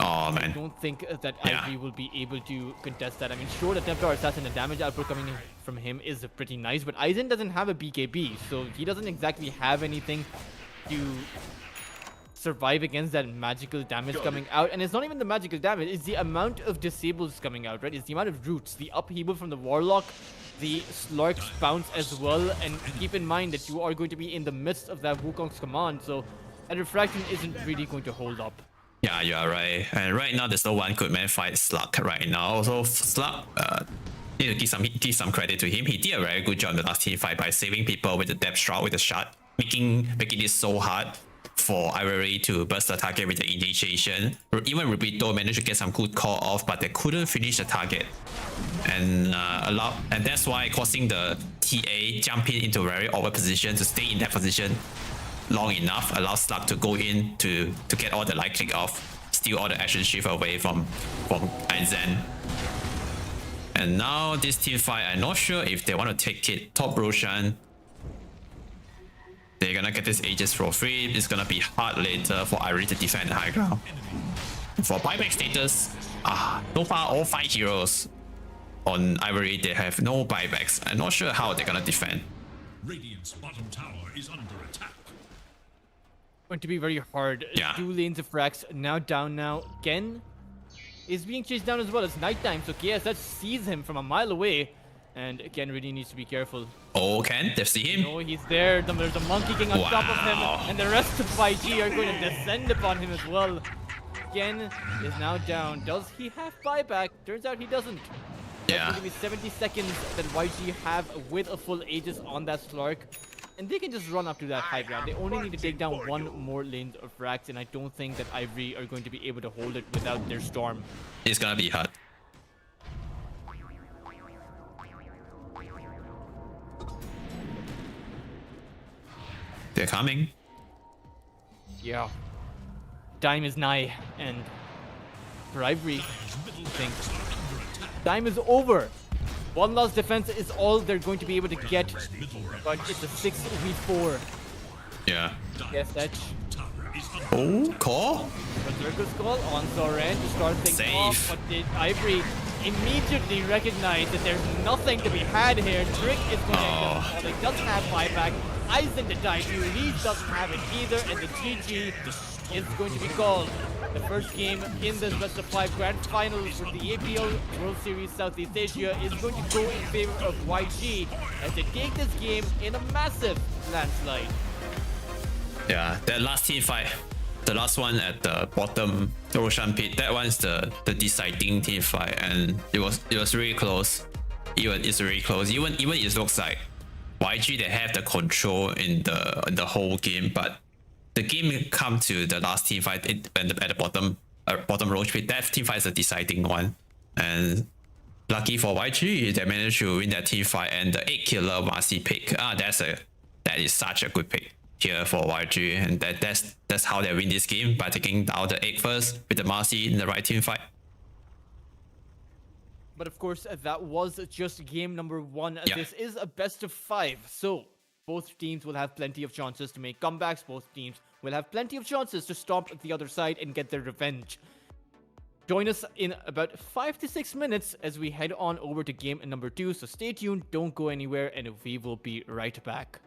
oh man, I don't think that Ivory will be able to contest that. I mean, sure, the Templar Assassin, the damage output coming from him is pretty nice, but Aizen doesn't have a BKB, so he doesn't exactly have anything to survive against that magical damage coming out. And it's not even the magical damage, it's the amount of disables coming out, right? It's the amount of roots, the upheaval from the Warlock, the Slark's bounce as well. And keep in mind that you are going to be in the midst of that Wukong's command, so that refraction isn't really going to hold up. Yeah, you are right. And right now, there's no one good man fight Slug right now. Also, Slug, need to give some credit to him. He did a very good job in the last team fight by saving people with the depth shroud with the shot, making it so hard for Ivory to burst the target with the initiation. Even Rubito managed to get some good call off, but they couldn't finish the target. And that's why causing the TA jump into a very awkward position to stay in that position long enough, allows Slug to go in to get all the light click off, steal all the action shift away from Aizen. And now this team fight, I'm not sure if they want to take it top Roshan. They're gonna get this Aegis for free. It's gonna be hard later for Ivory to defend the high ground. For buyback status, so far all 5 heroes on Ivory, they have no buybacks. I'm not sure how they're gonna defend. Radiant's bottom tower is under attack. Going to be very hard. 2 lanes of frags now down now. Ken is being chased down as well. It's nighttime, so KSH sees him from a mile away And again, really needs to be careful. Oh, Ken, they see him. No, he's there. There's a Monkey King on top of him, and the rest of YG are going to descend upon him as well. Again, is now down. Does he have buyback? Turns out he doesn't. Yeah. It's going to be 70 seconds that YG have with a full Aegis on that Slark. And they can just run up to that high ground. They only need to take down one more lane of racks, and I don't think that Ivory are going to be able to hold it without their Storm. It's gonna be hard. They're coming. Yeah. Time is nigh, and for Ivory, I think time is over. One last defense is all they're going to be able to get, but it's a 6v4. Yeah. Yes, that's Oh, call? Berserker's call on Zoran to start things off, but did Ivory immediately recognize that there's nothing to be had here. Trick is going to end up, they doesn't have buyback. Aizen to die too, he doesn't have it either, and the GG is going to be called. The first game in this best of 5 grand finals for the EPL World Series Southeast Asia is going to go in favor of YG as they take this game in a massive landslide. Yeah, that last team fight, the last one at the bottom Roshan pit, that one's the deciding team fight, and it was really close. It's really close. Even it looks like YG they have the control in the whole game, but the game come to the last team fight at the bottom Roche pit. That team fight is the deciding one, and lucky for YG they managed to win that team fight, and the 8 killer Marcy pick. That is such a good pick here for YG, and that's how they win this game, by taking out the 8 first with the Marcy in the right team fight. But of course, that was just game number 1. Yeah. This is a best of 5, so both teams will have plenty of chances to make comebacks. Both teams will have plenty of chances to stomp the other side and get their revenge. Join us in about 5 to 6 minutes as we head on over to game number 2. So stay tuned, don't go anywhere, and we will be right back.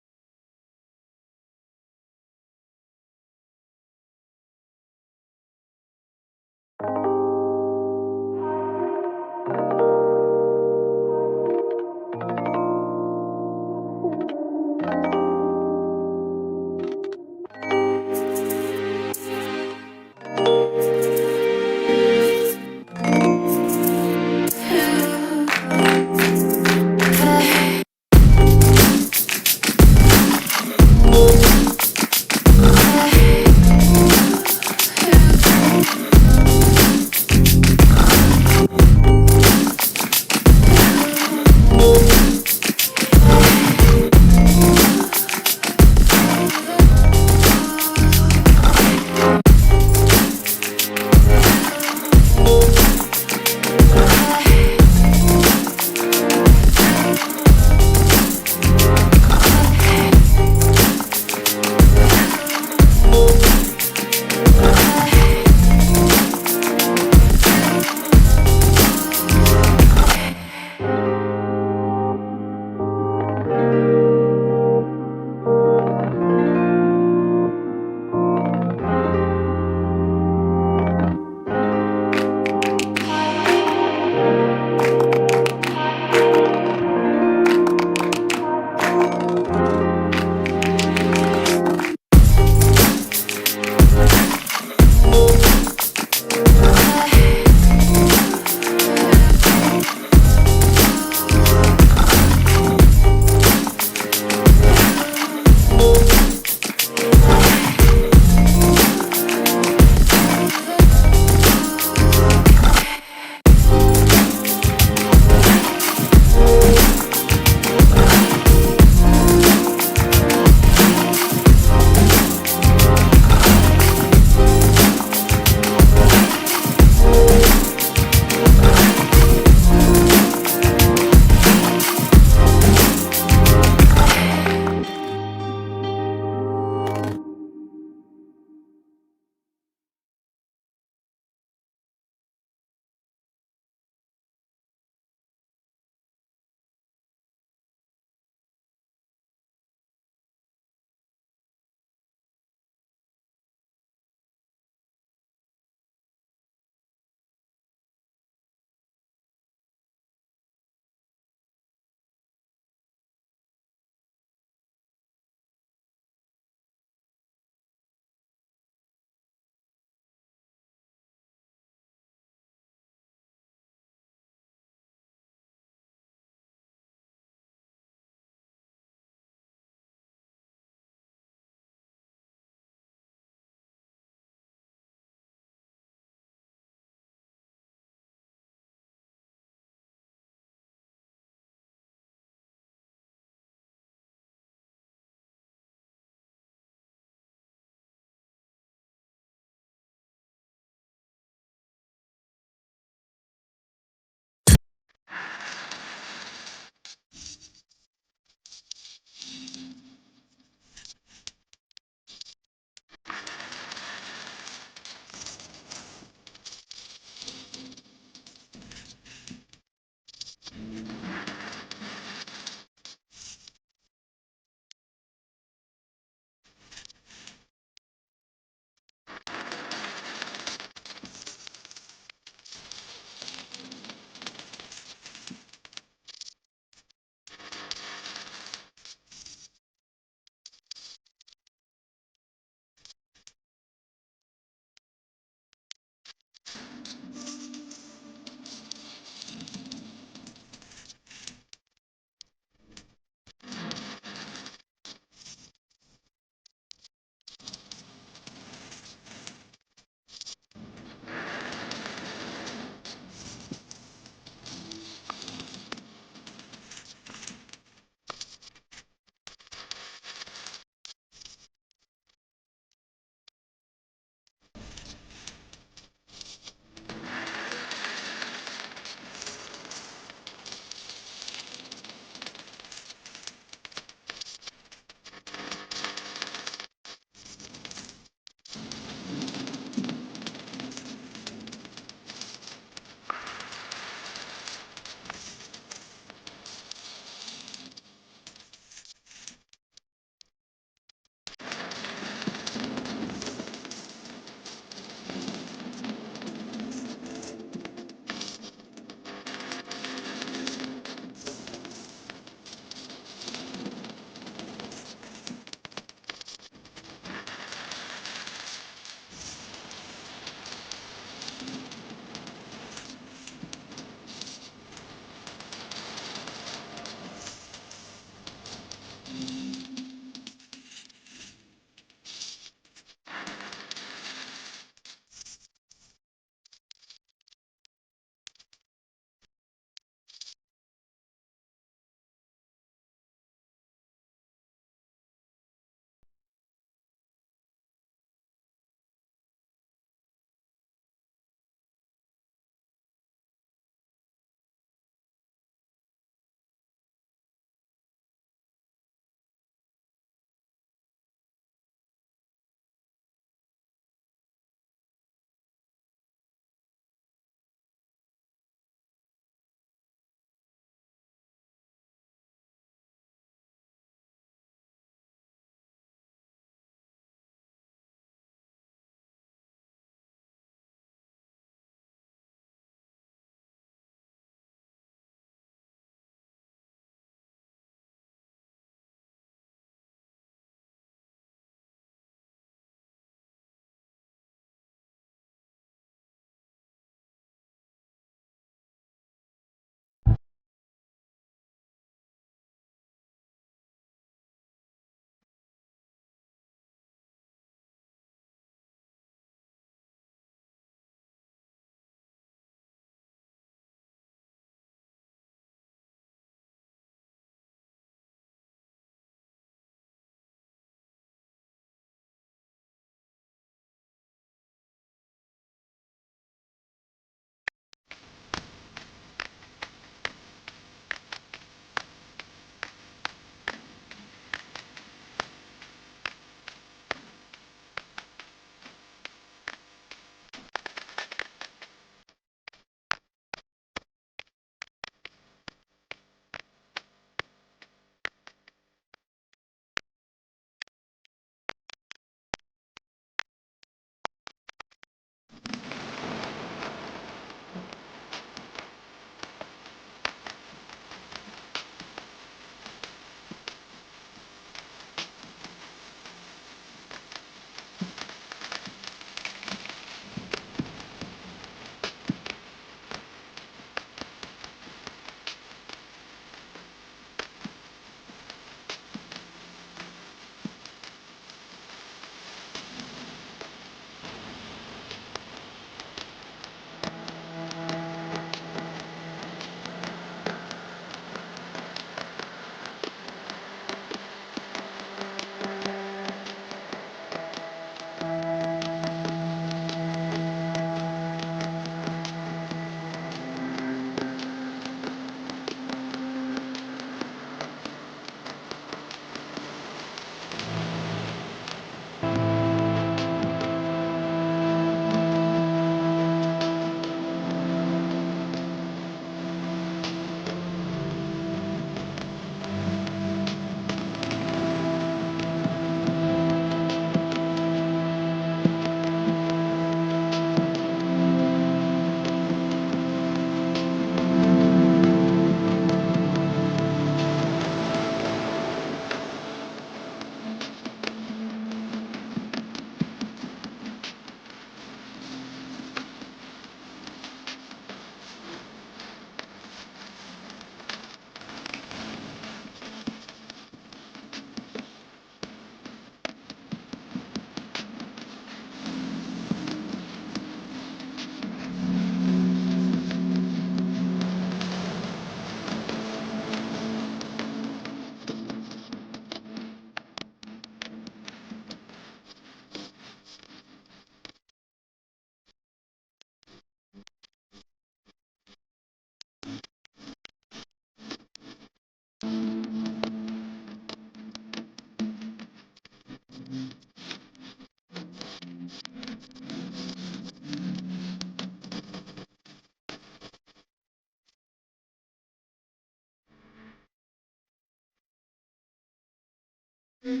The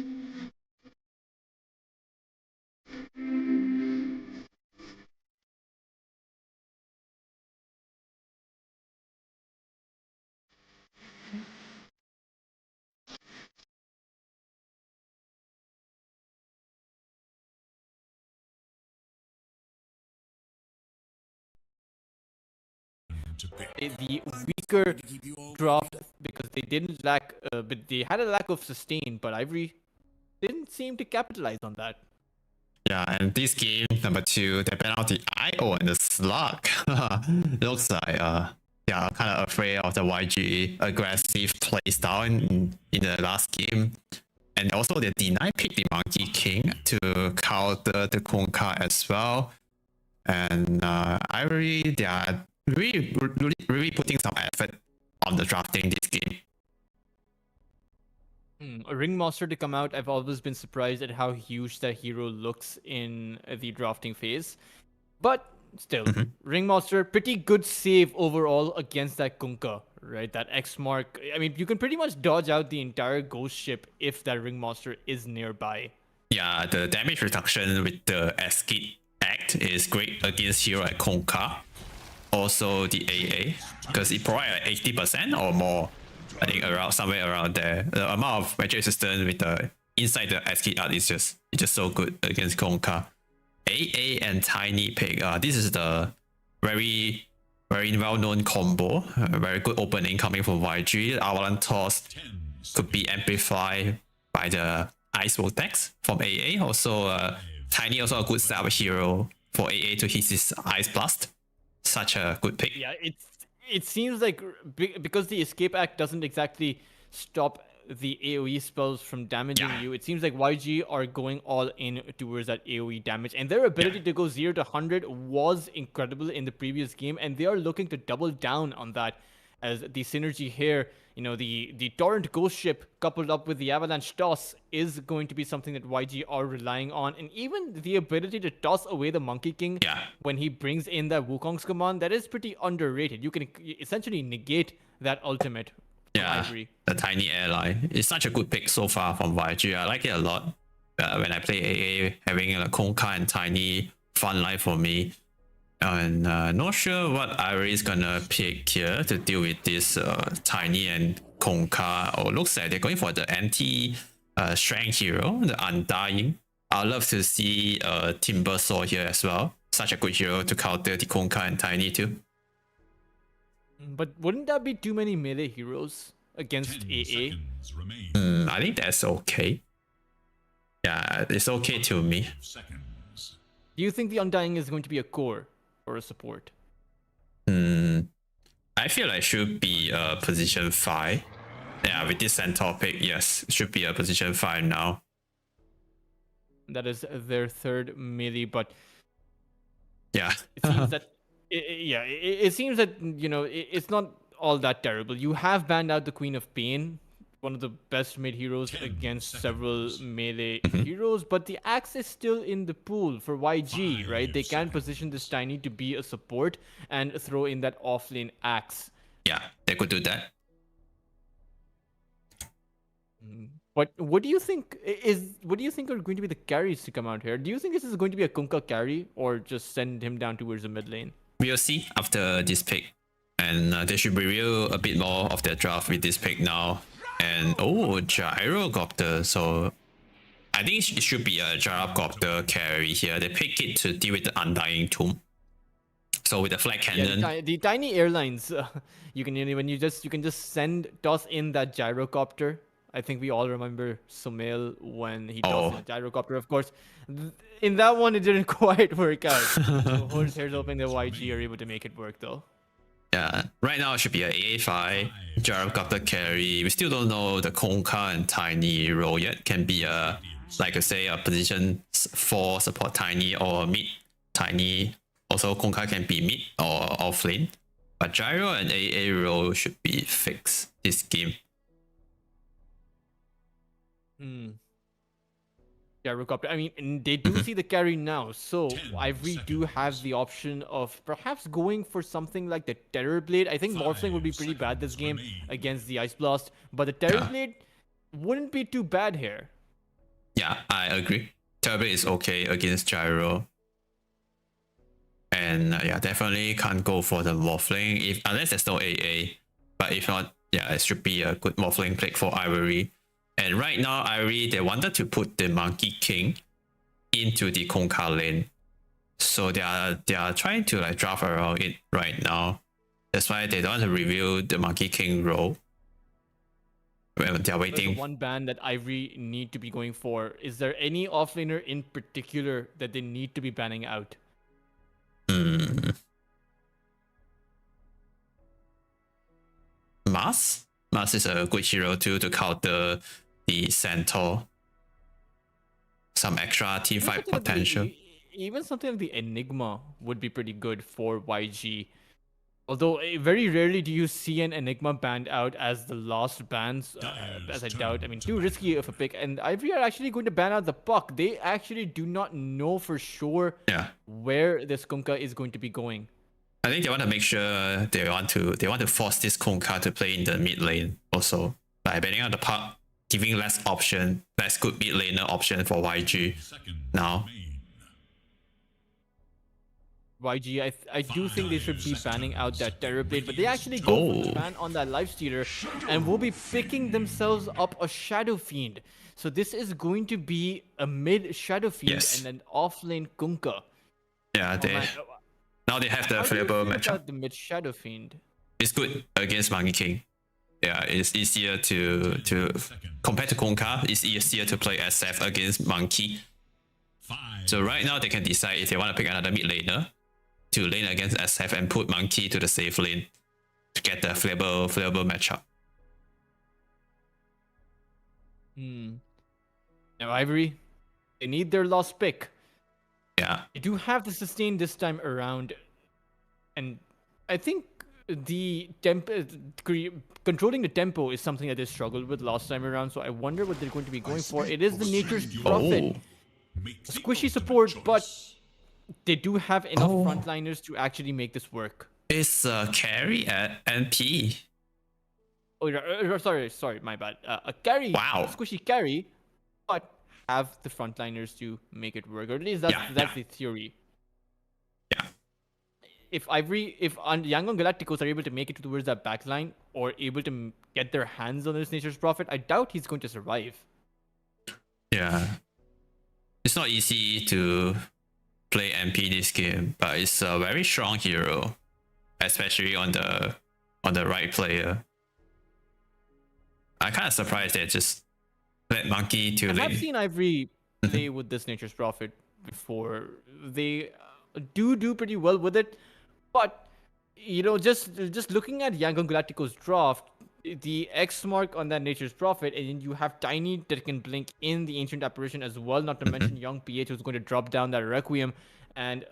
weaker draft because they didn't lack, but they had a lack of sustain. But Ivory didn't seem to capitalize on that. Yeah, and this game number 2, the penalty IO and the slug looks like yeah, kind of afraid of the YG aggressive play style in the last game. And also they deny pick the Monkey King to counter the Kunkka as well. And Ivory, they are really putting some effort on the drafting this game. A Ringmaster to come out, I've always been surprised at how huge that hero looks in the drafting phase. But still, Ringmaster, pretty good save overall against that Kunkka, right? That X mark. I mean, you can pretty much dodge out the entire ghost ship if that Ringmaster is nearby. Yeah, the damage reduction with the Escape Act is great against hero like Kunkka. Also the AA, because it provides 80% or more. I think around somewhere around there. The amount of magic resistance with the inside the SK art is just so good against Kunkka. AA and Tiny Pig. This is the very well-known combo. Very good opening coming from YG. Avalanche Toss could be amplified by the Ice Vortex from AA. Also, Tiny also a good stab hero for AA to hit his Ice Blast. Such a good pick. Yeah, it seems like because the Escape Act doesn't exactly stop the AoE spells from damaging you, it seems like YG are going all in towards that AoE damage, and their ability to go 0 to 100 was incredible in the previous game, and they are looking to double down on that as the synergy here. You know, the Torrent Ghost Ship coupled up with the Avalanche Toss is going to be something that YG are relying on. And even the ability to toss away the Monkey King when he brings in that Wukong's command, that is pretty underrated. You can essentially negate that ultimate. Yeah, the Tiny Airline. It's such a good pick so far from YG. I like it a lot. When I play AA, having a Kunkka and Tiny, fun line for me. And not sure what Ivory is gonna pick here to deal with this Tiny and Kunkka. Or looks like they're going for the anti-strength hero, the Undying. I'd love to see Timber Saw here as well. Such a good hero to counter the Kunkka and Tiny too. But wouldn't that be too many melee heroes against AA? I think that's okay. Yeah, it's okay to me. Do you think the Undying is going to be a core or a support? I feel like it should be a position 5. Yeah, with this centaur pick, yes, it should be a position 5 now. That is their third melee, but yeah, it seems that it seems that, you know, it's not all that terrible. You have banned out the Queen of Pain, one of the best mid heroes against several melee heroes, but the axe is still in the pool for YG, right? They can position this Tiny to be a support and throw in that offlane axe. Yeah, they could do that. But what do you think are going to be the carries to come out here? Do you think this is going to be a Kunkka carry or just send him down towards the mid lane? We'll see after this pick, and they should reveal a bit more of their draft with this pick now. And Gyrocopter, so I think it should be a Gyrocopter carry here. They pick it to deal with the Undying Tomb. So with the flag cannon, the tiny airlines, you can send toss in that Gyrocopter. I think we all remember Sumail when he tossed in a Gyrocopter. Of course, in that one it didn't quite work out. So here's hoping that YG are able to make it work though. Yeah, right now it should be a AA5 Gyrocopter carry. We still don't know the Kunkka and Tiny role yet. Can be a, like I say, a position 4 support Tiny or mid Tiny. Also Kunkka can be mid or offlane. But Gyro and AA role should be fixed this game. Gyrocopter. I mean, they do see the carry now, so Ivory do have the option of perhaps going for something like the Terror Blade. I think Morphling would be pretty bad this game against the Ice Blast, but the Terror Blade wouldn't be too bad here. Yeah, I agree. Turbo is okay against Gyro. And yeah, definitely can't go for the Morphling if unless there's no AA. But if not, yeah, it should be a good Morphling pick for Ivory. And right now, Ivory, they wanted to put the Monkey King into the Kunkka lane. So they are trying to like draft around it right now. That's why they don't want to reveal the Monkey King role. Well, they're waiting. The one ban that Ivory need to be going for. Is there any offlaner in particular that they need to be banning out? Mars? Mars is a good hero too to counter the Centaur. Some extra team fight potential. Even something like the Enigma would be pretty good for YG. Although very rarely do you see an Enigma banned out as the last bans, as I doubt. I mean, too risky of a pick. And Ivory are actually going to ban out the Puck. They actually do not know for sure where this Kunkka is going to be going. I think they want to make sure they want to force this Kunkka to play in the mid lane also. By banning out the Puck, giving less good mid laner option for YG now. YG, I do think they should be banning out that Terrorblade, but they actually go for the ban on that Lifestealer and will be picking themselves up a Shadow Fiend. So this is going to be a mid Shadow Fiend and an offlane Kunkka. Yeah, now they have the available matchup. The mid Shadow Fiend. It's good against Monkey King. Yeah, it's easier to compared to Kunkka, it's easier to play SF against Monkey. So right now they can decide if they want to pick another mid laner to lane against SF and put Monkey to the safe lane to get the flavorful matchup. Now Ivory, they need their last pick. Yeah. They do have the sustain this time around, and I think the controlling the tempo is something that they struggled with last time around. So I wonder what they're going to be going for. It is the Nature's Prophet. Squishy support, but they do have enough frontliners to actually make this work. It's carry at NP. Oh, sorry, my bad. A carry, a squishy carry, but have the frontliners to make it work. Or at least that's the theory. Yeah. If Yangon Galacticos are able to make it towards that backline or able to get their hands on this Nature's Prophet, I doubt he's going to survive. Yeah. It's not easy to play MP this game, but it's a very strong hero, especially on the right player. I'm kind of surprised they just let Monkey to lane. I've seen Ivory play with this Nature's Prophet before. They do pretty well with it, but you know, just looking at Yangon Galacticos draft, the X mark on that Nature's Prophet, and then you have Tiny that can blink in the Ancient Apparition as well, not to mention Young PH who's going to drop down that Requiem. And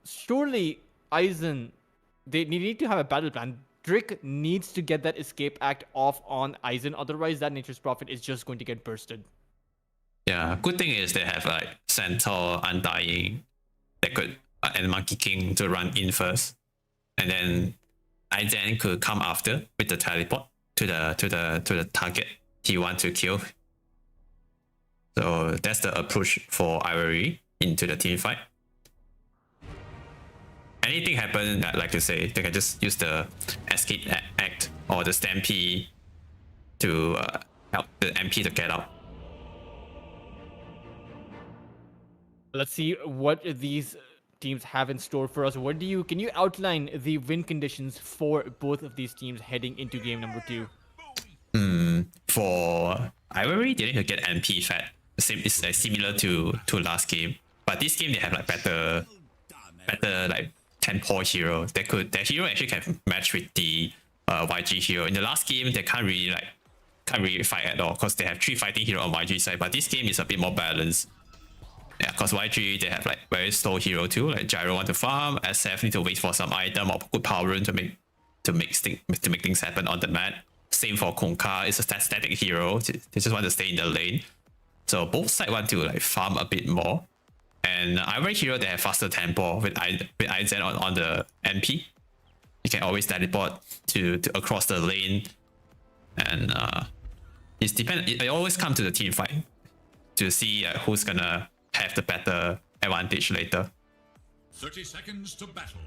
surely Aizen, they need to have a battle plan. Drick needs to get that Escape Act off on Aizen, otherwise that Nature's Prophet is just going to get bursted. Yeah, good thing is they have like Centaur, Undying, that could and Monkey King to run in first, and then Aizen could come after with the teleport to the target he wants to kill. So that's the approach for Ivory into the team fight. Anything happen, like you say, they can just use the Escape Act or the Stampede to help the MP to get out. Let's see what these teams have in store for us. Can you outline the win conditions for both of these teams heading into game number 2? For Ivory, they need to get MP fat. It's similar to last game, but this game they have like better like tempo hero. Their hero actually can match with the YG hero. In the last game, they can't really fight at all because they have 3 fighting hero on YG side. But this game is a bit more balanced. Yeah, because YG they have like very slow hero too. Like Gyro want to farm, SF need to wait for some item or good power rune to make things happen on the map. Same for Kunkka, it's a static hero. They just want to stay in the lane. So both sides want to like farm a bit more. And Ivory hero they have faster tempo with Aizen on the MP. You can always teleport to across the lane, and it always comes to the team fight. to see who's gonna have the better advantage later. 30 seconds to battle.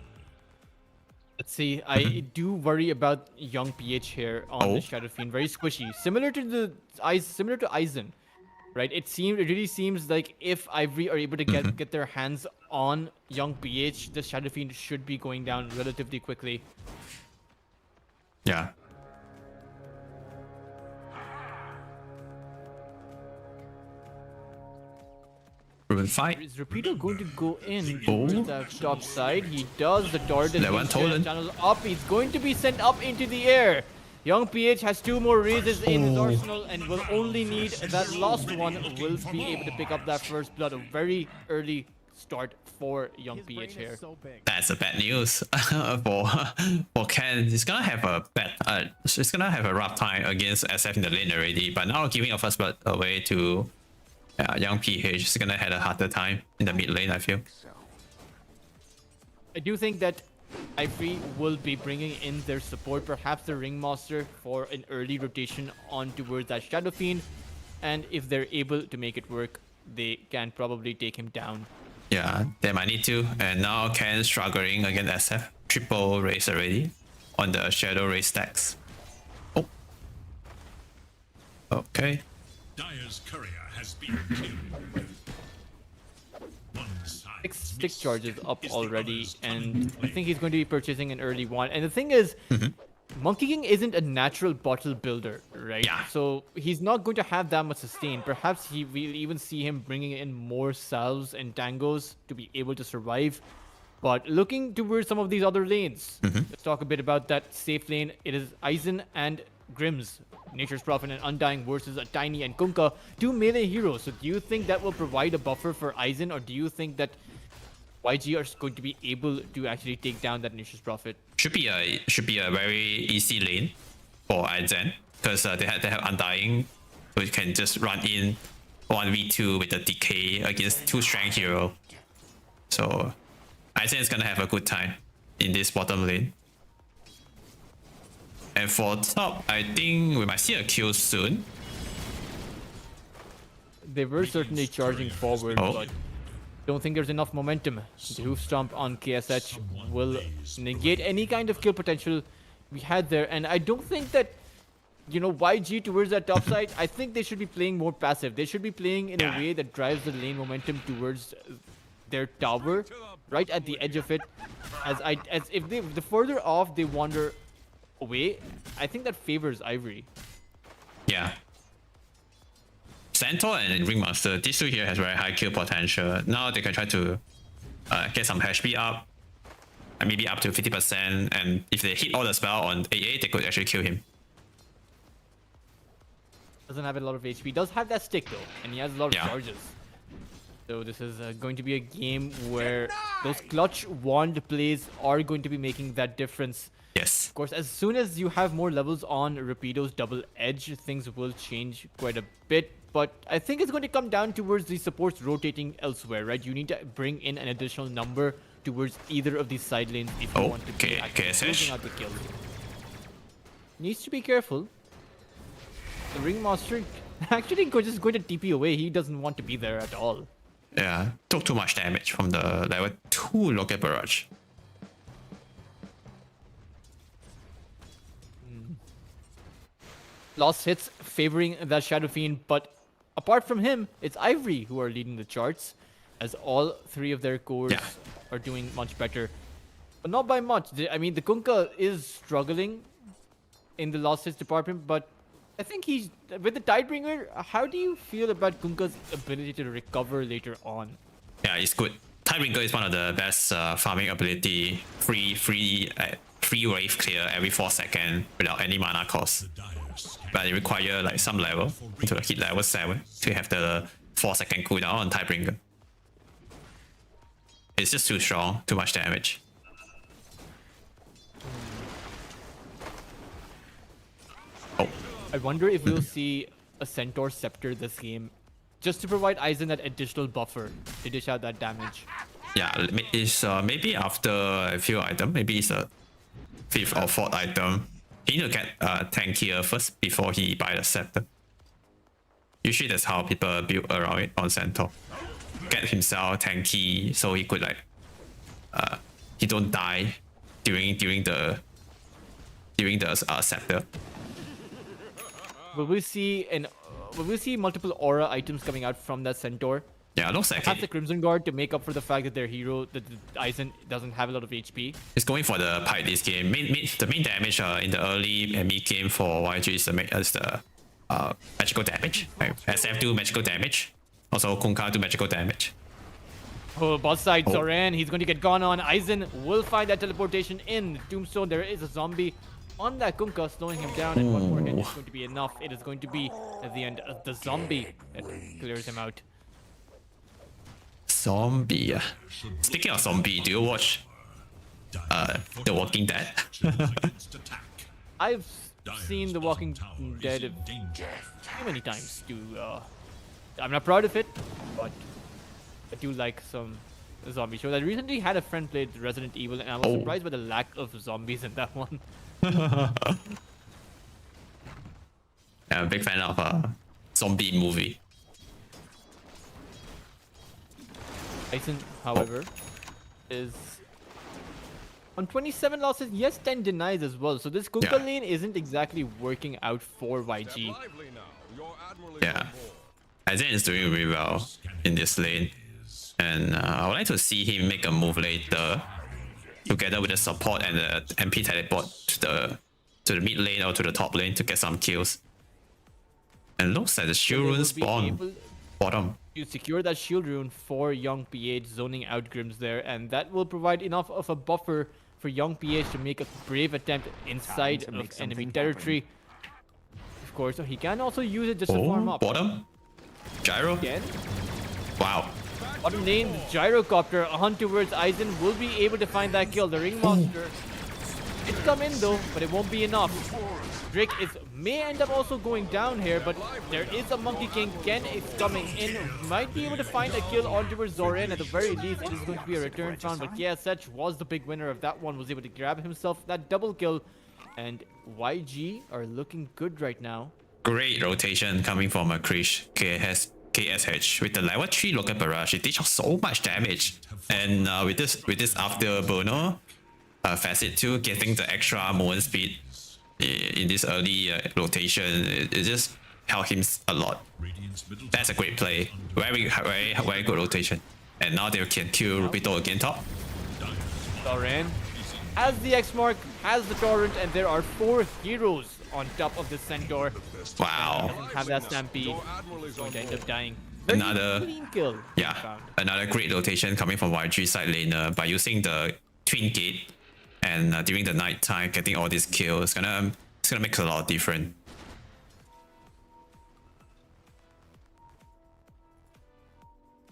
Let's see. I do worry about young PH here on the Shadow Fiend. Very squishy, similar to Aizen, right? It really seems like if Ivory are able to get their hands on young PH, the Shadow Fiend should be going down relatively quickly. Yeah. Rune fight. Is Rapido going to go in towards the top side? He does. The tortoise channels up. He's going to be sent up into the air. Young PH has 2 more raises in his arsenal and will only need that last one. Will be able to pick up that first blood. A very early start for young PH here. That's a bad news for Ken. He's gonna have a rough time against SF in the lane already. But now giving a first blood away to young PH is gonna have a harder time in the mid lane, I feel. I do think that Ivory will be bringing in their support, perhaps the Ringmaster, for an early rotation on towards that Shadow Fiend. And if they're able to make it work, they can probably take him down. Yeah, they might need to. And now Ken struggling against SF. Triple race already on the Shadow Race stacks. Oh. Okay. Dire's courier has been killed. One side 6 stick charges up already, and I think he's going to be purchasing an early one. And the thing is, Monkey King isn't a natural bottle builder, right? Yeah. So he's not going to have that much sustain. Perhaps we'll even see him bringing in more salves and tangos to be able to survive. But looking towards some of these other lanes, let's talk a bit about that safe lane. It is Aizen and Grims, Nature's Prophet and Undying versus a Tiny and Kunkka, 2 melee heroes. So do you think that will provide a buffer for Aizen, or do you think that YG are going to be able to actually take down that Nature's Prophet? Should be a very easy lane for Aizen because they have Undying, which can just run in 1v2 with the decay against 2 strength hero. So Aizen is gonna have a good time in this bottom lane. And for top, I think we might see a kill soon. They were certainly charging forward, but don't think there's enough momentum. The hoof stomp on KSH will negate any kind of kill potential we had there. And I don't think that, YG towards that top side, I think they should be playing more passive. They should be playing in a way that drives the lane momentum towards their tower, right at the edge of it. As if the further off they wander away, I think that favors Ivory. Yeah. Centaur and Ringmaster, these 2 here has very high kill potential. Now they can try to get some HP up, maybe up to 50%, and if they hit all the spell on AA, they could actually kill him. Doesn't have a lot of HP. Does have that stick though, and he has a lot of charges. So this is going to be a game where those clutch wand plays are going to be making that difference. Yes. Of course, as soon as you have more levels on Rapido's double edge, things will change quite a bit. But I think it's going to come down towards the supports rotating elsewhere, right? You need to bring in an additional number towards either of these side lanes if you want to be closing out the kill. Needs to be careful. The Ringmaster actually just going to TP away. He doesn't want to be there at all. Yeah, took too much damage from the level 2 Locket Barrage. Lost hits favoring that Shadow Fiend, but apart from him, it's Ivory who are leading the charts, as all 3 of their cores are doing much better. But not by much. I mean, the Kunkka is struggling in the lost hits department, but I think he's... With the Tidebringer, how do you feel about Kunkka's ability to recover later on? Yeah, it's good. Tidebringer is one of the best farming ability. Free wave clear every 4 seconds without any mana cost. But it requires like some level to hit level 7 to have the 4-second cooldown on Tidebringer. It's just too strong, too much damage. Oh. I wonder if we'll see a Centaur Scepter this game, just to provide Aizen that additional buffer to dish out that damage. Yeah, it's maybe after a few items, maybe it's a 5th or 4th item. He need to get tankier first before he buy the scepter. Usually that's how people build around it on Centaur. Get himself tanky so he could like he don't die during the scepter. Will we see multiple aura items coming out from that Centaur? Yeah, looks like Perhaps the Crimson Guard to make up for the fact that their hero, that Aizen, doesn't have a lot of HP. He's going for the pipe this game. The main damage in the early and mid game for YG is the magical damage. Right? SF do magical damage. Also Kunkka do magical damage. Oh, boss side, Zoran, he's going to get gone on. Aizen will find that teleportation in Tombstone. There is a zombie on that Kunkka, slowing him down, and one more hit is going to be enough. It is going to be at the end of the zombie that clears him out. Zombie. Speaking of zombie, do you watch The Walking Dead? I've seen The Walking Dead too many times to I'm not proud of it, but I do like some zombie shows. I recently had a friend play Resident Evil, and I was surprised by the lack of zombies in that one. I'm a big fan of a zombie movie. Aizen, however, is on 27 losses. Yes, 10 denies as well. So this Kunkka lane isn't exactly working out for YG. Yeah, Aizen is doing really well in this lane, and I would like to see him make a move later, together with the support and the MP teleport to the mid lane or to the top lane to get some kills. And looks like the shield rune spawn bottom. You secure that shield rune for Young PH, zoning out Grims there, and that will provide enough of a buffer for Young PH to make a brave attempt inside of enemy territory. Of course, he can also use it just to farm up. Bottom? Gyro? Again? Wow. Bottom lane, Gyrocopter, a hunt towards Aizen, will be able to find that kill. The Ring Monster, it's come in though, but it won't be enough. Drake may end up also going down here, but there is a Monkey King. Ken is coming in, might be able to find a kill on towards Zoran. At the very least, it is going to be a return round, but yeah, Sech was the big winner of that one, was able to grab himself that double kill, and YG are looking good right now. Great rotation coming from a Krish KSH with the level 3 local barrage. It dishes so much damage, and with this afterburner facet too, getting the extra movement speed in this early rotation, it just helped him a lot. That's a great play. Very good rotation. And now they can kill Rubito again top. Zoran has the X mark, has the torrent, and there are 4 heroes on top of the Centaur. Wow. Doesn't have that stampede. He's going to end up dying. Another clean kill. Yeah, another great rotation coming from YG side laner by using the Twin Gate, and during the night time getting all these kills. It's gonna make a lot of difference.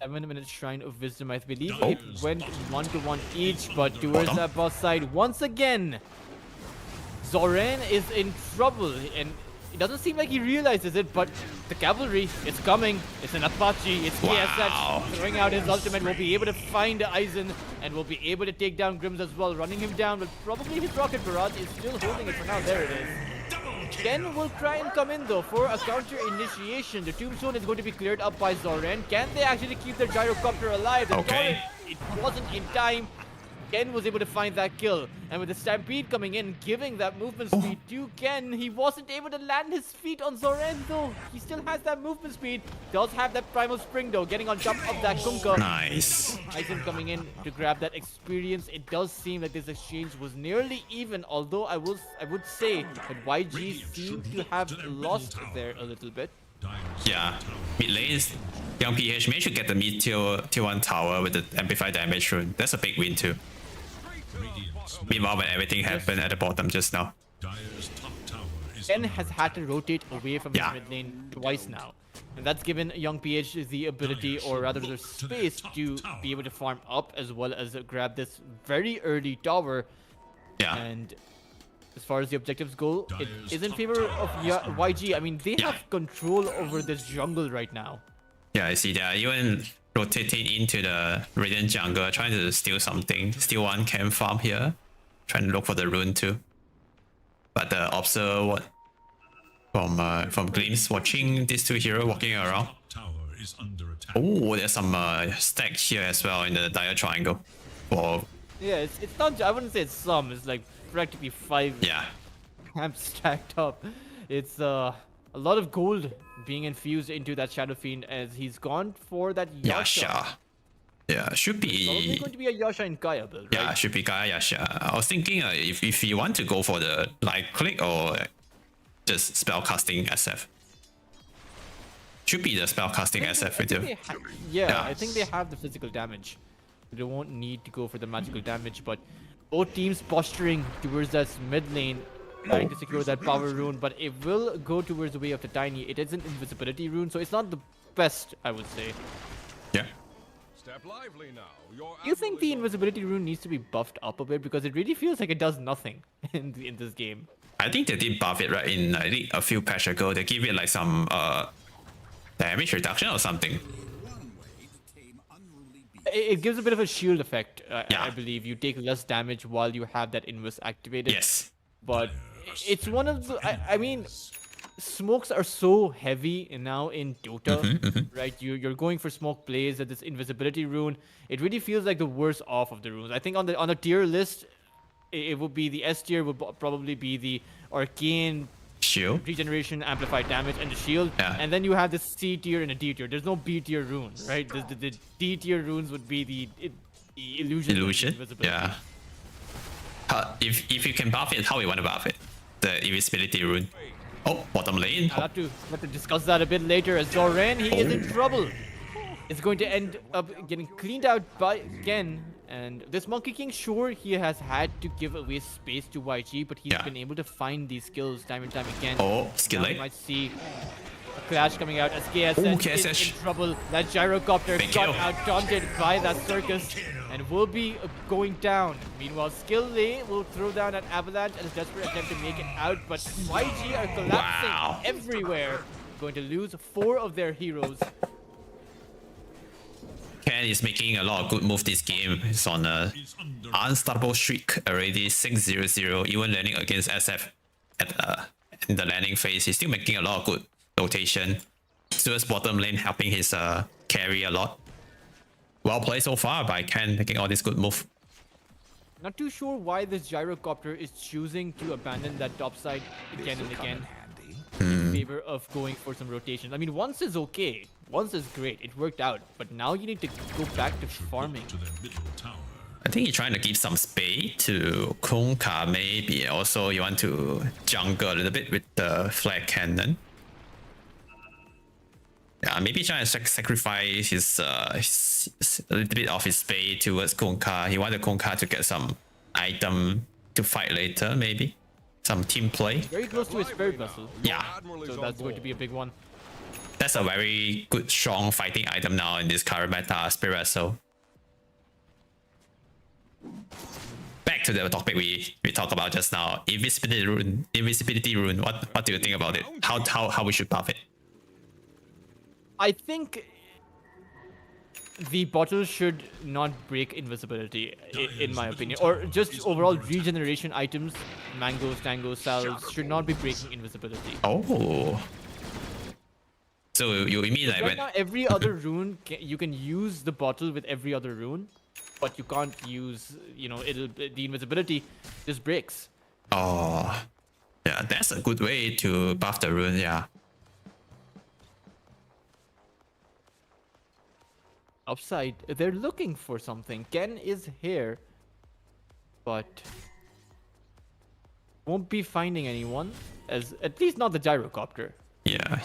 Minute Shrine of Wisdom, I believe it went 1-1 each, but towards that boss side once again, Zoran is in trouble, and it doesn't seem like he realizes it, but the cavalry is coming. It's an Apache, it's KSH throwing out his ultimate, will be able to find Aizen and will be able to take down Grims as well, running him down, but probably his rocket barrage is still holding it for now. There it is. Ken will try and come in though for a counter initiation. The Tombstone is going to be cleared up by Zoran. Can they actually keep their Gyrocopter alive? The torrent, it wasn't in time. Ken was able to find that kill, and with the Stampede coming in, giving that movement speed to Ken, he wasn't able to land his feet on Zoran though. He still has that movement speed, does have that Primal Spring though, getting on top of that Kunkka. Nice. Aizen coming in to grab that experience. It does seem like this exchange was nearly even, although I would say that YG seemed to have lost there a little bit. Yeah, mid lane, Young PH managed to get the mid tier 1 tower with the amplified damage rune. That's a big win too. Meanwhile, when everything happened at the bottom just now, Ken has had to rotate away from his mid lane twice now, and that's given Young PH the ability, or rather the space, to be able to farm up as well as grab this very early tower. Yeah. And as far as the objectives go, it is in favor of YG. I mean, they have control over this jungle right now. Yeah, I see they are even rotating into the Radiant jungle, trying to steal something. Steal one camp farm here, trying to look for the rune too. But the Observer from Glimpse, watching these two heroes walking around. Top tower is under attack. Oh, there's some stack here as well in the dire triangle. For Yeah, it's not. I wouldn't say it's some. It's like practically 5 yeah, camps stacked up. It's a lot of gold being infused into that Shadow Fiend as he's gone for that Yasha. Yasha. Yeah, should Probably be. going to be a Yasha in Gaia build, right? Yeah, should be Gaia Yasha. I was thinking if you want to go for the light click or just spell casting SF. Should be the spell casting SF with you. Yeah, I think they have the physical damage. They won't need to go for the magical damage, but both teams posturing towards that mid lane, trying to secure that power rune, but it will go towards the way of the Tiny. It is an invisibility rune, so it's not the best, I would say. Yeah. Step lively now. Your Do you think the admiral is on invisibility rune needs to be buffed up a bit? Because it really feels like it does nothing in this game. I think they did buff it right in I think a few patches ago. They give it like some damage reduction or something. It gives a bit of a shield effect, Yeah. I believe. You take less damage while you have that invis activated. Yes. But it's one of the... I mean, smokes are so heavy now in Dota, right? You're going for smoke plays at this invisibility rune. It really feels like the worst off of the runes. I think on the tier list, it would be the S tier would probably be the Arcane Shield. regeneration, amplified damage, and the shield. Yeah. And then you have the C tier and a D tier. There's no B tier rune, right? The D tier runes would be the illusion. Illusion. Invisibility. Yeah. If you can buff it, how you want to buff it? The invisibility rune. Oh, bottom lane. I'll have to discuss that a bit later. As Zoran, he is in trouble. It's going to end up getting cleaned out by Gen. And this Monkey King, sure, he has had to give away space to YG, but he's been able to find these skills time and time again. Oh, skill Now we lane. might see a clash coming out as KSS Oh, is KSS. in trouble. That gyrocopter Big got kill. out-daunted by that circus and will be going down. Meanwhile, Skill Lane will throw down an avalanche and a desperate attempt to make it out, but YG are collapsing Wow. everywhere. Going to lose 4 of their heroes. Ken is making a lot of good moves this game. He's on a unstoppable streak already, 6-0-0, even landing against SF at in the landing phase. He's still making a lot of good rotation. Towards bottom lane, helping his carry a lot. Well played so far by Ken, making all this good move. Not too sure why this gyrocopter is choosing to abandon that top side again and again in favor of going for some rotations. I mean, once is okay. Once is great. It worked out. But now you need to go back to farming. To their middle tower. I think he's trying to give some space to Kunka maybe. Also, you want to jungle a little bit with the flag cannon. Yeah, maybe trying to sacrifice his a little bit of his space towards Kunka. He wanted Kunka to get some item to fight later, maybe. Some team play. Very close to his spirit vessel. Yeah, So that's going to be a big one. that's a very good, strong fighting item now in this current meta, Spirit Vessel. Back to the topic we talked about just now, invisibility rune. Invisibility rune. What do you think about it? How we should buff it? I think the bottle should not break invisibility, in my opinion. Or just overall regeneration items, mangoes, tangos, salves, should not be breaking invisibility. Oh. So you mean like Right when now, every other rune, you can use the bottle with every other rune, but you can't use, you know, the invisibility just breaks. Oh, yeah, that's a good way to buff the rune. Yeah. Upside, they're looking for something. Ken is here, but won't be finding anyone, as at least not the gyrocopter. Yeah,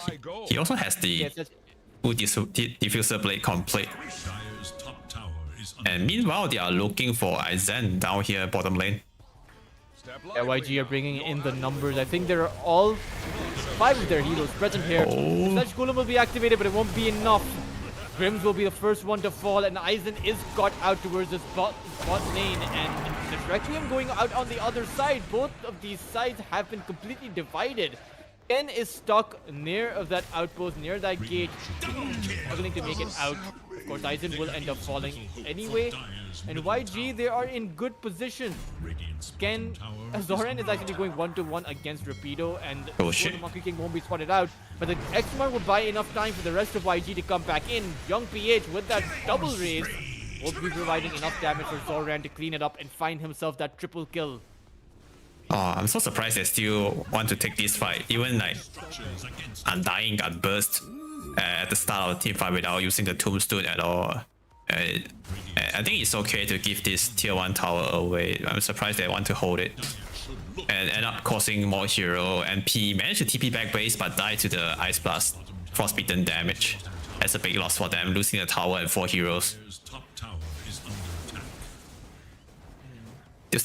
he also has the Yes, that's- full diffuser blade complete. Dire's top tower is under And meanwhile, they are looking for Aizen down here bottom lane. Yeah, YG are bringing in the numbers. I think there are all 5 of their heroes present here. Oh. Such Golem will be activated, but it won't be enough. Grims will be the first one to fall, and Aizen is got out towards this bot lane, and the Requiem going out on the other side. Both of these sides have been completely divided. Ken is stuck near of that outpost, near that gate, struggling to make it out. Of course, Aizen will end up falling anyway. And YG, they are in good position. Ken, Zoran is actually going 1-1 against Rapido, and shit. the Monkey King won't be spotted out. But the X-Mark will buy enough time for the rest of YG to come back in. Young PH with that double raise will be providing enough damage for Zoran to clean it up and find himself that triple kill. Oh, I'm so surprised they still want to take this fight. Even like Undying got burst at the start of the team fight without using the tombstone at all. I think it's okay to give this tier 1 tower away. I'm surprised they want to hold it and end up causing more hero. And P managed to TP back base but died to the Ice Blast frostbitten damage. That's a big loss for them, losing the tower and 4 heroes. Top tower is under attack. They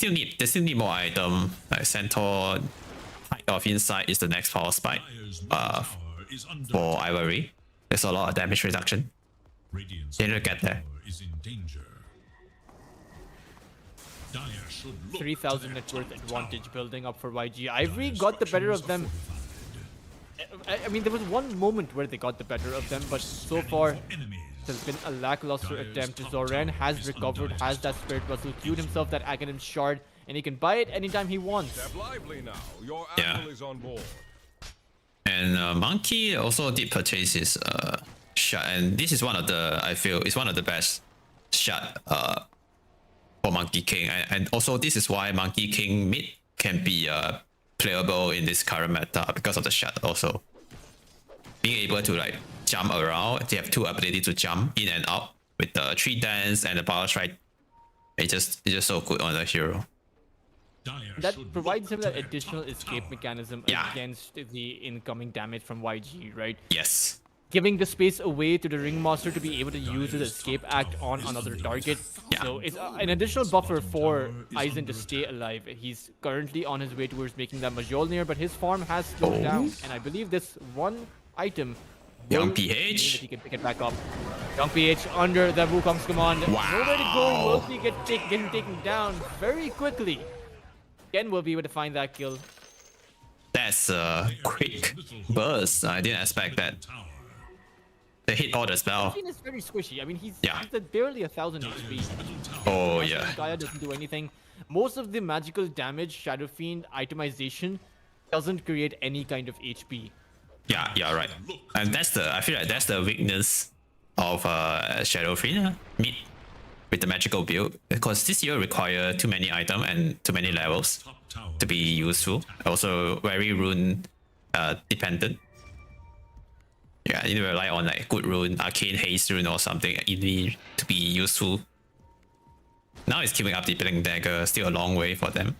still need more item. Like Centaur Height of Insight is the next power spike for Ivory. There's a lot of damage reduction. Radiant's They need to get there. is in danger. Dire should look 3,000 net worth advantage building up for YG. Ivory got the better of them. I mean, there was one moment where they got the better of them, but so far there's been a lackluster attempt. Zoran has recovered, has that Spirit Vessel, queued himself that Aghanim Shard, and he can buy it anytime he wants. Step lively now. Your Yeah. admiral is on board. And Monkey also did purchase his shot, and this is one of the, I feel, is one of the best shot for Monkey King. And also this is why Monkey King mid can be playable in this current meta because of the shot also. Being able to like jump around, they have 2 ability to jump in and out with the 3 dance and the power strike. It's just so good on the hero. That provides him that additional escape mechanism Yeah. against the incoming damage from YG, right? Yes. Giving the space away to the Ringmaster to be able to use his escape act on another target. Yeah. So it's an additional buffer for Aizen to stay alive. He's currently on his way towards making that Mjolnir, but his farm has slowed down. And I believe this one item Young will mean that PH. he can pick it back up. Young PH under the Wukong's command. Nowhere to go. Will be getting taken down very quickly. Ken will be able to find that kill. That's a quick burst. I didn't expect that. They hit all the spell. Ken is very squishy. I mean, he's Yeah. at barely 1,000 HP. Oh yeah. Gaia doesn't do anything. Most of the magical damage Shadow Fiend itemization doesn't create any kind of HP. Yeah, right. And I feel like that's the weakness of Shadow Fiend mid with the magical build, because this year require too many items and too many levels to be useful. Also very rune dependent. Yeah, you need to rely on like good rune, arcane haste rune or something easy to be useful. Now it's keeping up the Blink Dagger, still a long way for them.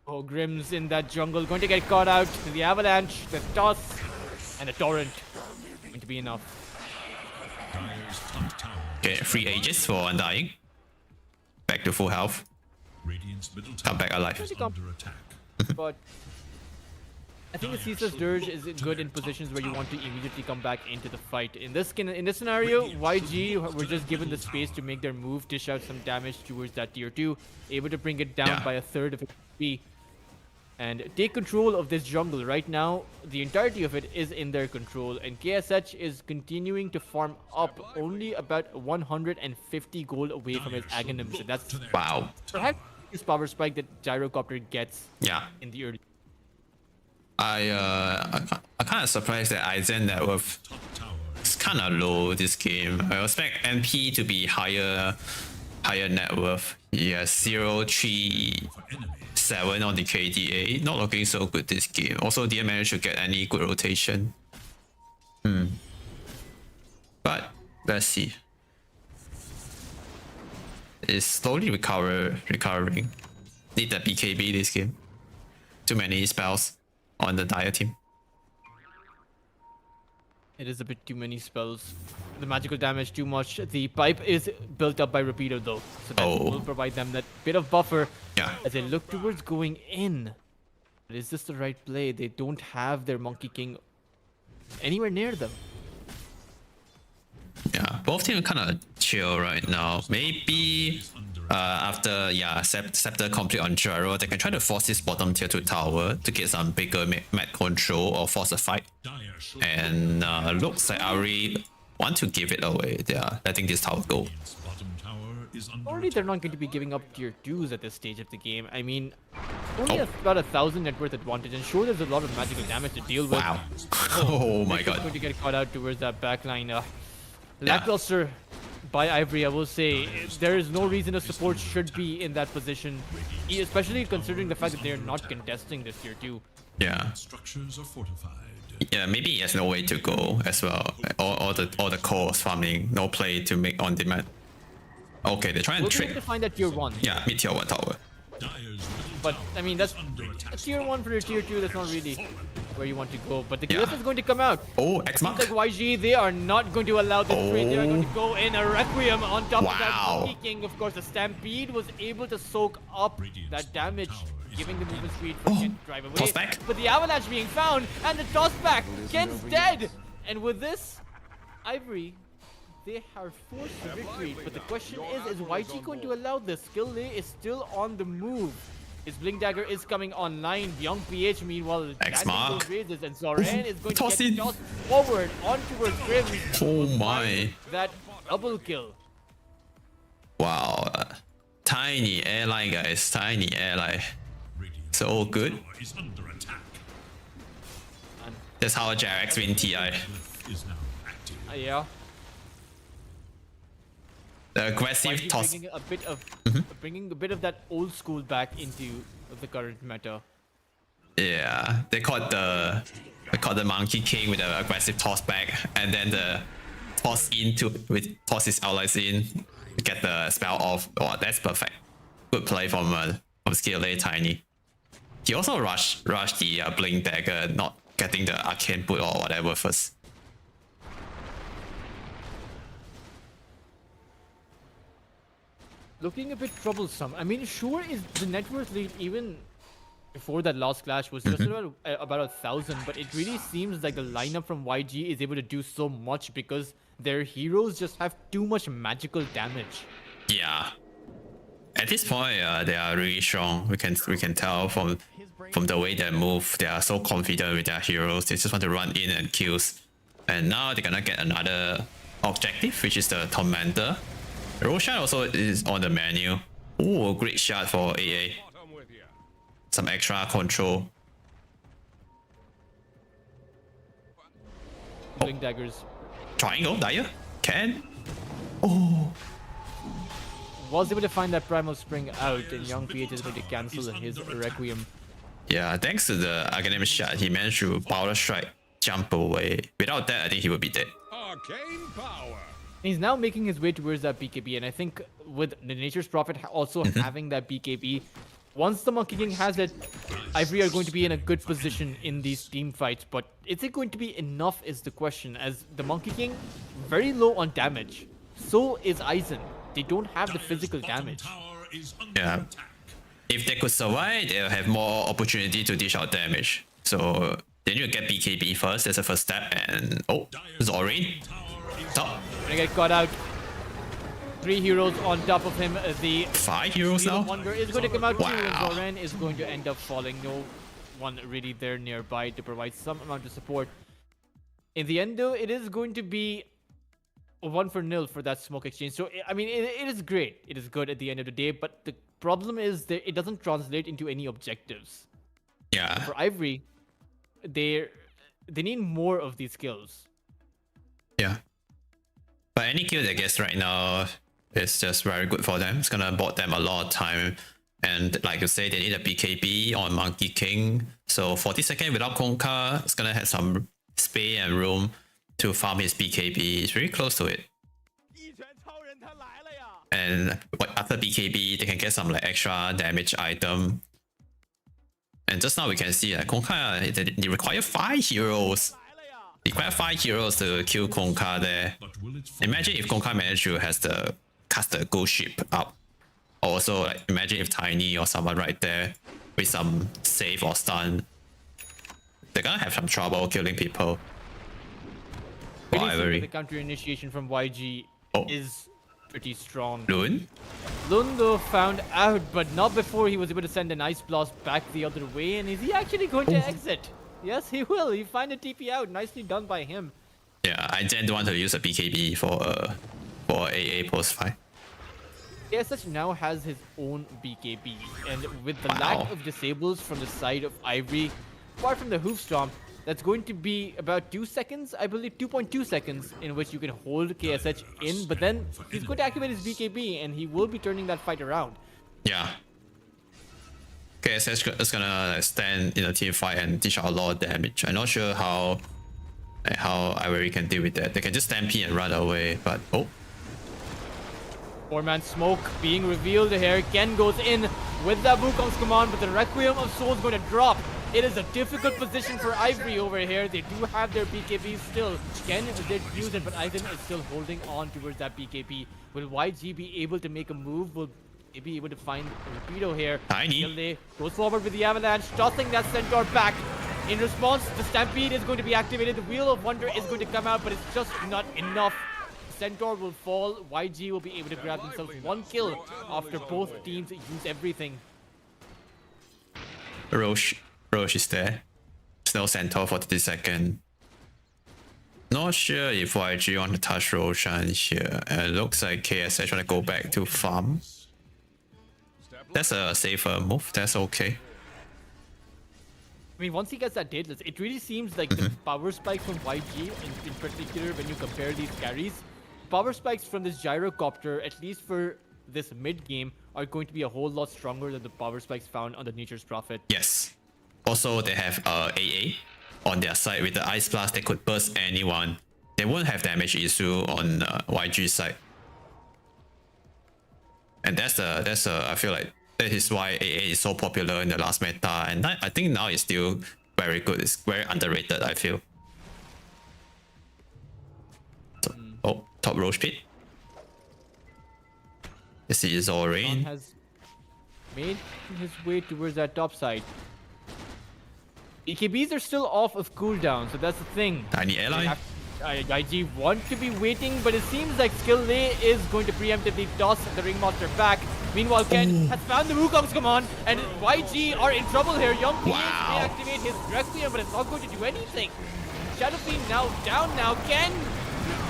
Oh, Grimm's in that jungle, going to get caught out. The avalanche, the toss, and the torrent. Going to be enough. Dire's top tower. Okay, 3 ages for Undying. Back to full health. Radiant's middle Come tower back alive. is under attack. But I think the Caesar's Dirge is good in positions where you want to immediately come back into the fight. In this scenario, YG were just given the space to make their move, dish out some damage towards that tier 2, able to bring it down Yeah. by 1/3 of its HP, and take control of this jungle. Right now, the entirety of it is in their control, and KSH is continuing to farm up only about 150 gold away from his Aghanim. So that's Wow. perhaps his power spike that Gyrocopter gets Yeah. in the early. I kind of surprised that Aizen net worth is kind of low this game. I expect NP to be higher net worth. Yeah, 0.37 on the KDA. Not looking so good this game. Also didn't manage to get any good rotation. But let's see. It's slowly recovering. Need the BKB this game. Too many spells on the Dire team. It is a bit too many spells. The magical damage too much. The pipe is built up by Rapido though, so that will provide them that bit of buffer as they look towards going in. But is this the right play? They don't have their Monkey King anywhere near them. Yeah, both teams kind of chill right now. Maybe After Scepter complete on Gyro, they can try to force this bottom tier 2 tower to get some bigger map control or force a fight. Dire should And looks like Ivory want to give it away. They are letting this tower go. Radiant's bottom tower is under Already they're attack. not going to be giving up tier 2s at this stage of the game. I mean, only about 1,000 net worth advantage, and sure, there's a lot of magical damage to deal with. Wow. Oh my It's god. going to get caught out towards that backline. Lackluster by Ivory, I will say. There is no reason a support should be in that position, especially considering the fact that they're not contesting this tier 2. Yeah. Structures are fortified. Yeah, maybe he has no way to go as well. All the cores farming, no play to make on demand. Okay, they're trying We'll to be able to trick. find that tier 1. Yeah, mid tier 1 tower. Dire's middle But, tower I mean, that's is under attack. a tier 1 for a tier 2, that's not really where you want to go. But the Yeah. glyph is going to come out. Oh, X Seems mark. like YG, they are not going to allow this trade. They are going to go in a Requiem on top of that. Wow. Monkey King, of course, the Stampede was able to soak up that damage, giving the movement speed for Ken to drive away. Toss back. But the Avalanche being found, and the toss back. Ken's dead. And with this, Ivory, they are forced to victory. But the question is YG going to allow this? Skill-Lay is still on the move. His Blink Dagger is coming online. Young PH, meanwhile, X mark. those raises, and Zoran is going Toss to get in. tossed forward on towards Grim. Oh my. That double kill. Wow. Tiny airline, guys. Tiny airline. Radiant's So good. tower is under attack. That's how JRX win TI. Glyph is now active. Yeah. The aggressive YG toss. bringing a bit of bringing a bit of that old school back into the current meta. Yeah, they caught the Monkey King with the aggressive toss back, and then the toss toss his allies in, get the spell off. Oh, that's perfect. Good play from Skill-Lay Tiny. He also rushed the Blink Dagger, not getting the Arcane Boot or whatever first. Looking a bit troublesome. I mean, sure is the net worth lead even before that last clash was just about 1,000, but it really seems like the lineup from YG is able to do so much because their heroes just have too much magical damage. Yeah. At this point, they are really strong. We can tell from the way they move. They are so confident with their heroes. They just want to run in and kills. And now they're gonna get another objective, which is the Tormentor. Roshan also is on the menu. Ooh, great shot for AA. Some extra control. Blink daggers. Triangle, Dire? Can? Was able to find that Primal Spring out, and Young PH is going to cancel his Requiem. Yeah, thanks to the Aghanim shot, he managed to power strike, jump away. Without that, I think he would be dead. Arcane power. He's now making his way towards that BKB, and I think with the Nature's Prophet also having that BKB, once the Monkey King has it, Ivory are going to be in a good position in these team fights. But is it going to be enough is the question, as the Monkey King, very low on damage. So is Aizen. They don't have the physical damage. Tower is under Yeah. attack. If they could survive, they'll have more opportunity to dish out damage. So they need to get BKB first. That's the first step. And Zorin. Top. Gonna get caught out. 3 heroes on top of him. The 5 heroes Wheel of now. Wonder is going to come out too. Wow. Zoran is going to end up falling. No one really there nearby to provide some amount of support. In the end, though, it is going to be 1-0 for that smoke exchange. So, I mean, it is great. It is good at the end of the day. But the problem is that it doesn't translate into any objectives. Yeah. For Ivory, they need more of these kills. Yeah. But any kill they get right now is just very good for them. It's gonna bought them a lot of time. And like you say, they need a BKB on Monkey King. So 40 seconds without Konka, it's gonna have some space and room to farm his BKB. It's very close to it. And after BKB, they can get some like extra damage item. And just now we can see that Konka, they require 5 heroes. They require 5 heroes to kill Konka there. But will it fall? Imagine if Konka managed to cast the ghost ship up. Also, like, imagine if Tiny or someone right there with some save or stun. They're gonna have some trouble killing people. For Really seems like Ivory. the counter initiation from YG Oh. is pretty strong. Loon? Lundo found out, but not before he was able to send an Ice Blast back the other way. And is he actually going to exit? Yes, he will. He find a TP out. Nicely done by him. Yeah, I didn't want to use a BKB for AA post fight. KSH now has his own BKB, and with the lack of disables from the side of Ivory, apart from the Hoof Stomp, that's going to be about 2 seconds, I believe 2.2 seconds, in which you can hold KSH in, but then he's going to activate his BKB, and he will be turning that fight around. Yeah. KSH is gonna stand in a team fight and dish out a lot of damage. I'm not sure how Ivory can deal with that. They can just stampede and run away, but oh. 4-man smoke being revealed here. Ken goes in with that Wukong's command, but the Requiem of Soul is going to drop. It is a difficult position for Ivory over here. They do have their BKB still. Ken did use it, but Aizen is still holding on towards that BKB. Will YG be able to make a move? Will they be able to find a Rapido here? Tiny goes forward with the Avalanche, tossing that Centaur back. In response, the Stampede is going to be activated. The Wheel of Wonder is going to come out, but it's just not enough. Centaur will fall. YG will be able to grab themselves 1 kill after both teams use everything. Roche is there. There's no Centaur for 30 seconds. Not sure if YG want to touch Roshan here. It looks like KSH want to go back to farm. That's a safer move. That's okay. I mean, once he gets that dateless, it really seems like the power spikes from YG, in particular, when you compare these carries, power spikes from this gyrocopter, at least for this mid game, are going to be a whole lot stronger than the power spikes found on the Nature's Prophet. Yes. Also, they have AA on their side. With the Ice Blast, they could burst anyone. They won't have damage issue on YG's side. And that's I feel like that is why AA is so popular in the last meta, and I think now it's still very good. It's very underrated, I feel. So, oh, top Roche pit. This is Zorain. Has made his way towards that top side. EKBs are still off of cooldown, so that's the thing. Tiny ally. IG want to be waiting, but it seems like Skill-Lay is going to preemptively toss the Ringmaster back. Meanwhile, Ken has found the Wukong's command, and YG are in trouble here. Young P may activate his Requiem, but it's not going to do anything. Shadow Fiend now down now. Ken,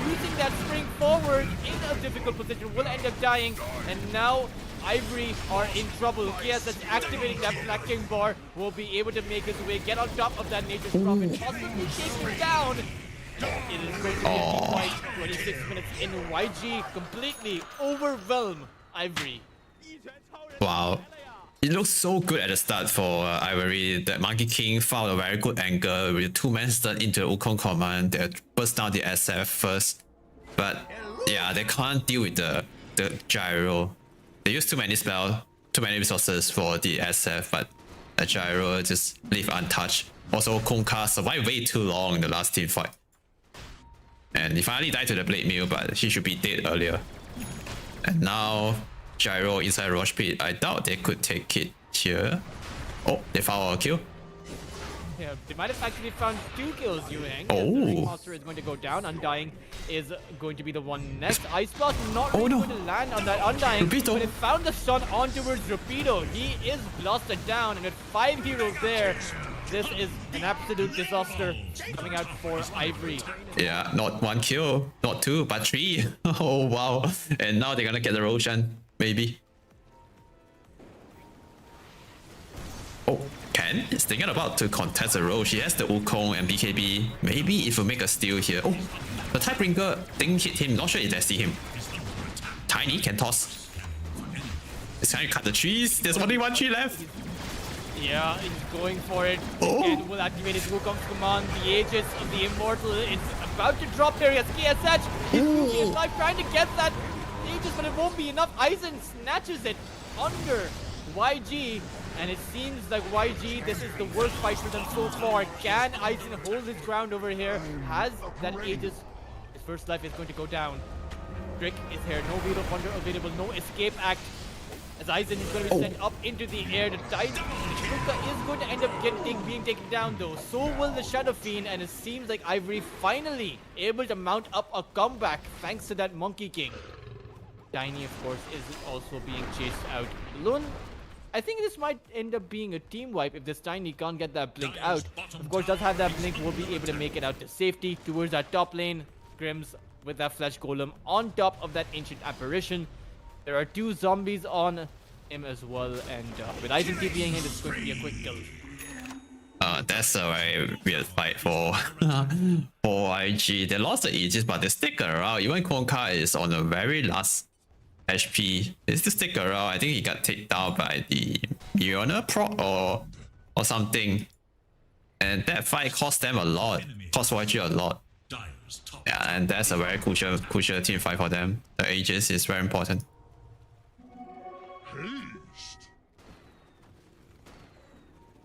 using that spring forward in a difficult position, will end up dying, and now Ivory are in trouble. KSH activating that Black King bar, will be able to make his way, get on top of that Nature's Prophet, possibly take him down. It is going to be a fight. 26 minutes in. YG completely overwhelm Ivory. Wow. It looks so good at the start for Ivory. That Monkey King found a very good angle with 2-man stun into the Wukong command. They burst down the SF first. But yeah, they can't deal with the gyro. They use too many spells, too many resources for the SF, but the gyro just leave untouched. Also, Konka survived way too long in the last team fight. And he finally died to the Blade Mill, but he should be dead earlier. And now, Gyro inside Roche Pit. I doubt they could take it here. Oh, they found a kill. Yeah, they might have actually found 2 kills, Yuang. Oh. The Ringmaster is going to go down. Undying is going to be the one next. Ice Blast not really going to land on that Undying. Rapido. But it found the stun on towards Rapido. He is blasted down, and with 5 heroes there, this is an absolute disaster coming out for Ivory. Yeah, not 1 kill, not 2, but 3. Oh wow. And now they're gonna get the Roshan, maybe. Oh, Ken is thinking about to contest the Roche. He has the Wukong and BKB. Maybe if we make a steal here. Oh, the Typebringer didn't hit him. Not sure if they see him. Tiny can toss. He's trying to cut the trees. There's only 1 tree left. Yeah, he's going for it. Ken will activate his Wukong's command. The Aegis of the Immortal is about to drop there. Yes, KSH is alive, trying to get that Aegis, but it won't be enough. Aizen snatches it under YG, and it seems like YG, this is the worst fight for them so far. Can Aizen hold his ground over here? Has that Aegis? His first life is going to go down. Trick is here. No Wheel of Wonder available. No escape act. As Aizen is going to be sent up into the air. The Luka is going to end up being taken down though. So will the Shadow Fiend, and it seems like Ivory finally able to mount up a comeback thanks to that Monkey King. Tiny, of course, is also being chased out. Lone, I think this might end up being a team wipe if this Tiny can't get that blink out. Of course, does have that blink, will be able to make it out to safety towards that top lane. Grims with that flesh golem on top of that ancient apparition. There are 2 zombies on him as well, and with Aizen TPing in, it's going to be a quick kill. That's a very weird fight for for IG. They lost the Aegis, but they stick around. Even Kwonka is on the very last HP. They still stick around. I think he got taken down by the Miona proc or something. And that fight cost them a lot. Cost YG a lot. Dire's top Yeah, and that's a very crucial team fight for them. The Aegis is very important.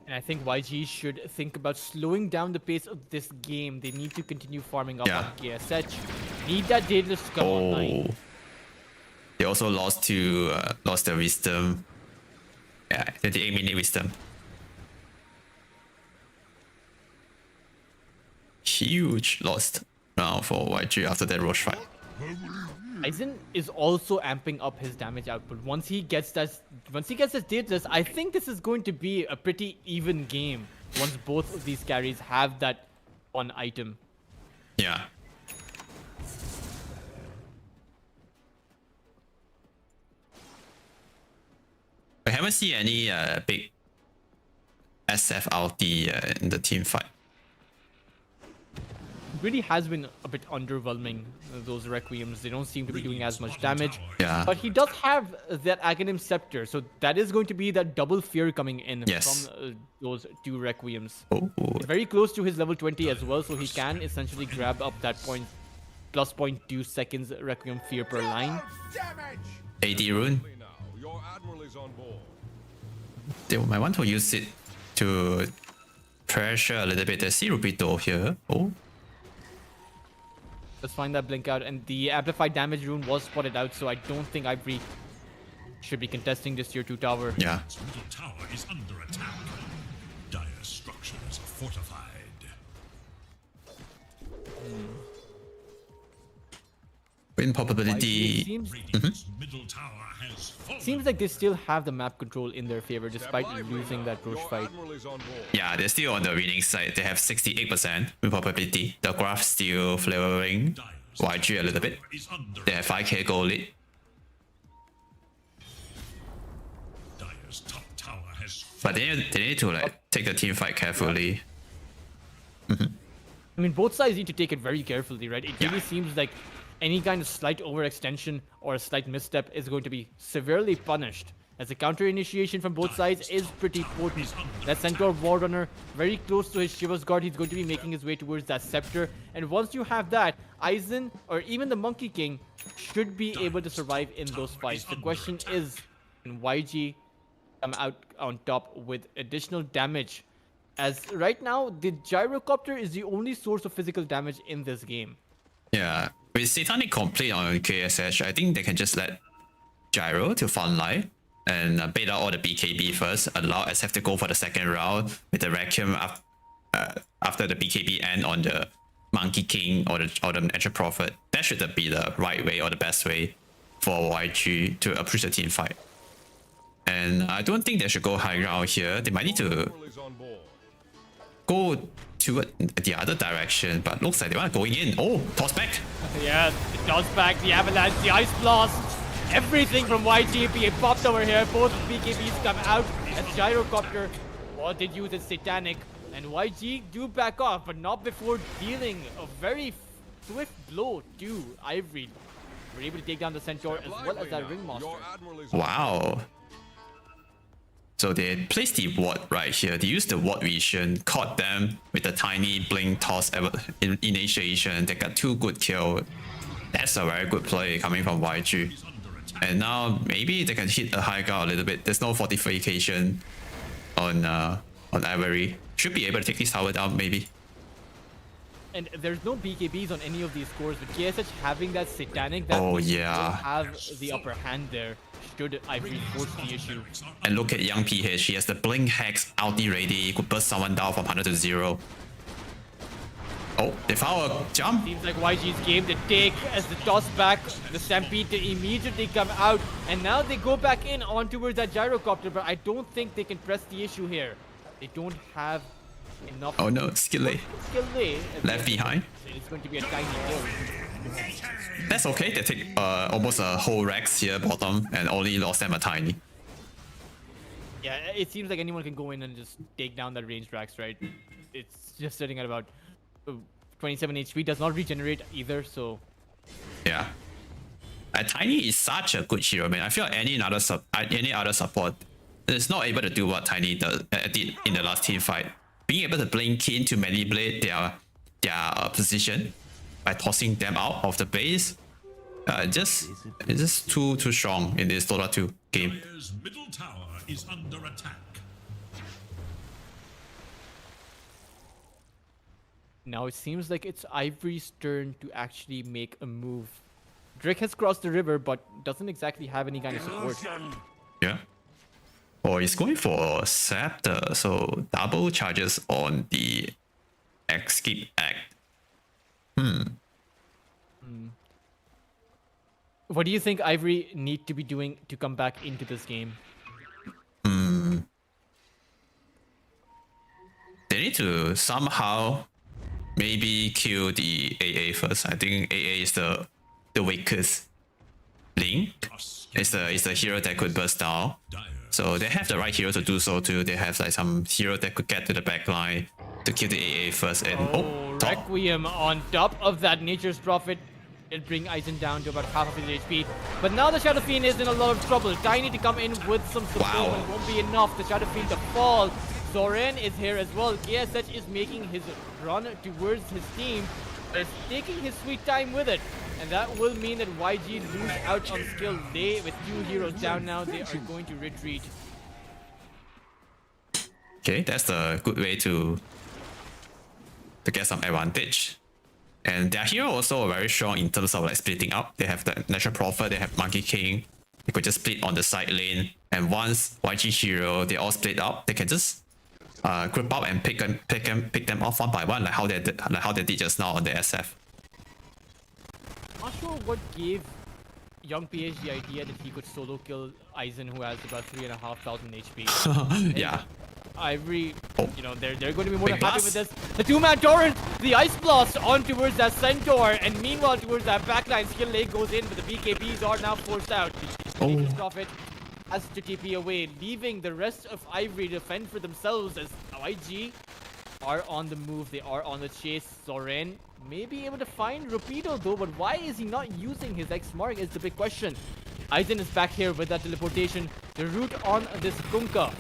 And I think YG should think about slowing down the pace of this game. They need to continue farming up on KSH. Need that Daedalus to come online. They also lost their wisdom. Yeah, 38-minute wisdom. Huge loss now for YG after that Roche fight. Aizen is also amping up his damage output. Once he gets this Daedalus, I think this is going to be a pretty even game once both of these carries have that one item. Yeah. I haven't seen any big SF ulti in the team fight. Really has been a bit underwhelming, those Requiems. They don't seem to be doing as much damage. Yeah. But he does have that Aghanim Scepter, so that is going to be that double fear coming in from those 2 Requiems. It's very close to his level 20 as well, so he can essentially grab up that plus 0.2 seconds Requiem fear per line. AD rune. Your admiral is on board. They might want to use it to pressure a little bit. There's Rupito here. Oh. Let's find that blink out, and the amplified damage rune was spotted out, so I don't think Ivory should be contesting this tier 2 tower. Yeah. Its middle tower is under attack. Dire structures are fortified. Win probability. Radiant's middle tower has fallen. Seems like they still have the map control in their favor despite losing that Roche fight. Admiral is on board. Yeah, they're still on the winning side. They have 68% win probability. The graph still flavoring YG a little bit. Is under They have 5k goal lead. Dire's top tower has But they need to like take the team fight carefully. I mean, both sides need to take it very carefully, right? It really seems like any kind of slight overextension or a slight misstep is going to be severely punished, as the counter initiation from both sides is pretty potent. That Centaur Warrunner very close to his Shiva's Guard. He's going to be making his way towards that Scepter, and once you have that, Aizen or even the Monkey King should be able to survive in those fights. The question is, can YG come out on top with additional damage? As right now, the Gyrocopter is the only source of physical damage in this game. Yeah. With Satanic complete on KSH, I think they can just let Gyro to front line and bait out all the BKB first, allow SF to go for the second round with the Requiem after the BKB end on the Monkey King or the Natural Prophet. That should be the right way or the best way for YG to approach the team fight. And I don't think they should go high ground here. They might need to Admiral is on board. go toward the other direction, but looks like they want going in. Oh, toss back. Yeah, the toss back, the avalanche, the ice blast, everything from YG being popped over here. Both BKBs come out as Gyrocopter did use its Satanic, and YG do back off, but not before dealing a very swift blow to Ivory. We're able to take down the Centaur as well as that Ringmaster. Your admiral is on Wow. So they placed the ward right here. They used the ward vision, caught them with a tiny blink toss initiation. They got 2 good kills. That's a very good play coming from YG. And now maybe they can hit a high ground a little bit. There's no fortification on Ivory. Should be able to take this tower down maybe. And there's no BKBs on any of these cores, but KSH having that Satanic, that Oh, will yeah. have the upper hand there should Ivory force the issue. And look at young PH. He has the blink hex ulti ready. He could burst someone down from 100 to 0. Oh, they found a jump. Seems like YG's game to take as the toss back, the Stampede to immediately come out, and now they go back in on towards that gyrocopter, but I don't think they can press the issue here. They don't have enough. Oh no, Skillet left behind. It's going to be a tiny kill. That's okay. They take almost a whole Rex here bottom and only lost them a tiny. Yeah, it seems like anyone can go in and just take down that ranged Rex, right? It's just sitting at about 27 HP, does not regenerate either, so... Yeah. Tiny is such a good hero, man. I feel like any other support is not able to do what Tiny did in the last team fight. Being able to blink in to manipulate their position by tossing them out of the base, it's just too strong in this Dota 2 game. Player's middle tower is under attack. Now it seems like it's Ivory's turn to actually make a move. Drake has crossed the river, but doesn't exactly have any kind of support. Yeah. Oh, he's going for Scepter, so double charges on the Escape Act. What do you think Ivory need to be doing to come back into this game? They need to somehow maybe kill the AA first. I think AA is the weakest link. It's the hero that could burst down. So they have the right hero to do so too. They have like some hero that could get to the back line to kill the AA first. And top. Requiem on top of that Nature's Prophet. It'll bring Aizen down to about half of his HP. But now the Shadow Fiend is in a lot of trouble. Tiny to come in with some support, but it won't be enough. The Shadow Fiend to fall. Zoran is here as well. KSH is making his run towards his team, but is taking his sweet time with it. And that will mean that YG lose out on skill. They, with 2 heroes down now, they are going to retreat. Okay, that's a good way to get some advantage. And their hero also very strong in terms of like splitting up. They have the Natural Prophet, they have Monkey King. They could just split on the side lane. And once YG hero, they all split up, they can just group up and pick them off one by one, like how they did just now on the SF. Not sure what gave Young PH the idea that he could solo kill Aizen, who has about 3,500 HP. Yeah. Ivory, you know, they're going to be more than happy with this. The two-man torrent, the Ice Blast on towards that Centaur, and meanwhile towards that backline, Skill Lake goes in, but the BKBs are now forced out. Nature's Prophet has to TP away, leaving the rest of Ivory to fend for themselves as YG are on the move. They are on the chase. Zoran may be able to find Rapido though, but why is he not using his X mark is the big question. Aizen is back here with that teleportation. The route on this Kunkka.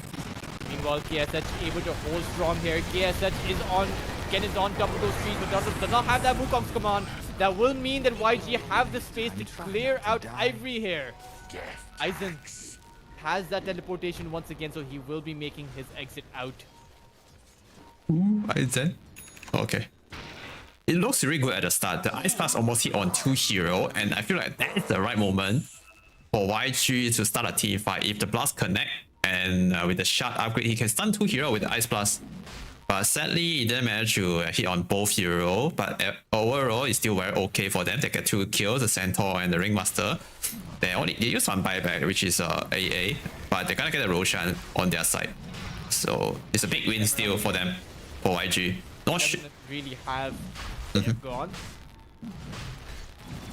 Meanwhile, KSH able to hold strong here. KSH is on, Ken is on top of those trees, but does not have that Wukong's command. That will mean that YG have the space to clear out Ivory here. Aizen has that teleportation once again, so he will be making his exit out. Aizen? Okay. It looks really good at the start. The Ice Blast almost hit on 2 hero, and I feel like that's the right moment for YG to start a team fight. If the Blast connect, and with the shot upgrade, he can stun 2 hero with the Ice Blast. But sadly, he didn't manage to hit on both hero. But overall, it's still very okay for them. They get 2 kills, the Centaur and the Ringmaster. They use one buyback, which is AA. But they're gonna get a Roshan on their side. So it's a big win still for them, for YG. Not sure. Really have gone.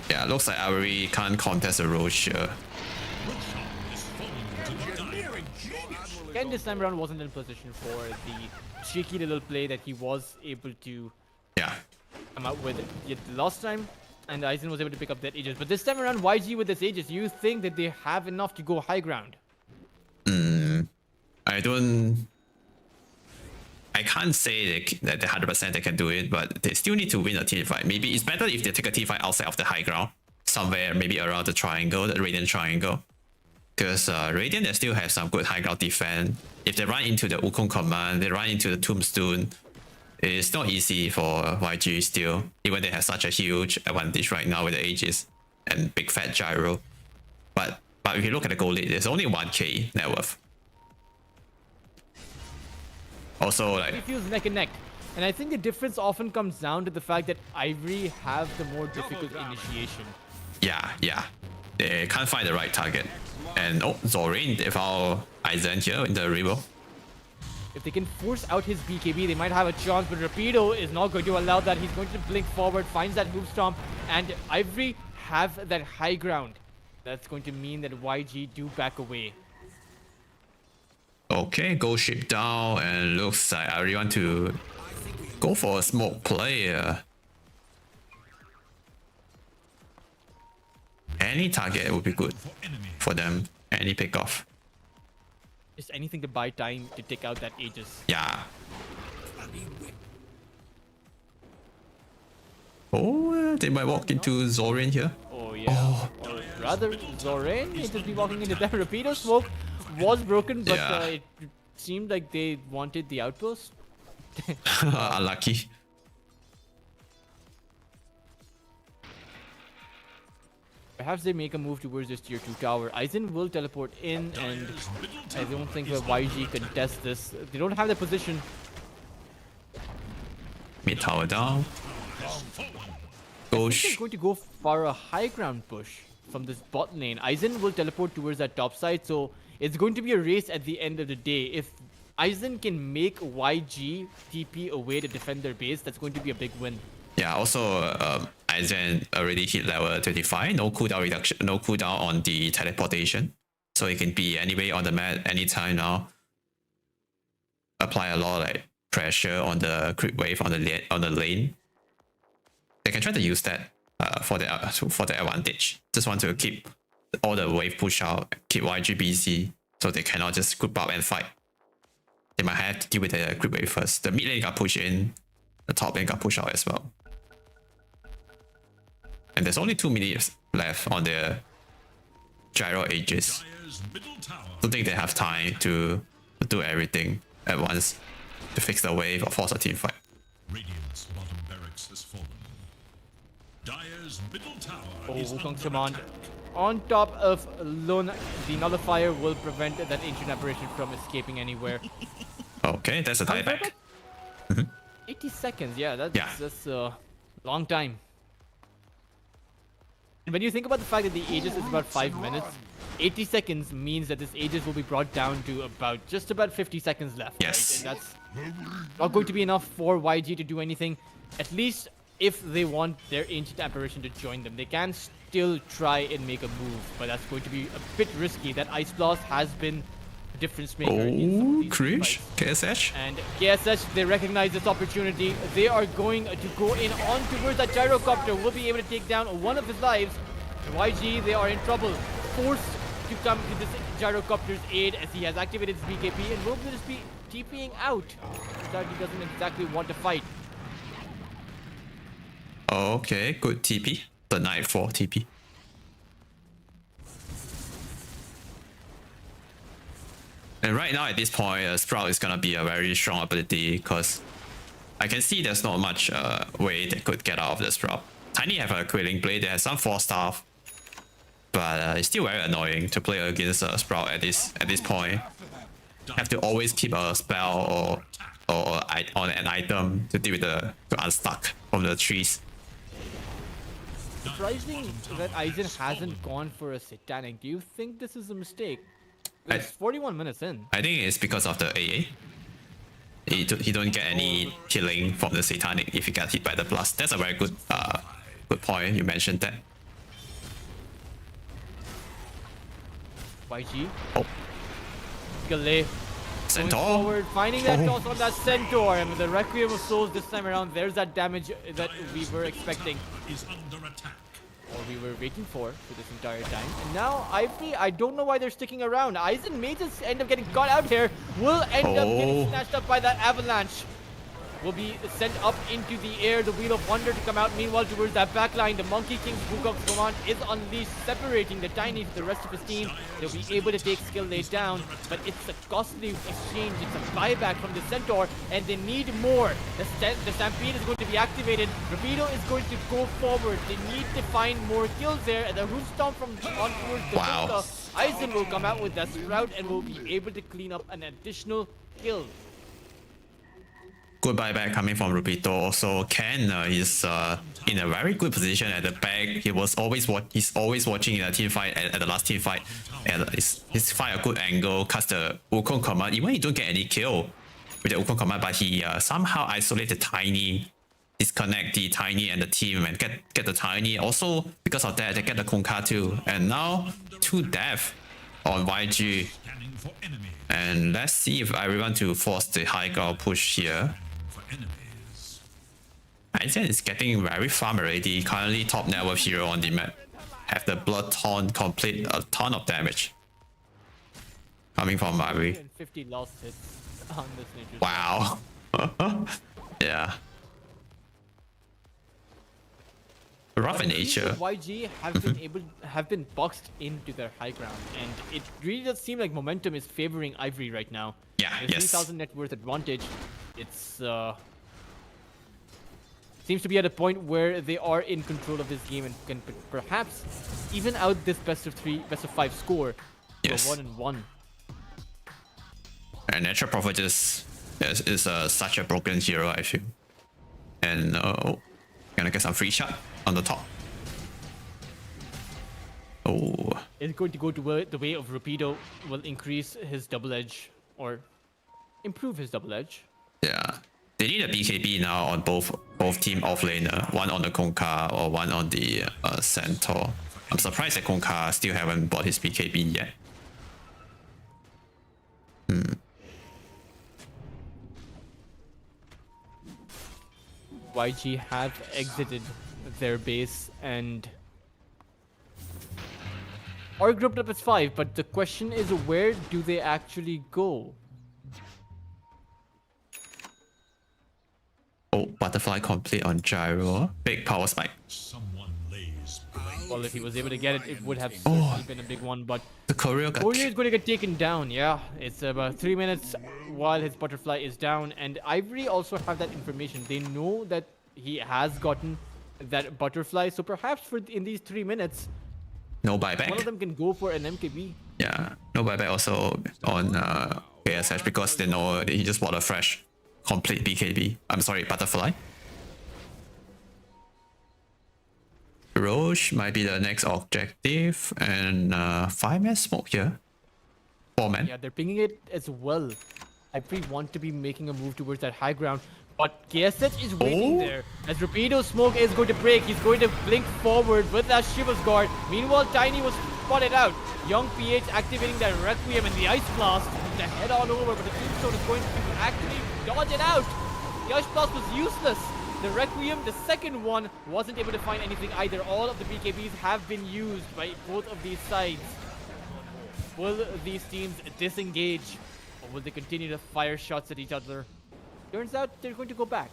Yeah, looks like Ivory can't contest a Roche here. Ken this time around wasn't in position for the cheeky little play that he was able to come out with yet last time, and Aizen was able to pick up that Aegis. But this time around, YG with this Aegis, you think that they have enough to go high ground? I can't say that 100% they can do it, but they still need to win a team fight. Maybe it's better if they take a team fight outside of the high ground, somewhere maybe around the triangle, the Radiant Triangle. Because Radiant, they still have some good high ground defense. If they run into the Wukong command, they run into the Tombstone, it's not easy for YG still, even they have such a huge advantage right now with the Aegis and big fat gyro. But if you look at the goal lead, there's only 1k net worth. Also, like, It feels neck and neck. And I think the difference often comes down to the fact that Ivory have the more difficult initiation. Yeah. They can't find the right target. And Zorin, they found Aizen here in the river. If they can force out his BKB, they might have a chance, but Rapido is not going to allow that. He's going to blink forward, finds that move stomp, and Ivory have that high ground. That's going to mean that YG do back away. Okay, go ship down, and looks like I really want to go for a smoke play. Any target would be good for them. Any pick off. Just anything to buy time to take out that Aegis. Yeah. Oh, they might walk into Zorin here. Oh yeah. Or rather, Zorin may just be walking into them. Rapido smoke was broken, but it seemed like they wanted the outpost. Unlucky. Perhaps they make a move towards this tier 2 tower. Aizen will teleport in, and I don't think that YG can test this. They don't have the position. Mid tower down. Go They're going to go for a high ground push from this bot lane. Aizen will teleport towards that top side, so it's going to be a race at the end of the day. If Aizen can make YG TP away to defend their base, that's going to be a big win. Yeah, also Aizen already hit level 25, no cooldown reduction, no cooldown on the teleportation. So it can be anywhere on the map anytime now. Apply a lot of like pressure on the creep wave on the lane. They can try to use that for the advantage. Just want to keep all the wave push out, keep YG busy, so they cannot just group up and fight. They might have to deal with the creep wave first. The mid lane got pushed in, the top lane got pushed out as well. And there's only 2 minutes left on their gyro Aegis. Don't think they have time to do everything at once to fix the wave or force a team fight. Radiant's bottom barracks has fallen. Dire's middle tower is Wukong's under command. attack. On top of Lun, the nullifier will prevent that ancient apparition from escaping anywhere. Okay, that's a dieback. 80 seconds, yeah, that's a long time. And when you think about the fact that the Aegis is about 5 minutes, 80 seconds means that this Aegis will be brought down to just about 50 seconds left. Yes. Right? And that's not going to be enough for YG to do anything. At least if they want their ancient apparition to join them, they can still try and make a move, but that's going to be a bit risky. That Ice Blast has been a difference maker in some of these Krish, fights. KSH. And KSH, they recognize this opportunity. They are going to go in on towards that gyrocopter. Will be able to take down one of his lives. YG, they are in trouble. Forced to come to this gyrocopter's aid as he has activated his BKB and will just be TPing out. That he doesn't exactly want to fight. Okay, good TP. The Nightfall TP. And right now at this point, Sprout is gonna be a very strong ability because I can see there's not much way they could get out of the Sprout. Tiny have a Quailing Blade, they have some 4 staff, but it's still very annoying to play against a Sprout at this point. Have to always keep a spell or on an item to deal with to unstuck from the trees. Surprising that Aizen hasn't gone for a Satanic. Do you think this is a mistake? It's 41 minutes in. I think it's because of the AA. He don't get any healing from the Satanic if he gets hit by the blast. That's a very good good point. You mentioned that. YG. Oh, Gale. Going Centaur. forward, finding that toss on that Centaur, and with the Requiem of Souls this time around, there's that damage that we were expecting, Is under attack. or we were waiting for this entire time. And now Ivory, I don't know why they're sticking around. Aizen may just end up getting caught out here, will end up getting snatched up by that avalanche. Will be sent up into the air, the Wheel of Wonder to come out. Meanwhile, towards that backline, the Monkey King's Wukong's command is unleashed, separating the Tiny from the rest of his team. They'll be able to take skill laid down, but it's a costly exchange. It's a buyback from the Centaur, and they need more. The Stampede is going to be activated. Rapido is going to go forward. They need to find more kills there, and the Root Stomp from on towards the Wow. Aizen will come out with that Sprout and will be able to clean up an additional kill. good buyback coming from Rupito. Also, Ken is in a very good position at the back. He's always watching in a team fight at the last team fight, and he's find a good angle, cast the Wukong command. Even he don't get any kill with the Wukong command, but he somehow isolated Tiny, disconnect the Tiny and the team and get the Tiny. Also because of that, they get the Kunkka too, and now 2 death on YG. Scanning for enemies. And let's see if I want to force the high ground push here. For enemies. Aizen is getting very farm already. Currently top net worth hero on the map. Have the blood taunt complete a ton of damage. Coming from Ivory. 150 lost hits on this nature. Wow. Yeah. Rough in nature. YG have been boxed into their high ground, and it really does seem like momentum is favoring Ivory right now. Yeah, There's yes. 3,000 net worth advantage. It's seems to be at a point where they are in control of this game and can perhaps even out this best of 5 score. Yes. 1-1. And Natural Prophet is such a broken hero, I feel. And gonna get some free shot on the top. Oh, It's going to go to the way of Rapido, will increase his double edge or improve his double edge. yeah. They need a BKB now on both team offlaner. One on the Kunkka or one on the Centaur. I'm surprised that Kunkka still haven't bought his BKB yet. YG have exited their base and are grouped up as 5, but the question is, where do they actually go? Oh, butterfly complete on gyro. Big power spike. Someone lays. Well, if he was able to get it, it would have certainly been a big one, but The courier got Courier is going to get taken down. Yeah, it's about 3 minutes while his butterfly is down, and Ivory also have that information. They know that he has gotten that butterfly, so perhaps in these 3 minutes, no one of buyback. them can go for an MKB. Yeah, no buyback also on KSH because they know he just bought a fresh complete BKB. I'm sorry, butterfly. Roche might be the next objective, and 5-man smoke here. 4-man. Yeah, they're pinging it as well. Ivory want to be making a move towards that high ground, but KSH is waiting there. As Rapido smoke is going to break, he's going to blink forward with that Shiva's Guard. Meanwhile, Tiny was spotted out. Young PH activating that Requiem and the Ice Blast to head on over, but the Tombstone is going to actually dodge it out. The Ice Blast was useless. The Requiem, the second one, wasn't able to find anything either. All of the BKBs have been used by both of these sides. Will these teams disengage, or will they continue to fire shots at each other? Turns out they're going to go back.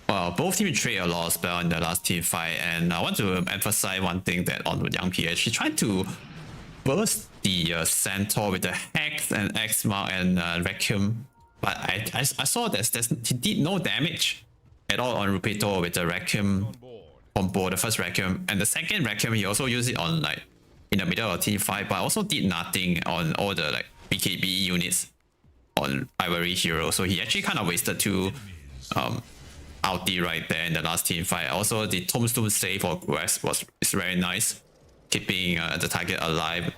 Well, both teams trade a lot of spell in the last team fight, and I want to emphasize one thing that on Young PH, he tried to burst the Centaur with the Hex and X-Mark and Requiem, but I saw that he did no damage at all on Rupito with the Requiem on board, the first Requiem, and the second Requiem he also used it on like in the middle of team fight, but also did nothing on all the like BKB units on Ivory hero, so he actually kind of wasted 2 ulti right there in the last team fight. Also, the Tombstone save for West is very nice, keeping the target alive,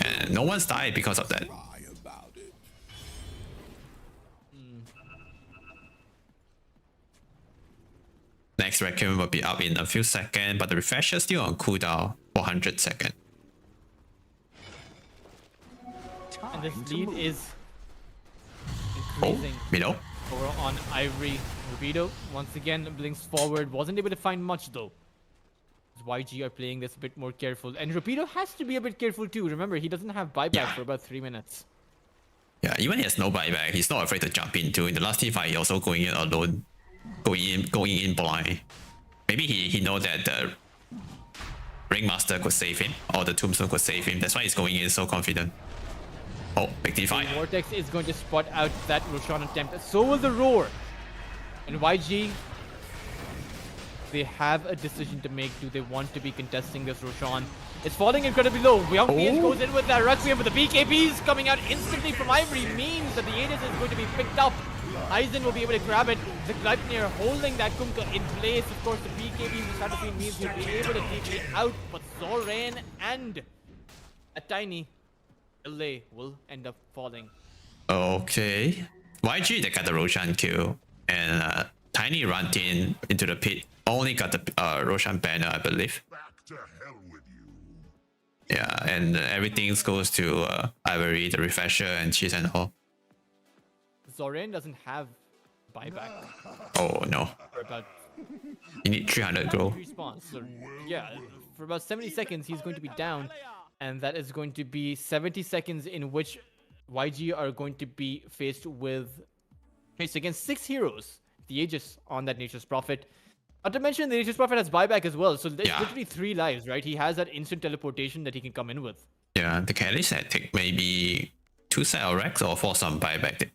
and no one's died because of that. Next Requiem will be up in a few seconds, but the refresher is still on cooldown for 100 seconds. And this lead is Oh, increasing middle. over on Ivory. Rubido once again blinks forward. Wasn't able to find much though. YG are playing this a bit more careful. And Rubido has to be a bit careful too. Remember, he doesn't have buyback for about 3 minutes. Yeah, even he has no buyback, he's not afraid to jump into. In the last team fight, he also going in alone, going in blind. Maybe he know that the Ringmaster could save him, or the Tombstone could save him. That's why he's going in so confident. Oh, big D5. Vortex is going to spot out that Roshan attempt. So will the Roar. And YG, they have a decision to make. Do they want to be contesting this Roshan? It's falling incredibly low. Young PH goes in with that Requiem, but the BKBs coming out instantly from Ivory means that the Aegis is going to be picked up Aizen will be able to grab it. The Gleipnir holding that Kunkka in place. Of course, the BKB in the strategy means he'll be able to take it out. But Zoran and a tiny delay will end up falling. Okay. YG, they got the Roshan kill. And Tiny ran into the pit. Only got the Roshan banner, I believe. Back to hell with you. Yeah, and everything goes to Ivory, the refresher, and cheese and all. Zoran doesn't have buyback Oh no. for about You need 300 grow. response. So yeah, for about 70 seconds he's going to be down, and that is going to be 70 seconds in which YG are going to be faced against 6 heroes. The Aegis on that Nature's Prophet. Not to mention the Nature's Prophet has buyback as well, so there's literally 3 lives, right? He has that instant teleportation that he can come in with. Yeah, they can at least take maybe 2 set of racks or for some buyback.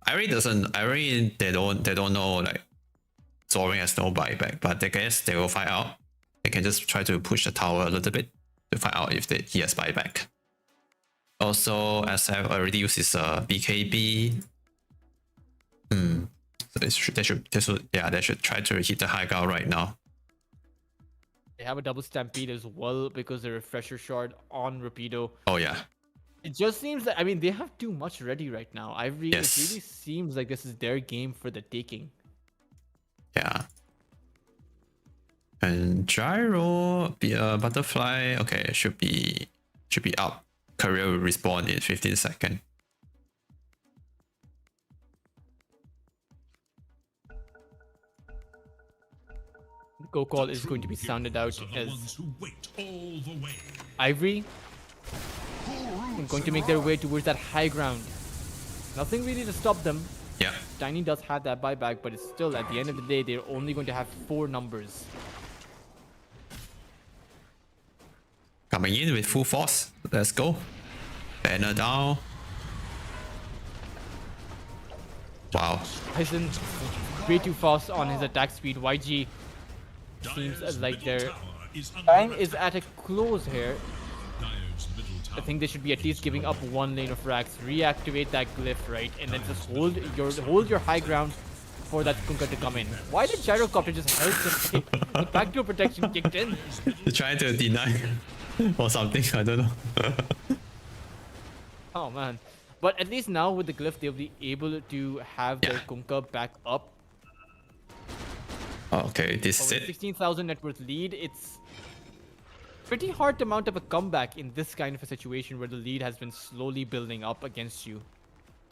Ivory they don't know, like Zoran has no buyback, but I guess they will find out. They can just try to push the tower a little bit to find out if he has buyback. Also, SF already uses BKB. So they should try to hit the high ground right now. They have a double stampede as well because the refresher shard on Rapido. Oh yeah. It just seems that, I mean, they have too much ready right now. It really Yes. seems like this is their game for the taking. Yeah. And gyro, butterfly. Okay, should be up. Career will respawn in 15 seconds. Go call is going to be sounded out Are the as ones who wait all the way. Ivory are going to make their way towards that high ground. Nothing really to stop them. Yeah. Tiny does have that buyback, but it's still, at the end of the day, they're only going to have 4 numbers. Coming in with full force. Let's go. Banner down. Wow. Tyson way too fast on his attack speed. YG seems Dire's like middle their tower is under time attack. is at a close here. Dire's middle I tower think they should be at least giving up 1 lane of racks, reactivate that glyph, right, and then just hold your high ground for that Kunkka to come in. Why did Gyrocopter just help them? The backdoor protection kicked in. They're trying to deny or something. I don't know. Oh man. But at least now with the glyph, they'll be able to have their Kunkka back up. Okay, this is With it. 16,000 net worth lead, it's pretty hard to mount up a comeback in this kind of a situation where the lead has been slowly building up against you.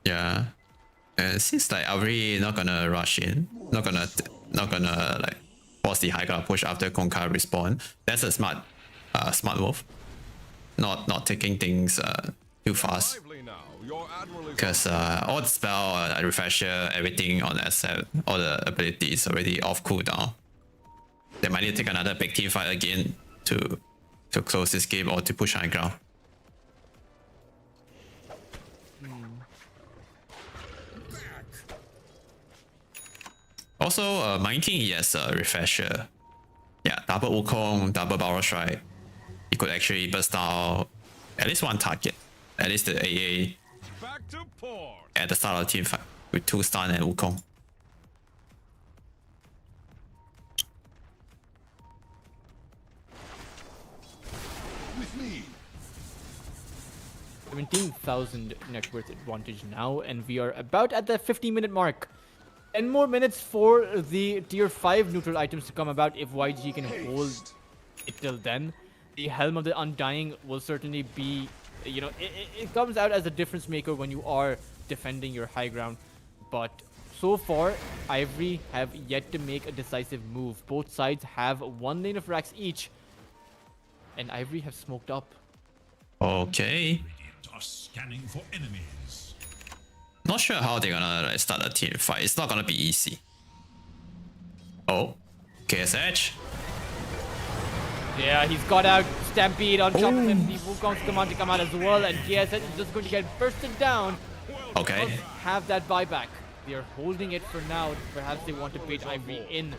Yeah. And it seems like Ivory not gonna rush in. Not gonna like force the high ground push after Kunkka respawn. That's a smart move. Not taking things too fast. Lively now. Your admiral is Because all the spell, refresher, everything on SF, all the abilities already off cooldown. They might need to take another big team fight again to close this game or to push high ground. Also, Mighty he has a refresher. Yeah, double Wukong, double Barrel Strike. He could actually burst out at least 1 target. At least the AA back to port. at the start of the team fight with 2 stun and Wukong. with me. 17,000 net worth advantage now, and we are about at the 50-minute mark. 10 more minutes for the tier 5 neutral items to come about if YG can hold it till then. The Helm of the Undying will certainly be, you know, it comes out as a difference maker when you are defending your high ground. But so far, Ivory have yet to make a decisive move. Both sides have 1 lane of racks each, and Ivory have smoked up. Okay. Radiant are scanning for enemies. Not sure how they're gonna like, start a team fight. It's not gonna be easy. Oh, KSH. Yeah, he's got out Stampede on top of him. The Wukong's command to come out as well, and KSH is just going to get bursted down. Okay. Have that buyback. They are holding it for now. Perhaps they want to bait Ivory in.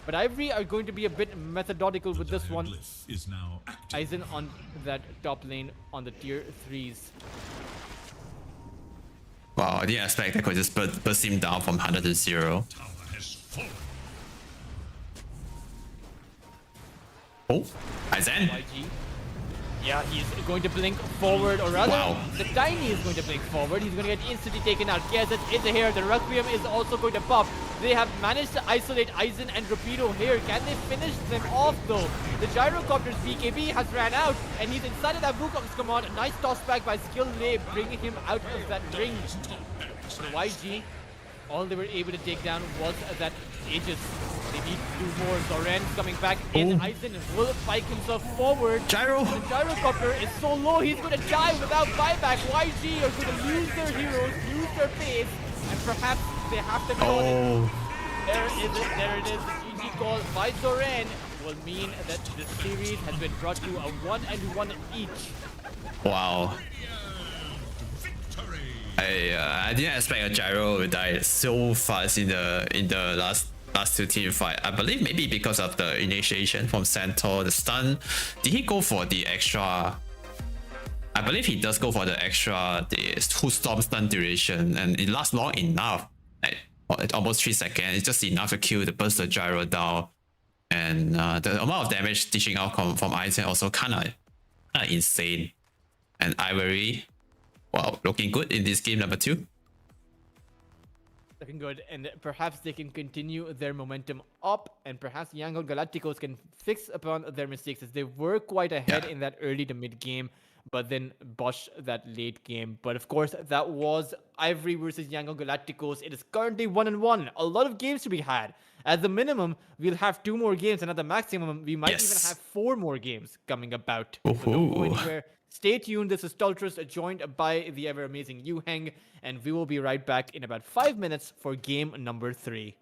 But Ivory are going to be a bit methodical with this one. Glyph is now active. Aizen on that top lane on the tier 3s. Wow, I didn't expect that could just burst him down from 100 to 0. Tower has fallen. Oh, Aizen. YG. Yeah, he's going to blink forward, or rather, Wow. the Tiny is going to blink forward. He's going to get instantly taken out. Gazet is here. The Requiem is also going to pop. They have managed to isolate Aizen and Rapido here. Can they finish them off, though? The Gyrocopter's BKB has ran out, and he's inside of that Wukong's command. A nice toss back by Skill Lay, bringing him out of that ring. So YG, all they were able to take down was that Aegis. They need to do more. Zoran coming back in. Aizen will spike himself forward. Gyro. The Gyrocopter is so low, he's going to die without buyback. YG are going to lose their heroes, lose their pace, and perhaps they have to call it. There it is. The GG call by Zoran will mean that the series has been brought to a 1-1 each. Wow. I didn't expect a Gyro would die so fast in the last two team fight. I believe maybe because of the initiation from Centaur, the stun. Did he go for the extra? I believe he does go for the extra, the 2 storm stun duration, and it lasts long enough. Like almost 3 seconds. It's just enough to kill the burst the Gyro down. And the amount of damage dishing out from Aizen also kinda insane. And Ivory, wow, looking good in this game number 2. Looking good, and perhaps they can continue their momentum up, and perhaps Yangon Galacticos can fix upon their mistakes, as they were quite ahead in that early to mid game, but then botched that late game. But of course, that was Ivory versus Yangon Galacticos. It is currently 1-1. A lot of games to be had. At the minimum, we'll have 2 more games, and at the maximum, we might even have 4 more games coming about. So don't go anywhere. Stay tuned. This is Tultrus, joined by the ever amazing Yu Heng, and we will be right back in about 5 minutes for game number 3.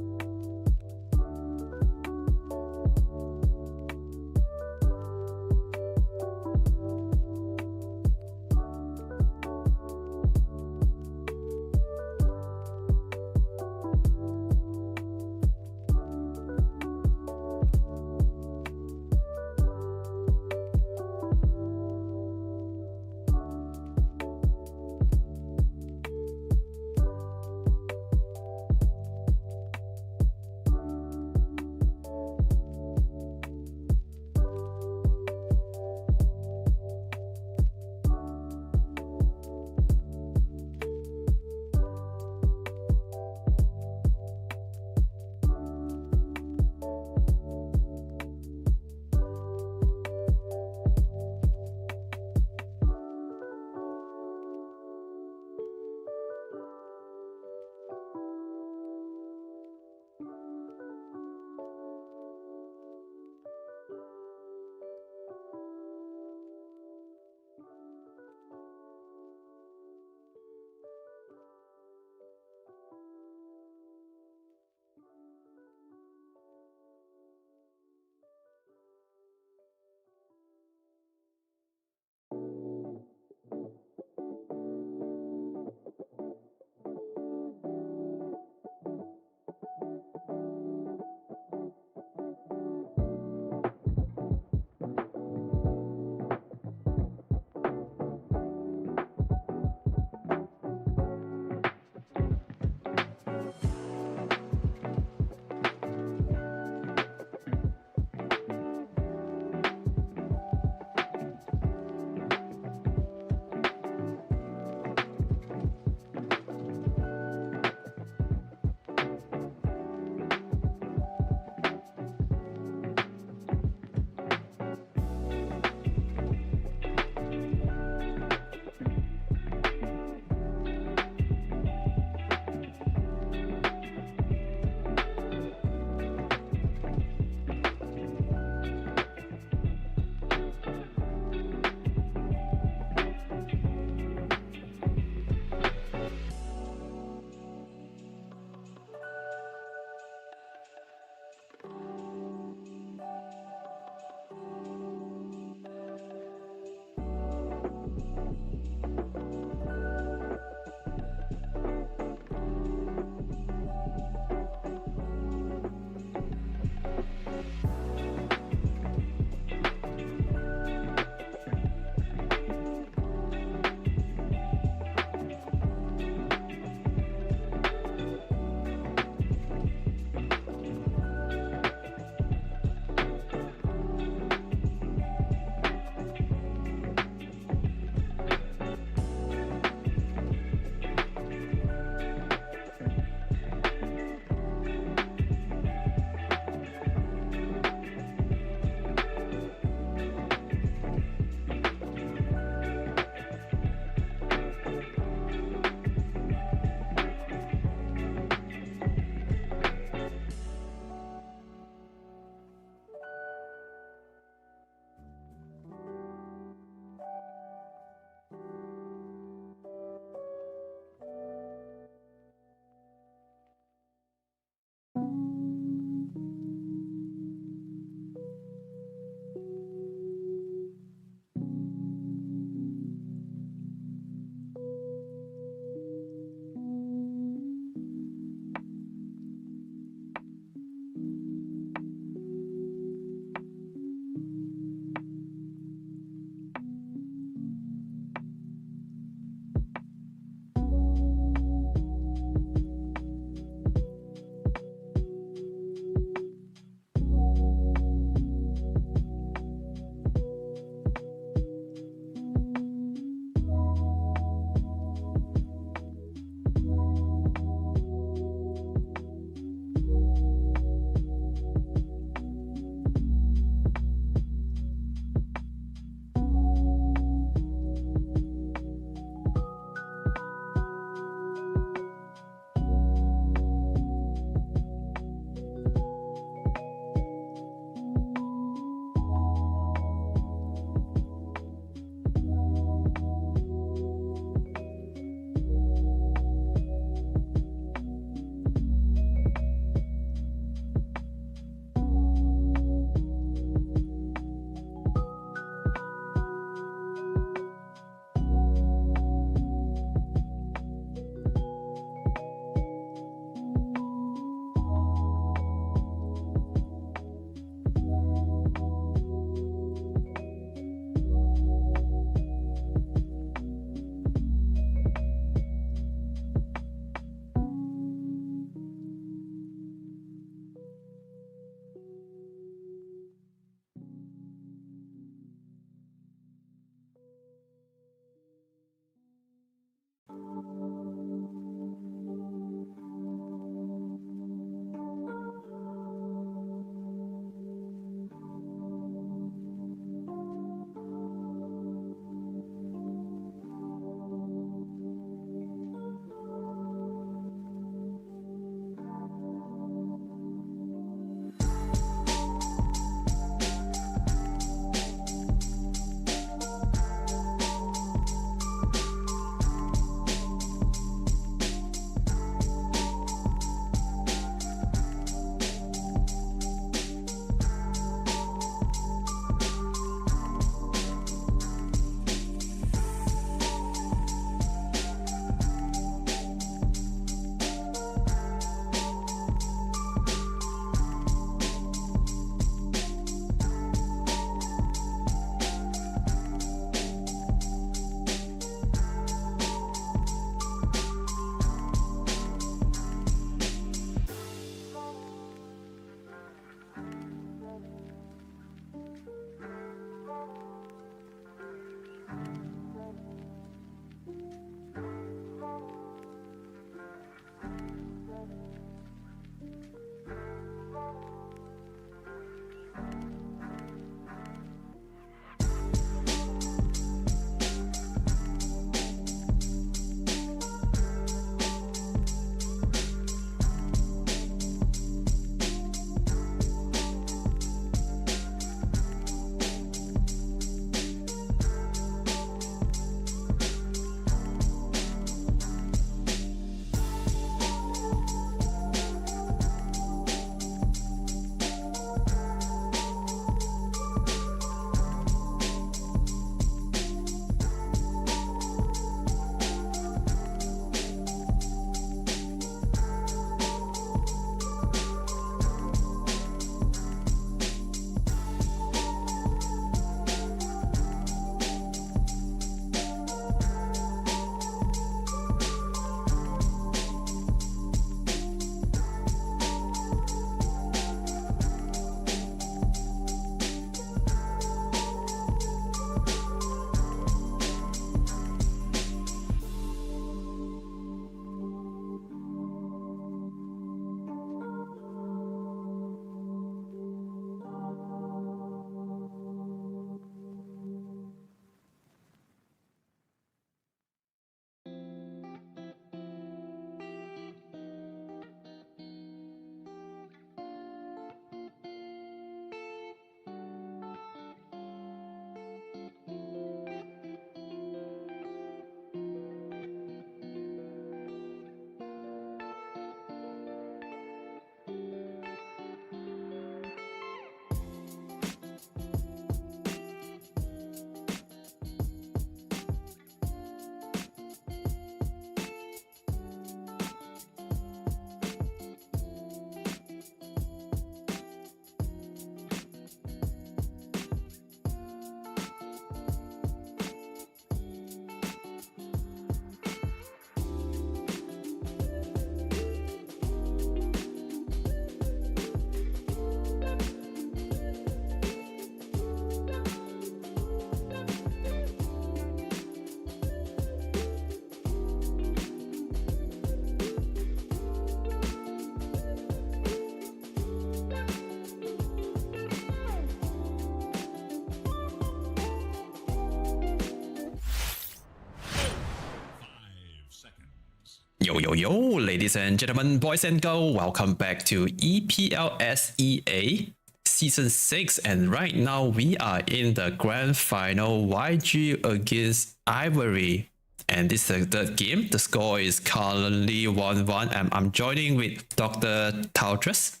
Yo, ladies and gentlemen, boys and girls, welcome back to EPL SEA Season 6. And right now we are in the grand final, YG against Ivory. And this is the third game. The score is currently 1-1. And I'm joining with Dr. Taudrus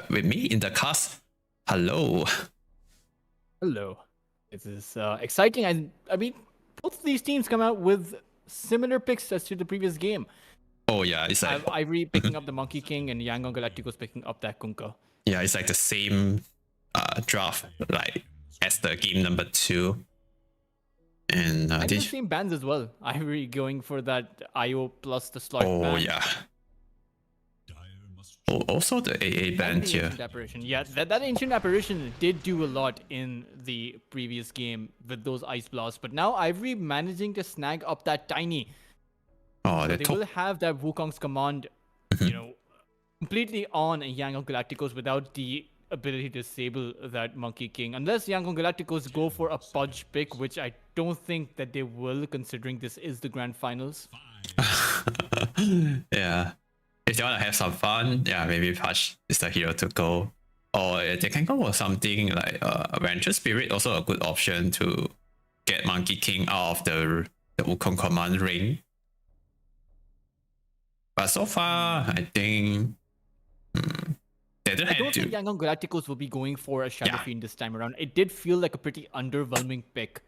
with me in the cast. Hello. Hello. This is exciting. I mean, both of these teams come out with similar picks as to the previous game. Oh yeah, it's like Ivory picking up the Monkey King and Yangon Galacticos picking up that Kunkka. Yeah, it's like the same draft like as the game number 2. And the same bands as well. Ivory going for that IO plus the slot Oh band. yeah. Oh, also the AA band here. Ancient Apparition. Yeah, that Ancient Apparition did do a lot in the previous game with those Ice Blasts, but now Ivory managing to snag up that Tiny. Oh, So they will have that Wukong's command, you know, completely on Yangon Galacticos without the ability to disable that Monkey King. Unless Yangon Galacticos go for a Pudge pick, which I don't think that they will, considering this is the grand finals. Yeah. If they want to have some fun, yeah, maybe Pudge is the hero to go. Or they can go for something like Adventure Spirit, also a good option to get Monkey King out of the Wukong command ring. But so far, I think they don't I have don't to. think Yangon Galacticos will be going for a Shadow Fiend this time around. It did feel like a pretty underwhelming pick,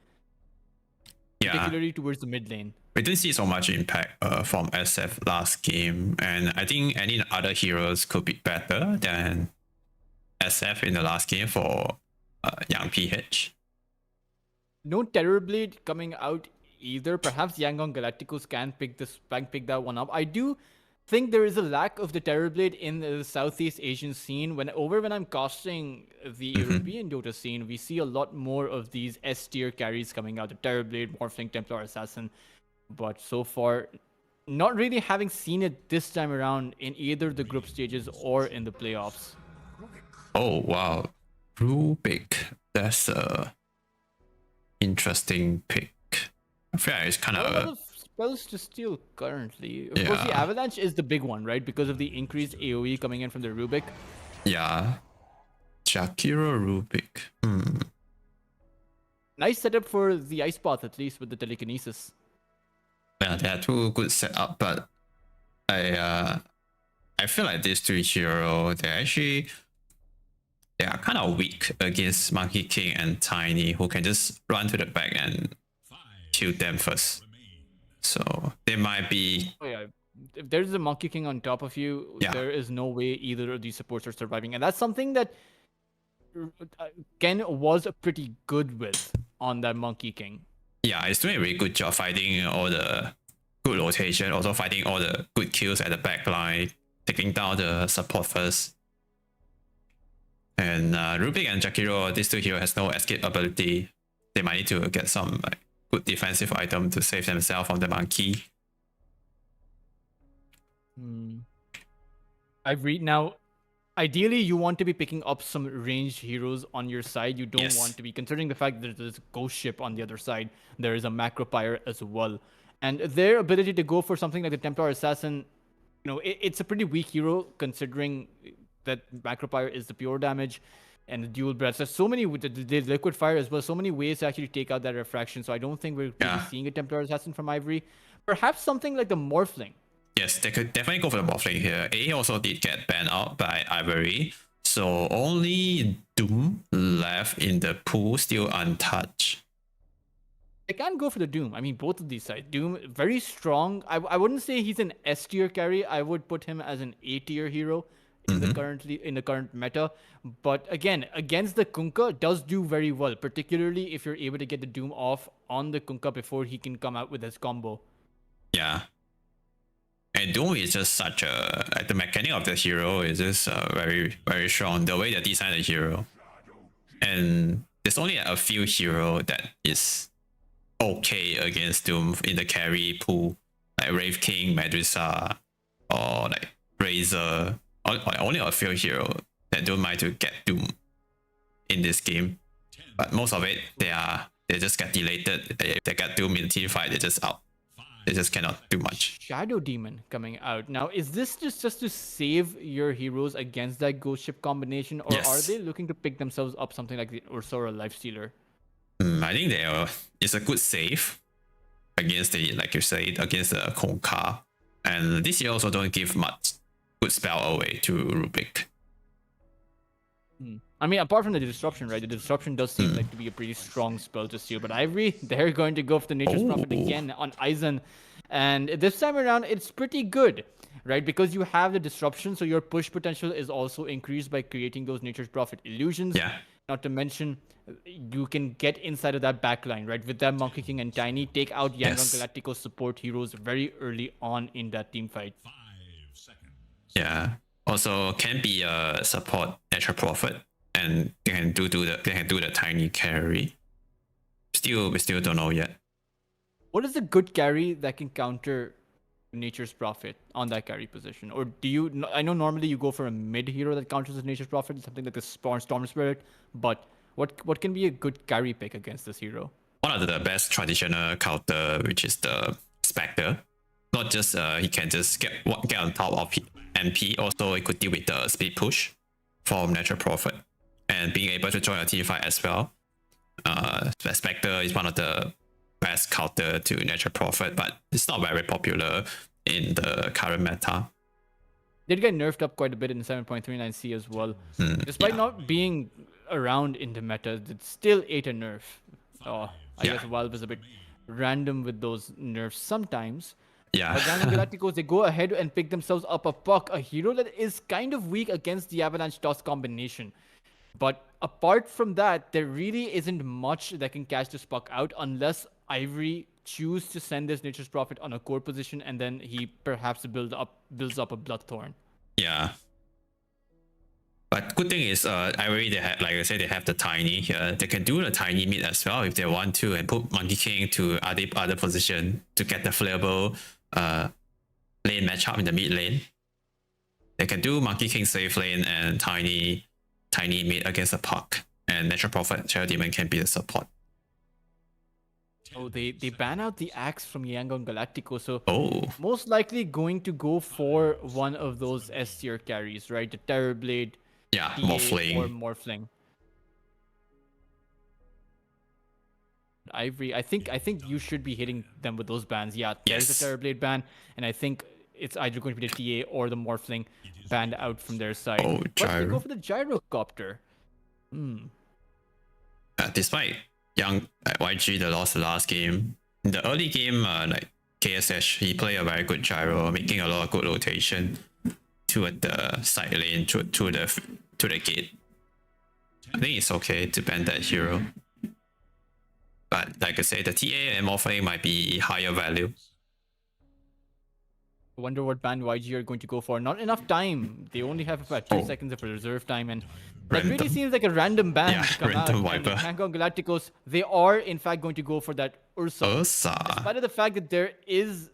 particularly towards the mid lane. We didn't see so much impact from SF last game, and I think any other heroes could be better than SF in the last game for Young PH. No Terrorblade coming out either. Perhaps Yangon Galacticos can pick that one up. I do think there is a lack of the Terrorblade in the Southeast Asian scene. When I'm casting the European Dota scene, we see a lot more of these S tier carries coming out. The Terrorblade, Morphling, Templar Assassin. But so far, not really having seen it this time around in either the group stages or in the playoffs. Oh wow, Rubik. That's a interesting pick. I feel like it's kind A lot of of spells to steal currently. Of course, the Avalanche is the big one, right? Because of the increased AoE coming in from the Rubik. Yeah. Shakiro Rubik. Nice setup for the Ice Path, at least with the telekinesis. Yeah, they are two good setup, but I feel like these two heroes, they are kind of weak against Monkey King and Tiny, who can just run to the back and kill them first. So they might be. Oh yeah, if there's a Monkey King on top of you, there is no way either of these supports are surviving, and that's something that Ken was pretty good with on that Monkey King. Yeah, it's doing a really good job fighting all the good rotation, also fighting all the good kills at the back line, taking down the support first. And Rubik and Jakiro, these two heroes has no escape ability. They might need to get some like good defensive item to save themselves from the monkey. I've read now. Ideally, you want to be picking up some ranged heroes on your side. You don't want to be, considering the fact that there's a ghost ship on the other side. There is a Macro Pyre as well. And their ability to go for something like the Templar Assassin, you know, it's a pretty weak hero considering that Macro Pyre is the pure damage and the dual breath. There's so many with the Liquid Fire as well, so many ways to actually take out that refraction. So I don't think we're really seeing a Templar Assassin from Ivory. Perhaps something like the Morphling. Yes, they could definitely go for the Morphling here. A also did get banned out by Ivory, so only Doom left in the pool, still untouched. They can go for the Doom. I mean, both of these sides. Doom, very strong. I wouldn't say he's an S tier carry. I would put him as an A tier hero in the current meta. But again, against the Kunkka, does do very well, particularly if you're able to get the Doom off on the Kunkka before he can come out with his combo. Yeah. And Doom is just such a, like, the mechanic of the hero is just very, very strong. The way they design the hero. And there's only a few heroes that is okay against Doom in the carry pool. Like Wraith King, Medusa, or like Razor. Only a few heroes that don't mind to get Doom in this game. But most of it, they just get deleted. They get Doom in the team fight, they're just out. They just cannot do much. Shadow Demon coming out. Now, is this just to save your heroes against that Ghost Ship combination, or are Yes. they looking to pick themselves up something like the Ursa or Lifestealer? I think it's a good save against the, like you said, against the Konka. And this year also don't give much good spell away to Rubik. I mean, apart from the disruption, right? The disruption does seem like to be a pretty strong spell to steal. But Ivory, they're going to go for the Nature's Prophet again on Aizen. And this time around, it's pretty good, right? Because you have the disruption, so your push potential is also increased by creating those Nature's Prophet illusions. Yeah. Not to mention, you can get inside of that backline, right? With that Monkey King and Tiny, take out Yangon Galacticos support heroes very early on in that team fight. 5 seconds. Yeah. Also can be a support Natural Prophet, and they can do the tiny carry. We still don't know yet. What is a good carry that can counter Nature's Prophet on that carry position? Or do you... I know normally you go for a mid hero that counters the Nature's Prophet, something like the Storm Spirit, but what can be a good carry pick against this hero? One of the best traditional counter, which is the Spectre. Not just he can just get on top of MP, also it could deal with the speed push from Natural Prophet and being able to join a team fight as well. Spectre is one of the best counter to Natural Prophet, but it's not very popular in the current meta. Did get nerfed up quite a bit in 7.39C as well. Despite not being around in the meta, it still ate a nerf. I guess Valve is a bit random with those nerfs sometimes. Yeah. But Yangon Galacticos, they go ahead and pick themselves up a Puck, a hero that is kind of weak against the Avalanche Toss combination. But apart from that, there really isn't much that can catch this Puck out unless Ivory choose to send this Nature's Prophet on a core position and then he perhaps builds up a Bloodthorn. Yeah. But good thing is, Ivory, they have, like I said, they have the Tiny here. They can do the Tiny mid as well if they want to, and put Monkey King to other position to get the flammable lane matchup in the mid lane. They can do Monkey King safe lane and Tiny mid against a Puck, and Natural Prophet Shadow Demon can be the support. Oh, they ban out the axe from Yangon Galacticos, so Oh. most likely going to go for one of those S tier carries, right? The Terrorblade, Yeah, TA, Morphling. or Morphling. Ivory, I think you should be hitting them with those bans. Yeah, there's Yes. the Terrorblade ban, and I think it's either going to be the TA or the Morphling banned out from their side. Oh, But they Gyro. go for the Gyrocopter. Despite young YG that lost the last game, in the early game, like KSH, he played a very good gyro, making a lot of good rotation toward the side lane, to the gate. I think it's okay to ban that hero. But like I say, the TA and Morphling might be higher value. I wonder what ban YG are going to go for. Not enough time. They only have about 2 Oh. seconds of reserve time, and that really Random. seems like a random ban Yeah, to come out. random And wiper. Yangon Galacticos, they are in fact going to go for that Ursa. Ursa. Despite of the fact that there is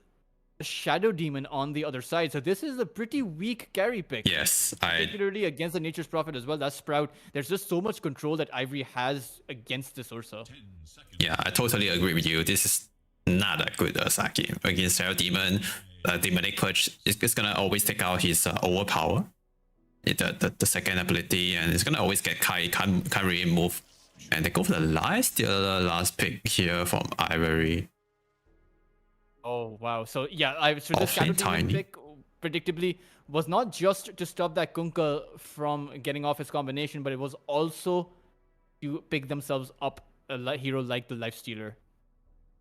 a Shadow Demon on the other side, so this is a pretty weak carry pick. Yes, Particularly against the Nature's Prophet as well. That Sprout. There's just so much control that Ivory has against this Ursa. Yeah, I totally agree with you. This is not a good Ursa game. Against Shadow Demon, Demonic Purge is gonna always take out his overpower, the second ability, and it's gonna always get Kai, can't really move. And they go for the last pick here from Ivory. Oh wow! So yeah, so the Awfully Shadow Demon tiny. pick predictably was not just to stop that Kunkka from getting off his combination, but it was also to pick themselves up a hero like the Lifestealer.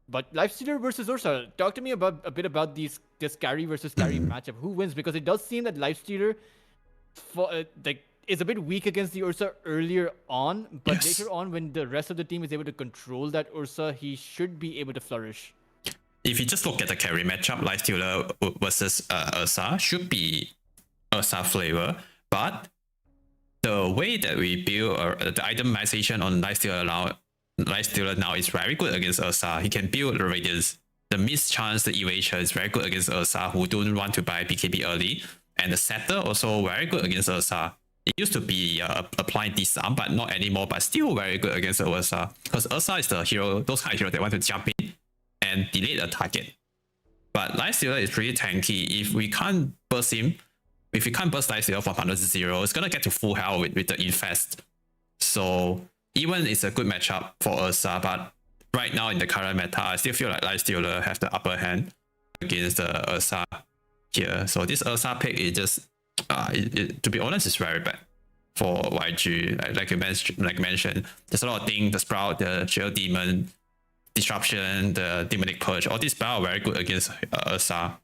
But Lifestealer versus Ursa, talk to me a bit about this carry versus carry matchup. Who wins? Because it does seem that Lifestealer is a bit weak against the Ursa earlier on, but Yes. later on when the rest of the team is able to control that Ursa, he should be able to flourish. If you just look at the carry matchup, Lifestealer versus Ursa should be Ursa flavor, but the way that we build the itemization on Lifestealer now is very good against Ursa. He can build the radius. The mischance, the erasure is very good against Ursa who don't want to buy BKB early. And the setter also very good against Ursa. It used to be applying disarm, but not anymore, but still very good against Ursa. Because Ursa is the hero, those kind of heroes that want to jump in and delete a target. But Lifestealer is pretty tanky. If we can't burst him, if we can't burst Lifestealer from 100 to 0, it's gonna get to full health with the Infest. So even it's a good matchup for Ursa, but right now in the current meta, I still feel like Lifestealer have the upper hand against the Ursa here. So this Ursa pick is just, to be honest, is very bad for YG. Like you mentioned, there's a lot of things, the Sprout, the Shield Demon, Disruption, the Demonic Purge, all these spells are very good against Ursa.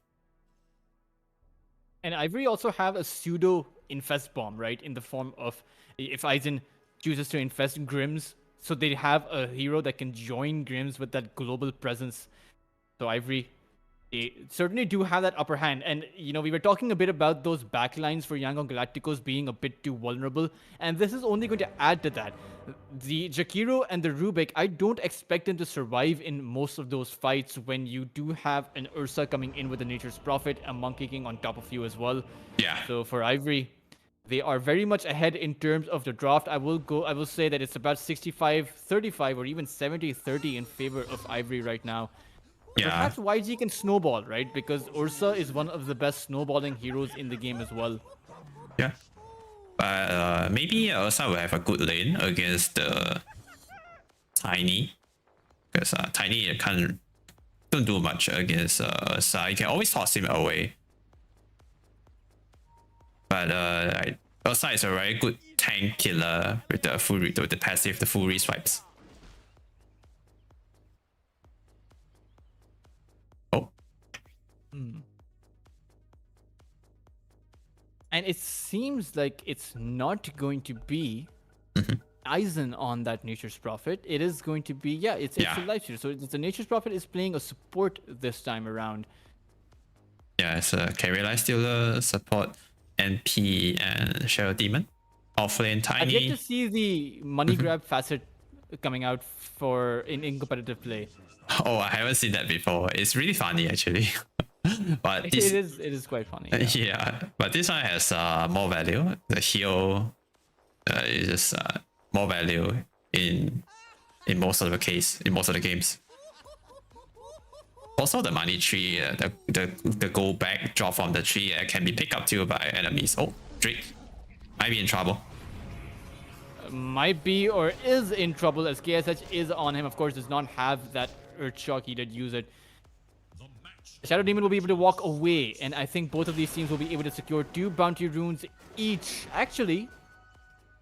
And Ivory also have a pseudo infest bomb, right? In the form of if Aizen chooses to infest Grims, so they have a hero that can join Grims with that global presence. So Ivory, they certainly do have that upper hand. And, you know, we were talking a bit about those backlines for Yangon Galacticos being a bit too vulnerable. And this is only going to add to that. The Jakiro and the Rubik, I don't expect them to survive in most of those fights when you do have an Ursa coming in with the Nature's Prophet, a Monkey King on top of you as well. Yeah. So for Ivory, they are very much ahead in terms of the draft. I will say that it's about 65-35 or even 70-30 in favor of Ivory right now. Yeah. Perhaps YG can snowball, right? Because Ursa is one of the best snowballing heroes in the game as well. Yeah. But maybe Ursa will have a good lane against the Tiny. Because Tiny don't do much against Ursa. You can always toss him away. But Ursa is a very good tank killer with the full with the passive, the full swipes. Oh. And it seems like it's not going to be Aizen on that Nature's Prophet. It is going to be, it's a life shooter. So the Nature's Prophet is playing a support this time around. Yeah, it's a carry Lifestealer, support, NP, and Shadow Demon. Offlane Tiny. I've yet to see the money grab facet coming out for in competitive play. Oh, I haven't seen that before. It's really funny actually. But this, it is quite funny. Yeah, but this one has more value. The heal is just more value in most of the case, in most of the games. Also, the money tree, the go back drop from the tree can be picked up too by enemies. Oh, Drake might be in trouble. Might be or is in trouble as KSH is on him. Of course, does not have that Earth Shock. He did use it. Shadow Demon will be able to walk away, and I think both of these teams will be able to secure 2 bounty runes each. Actually,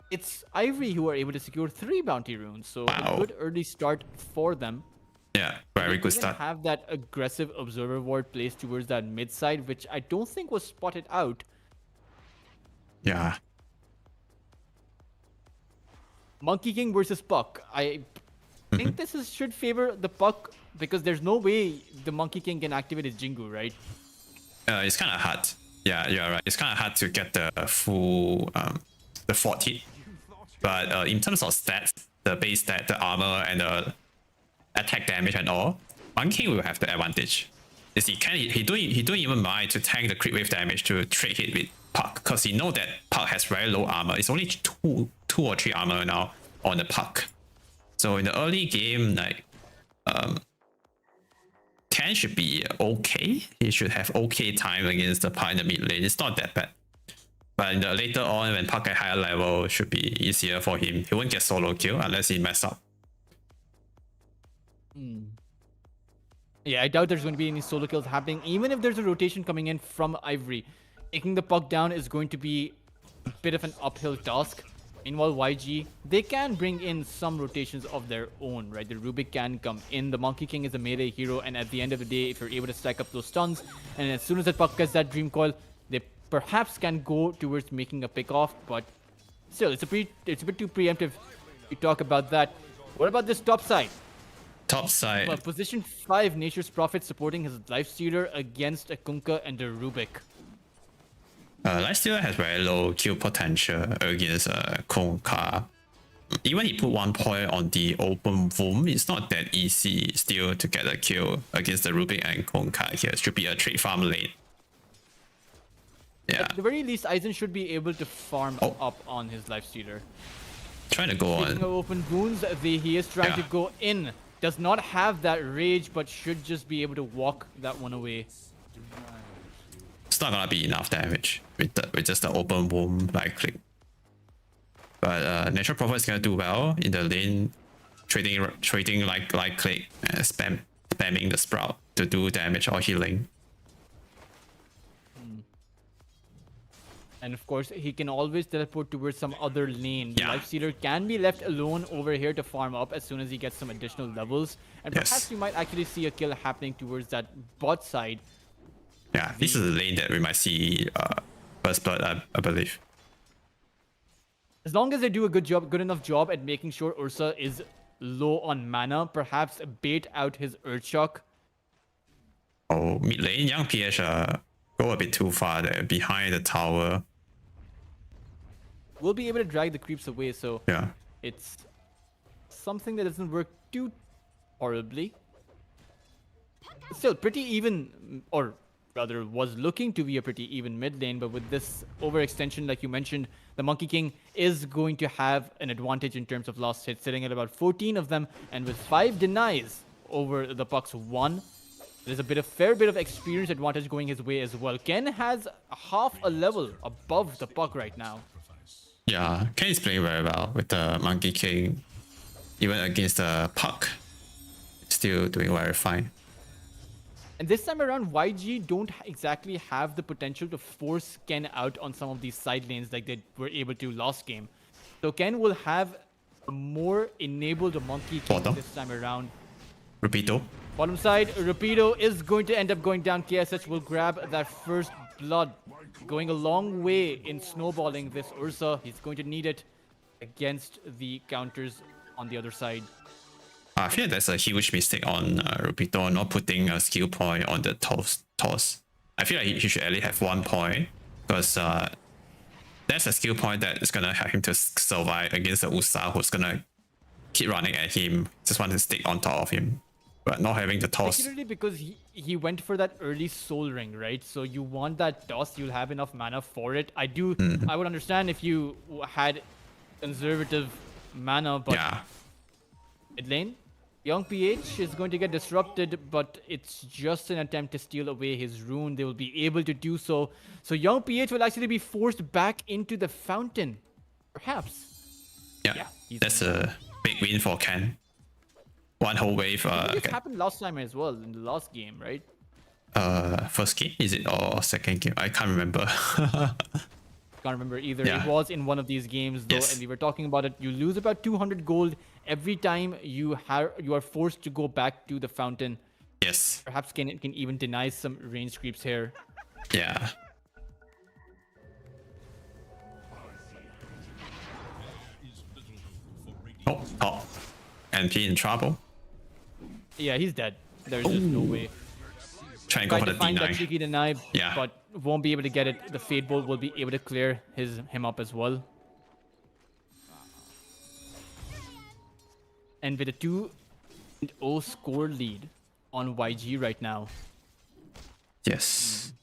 it's Ivory who are able to secure 3 bounty runes, so a good early start for them. Yeah, very good start. Have that aggressive observer ward placed towards that mid side, which I don't think was spotted out. Yeah. Monkey King versus Puck. I think this should favor the Puck because there's no way the Monkey King can activate his Jingu, right? It's kind of hard. Yeah, you're right. It's kind of hard to get the full the 4th hit. But in terms of stats, the base stat, the armor, and the attack damage and all, Monkey King will have the advantage. Is he don't even mind to tank the crit wave damage to trade hit with Puck because he know that Puck has very low armor. It's only 2 or 3 armor now on the Puck. So in the early game, like Ken should be okay. He should have okay time against the Puck in the mid lane. It's not that bad. But in the later on, when Puck at higher level, it should be easier for him. He won't get solo kill unless he mess up. Yeah, I doubt there's going to be any solo kills happening. Even if there's a rotation coming in from Ivory, taking the Puck down is going to be a bit of an uphill task. Meanwhile, YG, they can bring in some rotations of their own, right? The Rubik can come in. The Monkey King is a melee hero, and at the end of the day, if you're able to stack up those stuns, and as soon as that Puck gets that Dream Coil, they perhaps can go towards making a pick off, but still, it's a bit too preemptive to talk about that. What about this top side? Top side. Well, position 5, Nature's Prophet supporting his Lifestealer against a Kunkka and a Rubik. Lifestealer has very low kill potential against Kunkka. Even he put 1 point on the open boom, it's not that easy still to get a kill against the Rubik and Kunkka here. It should be a trade farm lane. Yeah. At the very least, Aizen should be able to farm up on his Lifestealer. Trying to go Speaking on. of open wounds, he is trying to go in does not have that rage, but should just be able to walk that one away. It's not gonna be enough damage with just the open wound right click. But Natural Prophet is gonna do well in the lane, trading like click and spamming the sprout to do damage or healing. And of course, he can always teleport towards some other lane. Yeah. Lifestealer can be left alone over here to farm up as soon as he gets some additional levels. And perhaps we might actually see a kill happening towards that bot side. Yeah, this is the lane that we might see first blood, I believe. As long as they do a good enough job at making sure Ursa is low on mana, perhaps bait out his Earthshock. Oh, mid lane, Young PH go a bit too far there, behind the tower. We'll be able to drag the creeps away, so Yeah. it's something that doesn't work too horribly. Still pretty even, or rather was looking to be a pretty even mid lane, but with this overextension, like you mentioned, the Monkey King is going to have an advantage in terms of last hits, sitting at about 14 of them, and with 5 denies over the Puck's 1. There's a fair bit of experience advantage going his way as well. Ken has half a level above the Puck right now. Yeah, Ken is playing very well with the Monkey King. Even against the Puck, still doing very fine. And this time around, YG don't exactly have the potential to force Ken out on some of these side lanes like they were able to last game. So Ken will have a more enabled Monkey King this time around. Rapido. Bottom side, Rapido is going to end up going down. KSH will grab that first blood. Going a long way in snowballing this Ursa. He's going to need it against the counters on the other side. I feel that's a huge mistake on Rapido not putting a skill point on the toss. I feel like he should at least have 1 point, because that's a skill point that is gonna help him to survive against the Usa, who's gonna keep running at him, just want to stick on top of him. But not having the toss. Particularly because he went for that early soul ring, right? So you want that toss, you'll have enough mana for it. I would understand if you had conservative mana, but mid lane, Young PH is going to get disrupted, but it's just an attempt to steal away his rune. They will be able to do so. So Young PH will actually be forced back into the fountain, perhaps. Yeah, that's a big win for Ken. One whole wave. It happened last time as well, in the last game, right? First game, is it, or second game? I can't remember. Can't remember either. It was in one of these games though, and we were talking about it. You lose about 200 gold every time you are forced to go back to the fountain. Yes. Perhaps can even deny some range creeps here. Yeah. Oh. NP in trouble. Yeah, he's dead. There's just no way. Try and go for the find that D9. cheeky deny, Yeah. but won't be able to get it. The Fade Bolt will be able to clear him up as well. And with a 2-0 score lead on YG right now. Yes.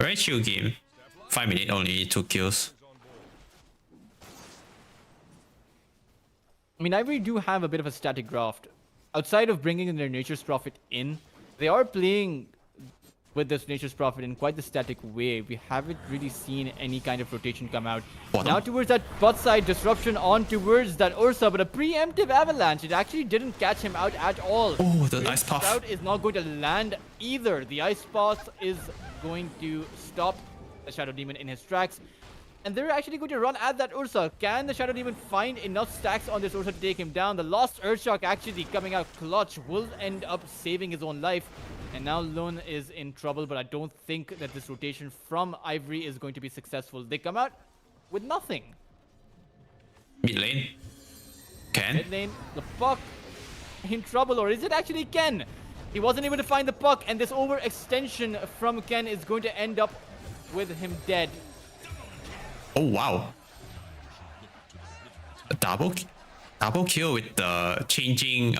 Very chill game. 5 minutes only, 2 kills. I mean, Ivory do have a bit of a static draft. Outside of bringing in their Nature's Prophet in, they are playing with this Nature's Prophet in quite the static way. We haven't really seen any kind of rotation come out. Now towards that bot side, disruption on towards that Ursa, but a preemptive avalanche. It actually didn't catch him out at all. Oh, the Ice Path. Sprout is not going to land either. The Ice Path is going to stop the Shadow Demon in his tracks. And they're actually going to run at that Ursa. Can the Shadow Demon find enough stacks on this Ursa to take him down? The lost Earthshock actually coming out clutch will end up saving his own life. And now Lone is in trouble, but I don't think that this rotation from Ivory is going to be successful. They come out with nothing. Mid lane. Ken. Mid lane, the Puck in trouble, or is it actually Ken? He wasn't able to find the Puck, and this overextension from Ken is going to end up with him dead. Oh wow. A double kill with the changing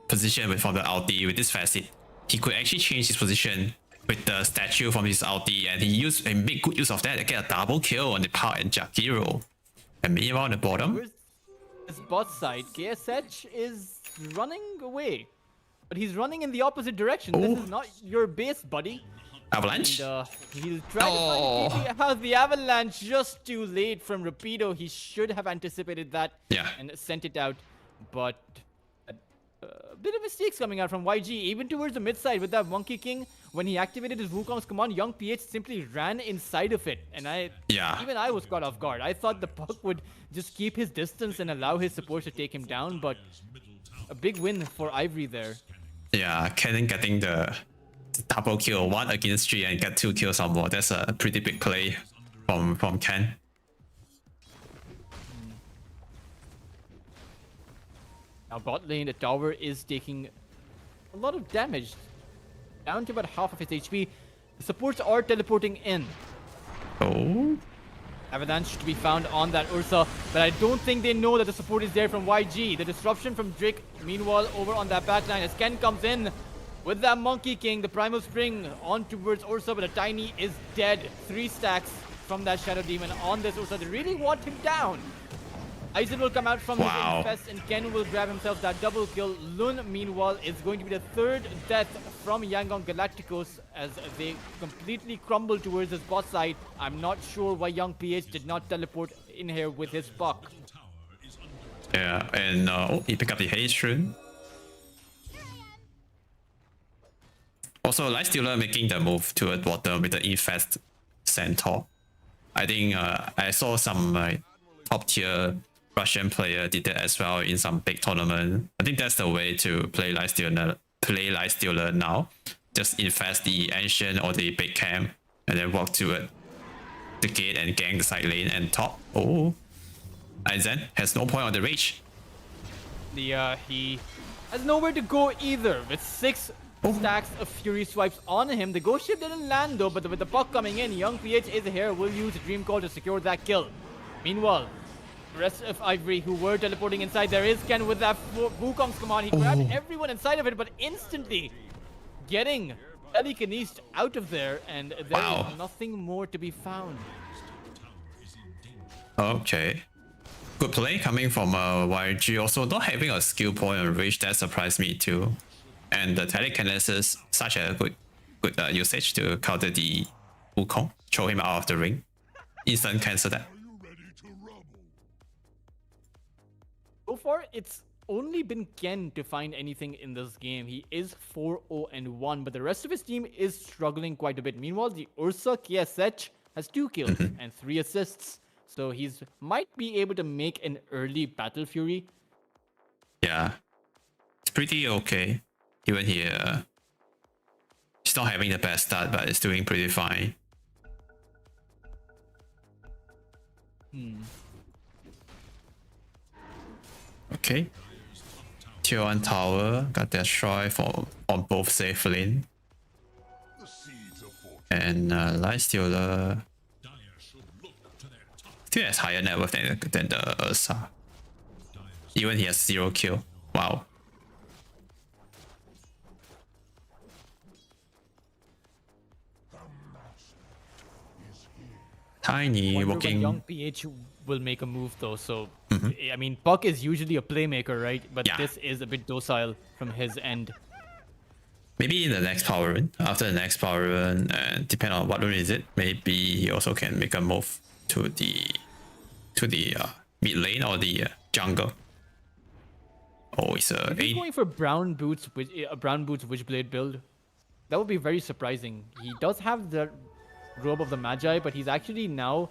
position from the ulti with this facet. He could actually change his position with the statue from his ulti, and he made good use of that to get a double kill on the Power and Jakiro. And meanwhile on the bottom. Where's this bot side? KSH is running away. But he's running in the opposite direction. This is not your base, buddy. Avalanche. And he'll try to find the TP out the avalanche just too late from Rapido. He should have anticipated that and sent it out. But a bit of mistakes coming out from YG, even towards the mid side with that Monkey King. When he activated his Wukong's command, Young PH simply ran inside of it. And even I was caught off guard. I thought the puck would just keep his distance and allow his supports to take him down. But a big win for Ivory there. Yeah, Kennen getting the double kill, 1 against 3 and get 2 kills or more. That's a pretty big play from Ken. Now bot lane, the tower is taking a lot of damage. Down to about half of his HP. The supports are teleporting in. Oh. Avalanche to be found on that Ursa, but I don't think they know that the support is there from YG. The disruption from Drake, meanwhile, over on that backline as Ken comes in with that Monkey King, the Primal Spring on towards Ursa, but a Tiny is dead. 3 stacks from that Shadow Demon on this Ursa. They really want him down. Aizen will come out from the infest and Ken will grab himself that double kill. Lun, meanwhile, is going to be the 3rd death from Yangon Galacticos as they completely crumble towards his bot side. I'm not sure why Young PH did not teleport in here with his buck. Yeah, and he picked up the haste rune. Also, Lightstealer making the move toward bottom with the infest centaur. I think I saw some top tier Russian player did that as well in some big tournament. I think that's the way to play Lightstealer now. Just infest the ancient or the big camp and then walk toward the gate and gank the side lane and top. Oh, Aizen has no point on the rage. He has nowhere to go either with 6 stacks of Fury swipes on him. The Ghost Ship didn't land though, but with the puck coming in, Young PH is here, will use Dream Call to secure that kill. Meanwhile, the rest of Ivory who were teleporting inside, there is Ken with that Wukong's command. He grabbed everyone inside of it, but instantly getting telekinesed out of there, and there is nothing more to be found. Okay. Good play coming from YG. Also, not having a skill point on Rage, that surprised me too. And the telekinesis, such a good usage to counter the Wukong, throw him out of the ring. Instant cancel that. So far, it's only been Ken to find anything in this game. He is 4-0-1, but the rest of his team is struggling quite a bit. Meanwhile, the Ursa KSH has 2 kills and 3 assists. So he's might be able to make an early Battle Fury. Yeah, it's pretty okay. Even here, he's not having the best start, but it's doing pretty fine. Okay. Tier 1 tower got destroyed on both safe lane. And Lightstealer still has higher net worth than the Ursa. Even he has 0 kill. Wow. Tiny walking. Young PH will make a move though, so I mean, Puck is usually a playmaker, right? But this is a bit docile from his end. Maybe in the next power run, after the next power run, and depending on what run is it, maybe he also can make a move to the mid lane or the jungle. Oh, it's a He's going for brown boots, Witchblade build. That would be very surprising. He does have the robe of the Magi, but he's actually now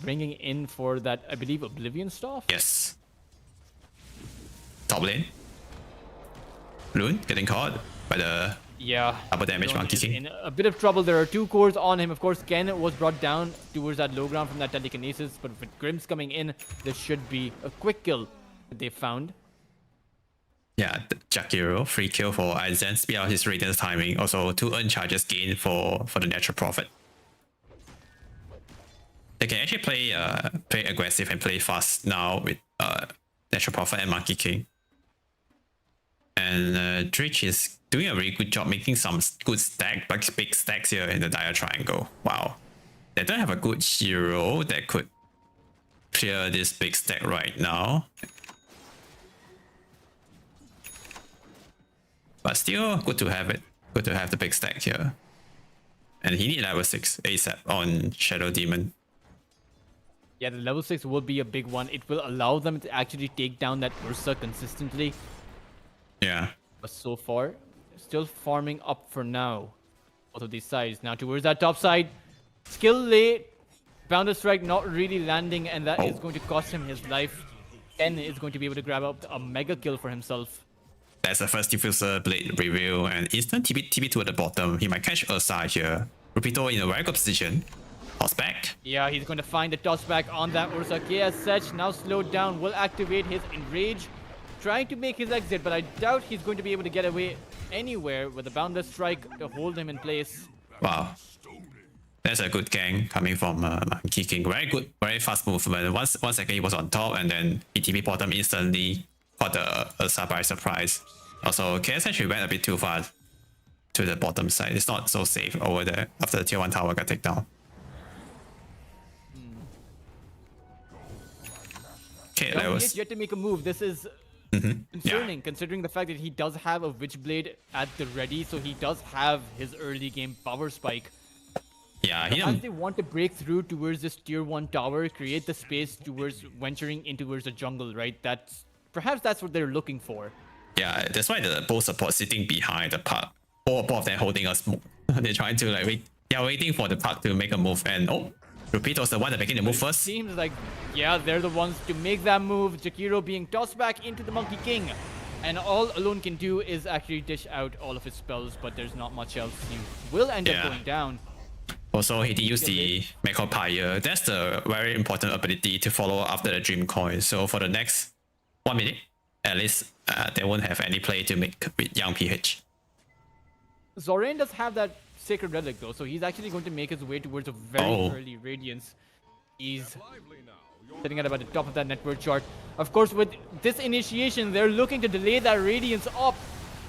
bringing in for that, I believe, Oblivion Staff. Yes. Top lane. Loon getting caught by the double damage Monkey King. In a bit of trouble. There are 2 cores on him. Of course, Ken was brought down towards that low ground from that telekinesis, but with Grims coming in, there should be a quick kill that they found. Yeah, Jakiro, free kill for Aizen, speed out his Radiance timing. Also, 2 earn charges gained for the Natural Prophet. They can actually play aggressive and play fast now with Natural Prophet and Monkey King. And Drake is doing a really good job making some good big stacks here in the Dire Triangle. Wow. They don't have a good hero that could clear this big stack right now. But still, good to have it. Good to have the big stack here. And he need level 6 ASAP on Shadow Demon. Yeah, the level 6 will be a big one. It will allow them to actually take down that Ursa consistently. Yeah. But so far, still farming up for now. Both of these sides. Now towards that top side. Skill lay. Bounded Strike not really landing, and that is going to cost him his life. Ken is going to be able to grab up a mega kill for himself. That's the first diffuser blade reveal and instant TP2 at the bottom. He might catch Ursa here. Rupito in a very good position. Toss back. Yeah, he's going to find the toss back on that Ursa. KSH now slowed down, will activate his Enrage. Trying to make his exit, but I doubt he's going to be able to get away anywhere with the Boundless Strike to hold him in place. Wow. That's a good gang coming from Monkey King. Very good, very fast movement. One second he was on top, and then he TP bottom instantly. Caught the Ursa by surprise. Also, KS actually went a bit too far to the bottom side. It's not so safe over there after the tier 1 tower got taken down. Okay, that was yet to make a move. This is concerning, considering the fact that he does have a Witchblade at the ready, so he does have his early game power spike. Yeah, as they want to break through towards this tier 1 tower, create the space towards venturing into towards the jungle, right? Perhaps that's what they're looking for. Yeah, that's why the both support sitting behind the park. Both of them holding a smoke. They're trying to like wait. They're waiting for the park to make a move, and Rupito's the one that making the move first. Seems like, yeah, they're the ones to make that move. Jakiro being tossed back into the Monkey King. And all Alone can do is actually dish out all of his spells, but there's not much else. He will end up going down. Also, he did use the Mecha Pyre. That's the very important ability to follow after the Dream Coin. So for the next 1 minute, at least they won't have any play to make with young PH. Zorain does have that Sacred Relic though, so he's actually going to make his way towards a very early Radiance. He's sitting at about the top of that network chart. Of course, with this initiation, they're looking to delay that Radiance up.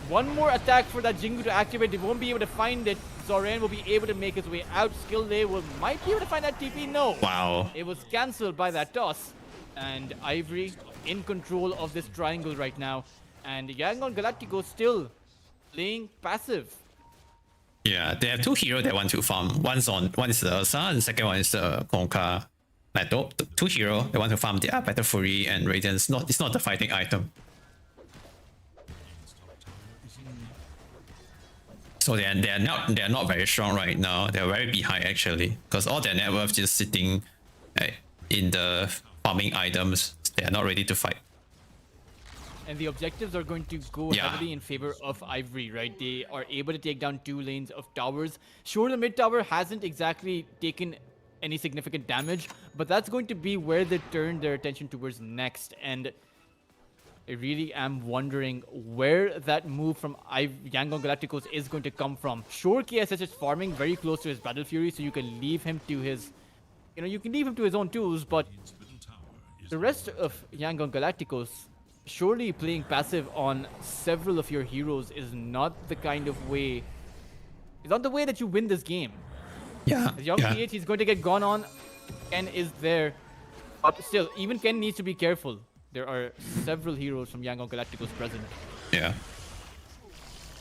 One more attack for that Jingu to activate. They won't be able to find it. Zorain will be able to make his way out. Skill Lay might be able to find that TP. No. Wow. It was cancelled by that toss. And Ivory in control of this triangle right now. And Yangon Galacticos still playing passive. Yeah, they have 2 heroes they want to farm. One is the Ursa, and the second one is the Konka. Like 2 heroes they want to farm. They are Battle Fury and Radiance. It's not the fighting item. So they are not very strong right now. They're very behind actually, because all their net worth just sitting in the farming items. They are not ready to fight. And the objectives are going to go heavily in favor of Ivory, right? They are able to take down 2 lanes of towers. Sure, the mid tower hasn't exactly taken any significant damage, but that's going to be where they turn their attention towards next. And I really am wondering where that move from Yangon Galacticos is going to come from. Sure, KSH is farming very close to his Battle Fury, so you can leave him to his, you can leave him to his own tools, but the rest of Yangon Galacticos, surely playing passive on several of your heroes is not the kind of way, it's not the way that you win this game. Yeah. As young PH, he's going to get gone on. Ken is there, but still, even Ken needs to be careful. There are several heroes from Yangon Galacticos present. Yeah.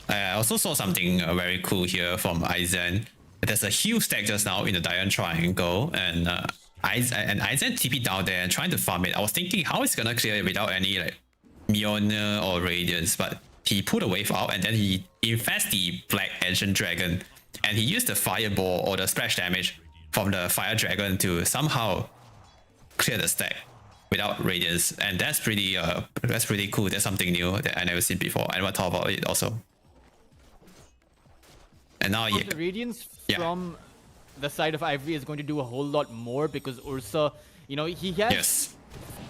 I also saw something very cool here from Aizen. There's a huge stack just now in the Diamond Triangle, and Aizen TP down there and trying to farm it. I was thinking how is he gonna clear it without any like Mjolnir or Radiance, but he pulled a wave out and then he infests the Black Ancient Dragon, and he used the Fireball or the splash damage from the Fire Dragon to somehow clear the stack without Radiance, and that's pretty cool. That's something new that I never seen before. I want to talk about it also. And now the Radiance from the side of Ivory is going to do a whole lot more because Ursa, he has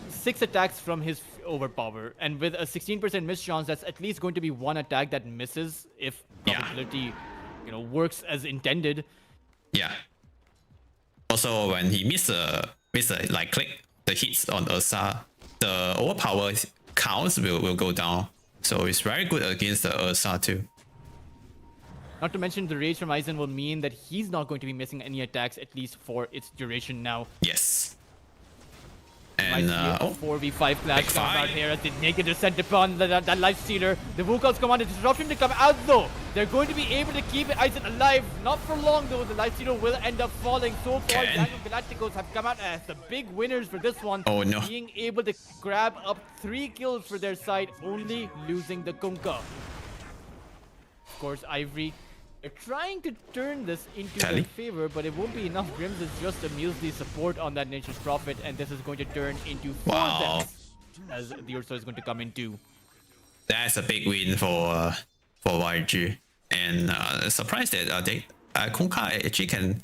6 attacks from his overpower, and with a 16% miss chance, that's at least going to be 1 attack that misses if probability works as intended. Yeah. Also, when he miss a like click the hits on Ursa, the overpower counts will go down. So it's very good against the Ursa too. Not to mention the rage from Aizen will mean that he's not going to be missing any attacks, at least for its duration now. Yes. And a oh, 4v5 clash big come out fight. here as they make a descent upon that life stealer. The Wukong's command a disruption to come out though. They're going to be able to keep Aizen alive. Not for long though. The life stealer will end up falling. So far, Okay. Yangon Galacticos have come out as the big winners for this one. Oh, no. Being able to grab up 3 kills for their side, only losing the Kunkka. Of course, Ivory. They're trying to turn this into Tally. their favor, but it won't be enough. Grims is just a measly support on that Nature's Prophet, and this is going to turn into 4 Wow. deaths as the Ursa is going to come in too. That's a big win for YG. And surprised that Kunkka actually can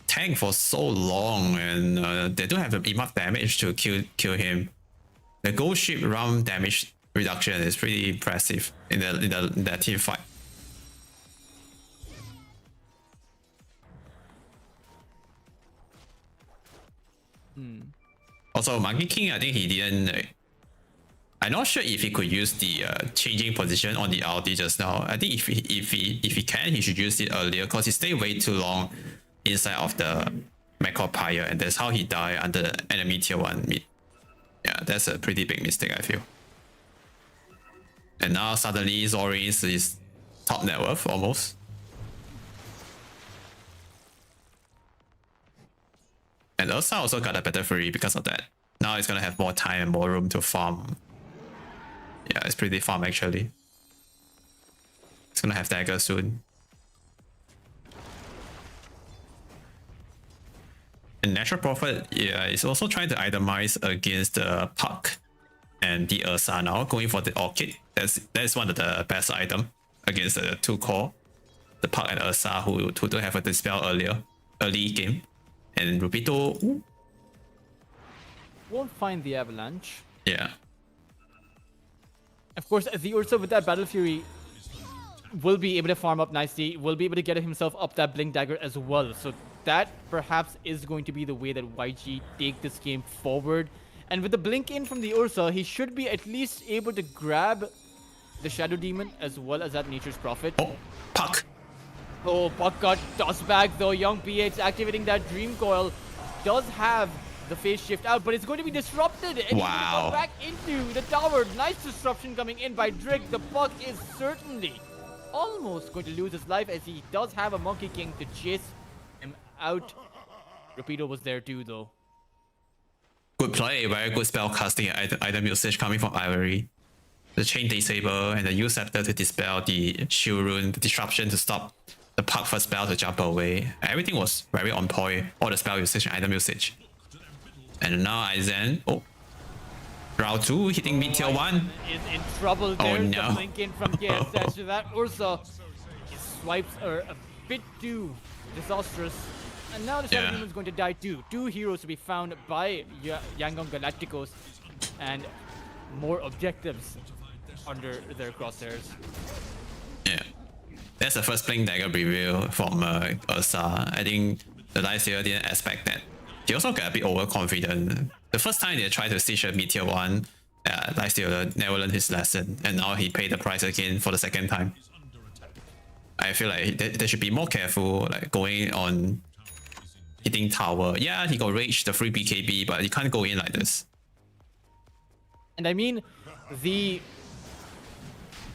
tank for so long, and they don't have enough damage to kill him. The gold ship round damage reduction is pretty impressive in that team fight. Also, Monkey King, I think he didn't. I'm not sure if he could use the changing position on the ulti just now. I think if he can, he should use it earlier because he stayed way too long inside of the Macro Pyre, and that's how he died under enemy tier 1 mid. Yeah, that's a pretty big mistake, I feel. And now suddenly Zorin is top net worth almost. And Ursa also got a better free because of that. Now it's gonna have more time and more room to farm. Yeah, it's pretty farm actually. It's gonna have dagger soon. And Natural Prophet, yeah, is also trying to itemize against the Puck and the Ursa now, going for the Orchid. That's one of the best item against the 2 core. The Puck and Ursa who don't have a dispel early game. And Rupito, ooh, Won't find the Avalanche. yeah. Of course, the Ursa with that Battle Fury will be able to farm up nicely, will be able to get himself up that Blink Dagger as well. So that perhaps is going to be the way that YG take this game forward. And with the Blink in from the Ursa, he should be at least able to grab the Shadow Demon as well as that Nature's Prophet. Oh, Puck. Oh, Puck got tossed back though. Young PH activating that Dream Coil. Does have the phase shift out, but it's going to be disrupted. And he's going to Wow. come back into the tower. Nice disruption coming in by Drake. The Puck is certainly almost going to lose his life as he does have a Monkey King to chase him out. Rapido was there too though. Good play, very good spell casting and item usage coming from Ivory. The Chain Disable and the U Scepter to dispel the Shield Rune, the disruption to stop the Puck first spell to jump away. Everything was very on point, all the spell usage and item usage. And now Aizen, oh, round 2 hitting mid tier 1. Is in trouble. Oh, There's no. the blink in from KSH. That Ursa, his swipes are a bit too disastrous. And now the Shadow Yeah. Demon's going to die too. 2 heroes to be found by Yangon Galacticos and more objectives under their crosshairs. Yeah. That's the first Blink Dagger reveal from Ursa. I think the Lifestealer didn't expect that. He also got a bit overconfident. The first time they tried to stitch a mid tier 1, Lifestealer never learned his lesson, and now he paid the price again for the second time. I feel like they should be more careful, like going on hitting tower. Yeah, he got rage, the free BKB, but he can't go in like this. And I mean, the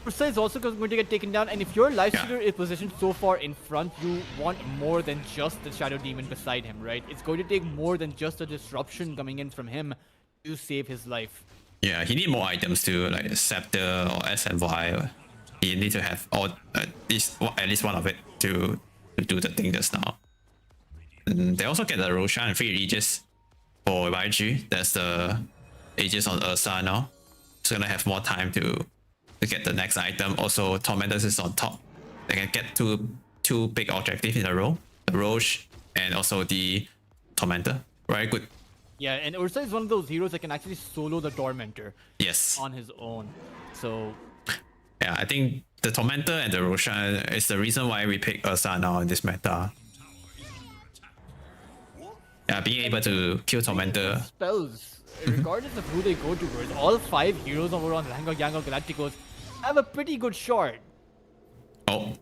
Ursa is also going to get taken down, and if your Lifestealer is positioned so far in front, you want more than just the Shadow Demon beside him, right? It's going to take more than just a disruption coming in from him to save his life. Yeah, he need more items to like Scepter or SNY. He need to have all at least one of it to do the thing just now. And they also get the Roshan and free Aegis for YG. That's the Aegis on Ursa now. It's gonna have more time to get the next item. Also, Tormentors is on top. They can get two big objectives in a row. The Roche and also the Tormentor. Very good. Yeah, and Ursa is one of those heroes that can actually solo the Tormentor Yes. on his own. So Yeah, I think the Tormentor and the Roshan is the reason why we pick Ursa now in this meta. Yeah, being able to kill Tormentor. spells, regardless of who they go towards, all 5 heroes over on Yangon Galacticos have a pretty good shard. Oh,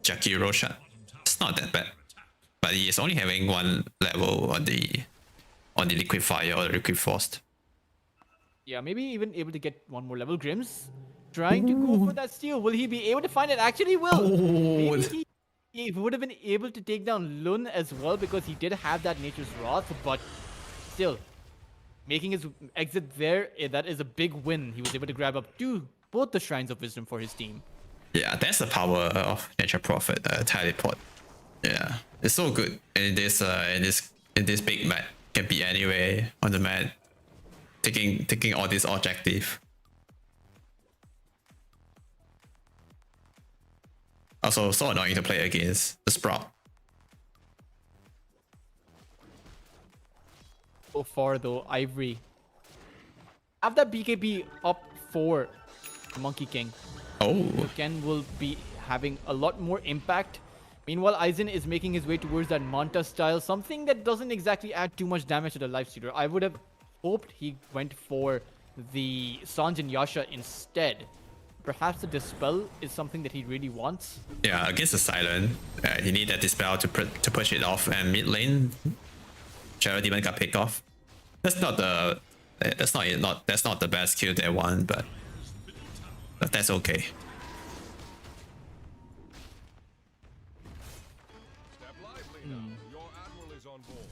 Jackie Roshan. It's not that bad. But he is only having 1 level on the on the liquid fire or the liquid frost. Yeah, maybe even able to get one more level. Grimm's trying to go for that steal. Will he be able to find it? Actually, will. Maybe he would have been able to take down Lun as well because he did have that Nature's Wrath, but still, making his exit there, that is a big win. He was able to grab up both the Shrines of Wisdom for his team. Yeah, that's the power of Nature Prophet teleport. Yeah, it's so good in this big map. Can be anywhere on the map. Taking all this objective. Also, so annoying to play against the Sprout. So far though, Ivory have that BKB up for Monkey King. Oh. So Ken will be having a lot more impact. Meanwhile, Aizen is making his way towards that Manta style, something that doesn't exactly add too much damage to the Lifestealer. I would have hoped he went for the Sanj and Yasha instead. Perhaps the Dispel is something that he really wants. Yeah, against the Silent, he need that Dispel to push it off, and mid lane, Shadow Demon got picked off. That's not the best kill they want, but that's okay. Step lively now. Your admiral is on board.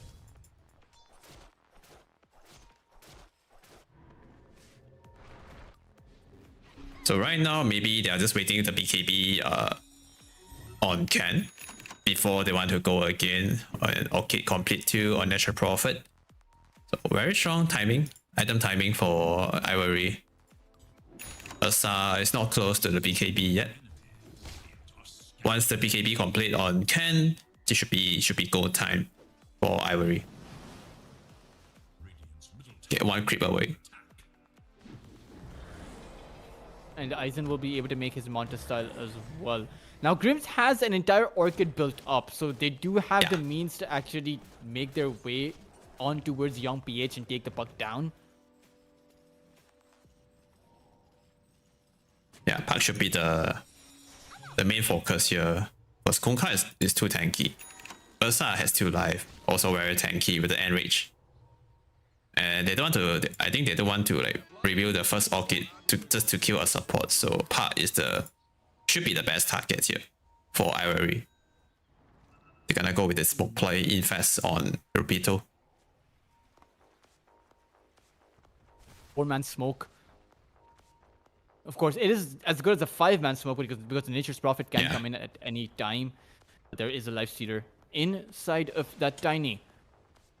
So right now, maybe they are just waiting the BKB on Ken before they want to go again on Orchid Complete 2 on Natural Prophet. So very strong timing, item timing for Ivory. Ursa is not close to the BKB yet. Once the BKB complete on Ken, it should be go time for Ivory. Get one creep away. And Aizen will be able to make his Manta style as well. Now, Grimm's has an entire Orchid built up, so they do have the means to actually make their way on towards Young PH and take the puck down. Yeah, Puck should be the main focus here. Because Kunkka is too tanky. Ursa has 2 life, also very tanky with the enrage. And they don't want to. I think they don't want to like reveal the first Orchid just to kill a support. So Puck should be the best target here for Ivory. They're gonna go with the smoke play infest on Rupito. 4-man smoke. Of course, it is as good as a 5-man smoke because the Nature's Prophet can come in at any time. But there is a Lifestealer inside of that Tiny.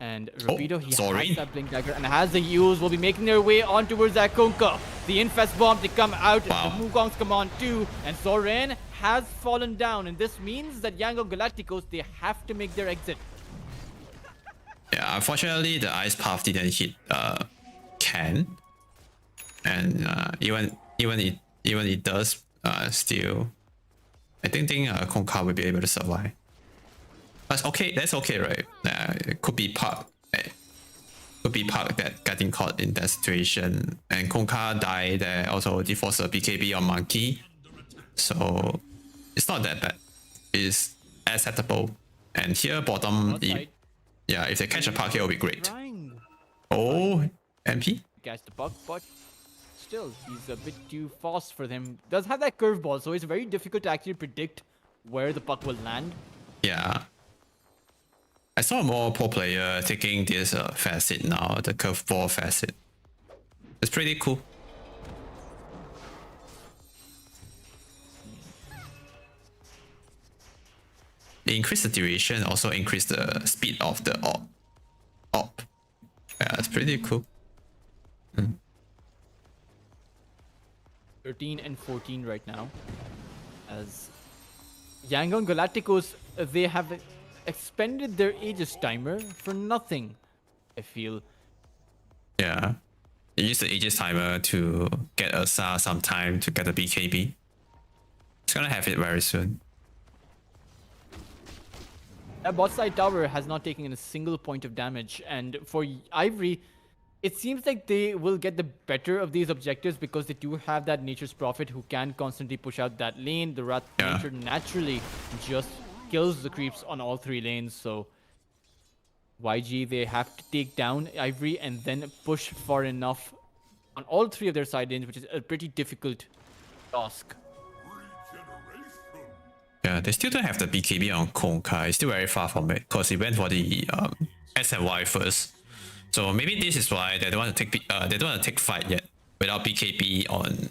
And Rapido, he has that Blink Dagger and has the Eels will be making their way on towards that Kunkka. The Infest Bomb to come out, the Mugongs come on too, and Zoran has fallen down. And this means that Yangon Galacticos, they have to make their exit. Yeah, unfortunately, the Ice Path didn't hit Ken. And even it does, still, I don't think Kunkka will be able to survive. That's okay. That's okay, right? It could be Puck. Could be Puck that getting caught in that situation, and Kunkka died there. Also, they force a BKB on Monkey, so it's not that bad. It's acceptable. And here bottom, if they catch a Puck, here, it'll be great. Oh, MP. Catch the puck, but still, he's a bit too fast for them. Does have that curveball, so it's very difficult to actually predict where the puck will land. Yeah. I saw more pro player taking this facet now, the curveball facet. It's pretty cool. It increased the duration, also increased the speed of the op. Yeah, it's pretty cool. 13 and 14 right now. As Yangon Galacticos, they have expended their Aegis timer for nothing, I feel. Yeah. They use the Aegis timer to get Ursa some time to get the BKB. It's gonna have it very soon. That bot side tower has not taken a single point of damage, and for Ivory, it seems like they will get the better of these objectives because they do have that Nature's Prophet who can constantly push out that lane. The Wrath Nature naturally just kills the creeps on all 3 lanes, so YG, they have to take down Ivory and then push far enough on all three of their side lanes, which is a pretty difficult task. Yeah, they still don't have the BKB on Konkai. It's still very far from it because he went for the SNY first. So maybe this is why they don't want to take fight yet without BKB on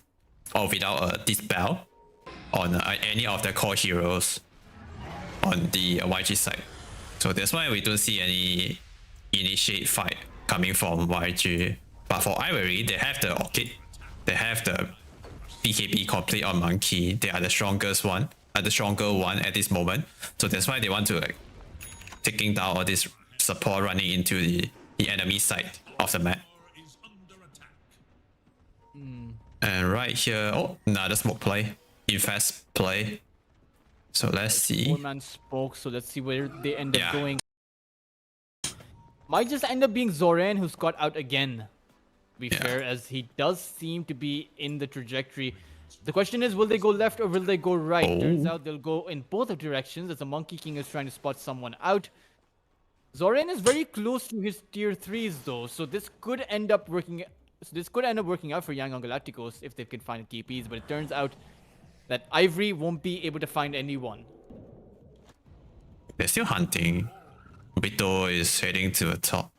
or without a dispel on any of the core heroes on the YG side. So that's why we don't see any initiate fight coming from YG. But for Ivory, they have the Orchid, they have the BKB complete on Monkey. They are the strongest one, the stronger one at this moment. So that's why they want to like taking down all this support running into the enemy side of the map. And right here, oh, another smoke play, infest play. So let's see. Four-man spoke, so let's see where they end up going. Might just end up being Zoran who's got out again, to be fair, as he does seem to be in the trajectory. The question is, will they go left or will they go right? Turns out they'll go in both directions as the Monkey King is trying to spot someone out. Zoran is very close to his tier 3s though, so this could end up working. So this could end up working out for Yangon Galacticos if they can find TPs, but it turns out that Ivory won't be able to find anyone. They're still hunting. Bito is heading to the top.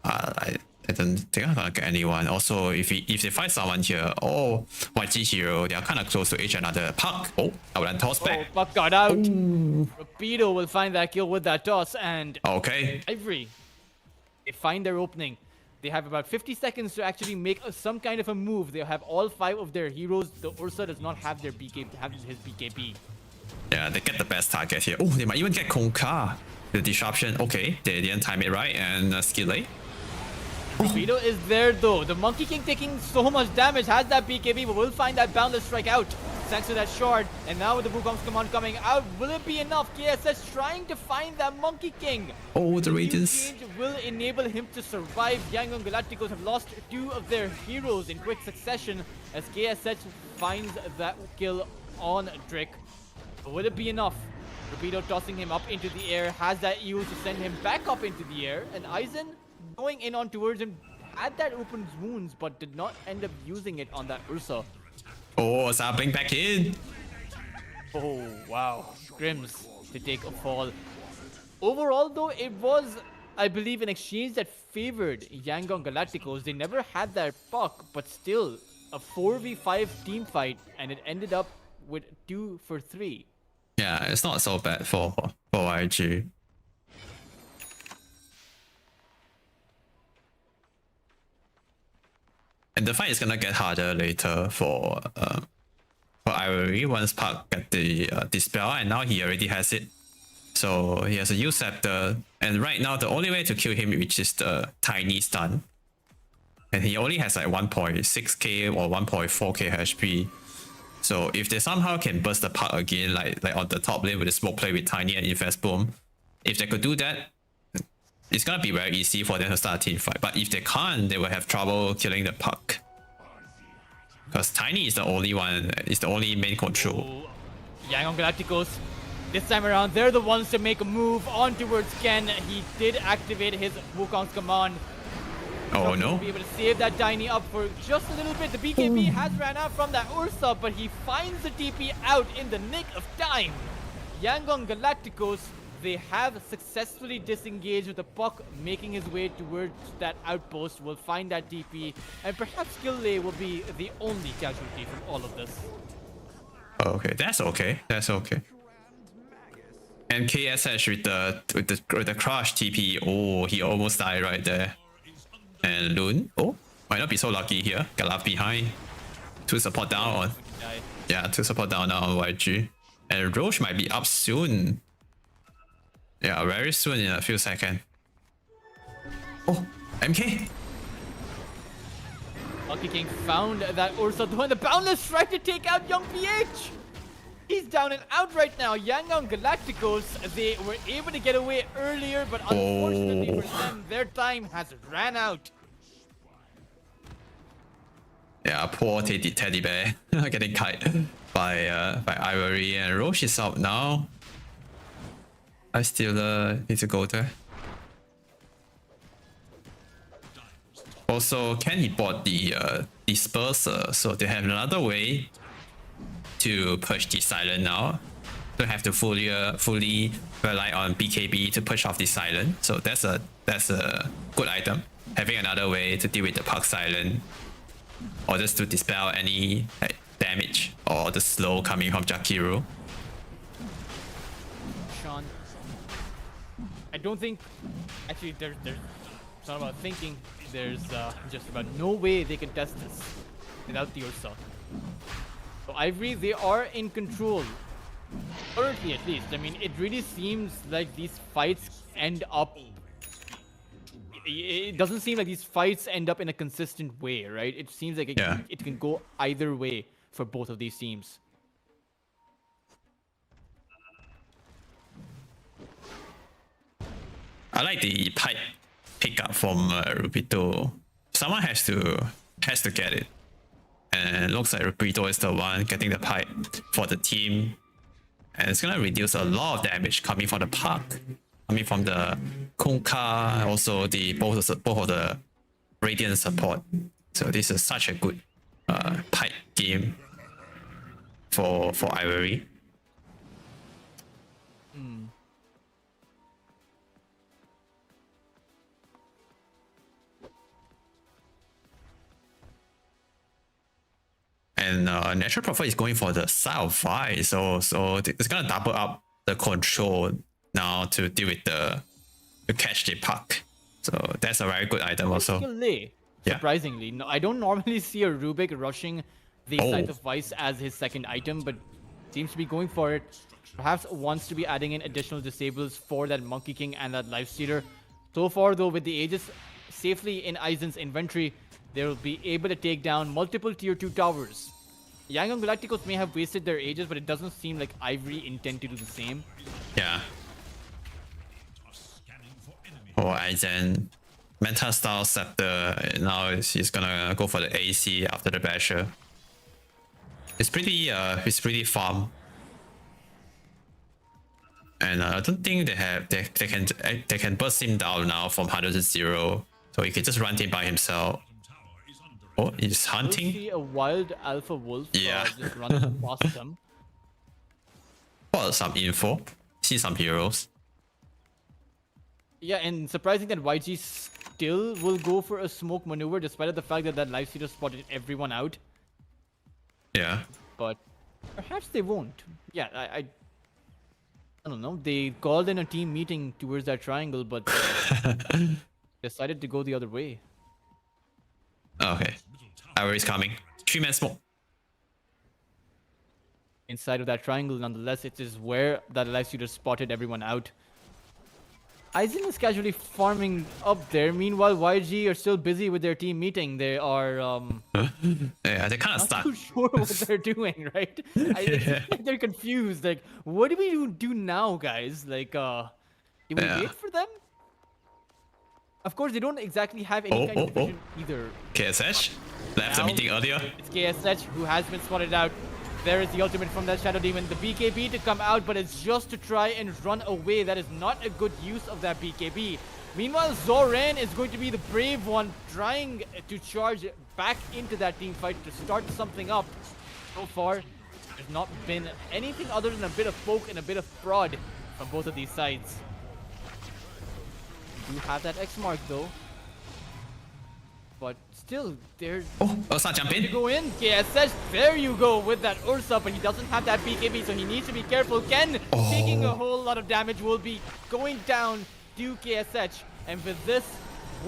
I don't think I'm gonna get anyone. Also, if they find someone here, oh, YG hero, they are kind of close to each another. Puck, oh, I would toss back. Oh, Puck got out. Rapido will find that kill with that toss, and okay. Ivory, they find their opening. They have about 50 seconds to actually make some kind of a move. They have all 5 of their heroes. The Ursa does not have their his BKB. Yeah, they get the best target here. Oh, they might even get Konka. The disruption, okay, they didn't time it right, and Skillet. Rapido is there though. The Monkey King taking so much damage, has that BKB, but will find that Boundless Strike out. Thanks to that shard, and now with the Wukong's command coming out, will it be enough? KSS trying to find that Monkey King. Oh, the Radiance will enable him to survive. Yangon Galacticos have lost 2 of their heroes in quick succession as KSS finds that kill on Drake. Will it be enough? Rapido tossing him up into the air, has that use to send him back up into the air, and Aizen going in on towards him, had that open wounds, but did not end up using it on that Ursa. Oh, Sapling back in. Oh, wow. Grims to take a fall. Overall, though, it was, I believe, an exchange that favored Yangon Galacticos. They never had that puck, but still, a 4v5 team fight, and it ended up with 2 for 3. Yeah, it's not so bad for YG. And the fight is gonna get harder later for Ivory once Park get the dispel, and now he already has it. So he has a use scepter, and right now the only way to kill him which is the tiny stun. And he only has like 1.6k or 1.4k HP. So if they somehow can burst the Park again, like on the top lane with the smoke play with Tiny and Infest Boom, if they could do that, it's gonna be very easy for them to start a team fight. But if they can't, they will have trouble killing the Puck. Because Tiny is the only one, is the only main control. Yangon Galacticos, this time around, they're the ones to make a move on towards Ken. He did activate his Wukong's command. Oh no. Be able to save that Tiny up for just a little bit. The BKB has ran out from that Ursa, but he finds the TP out in the nick of time. Yangon Galacticos, they have successfully disengaged with the Puck making his way towards that outpost. Will find that TP, and perhaps Skillet will be the only casualty from all of this. Okay, that's okay. That's okay. And KSH with the crush TP. Oh, he almost died right there. And Loon, oh, might not be so lucky here. Get left behind. 2 support down on. Yeah, 2 support down now on YG. And Roche might be up soon. Yeah, very soon in a few seconds. Oh, MK. Monkey King found that Ursa doing the Boundless Strike to take out Young PH. He's down and out right now. Yangon Galacticos, they were able to get away earlier, but unfortunately for them, their time has ran out. Yeah, poor teddy bear getting kite by Ivory, and Roche is out now. I still need to go there. Also, Kenny bought the disperser, so they have another way to push the silent now. Don't have to fully rely on BKB to push off the silent. So that's a good item. Having another way to deal with the Puck silent, or just to dispel any damage or the slow coming from Jakiru. Sean, I don't think actually there's it's not about thinking. There's just about no way they can test this without the Ursa. So Ivory, they are in control. Currently, at least. I mean, it really seems like these fights end up... It doesn't seem like these fights end up in a consistent way, right? It seems like it can go either way for both of these teams. I like the pipe pickup from Rubito. Someone has to get it. And it looks like Rubito is the one getting the pipe for the team. And it's gonna reduce a lot of damage coming from the Puck, coming from the Kunkka, also the both of the Radiant support. So this is such a good pipe game for Ivory. And Natural Prophet is going for the South 5, so it's gonna double up the control now to deal with to catch the Puck. So that's a very good item also. Surprisingly, no, I don't normally see a Rubik rushing the Scythe of Vice as his second item, but seems to be going for it. Perhaps wants to be adding in additional disables for that Monkey King and that Lifestealer. So far though, with the Aegis safely in Aizen's inventory, they will be able to take down multiple tier 2 towers. Yangon Galacticos may have wasted their Aegis, but it doesn't seem like Ivory intend to do the same. Yeah. Oh, Aizen. Meta style Scepter. Now he's gonna go for the AC after the Basher. It's pretty farm. And I don't think they can burst him down now from 100 to 0. So he can just run him by himself. Oh, he's hunting. We'll see a wild alpha wolf just running past them. Well, some info. See some heroes. Yeah, and surprising that YG still will go for a smoke maneuver despite the fact that that Lifestealer spotted everyone out. Yeah. But perhaps they won't. Yeah, I don't know. They called in a team meeting towards that triangle, but decided to go the other way. Okay. Ivory's coming. 3-man smoke. Inside of that triangle, nonetheless, it is where that Lifestealer spotted everyone out. Aizen is casually farming up there. Meanwhile, YG are still busy with their team meeting. They are yeah, they kind of stuck. Not too sure what they're doing, right? They're confused. Like, what do we do now, guys? Like, do we wait for them? Of course, they don't exactly have any kind of vision either. KSH left the meeting earlier. It's KSH who has been spotted out. There is the ultimate from that Shadow Demon. The BKB to come out, but it's just to try and run away. That is not a good use of that BKB. Meanwhile, Zoran is going to be the brave one, trying to charge back into that team fight to start something up. So far, there's not been anything other than a bit of poke and a bit of fraud from both of these sides. We do have that X mark though. But still, there's... Ursa jump in. To go in. KSH, there you go with that Ursa, but he doesn't have that BKB, so he needs to be careful. Ken taking a whole lot of damage, will be going down to KSH. And with this,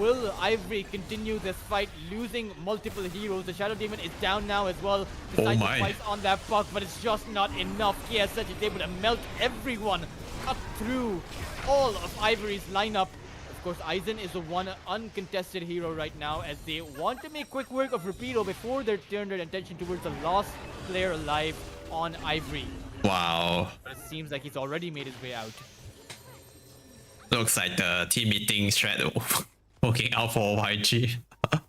will Ivory continue this fight, losing multiple heroes? The Shadow Demon is down now as well. Decides to fight on that Puck, but it's just not enough. KSH is able to melt everyone, cut through all of Ivory's lineup. Of course, Aizen is the one uncontested hero right now, as they want to make quick work of Rapido before they turn their attention towards the last player alive on Ivory. Wow. But it seems like he's already made his way out. Looks like the team meeting strat working out for YG.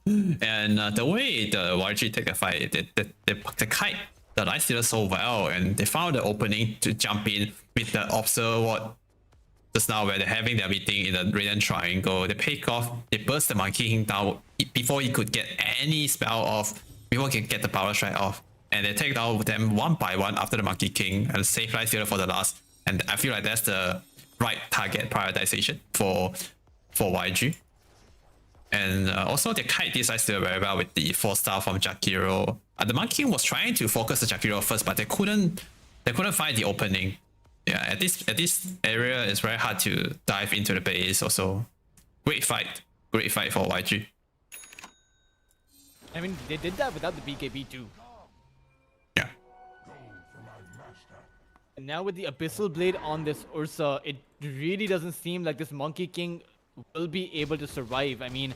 And the way the YG take the fight, the kite the Lifestealer so well, and they found the opening to jump in with the Observer Ward just now where they're having their meeting in the Radiant Triangle. They pick off, they burst the Monkey King down before he could get any spell off, before he could get the Power Strike off. And they take down them one by one after the Monkey King and save Life Stealer for the last. And I feel like that's the right target prioritization for YG. And also they kite this Life Stealer very well with the 4-star from Jakiro. The Monkey King was trying to focus the Jakiro first, but they couldn't find the opening. Yeah, at this area, it's very hard to dive into the base. Also, great fight for YG. I mean, they did that without the BKB too. Yeah. And now with the Abyssal Blade on this Ursa, it really doesn't seem like this Monkey King will be able to survive. I mean,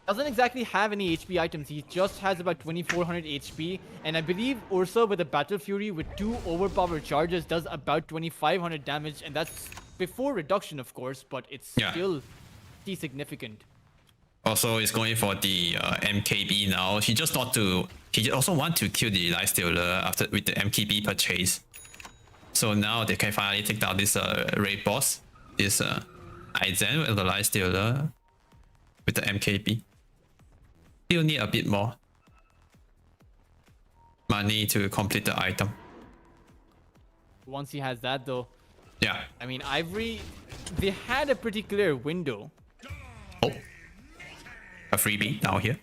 doesn't exactly have any HP items. He just has about 2400 HP, and I believe Ursa with a Battle Fury with 2 overpowered charges does about 2500 damage, and that's before reduction, of course, but it's still pretty significant. Also, he's going for the MKB now. He also want to kill the Life Stealer with the MKB purchase. So now they can finally take down this raid boss, this Aizen with the Life Stealer with the MKB. Still need a bit more money to complete the item. Once he has that though, yeah. I mean, Ivory, they had a pretty clear window. Oh, a freebie down here.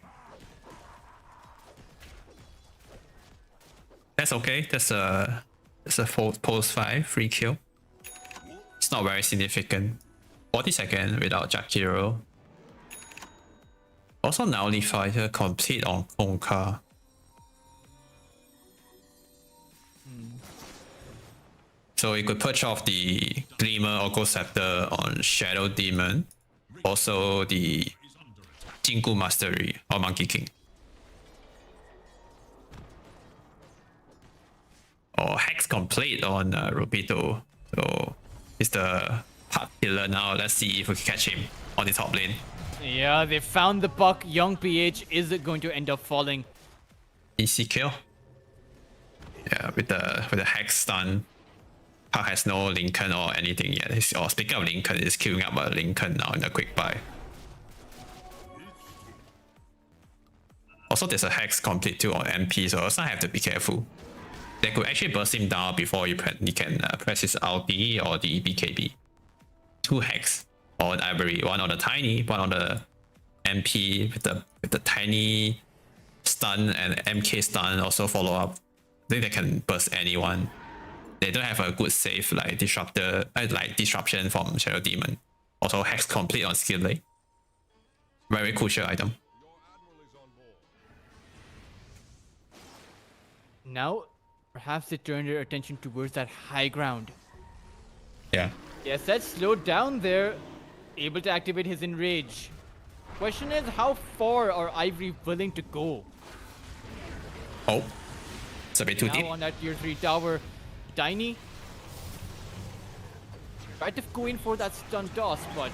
That's okay. That's a post 5 free kill. It's not very significant. 40 seconds without Jakiro. Also, Nowly Fighter complete on Konka. So you could purge off the Gleamer or Ghost Scepter on Shadow Demon. Also the Jinku Mastery or Monkey King. Or Hex complete on Rubito. So he's the part killer now. Let's see if we can catch him on the top lane. Yeah, they found the puck. Young PH is going to end up falling. Easy kill. Yeah, with the Hex stun. Puck has no Lincoln or anything yet. Speaking of Lincoln, he's queuing up a Lincoln now in a quick buy. Also, there's a Hex complete too on MP, so also have to be careful. They could actually burst him down before you can press his ulti or the BKB. 2 Hex on Ivory, one on the Tiny, one on the MP with the Tiny stun and MK stun also follow up. I think they can burst anyone. They don't have a good save like disruption from Shadow Demon. Also Hex complete on skill lane. Very crucial item. Now, perhaps they turn their attention towards that high ground. Yeah. Yes, that's slowed down there. Able to activate his Enrage. Question is, how far are Ivory willing to go? Oh, it's a bit too now deep. On that tier 3 tower, Tiny tried to go in for that stun toss, but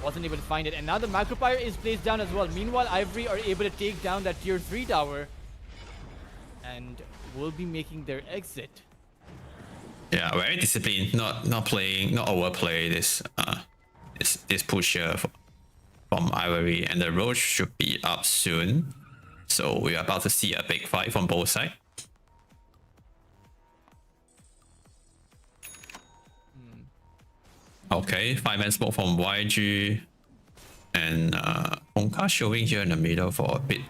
wasn't able to find it. And now the Macropyre is placed down as well. Meanwhile, Ivory are able to take down that tier 3 tower and will be making their exit. Yeah, very disciplined. Not overplay this push here from Ivory, and the Roach should be up soon. So we are about to see a big fight from both sides. Okay, 5-man smoke from YG, and Honka showing here in the middle for a bit.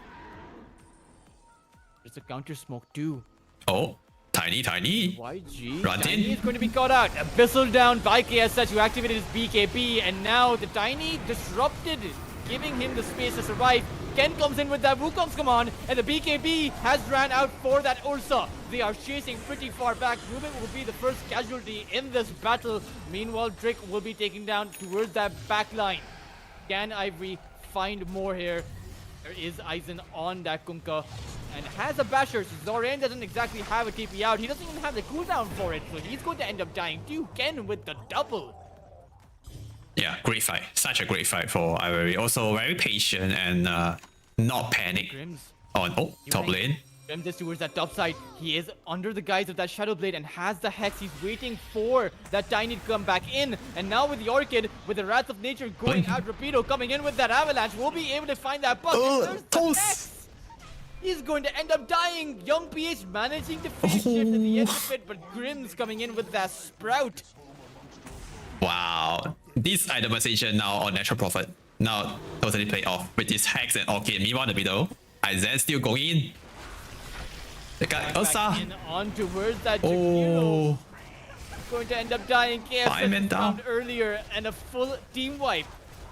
There's a counter smoke too. Oh, Tiny. YG. Run Tiny in. is going to be caught out. Abyssal down by KSH, who activated his BKB, and now the Tiny disrupted, giving him the space to survive. Ken comes in with that Wukong's command, and the BKB has ran out for that Ursa. They are chasing pretty far back. Ruben will be the first casualty in this battle. Meanwhile, Drake will be taken down towards that back line. Can Ivory find more here? There is Aizen on that Kunkka and has a basher. So Zoran doesn't exactly have a TP out. He doesn't even have the cooldown for it, so he's going to end up dying too. Ken with the double. Yeah, great fight. Such a great fight for Ivory. Also very patient and not panic Grims. on top lane. Grims is towards that top side. He is under the guise of that Shadow Blade and has the Hex. He's waiting for that Tiny to come back in. And now with the Orchid, with the Wrath of Nature going out, Rapido coming in with that Avalanche, we'll be able to find that buck. There's the Hex. He's going to end up dying. Young PH managing to finish shift at the end of it, but Grims coming in with that Sprout. Wow. This itemization now on Natural Prophet now totally paid off with this Hex and Orchid. Meanwhile, in the middle, Aizen still going in. They got Ursa. In on towards that Jakiro. Going to end up dying. Five men KS down found earlier and a full team wipe.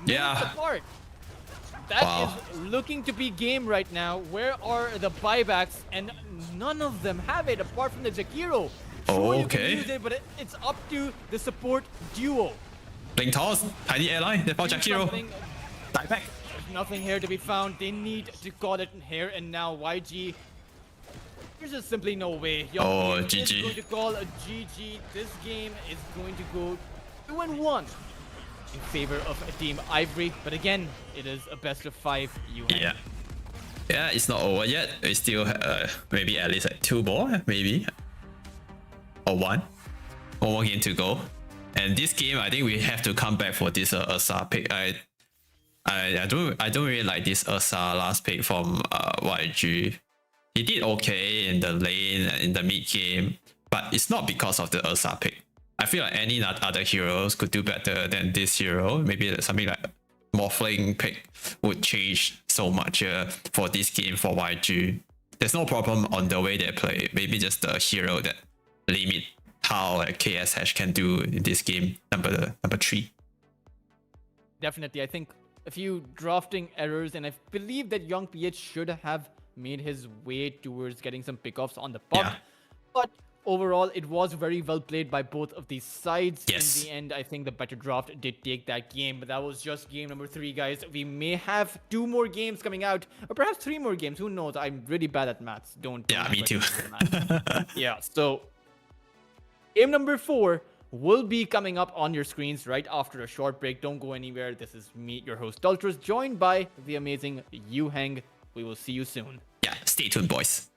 Yeah. Apart. That is looking to be game right now. Where are the buybacks? And none of them have it apart from the Jakiro. Sure, you can use it, but it's up to the support duo. Blink Toss, Tiny Ally, they found Jakiro. Die back. There's nothing here to be found. They need to call it here and now. YG. There's just simply no way. GG. Is going to call a GG. This game is going to go 2-1 in favor of Team Ivory. But again, it is a best of 5. Yeah. Yeah, it's not over yet. It's still maybe at least like 2 more, maybe. Or 1. One more game to go. And this game, I think we have to come back for this Ursa pick. I don't really like this Ursa last pick from YG. He did okay in the lane, in the mid game, but it's not because of the Ursa pick. I feel like any other heroes could do better than this hero. Maybe something like Morphling pick would change so much for this game for YG. There's no problem on the way they play. Maybe just the hero that limit how like KS can do in this game. Number 3. Definitely, I think a few drafting errors, and I believe that Young PH should have made his way towards getting some pickoffs on the pop. Yeah. But overall, it was very well played by both of these sides. Yes. In the end, I think the better draft did take that game, but that was just game number 3, guys. We may have 2 more games coming out, or perhaps 3 more games. Who knows? I'm really bad at maths. Yeah, me too. Yeah, so game number 4 will be coming up on your screens right after a short break. Don't go anywhere. This is me, your host, Dultrus, joined by the amazing Yu Heng. We will see you soon. Yeah, stay tuned, boys.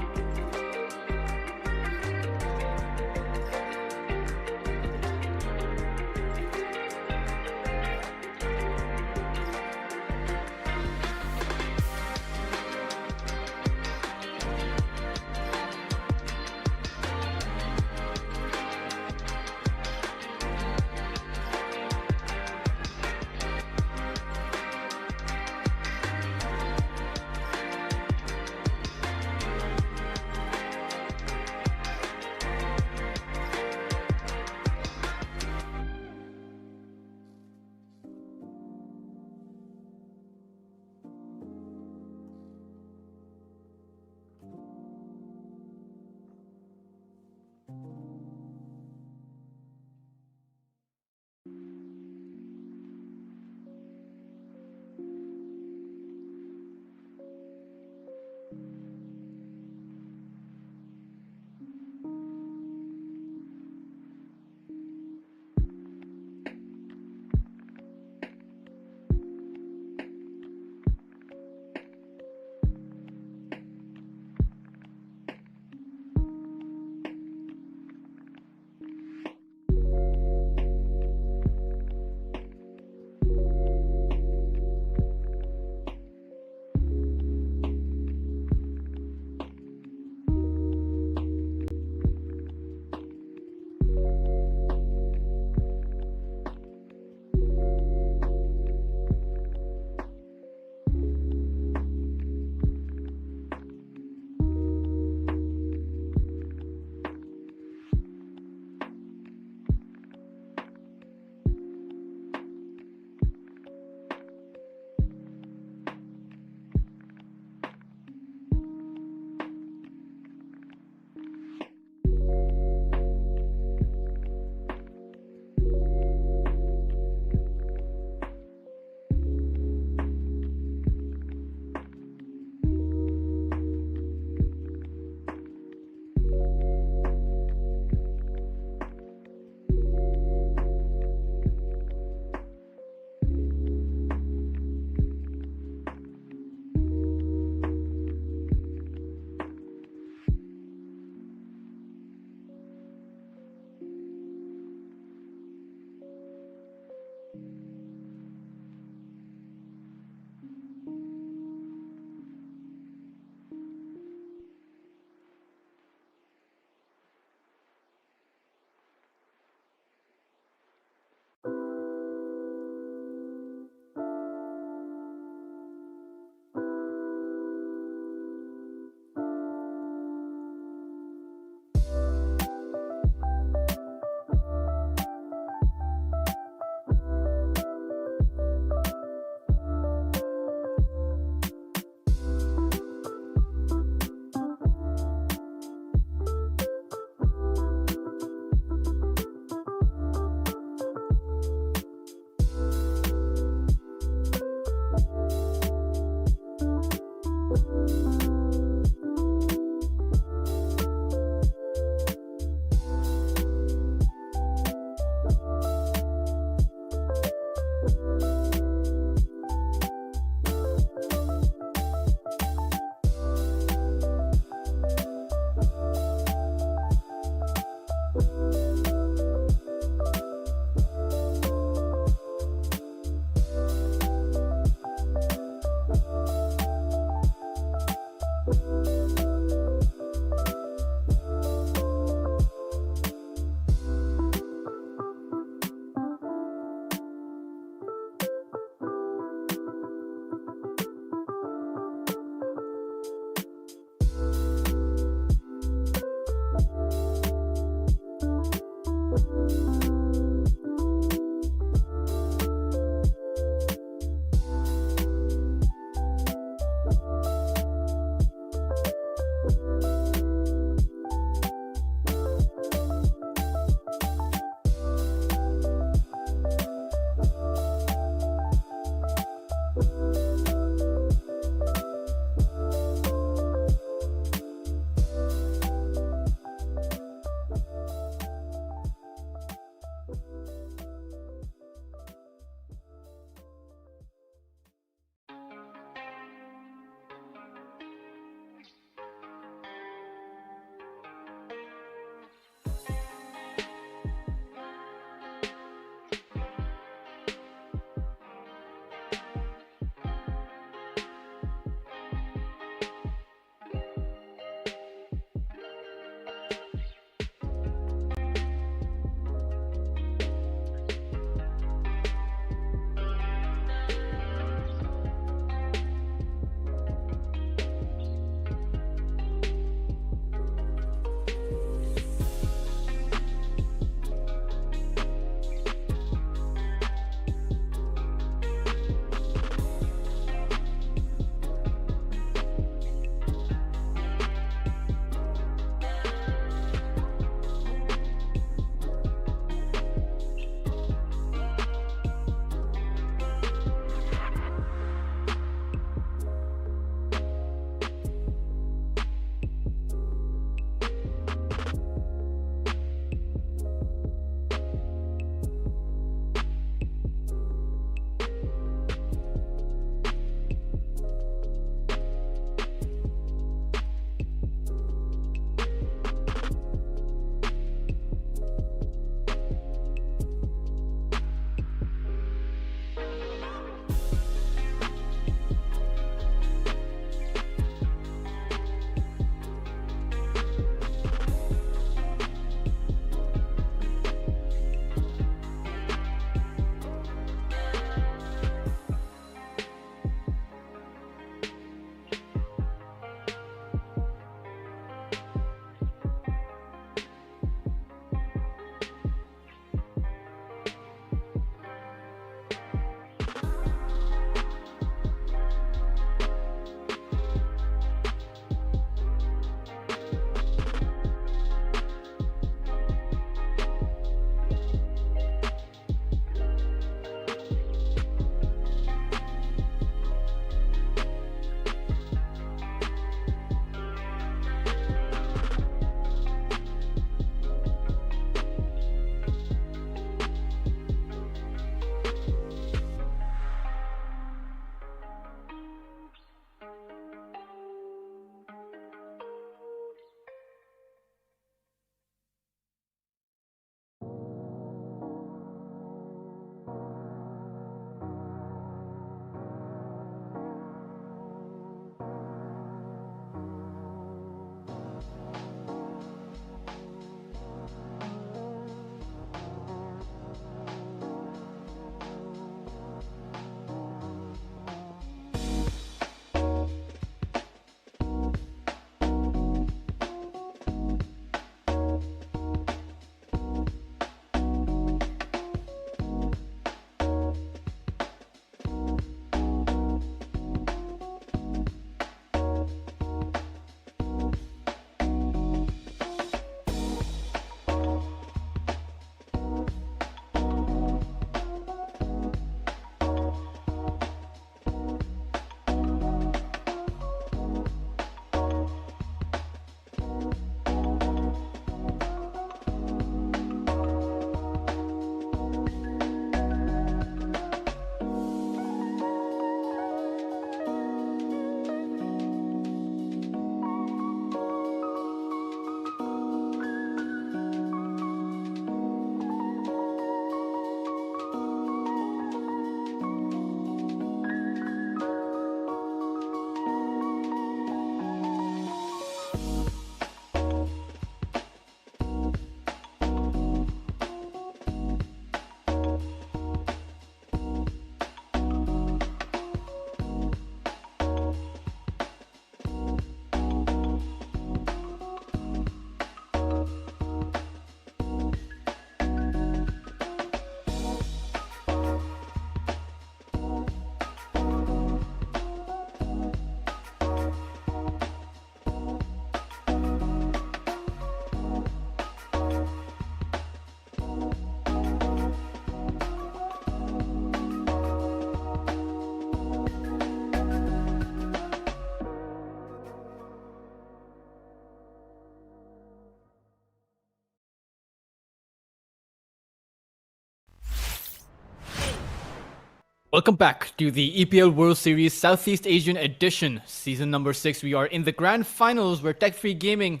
Welcome back to the EPL World Series Southeast Asian Edition, season number 6. We are in the grand finals where Tech Free Gaming,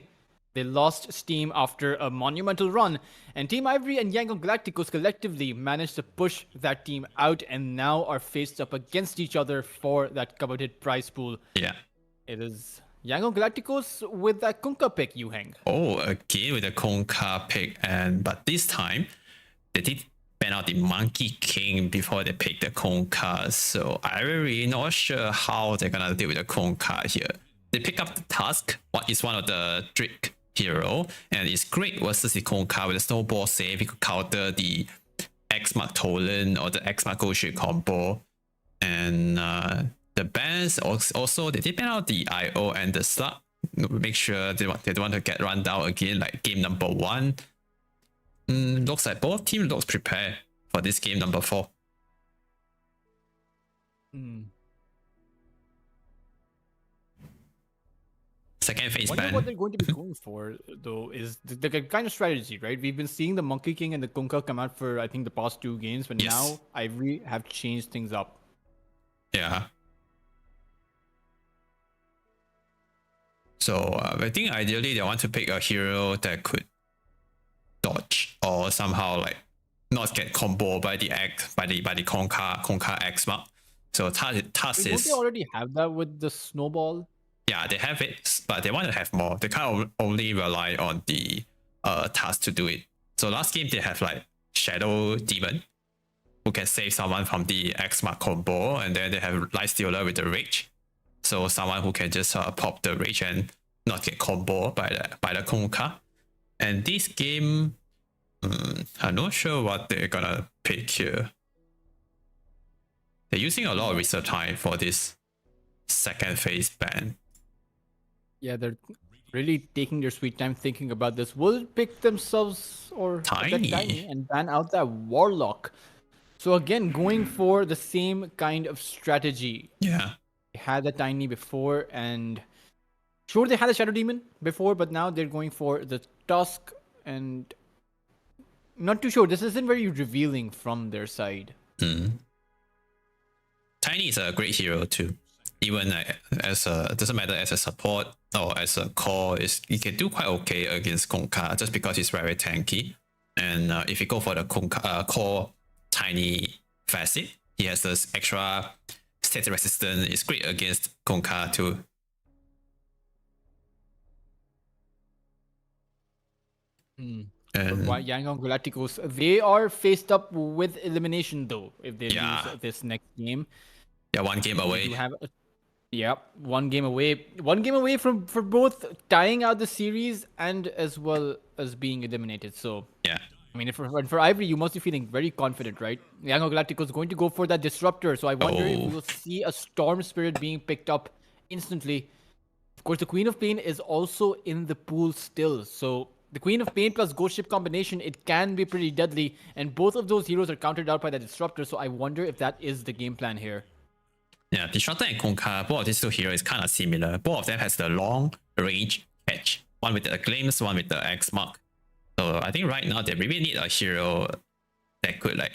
they lost steam after a monumental run, and Team Ivory and Yangon Galacticos collectively managed to push that team out and now are faced up against each other for that coveted prize pool. Yeah. It is Yangon Galacticos with that Kunkka pick, Yuheng. Oh, again with the Kunkka pick, but this time they did ban out the Monkey King before they picked the Kunkka, so I'm really not sure how they're gonna deal with the Kunkka here. They pick up the Tusk, what is one of the Drake hero, and it's great versus the Kunkka with a snowball save. He could counter the X-Mark Tolan or the X-Mark Goshu combo, and the bans also they did ban out the IO and the Slug. Make sure they don't want to get run down again like game number 1. Looks like both teams looks prepared for this game number 4. Second phase ban. What they're going to be going for, though, is the kind of strategy, right? We've been seeing the Monkey King and the Kunkka come out for, I think, the past 2 games, but now Ivory have changed things up. Yeah. So I think ideally they want to pick a hero that could dodge or somehow like not get combo by the Konka X mark. So task Don't they is already have that with the snowball? yeah, they have it, but they want to have more. They can't only rely on the task to do it. So last game they have like Shadow Demon, who can save someone from the X mark combo, and then they have Lightstealer with the Rage. So someone who can just pop the Rage and not get combo by the Konka. And this game, I'm not sure what they're gonna pick here. They're using a lot of reserve time for this second phase ban. Yeah, they're really taking their sweet time thinking about this. Will pick themselves or Tiny. get Tiny and ban out that Warlock. So again, going for the same kind of strategy. Yeah. They had the Tiny before, and sure they had a Shadow Demon before, but now they're going for the Tusk, and not too sure. This isn't very revealing from their side. Tiny is a great hero too. Even as a doesn't matter as a support or as a core, he can do quite okay against Konka just because he's very tanky. And if you go for the Konka, core Tiny facet, he has this extra stat resistance. It's great against Konka too. And Yangon Galacticos, they are faced up with elimination though if they lose this next game. Yeah, one game away. You have one game away. One game away from for both tying out the series and as well as being eliminated. So yeah. I mean, for Ivory, you must be feeling very confident, right? Yangon Galacticos is going to go for that disruptor. So I wonder if we will see a Storm Spirit being picked up instantly. Of course, the Queen of Pain is also in the pool still. So the Queen of Pain plus Ghost Ship combination, it can be pretty deadly. And both of those heroes are countered out by the disruptor. So I wonder if that is the game plan here. Yeah, Disruptor and Konka, both of these two heroes is kind of similar. Both of them has the long range catch. One with the Glimpse, one with the X mark. So I think right now they really need a hero that could like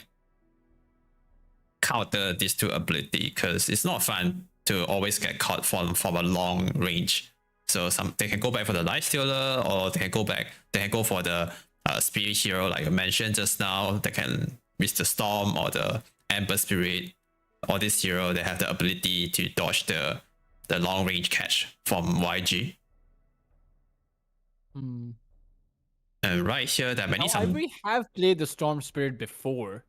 counter these two ability, because it's not fun to always get caught from a long range. So they can go back for the Lightstealer, or they can go for the Spirit hero like you mentioned just now. They can miss the Storm or the Ember Spirit. All these heroes, they have the ability to dodge the long range catch from YG. And right here, there are many Ivory have played the Storm Spirit before,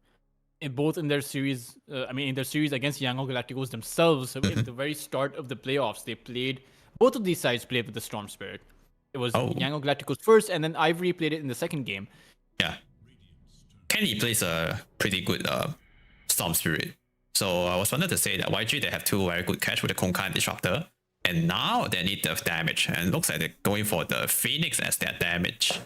in their series. In their series against Yangon Galacticos themselves. At the very start of the playoffs, they played. Both of these sides played with the Storm Spirit. It was Yangon Galacticos first, and then Ivory played it in the second game. Yeah, Kenny plays a pretty good Storm Spirit. So I was wanted to say that YG, they have two very good catch with the Konka and Disruptor. And now they need the damage. And it looks like they're going for the Phoenix as their damage.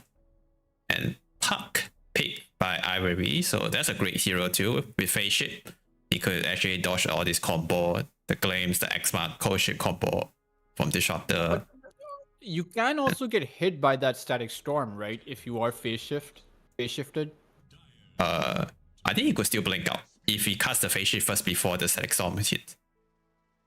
And Puck picked by Ivory. So that's a great hero too. With Phase Shift, he could actually dodge all this combo. The Claims, the X-Mark, Cold Shift combo from Disruptor. But you can also get hit by that Static Storm, right? If you are phase shifted. I think he could still blink out if he casts the Phase Shift first before the Static Storm hit.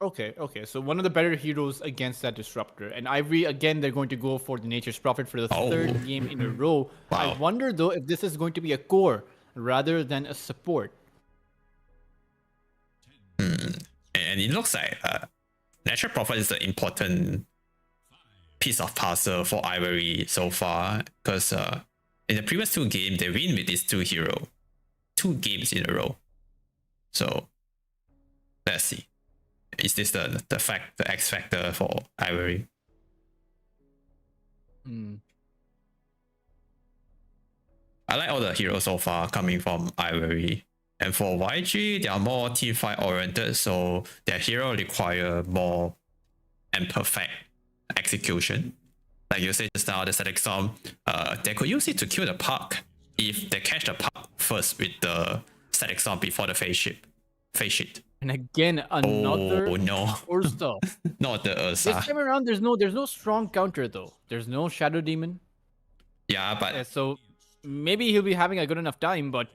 Okay. So one of the better heroes against that Disruptor. And Ivory, again, they're going to go for the Nature's Prophet for the third game in a row. Wow. I wonder, though, if this is going to be a core rather than a support. And it looks like Natural Prophet is the important piece of puzzle for Ivory so far. Because in the previous two games, they win with these two heroes. 2 games in a row. So let's see. Is this the X factor for Ivory? I like all the heroes so far coming from Ivory. And for YG, they are more teamfight oriented, so their hero require more and perfect execution. Like you said just now, the Static Storm, they could use it to kill the Puck if they catch the Puck first with the Static Storm before the Phase Shift. And again, another Ursa. Not the Ursa. This time around, there's no strong counter though. There's no Shadow Demon. Yeah, but so maybe he'll be having a good enough time, but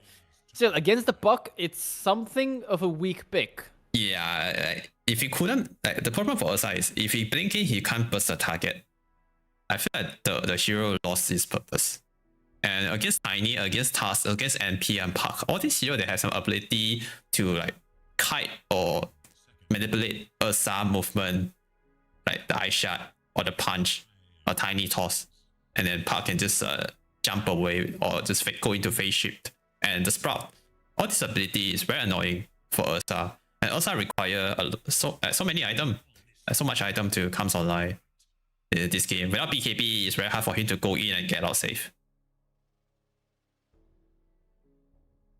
still against the Puck, it's something of a weak pick. Yeah, if he couldn't, the problem for Ursa is if he blink in, he can't burst the target. I feel like the hero lost his purpose. And against Tiny, against Task, against NP and Park, all these heroes they have some ability to like kite or manipulate Ursa movement, like the ice shot or the punch or tiny toss, and then Park can just jump away or just go into phase shift. And the Sprout, all this ability is very annoying for Ursa, and Ursa require so many items, so much item to come online in this game. Without BKB, it's very hard for him to go in and get out safe.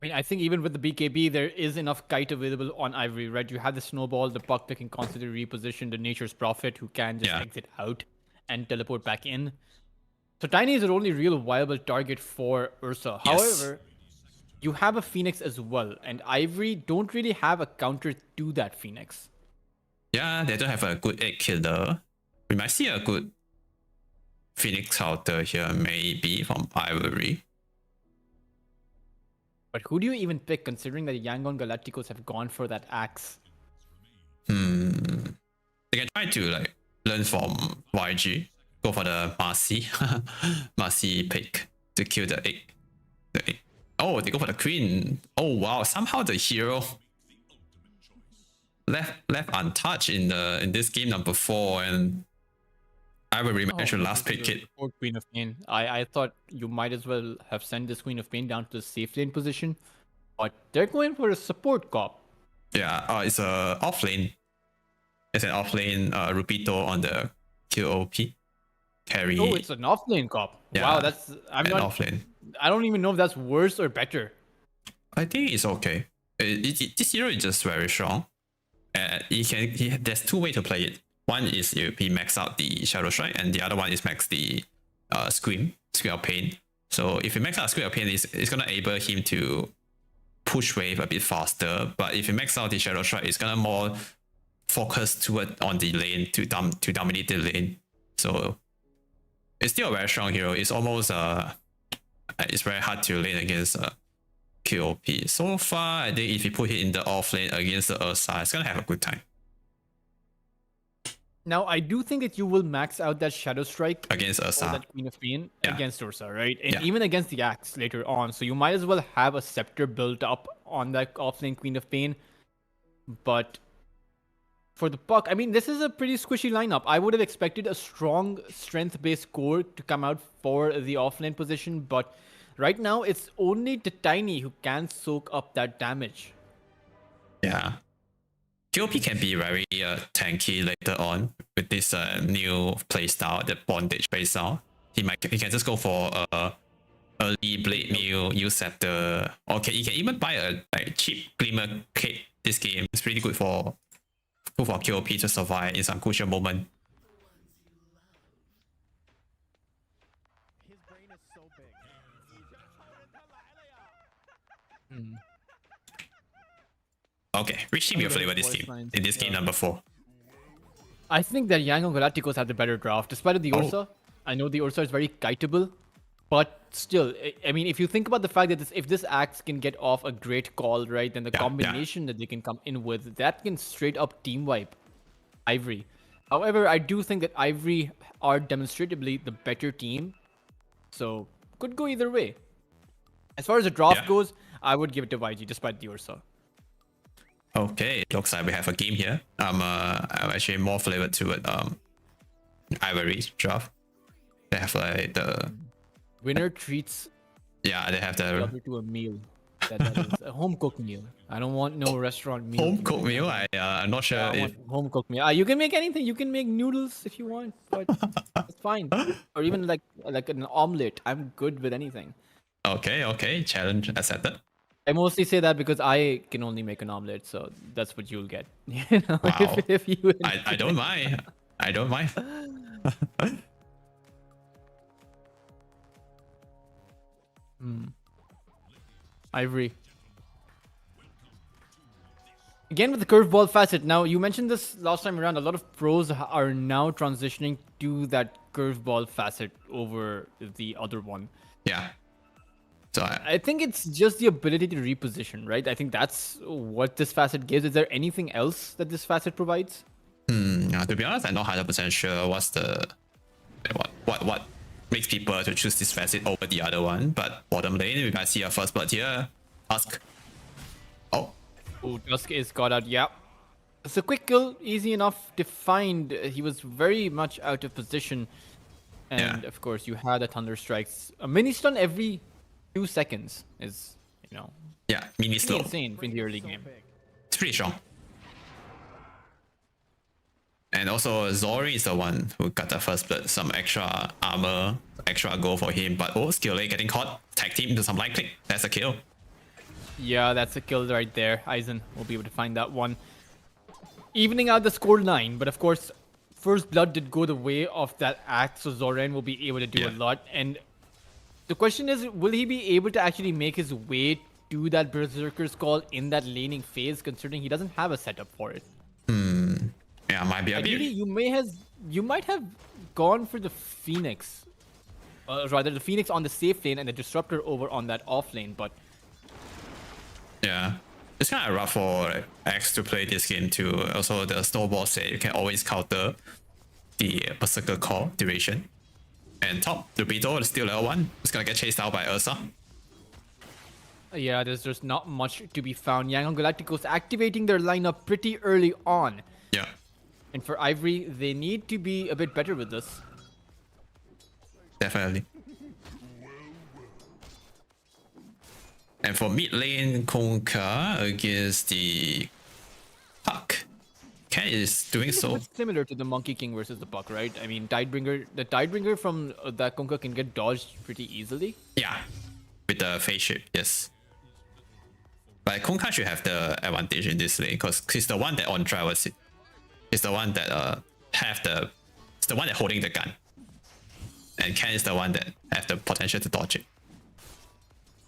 I mean, I think even with the BKB, there is enough kite available on Ivory, right? You have the snowball, the puck that can constantly reposition, the Nature's Prophet who can just exit out and teleport back in. So Tiny is the only real viable target for Ursa. Yes. However, you have a Phoenix as well, and Ivory don't really have a counter to that Phoenix. Yeah, they don't have a good egg killer. We might see a good Phoenix counter here, maybe from Ivory. But who do you even pick, considering that Yangon Galacticos have gone for that axe? They can try to like learn from YG, go for the Marcy, Marcy pick to kill the egg. Oh, they go for the queen. Oh wow! Somehow the hero left untouched in this game number 4, and Ivory managed to last pick it. Queen of Pain. I thought you might as well have sent this Queen of Pain down to the safe lane position, but they're going for a support cop. Yeah, it's a off lane. It's an off lane Rupito on the QOP carry. Oh, it's an off lane cop. Yeah, wow, that's off lane. I don't even know if that's worse or better. I think it's okay. This hero is just very strong. There's 2 ways to play it. One is if he max out the Shadow Strike, and the other one is max the Scream of Pain. So if he max out Scream of Pain, it's gonna enable him to push wave a bit faster. But if he max out the Shadow Strike, it's gonna more focus on the lane to dominate the lane. So it's still a very strong hero. It's almost it's very hard to lane against QOP. So far, I think if you put it in the off lane against the Ursa, it's gonna have a good time. Now, I do think that you will max out that Shadow Strike against Ursa, that Queen of Pain against Ursa, right? And Yeah. even against the Axe later on. So you might as well have a Scepter built up on that offlane Queen of Pain. But for the puck, I mean, this is a pretty squishy lineup. I would have expected a strong strength-based core to come out for the offlane position, but right now it's only the Tiny who can soak up that damage. Yeah. QOP can be very tanky later on with this new playstyle, the bondage playstyle. He can just go for early blade meal, use scepter, or he can even buy a cheap glimmer kit. This game is pretty good for QOP to survive in some crucial moment. His brain is so big. Okay, which team you flavor this team in this game number 4? I think that Yangon Galacticos have the better draft, despite of the Ursa. I know the Ursa is very kiteable, but still, I mean, if you think about the fact that if this axe can get off a great call, right, then the combination that they can come in with, that can straight up team wipe Ivory. However, I do think that Ivory are demonstratively the better team, so could go either way. As far as the draft goes, I would give it to YG despite the Ursa. Okay, looks like we have a game here. I'm actually more flavored to it. Ivory's draft. They have like the winner treats. Yeah, they have the other to a meal. That is a home cooked meal. I don't want no restaurant meal. Home cooked meal. I'm not sure. I want home cooked meal. You can make anything. You can make noodles if you want, but it's fine. Or even like an omelet. I'm good with anything. Okay. Challenge accepted. I mostly say that because I can only make an omelet, so that's what you'll get. You know, Wow. if you I don't mind. I don't mind. Ivory. Again with the curveball facet. Now, you mentioned this last time around. A lot of pros are now transitioning to that curveball facet over the other one. Yeah. So I think it's just the ability to reposition, right? I think that's what this facet gives. Is there anything else that this facet provides? To be honest, I'm not 100% sure what's the what makes people to choose this facet over the other one. But bottom lane, we might see a first blood here. Ask. Oh, Oh, Dusk is got out. Yeah. It's a quick kill, easy enough to find. He was very much out of position. And Yeah. of course, you had a Thunder Strikes. A mini stun every 2 seconds is, you know, yeah, mini pretty slow. insane in the early game. It's pretty strong. And also Zorin is the one who got the first blood, some extra armor, extra goal for him. But oh, skill A getting caught, tag team into some light click. That's a kill. Yeah, that's a kill right there. Aizen will be able to find that one. Evening out the score 9, but of course, first blood did go the way of that act, so Zoran will be able to do a Yeah. lot. And the question is, will he be able to actually make his way to that Berserker's Call in that laning phase, considering he doesn't have a setup for it? Yeah, might be a Ideally, bit. you might have gone for the Phoenix, rather the Phoenix on the safe lane and the Disruptor over on that off lane. But Yeah. It's kind of rough for like, X to play this game too. Also, the snowball set, you can always counter the Berserker Core duration. And top, Rubido is still level 1. It's gonna get chased out by Ursa. yeah, there's just not much to be found. Yangon Galacticos activating their lineup pretty early on. Yeah. And for Ivory, they need to be a bit better with this. Definitely. And for mid lane, Konka against the Puck. Ken is doing so. It's similar to the Monkey King versus the Puck, right? I mean, the Tidebringer from that Konka can get dodged pretty easily. Yeah. With the phase shift, yes. But Konka should have the advantage in this lane because he's the one that on drivers. He's the one that it's the one that holding the gun. And Ken is the one that have the potential to dodge it.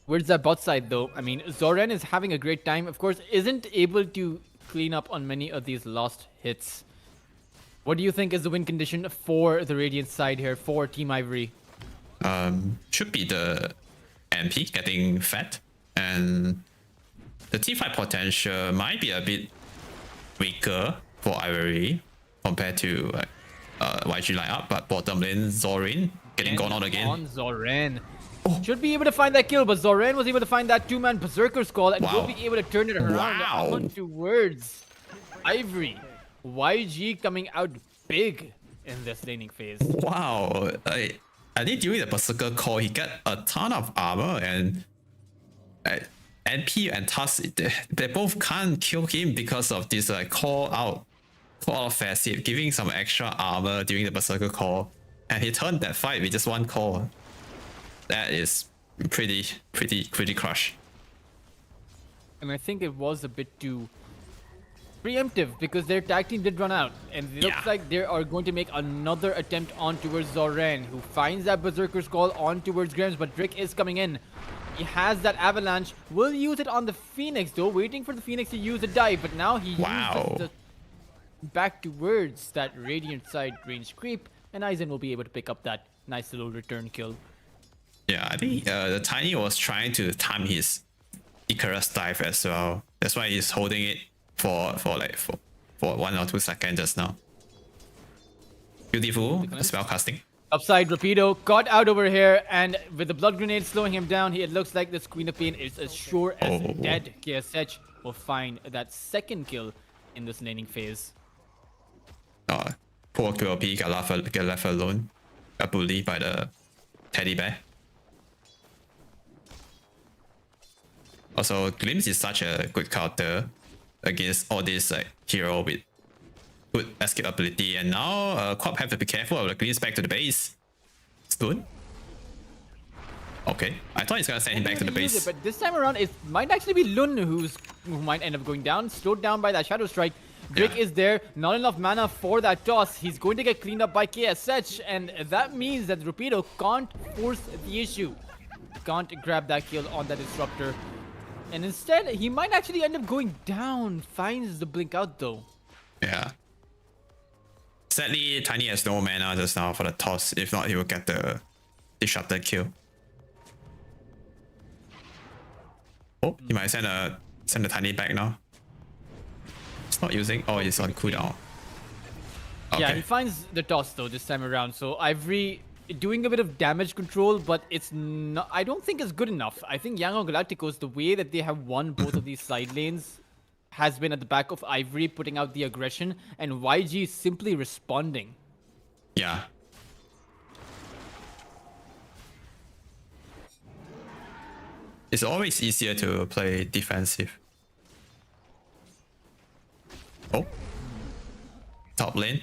Where's that bot side though? I mean, Zoran is having a great time. Of course, isn't able to clean up on many of these lost hits. What do you think is the win condition for the Radiant side here for Team Ivory? Should be the MP getting fat. And the T5 potential might be a bit weaker for Ivory compared to YG lineup, but bottom lane Zorin getting gone on again. On Zoran. Should be able to find that kill, but Zoran was able to find that 2-man Berserker's Call and will Wow. be able to turn it around Wow. onto words. Ivory. YG coming out big in this laning phase. Wow, I think during the Berserker Call, he got a ton of armor and NP and Tusk, they both can't kill him because of this call out facet, giving some extra armor during the Berserker Call. And he turned that fight with just one call. That is pretty crush. And I think it was a bit too preemptive because their tag team did run out. And it looks Yeah. like they are going to make another attempt on towards Zoran, who finds that Berserker's Call on towards Grims, but Drick is coming in. He has that avalanche, will use it on the Phoenix though, waiting for the Phoenix to use a dive, but now he Wow. uses the back towards that Radiant side range creep, and Aizen will be able to pick up that nice little return kill. Yeah, I think the Tiny was trying to time his Icarus dive as well. That's why he's holding it for 1 or 2 seconds just now. Beautiful spell casting. Upside, Rapido got out over here, and with the blood grenade slowing him down, it looks like this Queen of Pain is as sure as dead. KSH will find that second kill in this laning phase. Poor QLP get left alone. Got bullied by the teddy bear. Also, Glimpse is such a good counter against all these hero with good escape ability. And now Quap have to be careful of the Glimpse back to the base. Stun. Okay, I thought he's gonna send him back to the base. But this time around, it might actually be Lun who might end up going down, slowed down by that Shadow Strike. Drake Yeah. is there, not enough mana for that toss. He's going to get cleaned up by KSH, and that means that Rapido can't force the issue. Can't grab that kill on that Disruptor. And instead, he might actually end up going down. Finds the blink out though. Yeah. Sadly, Tiny has no mana just now for the toss. If not, he will get the disrupted kill. Oh, he might send the Tiny back now. It's not using. Oh, it's on cooldown. Okay. Yeah, he finds the toss though this time around. So Ivory doing a bit of damage control, but it's not. I don't think it's good enough. I think Yangon Galacticos, the way that they have won both of these side lanes, has been at the back of Ivory putting out the aggression, and YG simply responding. Yeah. It's always easier to play defensive. Oh. Top lane.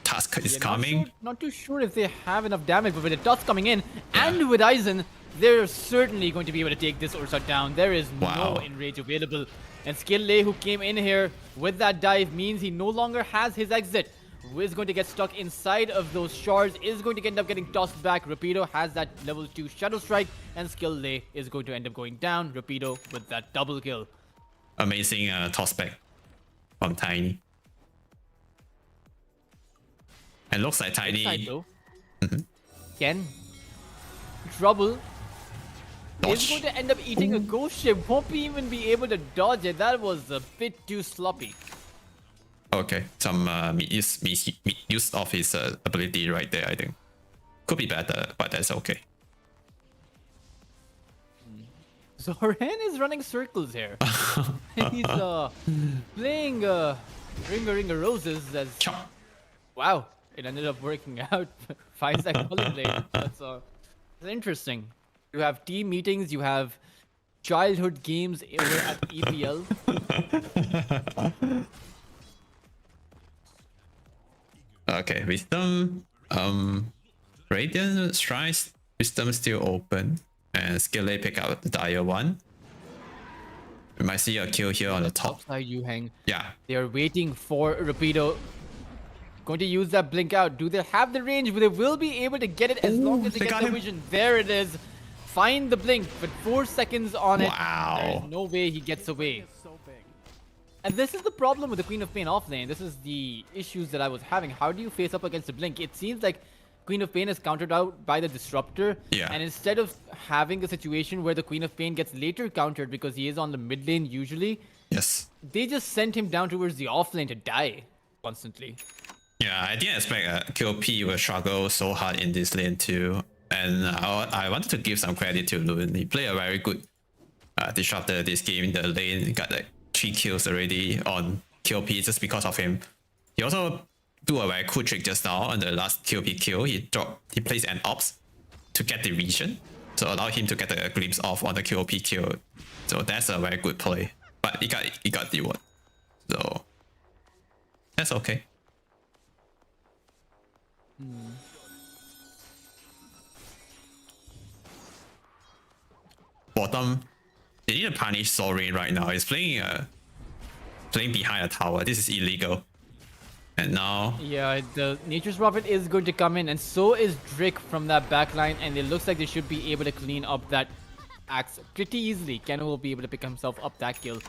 Tusk is coming. Not too sure if they have enough damage, but with the Tusk coming in, and with Aizen, they're certainly going to be able to take this Ursa down. There is no enrage available. And Skillay, who came in here with that dive, means he no longer has his exit. Who is going to get stuck inside of those shards, is going to end up getting tossed back. Rapido has that level 2 Shadow Strike, and Skillay is going to end up going down. Rapido with that double kill. Amazing toss back from Tiny. And looks like Tiny. Ken. Trouble. Is going to end up eating a ghost ship. Won't even be able to dodge it. That was a bit too sloppy. Okay, some misuse of his ability right there, I think. Could be better, but that's okay. Zoran is running circles here. He's playing Ring of Roses as... Wow, it ended up working out. 5-second bullet blade. That's interesting. You have team meetings, you have childhood games over at EPL. Okay, Wisdom. Radiant Shrines. Wisdom still open. And Skillay pick out the dire one. We might see a kill here on the top. Side you hang. Yeah. They are waiting for Rapido. Going to use that blink out. Do they have the range? They will be able to get it as long as they get the vision. There it is. Find the blink, but 4 seconds on it. There's no way he gets away. And this is the problem with the Queen of Pain offlane. This is the issues that I was having. How do you face up against the blink? It seems like Queen of Pain is countered out by the Disruptor. Yeah. And instead of having a situation where the Queen of Pain gets later countered because he is on the mid lane usually, yes, they just sent him down towards the offlane to die constantly. Yeah, I didn't expect QP will struggle so hard in this lane too. And I wanted to give some credit to Loon. He played a very good Disruptor this game in the lane. He got like 3 kills already on QP just because of him. He also do a very cool trick just now on the last QP kill. He placed an ops to get the vision, to allow him to get a glimpse off on the QP kill. So that's a very good play. But he got the one. So that's okay. Bottom, they need to punish Sorin right now. He's playing behind a tower. This is illegal. And now... Yeah, the Nature's Prophet is going to come in, and so is Drake from that backline, and it looks like they should be able to clean up that axe pretty easily. Ken will be able to pick himself up that kill.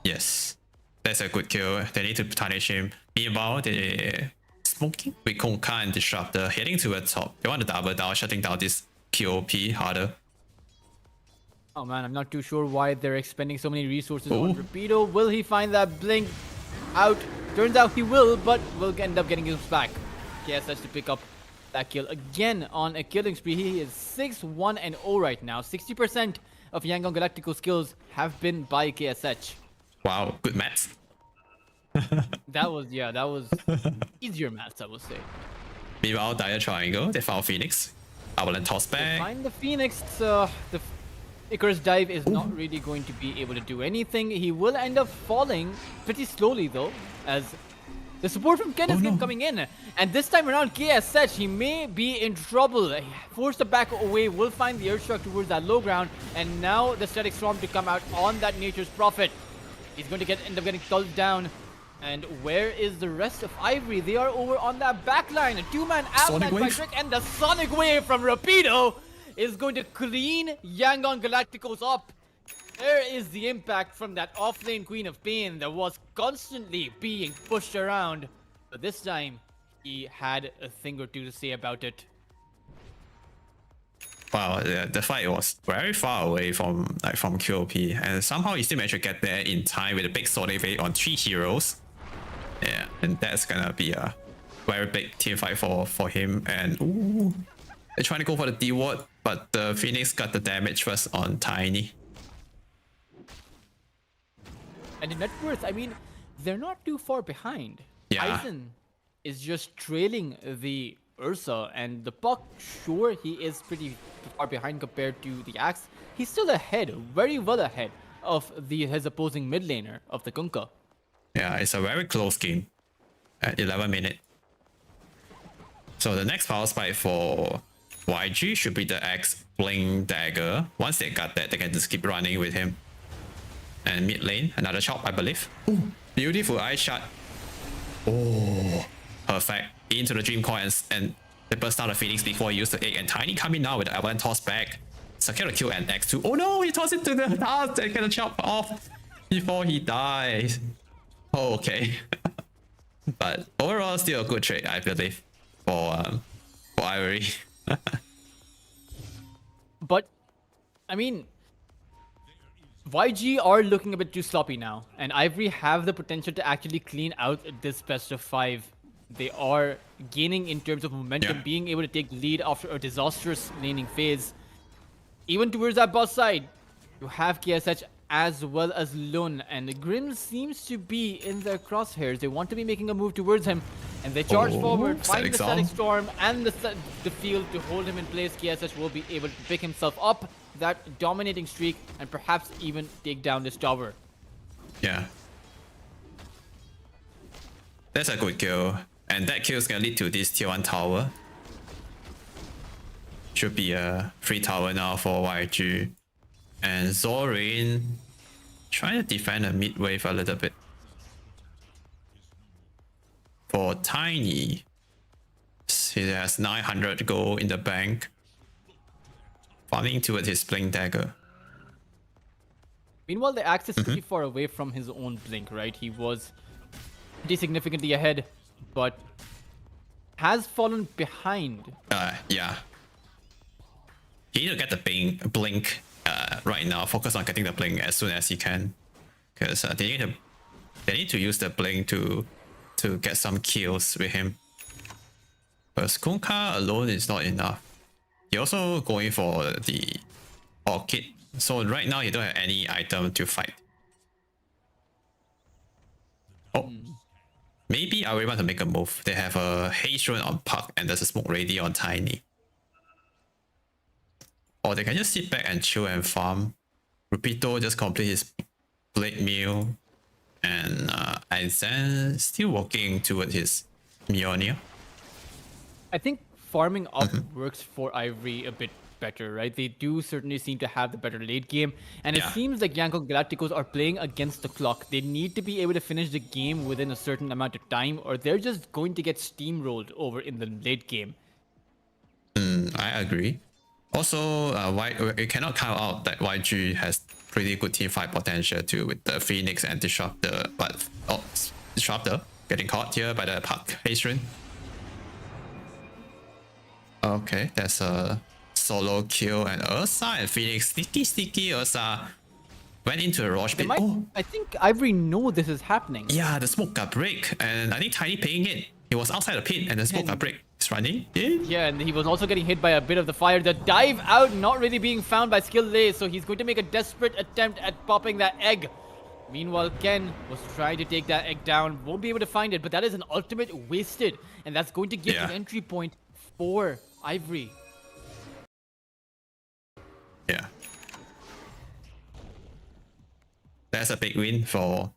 Yes, that's a good kill. They need to punish him. Meanwhile, they smoking with Konka and Disruptor heading to the top. They want to double down, shutting down this QOP harder. Oh man, I'm not too sure why they're expending so many resources on Rapido. Will he find that blink out? Turns out he will, but will end up getting his back. KSH to pick up that kill again on a killing spree. He is 6-1-0 right now. 60% of Yangon Galacticos kills have been by KSH. Wow, good maths. That was easier maths, I would say. Meanwhile, Dire Triangle, they found Phoenix. Avalanche toss back. Find the Phoenix. The Icarus dive is not really going to be able to do anything. He will end up falling pretty slowly though, as the support from Ken is coming in. And this time around, KSH, he may be in trouble. Forced to back away, will find the Earthshock towards that low ground. And now the Static Storm to come out on that Nature's Prophet. He's going to end up getting culled down. And where is the rest of Ivory? They are over on that backline. A 2-man avalanche by Drake, and the Sonic Wave from Rapido is going to clean Yangon Galacticos up. There is the impact from that offlane Queen of Pain that was constantly being pushed around. But this time, he had a thing or two to say about it. Wow, the fight was very far away from QOP, and somehow he still managed to get there in time with a big Sonic Wave on 3 heroes. Yeah, and that's gonna be a very big team fight for him. And ooh, they're trying to go for the D ward, but the Phoenix got the damage first on Tiny. And in net worth, I mean, they're not too far behind. Yeah. Aizen is just trailing the Ursa, and the Puck, sure, he is pretty far behind compared to the Axe. He's still ahead, very well ahead of his opposing mid laner of the Kunkka. Yeah, it's a very close game at 11 minutes. So the next power spike for YG should be the X Bling Dagger. Once they got that, they can just keep running with him. And mid lane, another chop, I believe. Ooh, beautiful eye shot. Oh, perfect. Into the Dream Coins and they burst out the Phoenix before he used the egg. And Tiny coming now with the Avalanche toss back. Secure the kill and X2. Oh no, he tossed it to the dust and get a chop off before he dies. Oh, okay. But overall, still a good trade, I believe, for Ivory. But, I mean, YG are looking a bit too sloppy now, and Ivory have the potential to actually clean out this best of 5. They are gaining in terms of momentum, being able to take the lead after a disastrous laning phase. Even towards that boss side, you have KSH as well as Lun, and Grim seems to be in their crosshairs. They want to be making a move towards him, and they charge forward, find the Static Storm and the field to hold him in place. KSH will be able to pick himself up that dominating streak and perhaps even take down this tower. Yeah. That's a good kill. And that kill is gonna lead to this tier 1 tower. Should be a free tower now for YG. And Zorin trying to defend the mid wave a little bit. For Tiny, he has 900 gold in the bank. Farming towards his Blink Dagger. Meanwhile, the Axe is pretty far away from his own Blink, right? He was pretty significantly ahead, but has fallen behind. Yeah. He need to get the blink right now. Focus on getting the blink as soon as he can, because they need to use the blink to get some kills with him. Because Kunkka alone is not enough. He also going for the Orchid, so right now he don't have any item to fight. Oh, maybe I really want to make a move. They have a haste rune on Puck and there's a smoke ready on Tiny. Or they can just sit back and chill and farm. Rupito just complete his blade meal. And Aizen still walking toward his Mjolnir. I think farming up works for Ivory a bit better, right? They do certainly seem to have the better late game. And it seems like Yangon Galacticos are playing against the clock. They need to be able to finish the game within a certain amount of time, or they're just going to get steamrolled over in the late game. I agree. Also, you cannot count out that YG has pretty good teamfight potential too with the Phoenix and Disruptor, but Disruptor getting caught here by the Puck haste rune. Okay, that's a solo kill, and Ursa and Phoenix, sneaky Ursa went into a rush pit. I think Ivory know this is happening. Yeah, the smoke got break, and I think Tiny paying it. He was outside the pit, and the smoke got break. He's running in. Yeah, and he was also getting hit by a bit of the fire. The dive out not really being found by Skill Lay, so he's going to make a desperate attempt at popping that egg. Meanwhile, Ken was trying to take that egg down. Won't be able to find it, but that is an ultimate wasted, and that's going to give an entry point for Ivory. Yeah. That's a big win for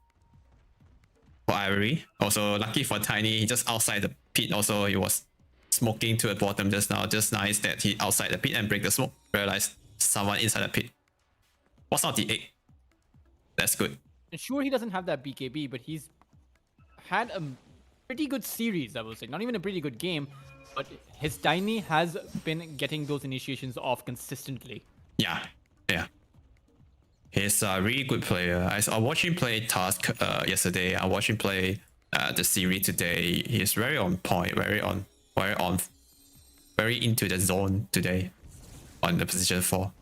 Ivory. Also, lucky for Tiny, he just outside the pit. Also, he was smoking to the bottom just now. Just nice that he outside the pit and break the smoke. Realized someone inside the pit. What's not the egg? That's good. And sure, he doesn't have that BKB, but he's had a pretty good series, I will say. Not even a pretty good game, but his Tiny has been getting those initiations off consistently. Yeah. He's a really good player. I watched him play Task yesterday. I watched him play the series today. He's very on point, very into the zone today on the position 4.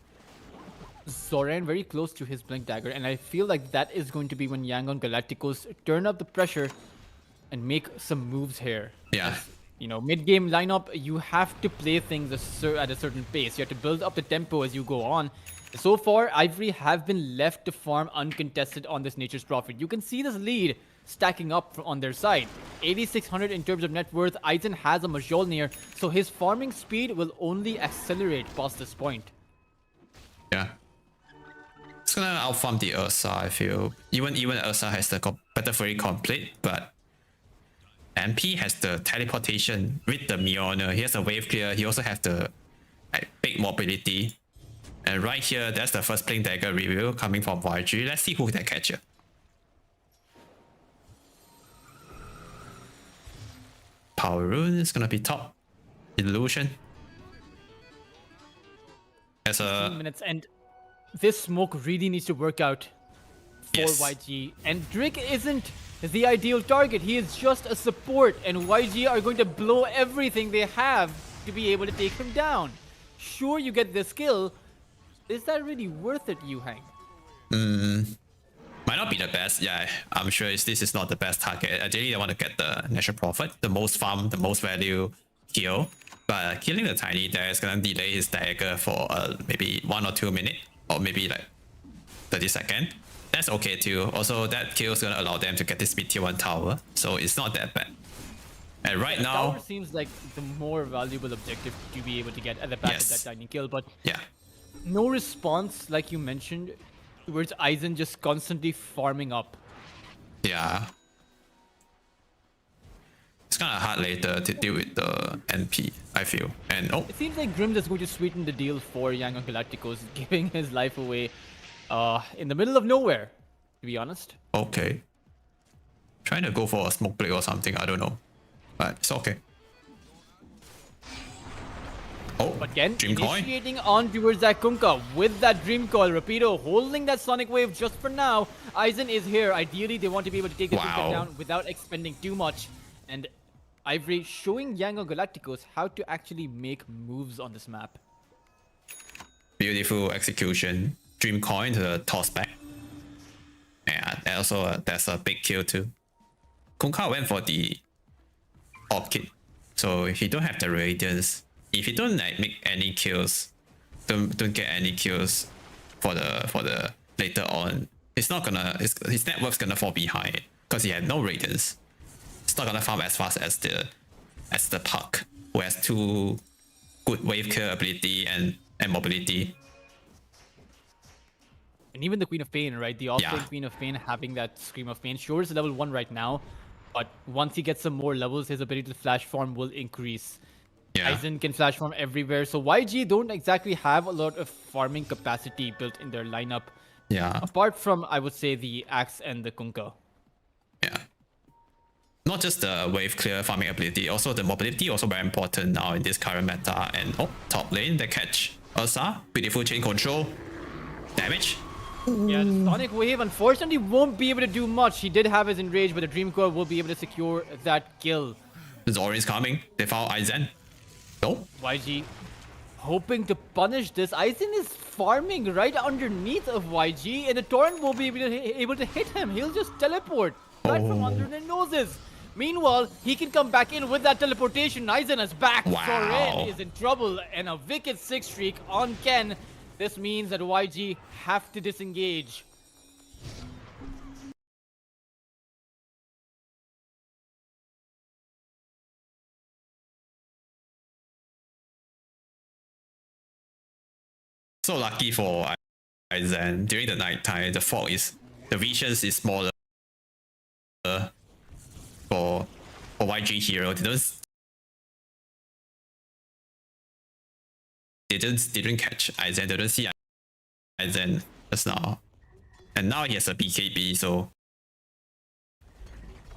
Zoran very close to his Blink Dagger, and I feel like that is going to be when Yangon Galacticos turn up the pressure and make some moves here. Yeah. You know, mid-game lineup, you have to play things at a certain pace. You have to build up the tempo as you go on. So far, Ivory have been left to farm uncontested on this Nature's Prophet. You can see this lead stacking up on their side. 8,600 in terms of net worth. Aizen has a Mjolnir, so his farming speed will only accelerate past this point. Yeah. It's gonna outfarm the Ursa, I feel. Even Ursa has the better furry complete, but MP has the teleportation with the Mjolnir. He has a wave clear. He also has the big mobility. And right here, that's the first Blink Dagger review coming from YG. Let's see who can catch it. Power Rune is gonna be top. Illusion. As 15 minutes, and this smoke really needs to work out for Yes. YG. And Drake isn't the ideal target. He is just a support, and YG are going to blow everything they have to be able to take him down. Sure, you get this kill. Is that really worth it, Yuhang? Might not be the best, yeah. I'm sure this is not the best target. Ideally, I want to get the Natural Prophet, the most farm, the most value kill. But killing the Tiny there is gonna delay his dagger for maybe 1 or 2 minutes, or maybe like 30 seconds. That's okay too. Also, that kill is gonna allow them to get this mid tier 1 tower, so it's not that bad. And right now, Tower seems like the more valuable objective to be able to get at the back of that tiny kill, but yeah. no response, like you mentioned, towards Aizen just constantly farming up. Yeah. It's kind of hard later to deal with the NP, I feel. And oh, It seems like Grimm is going to sweeten the deal for Yangon Galacticos, giving his life away in the middle of nowhere, to be honest. okay. Trying to go for a smoke break or something, I don't know. But it's okay. Oh, But again, Dream Coin. initiating on towards that Kunkka with that Dream Coil. Rapido holding that Sonic Wave just for now. Aizen is here. Ideally, they want to be able to take the Kunkka down without expending too much. And Ivory showing Yangon Galacticos how to actually make moves on this map. Beautiful execution. Dream Coin to the toss back. Yeah, and also that's a big kill too. Kunkka went for the Orb Kit. So if you don't have the Radiance, if you don't like make any kills, don't get any kills for the later on, it's not gonna his network's gonna fall behind because he had no Radiance. It's not gonna farm as fast as the Puck, who has 2 good wave clear ability and mobility. And even the Queen of Pain, right? The offlane Queen of Pain having that Scream of Pain. Sure, it's level 1 right now, but once he gets some more levels, his ability to flash farm will increase. Yeah. Aizen can flash farm everywhere, so YG don't exactly have a lot of farming capacity built in their lineup. Yeah. Apart from, I would say, the Axe and the Kunkka. Yeah. Not just the wave clear farming ability, also the mobility also very important now in this current meta. And oh, top lane, they catch Ursa. Beautiful chain control. Damage. Yeah, Sonic Wave unfortunately won't be able to do much. He did have his Enrage, but the Dream Core will be able to secure that kill. Zorin's coming. They found Aizen. No. YG hoping to punish this. Aizen is farming right underneath of YG, and the Torrent will be able to hit him. He'll just teleport right from under their noses. Meanwhile, he can come back in with that teleportation. Aizen is back. Wow. Soren is in trouble, and a wicked 6 streak on Ken. This means that YG have to disengage. So lucky for Aizen. During the night time, the visions is smaller for YG hero. They didn't catch Aizen. They don't see Aizen just now. And now he has a BKB, so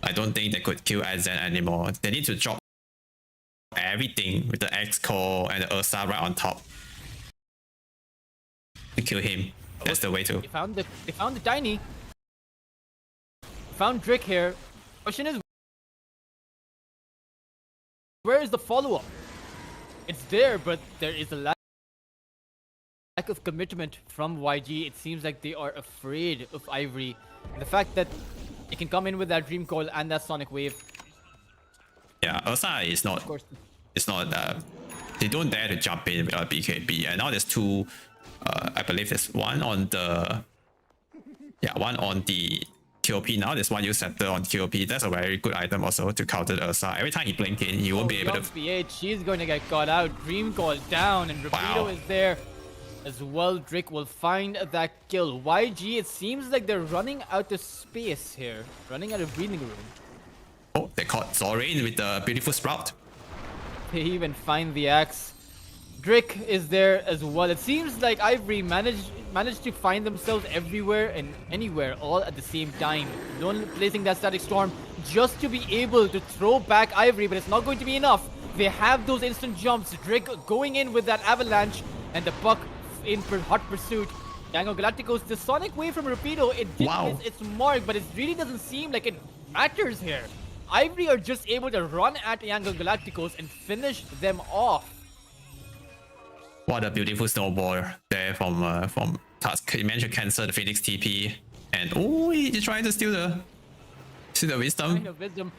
I don't think they could kill Aizen anymore. They need to drop everything with the X-Core and the Ursa right on top to kill him. That's the way to. They found the Tiny. Found Drake here. Question is, where is the follow-up? It's there, but there is a lack of commitment from YG. It seems like they are afraid of Ivory. And the fact that they can come in with that Dream Coil and that Sonic Wave Yeah, Ursa is not. Of course. It's not. They don't dare to jump in with BKB, and now there's two. I believe there's one on the. Yeah, one on the QOP now. There's one use scepter on QOP. That's a very good item also to counter the Ursa. Every time he blink in, he won't be able to. PH, she's going to get caught out. Dream Call down, and Rapido is there as well. Drake will find that kill. YG, it seems like they're running out of space here. Running out of breathing room. Oh, they caught Zorain with the beautiful sprout. They even find the axe. Drake is there as well. It seems like Ivory managed to find themselves everywhere and anywhere all at the same time. Don't placing that static storm just to be able to throw back Ivory, but it's not going to be enough. They have those instant jumps. Drake going in with that avalanche and the Puck in hot pursuit. Yangon Galacticos, the Sonic Wave from Rapido, it did miss its mark, but it really doesn't seem like it matters here. Ivory are just able to run at Yangon Galacticos and finish them off. What a beautiful snowball there from Tusk. He managed to cancel the Phoenix TP, and oh, he's trying to steal the wisdom. Kind of wisdom.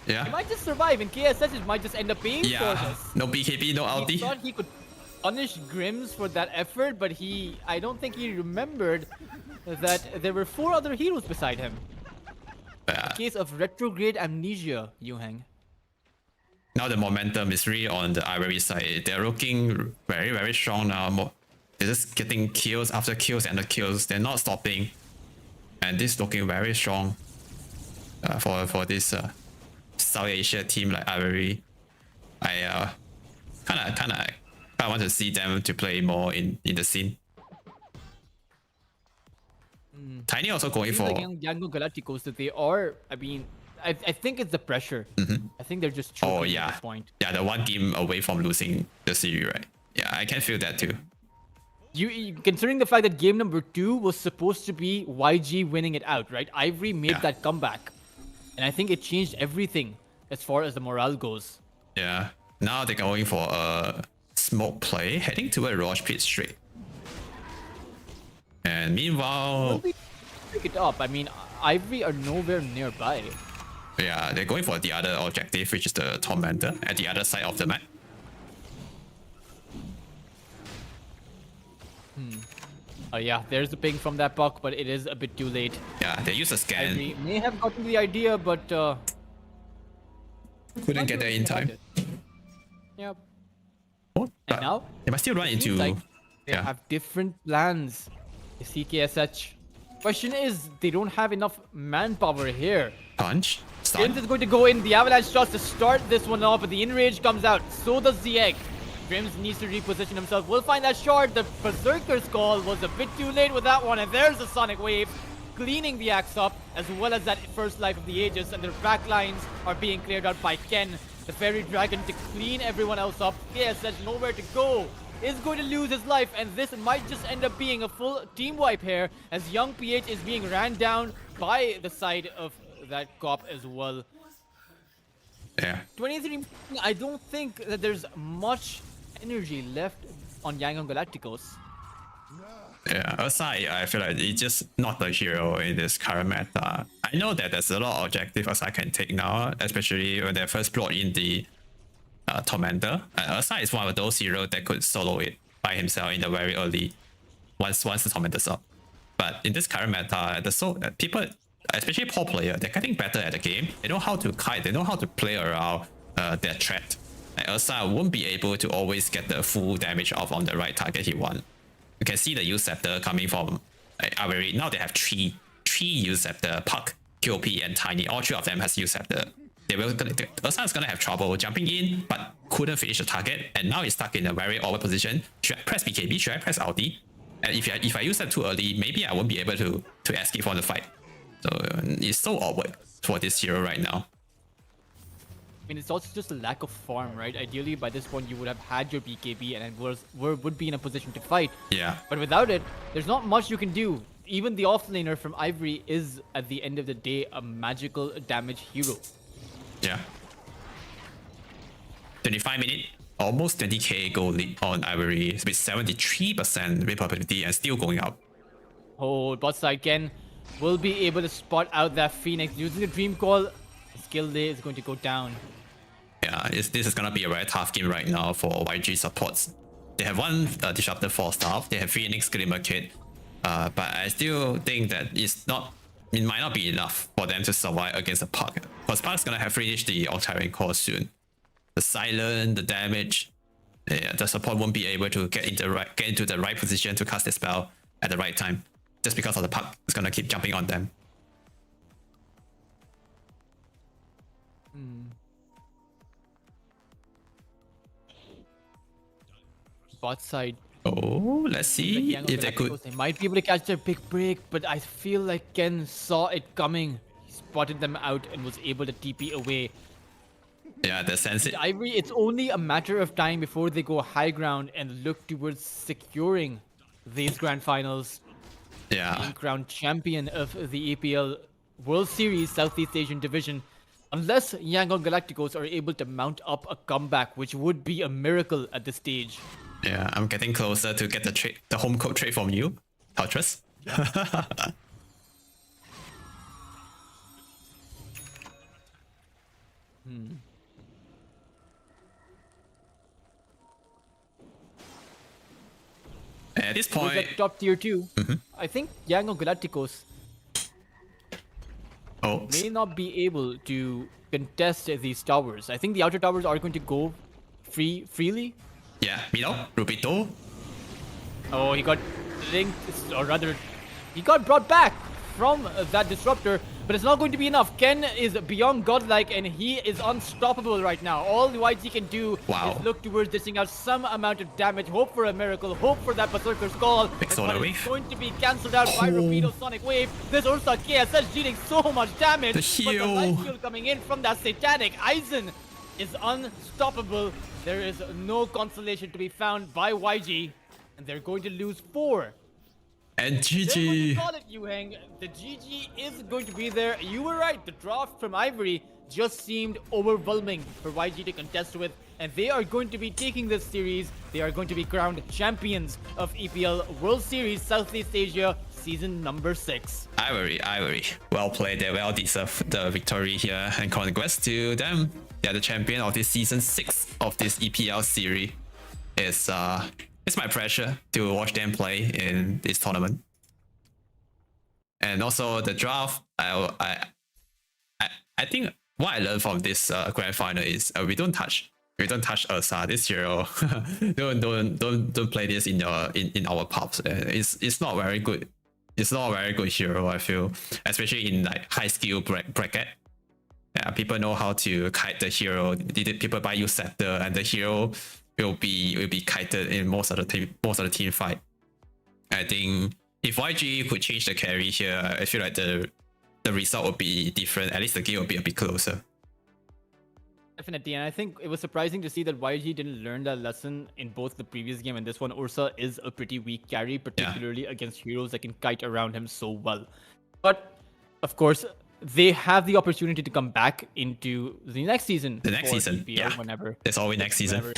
Yeah. He might just survive. In KSS, it might just end up paying for this. No BKB, no ulti. He thought he could punish Grims for that effort, but I don't think he remembered that there were 4 other heroes beside him. A case of retrograde amnesia, Yuhang. Now the momentum is really on the Ivory side. They're looking very, very strong now. They're just getting kills after kills and the kills. They're not stopping. And this is looking very strong for this South Asia team like Ivory. I want to see them to play more in the scene. Tiny also going for... Like Yangon Galacticos, that they are, I mean, I think it's the pressure. I think they're just choking at this point. Yeah, the one game away from losing the series, right? Yeah, I can feel that too. You considering the fact that game number 2 was supposed to be YG winning it out, right? Ivory made that comeback. And I think it changed everything as far as the morale goes. Yeah. Now they're going for a smoke play, heading to a Roche pit straight. And meanwhile... Pick it up. I mean, Ivory are nowhere nearby. Yeah, they're going for the other objective, which is the Tormentor, at the other side of the map. Yeah, there's the ping from that Puck, but it is a bit too late. Yeah, they use a scan. Ivory may have gotten the idea, but... couldn't get there in time. Yep. Oh, and now? They might still run into... Like they have different plans. The CKSH. Question is, they don't have enough manpower here. Punch. Grims is going to go in the avalanche shots to start this one off, but the enrage comes out. So does the egg. Grims needs to reposition himself. We'll find that shard. The Berserker's call was a bit too late with that one, and there's the Sonic Wave cleaning the axe up, as well as that first life of the Aegis, and their back lines are being cleared out by Ken, the Fairy Dragon, to clean everyone else up. KSS nowhere to go. Is going to lose his life, and this might just end up being a full team wipe here, as Young PH is being ran down by the side of that cop as well. Yeah. 23, I don't think that there's much energy left on Yangon Galacticos. Yeah, aside, I feel like it's just not the hero in this current meta. I know that there's a lot of objectives Asai can take now, especially when they first brought in the Tormentor. Asai is one of those heroes that could solo it by himself in the very early, once the Tormentor's up. But in this current meta, people, especially pro player, they're getting better at the game. They know how to kite, they know how to play around their threat. Like Asai won't be able to always get the full damage off on the right target he wants. You can see the use scepter coming from Ivory. Now they have three use scepter, Puck, QOP, and Tiny. All 3 of them has use scepter. Ursa is gonna have trouble jumping in, but couldn't finish the target, and now he's stuck in a very awkward position. Should I press BKB? Should I press ulti? And if I use that too early, maybe I won't be able to escape from the fight. So it's so awkward for this hero right now. I mean, it's also just a lack of farm, right? Ideally, by this point, you would have had your BKB and would be in a position to fight. Yeah. But without it, there's not much you can do. Even the offlaner from Ivory is, at the end of the day, a magical damage hero. Yeah. 25 minutes, almost 20k goal lead on Ivory with 73% win probability and still going up. Oh, bot side Ken will be able to spot out that Phoenix using the Dream Call. Skill day is going to go down. Yeah, this is gonna be a very tough game right now for YG supports. They have one Disruptor 4 staff, they have Phoenix Glimmer Kit, but I still think that it might not be enough for them to survive against the Puck. Because Puck's gonna have finished the Altarian Core soon. The silence, the damage, the support won't be able to get into the right position to cast the spell at the right time. Just because of the Puck is gonna keep jumping on them. Bot side. Oh, let's see Yangon if they could. Galacticos, they might be able to catch their big break, but I feel like Ken saw it coming. He spotted them out and was able to TP away. Yeah, the sense. Ivory, it's only a matter of time before they go high ground and look towards securing these grand finals. Yeah. Being crowned champion of the EPL World Series Southeast Asian Division. Unless Yangon Galacticos are able to mount up a comeback, which would be a miracle at this stage. Yeah, I'm getting closer to get the home code trade from you, Toutress. At this point, Who's at top tier 2? I think Yangon Galacticos may not be able to contest these towers. I think the outer towers are going to go freely. Yeah, middle, Rubito. Oh, he got linked, or rather, he got brought back from that disruptor, but it's not going to be enough. Ken is beyond godlike and he is unstoppable right now. All the YG can do is look towards dishing out some amount of damage, hope for a miracle, hope for that Berserker's Call. But it's going to be cancelled out by Rapido Sonic Wave. This Ursa KSS dealing so much damage, but the life steal coming in from that Satanic Aizen is unstoppable. There is no consolation to be found by YG, and they're going to lose 4. And GG. Call it, Yuheng. The GG is going to be there. You were right. The draft from Ivory just seemed overwhelming for YG to contest with, and they are going to be taking this series. They are going to be crowned champions of EPL World Series Southeast Asia season number 6. Ivory. Well played. They well deserve the victory here, and congrats to them. They're the champion of this season 6 of this EPL series. It's my pleasure to watch them play in this tournament. And also the draft, I think what I learned from this grand final is we don't touch Ursa this hero. don't play this in our pubs. It's not very good. It's not a very good hero, I feel, especially in like high skill bracket. Yeah, people know how to kite the hero. People buy you scepter, and the hero will be kited in most of the team fight. I think if YG could change the carry here, I feel like the result would be different. At least the game will be a bit closer. Definitely, and I think it was surprising to see that YG didn't learn that lesson in both the previous game and this one. Ursa is a pretty weak carry, particularly against heroes that can kite around him so well. But of course, they have the opportunity to come back into the next season. The next season, EPL, yeah. Whenever. There's always next season.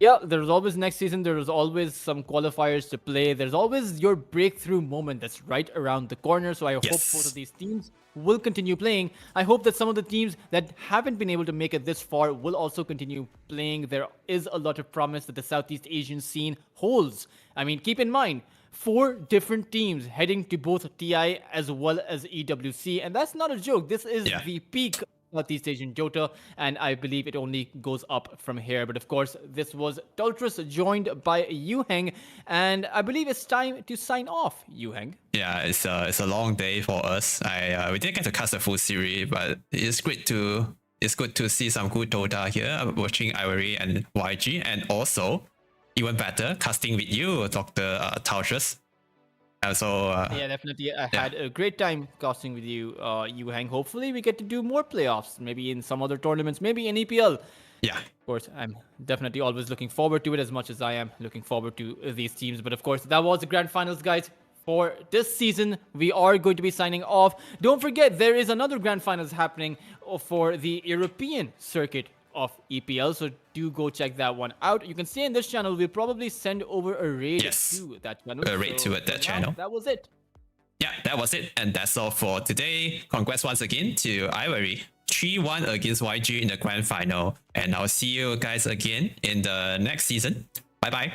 Yeah, there's always next season. There's always some qualifiers to play. There's always your breakthrough moment that's right around the corner. So I hope both of these teams will continue playing. I hope that some of the teams that haven't been able to make it this far will also continue playing. There is a lot of promise that the Southeast Asian scene holds. I mean, keep in mind, 4 different teams heading to both TI as well as EWC. And that's not a joke. This is the peak Southeast Asian Dota, and I believe it only goes up from here. But of course, this was Tultrus joined by Yuheng, and I believe it's time to sign off, Yuheng. Yeah, it's a long day for us. We didn't get to cast the full series, but it's good to see some good Dota here, watching Ivory and YG, and also even better, casting with you, Dr. Tultrus. Yeah, definitely. I had a great time casting with you, Yuheng. Hopefully, we get to do more playoffs, maybe in some other tournaments, maybe in EPL. Yeah. Of course, I'm definitely always looking forward to it as much as I am looking forward to these teams. But of course, that was the grand finals, guys. For this season, we are going to be signing off. Don't forget, there is another grand finals happening for the European circuit of EPL, so do go check that one out. You can see in this channel, we'll probably send over a raid to that channel. A raid to that channel. That was it. Yeah, that was it. And that's all for today. Congrats once again to Ivory 3-1 against YG in the grand final. And I'll see you guys again in the next season. Bye bye.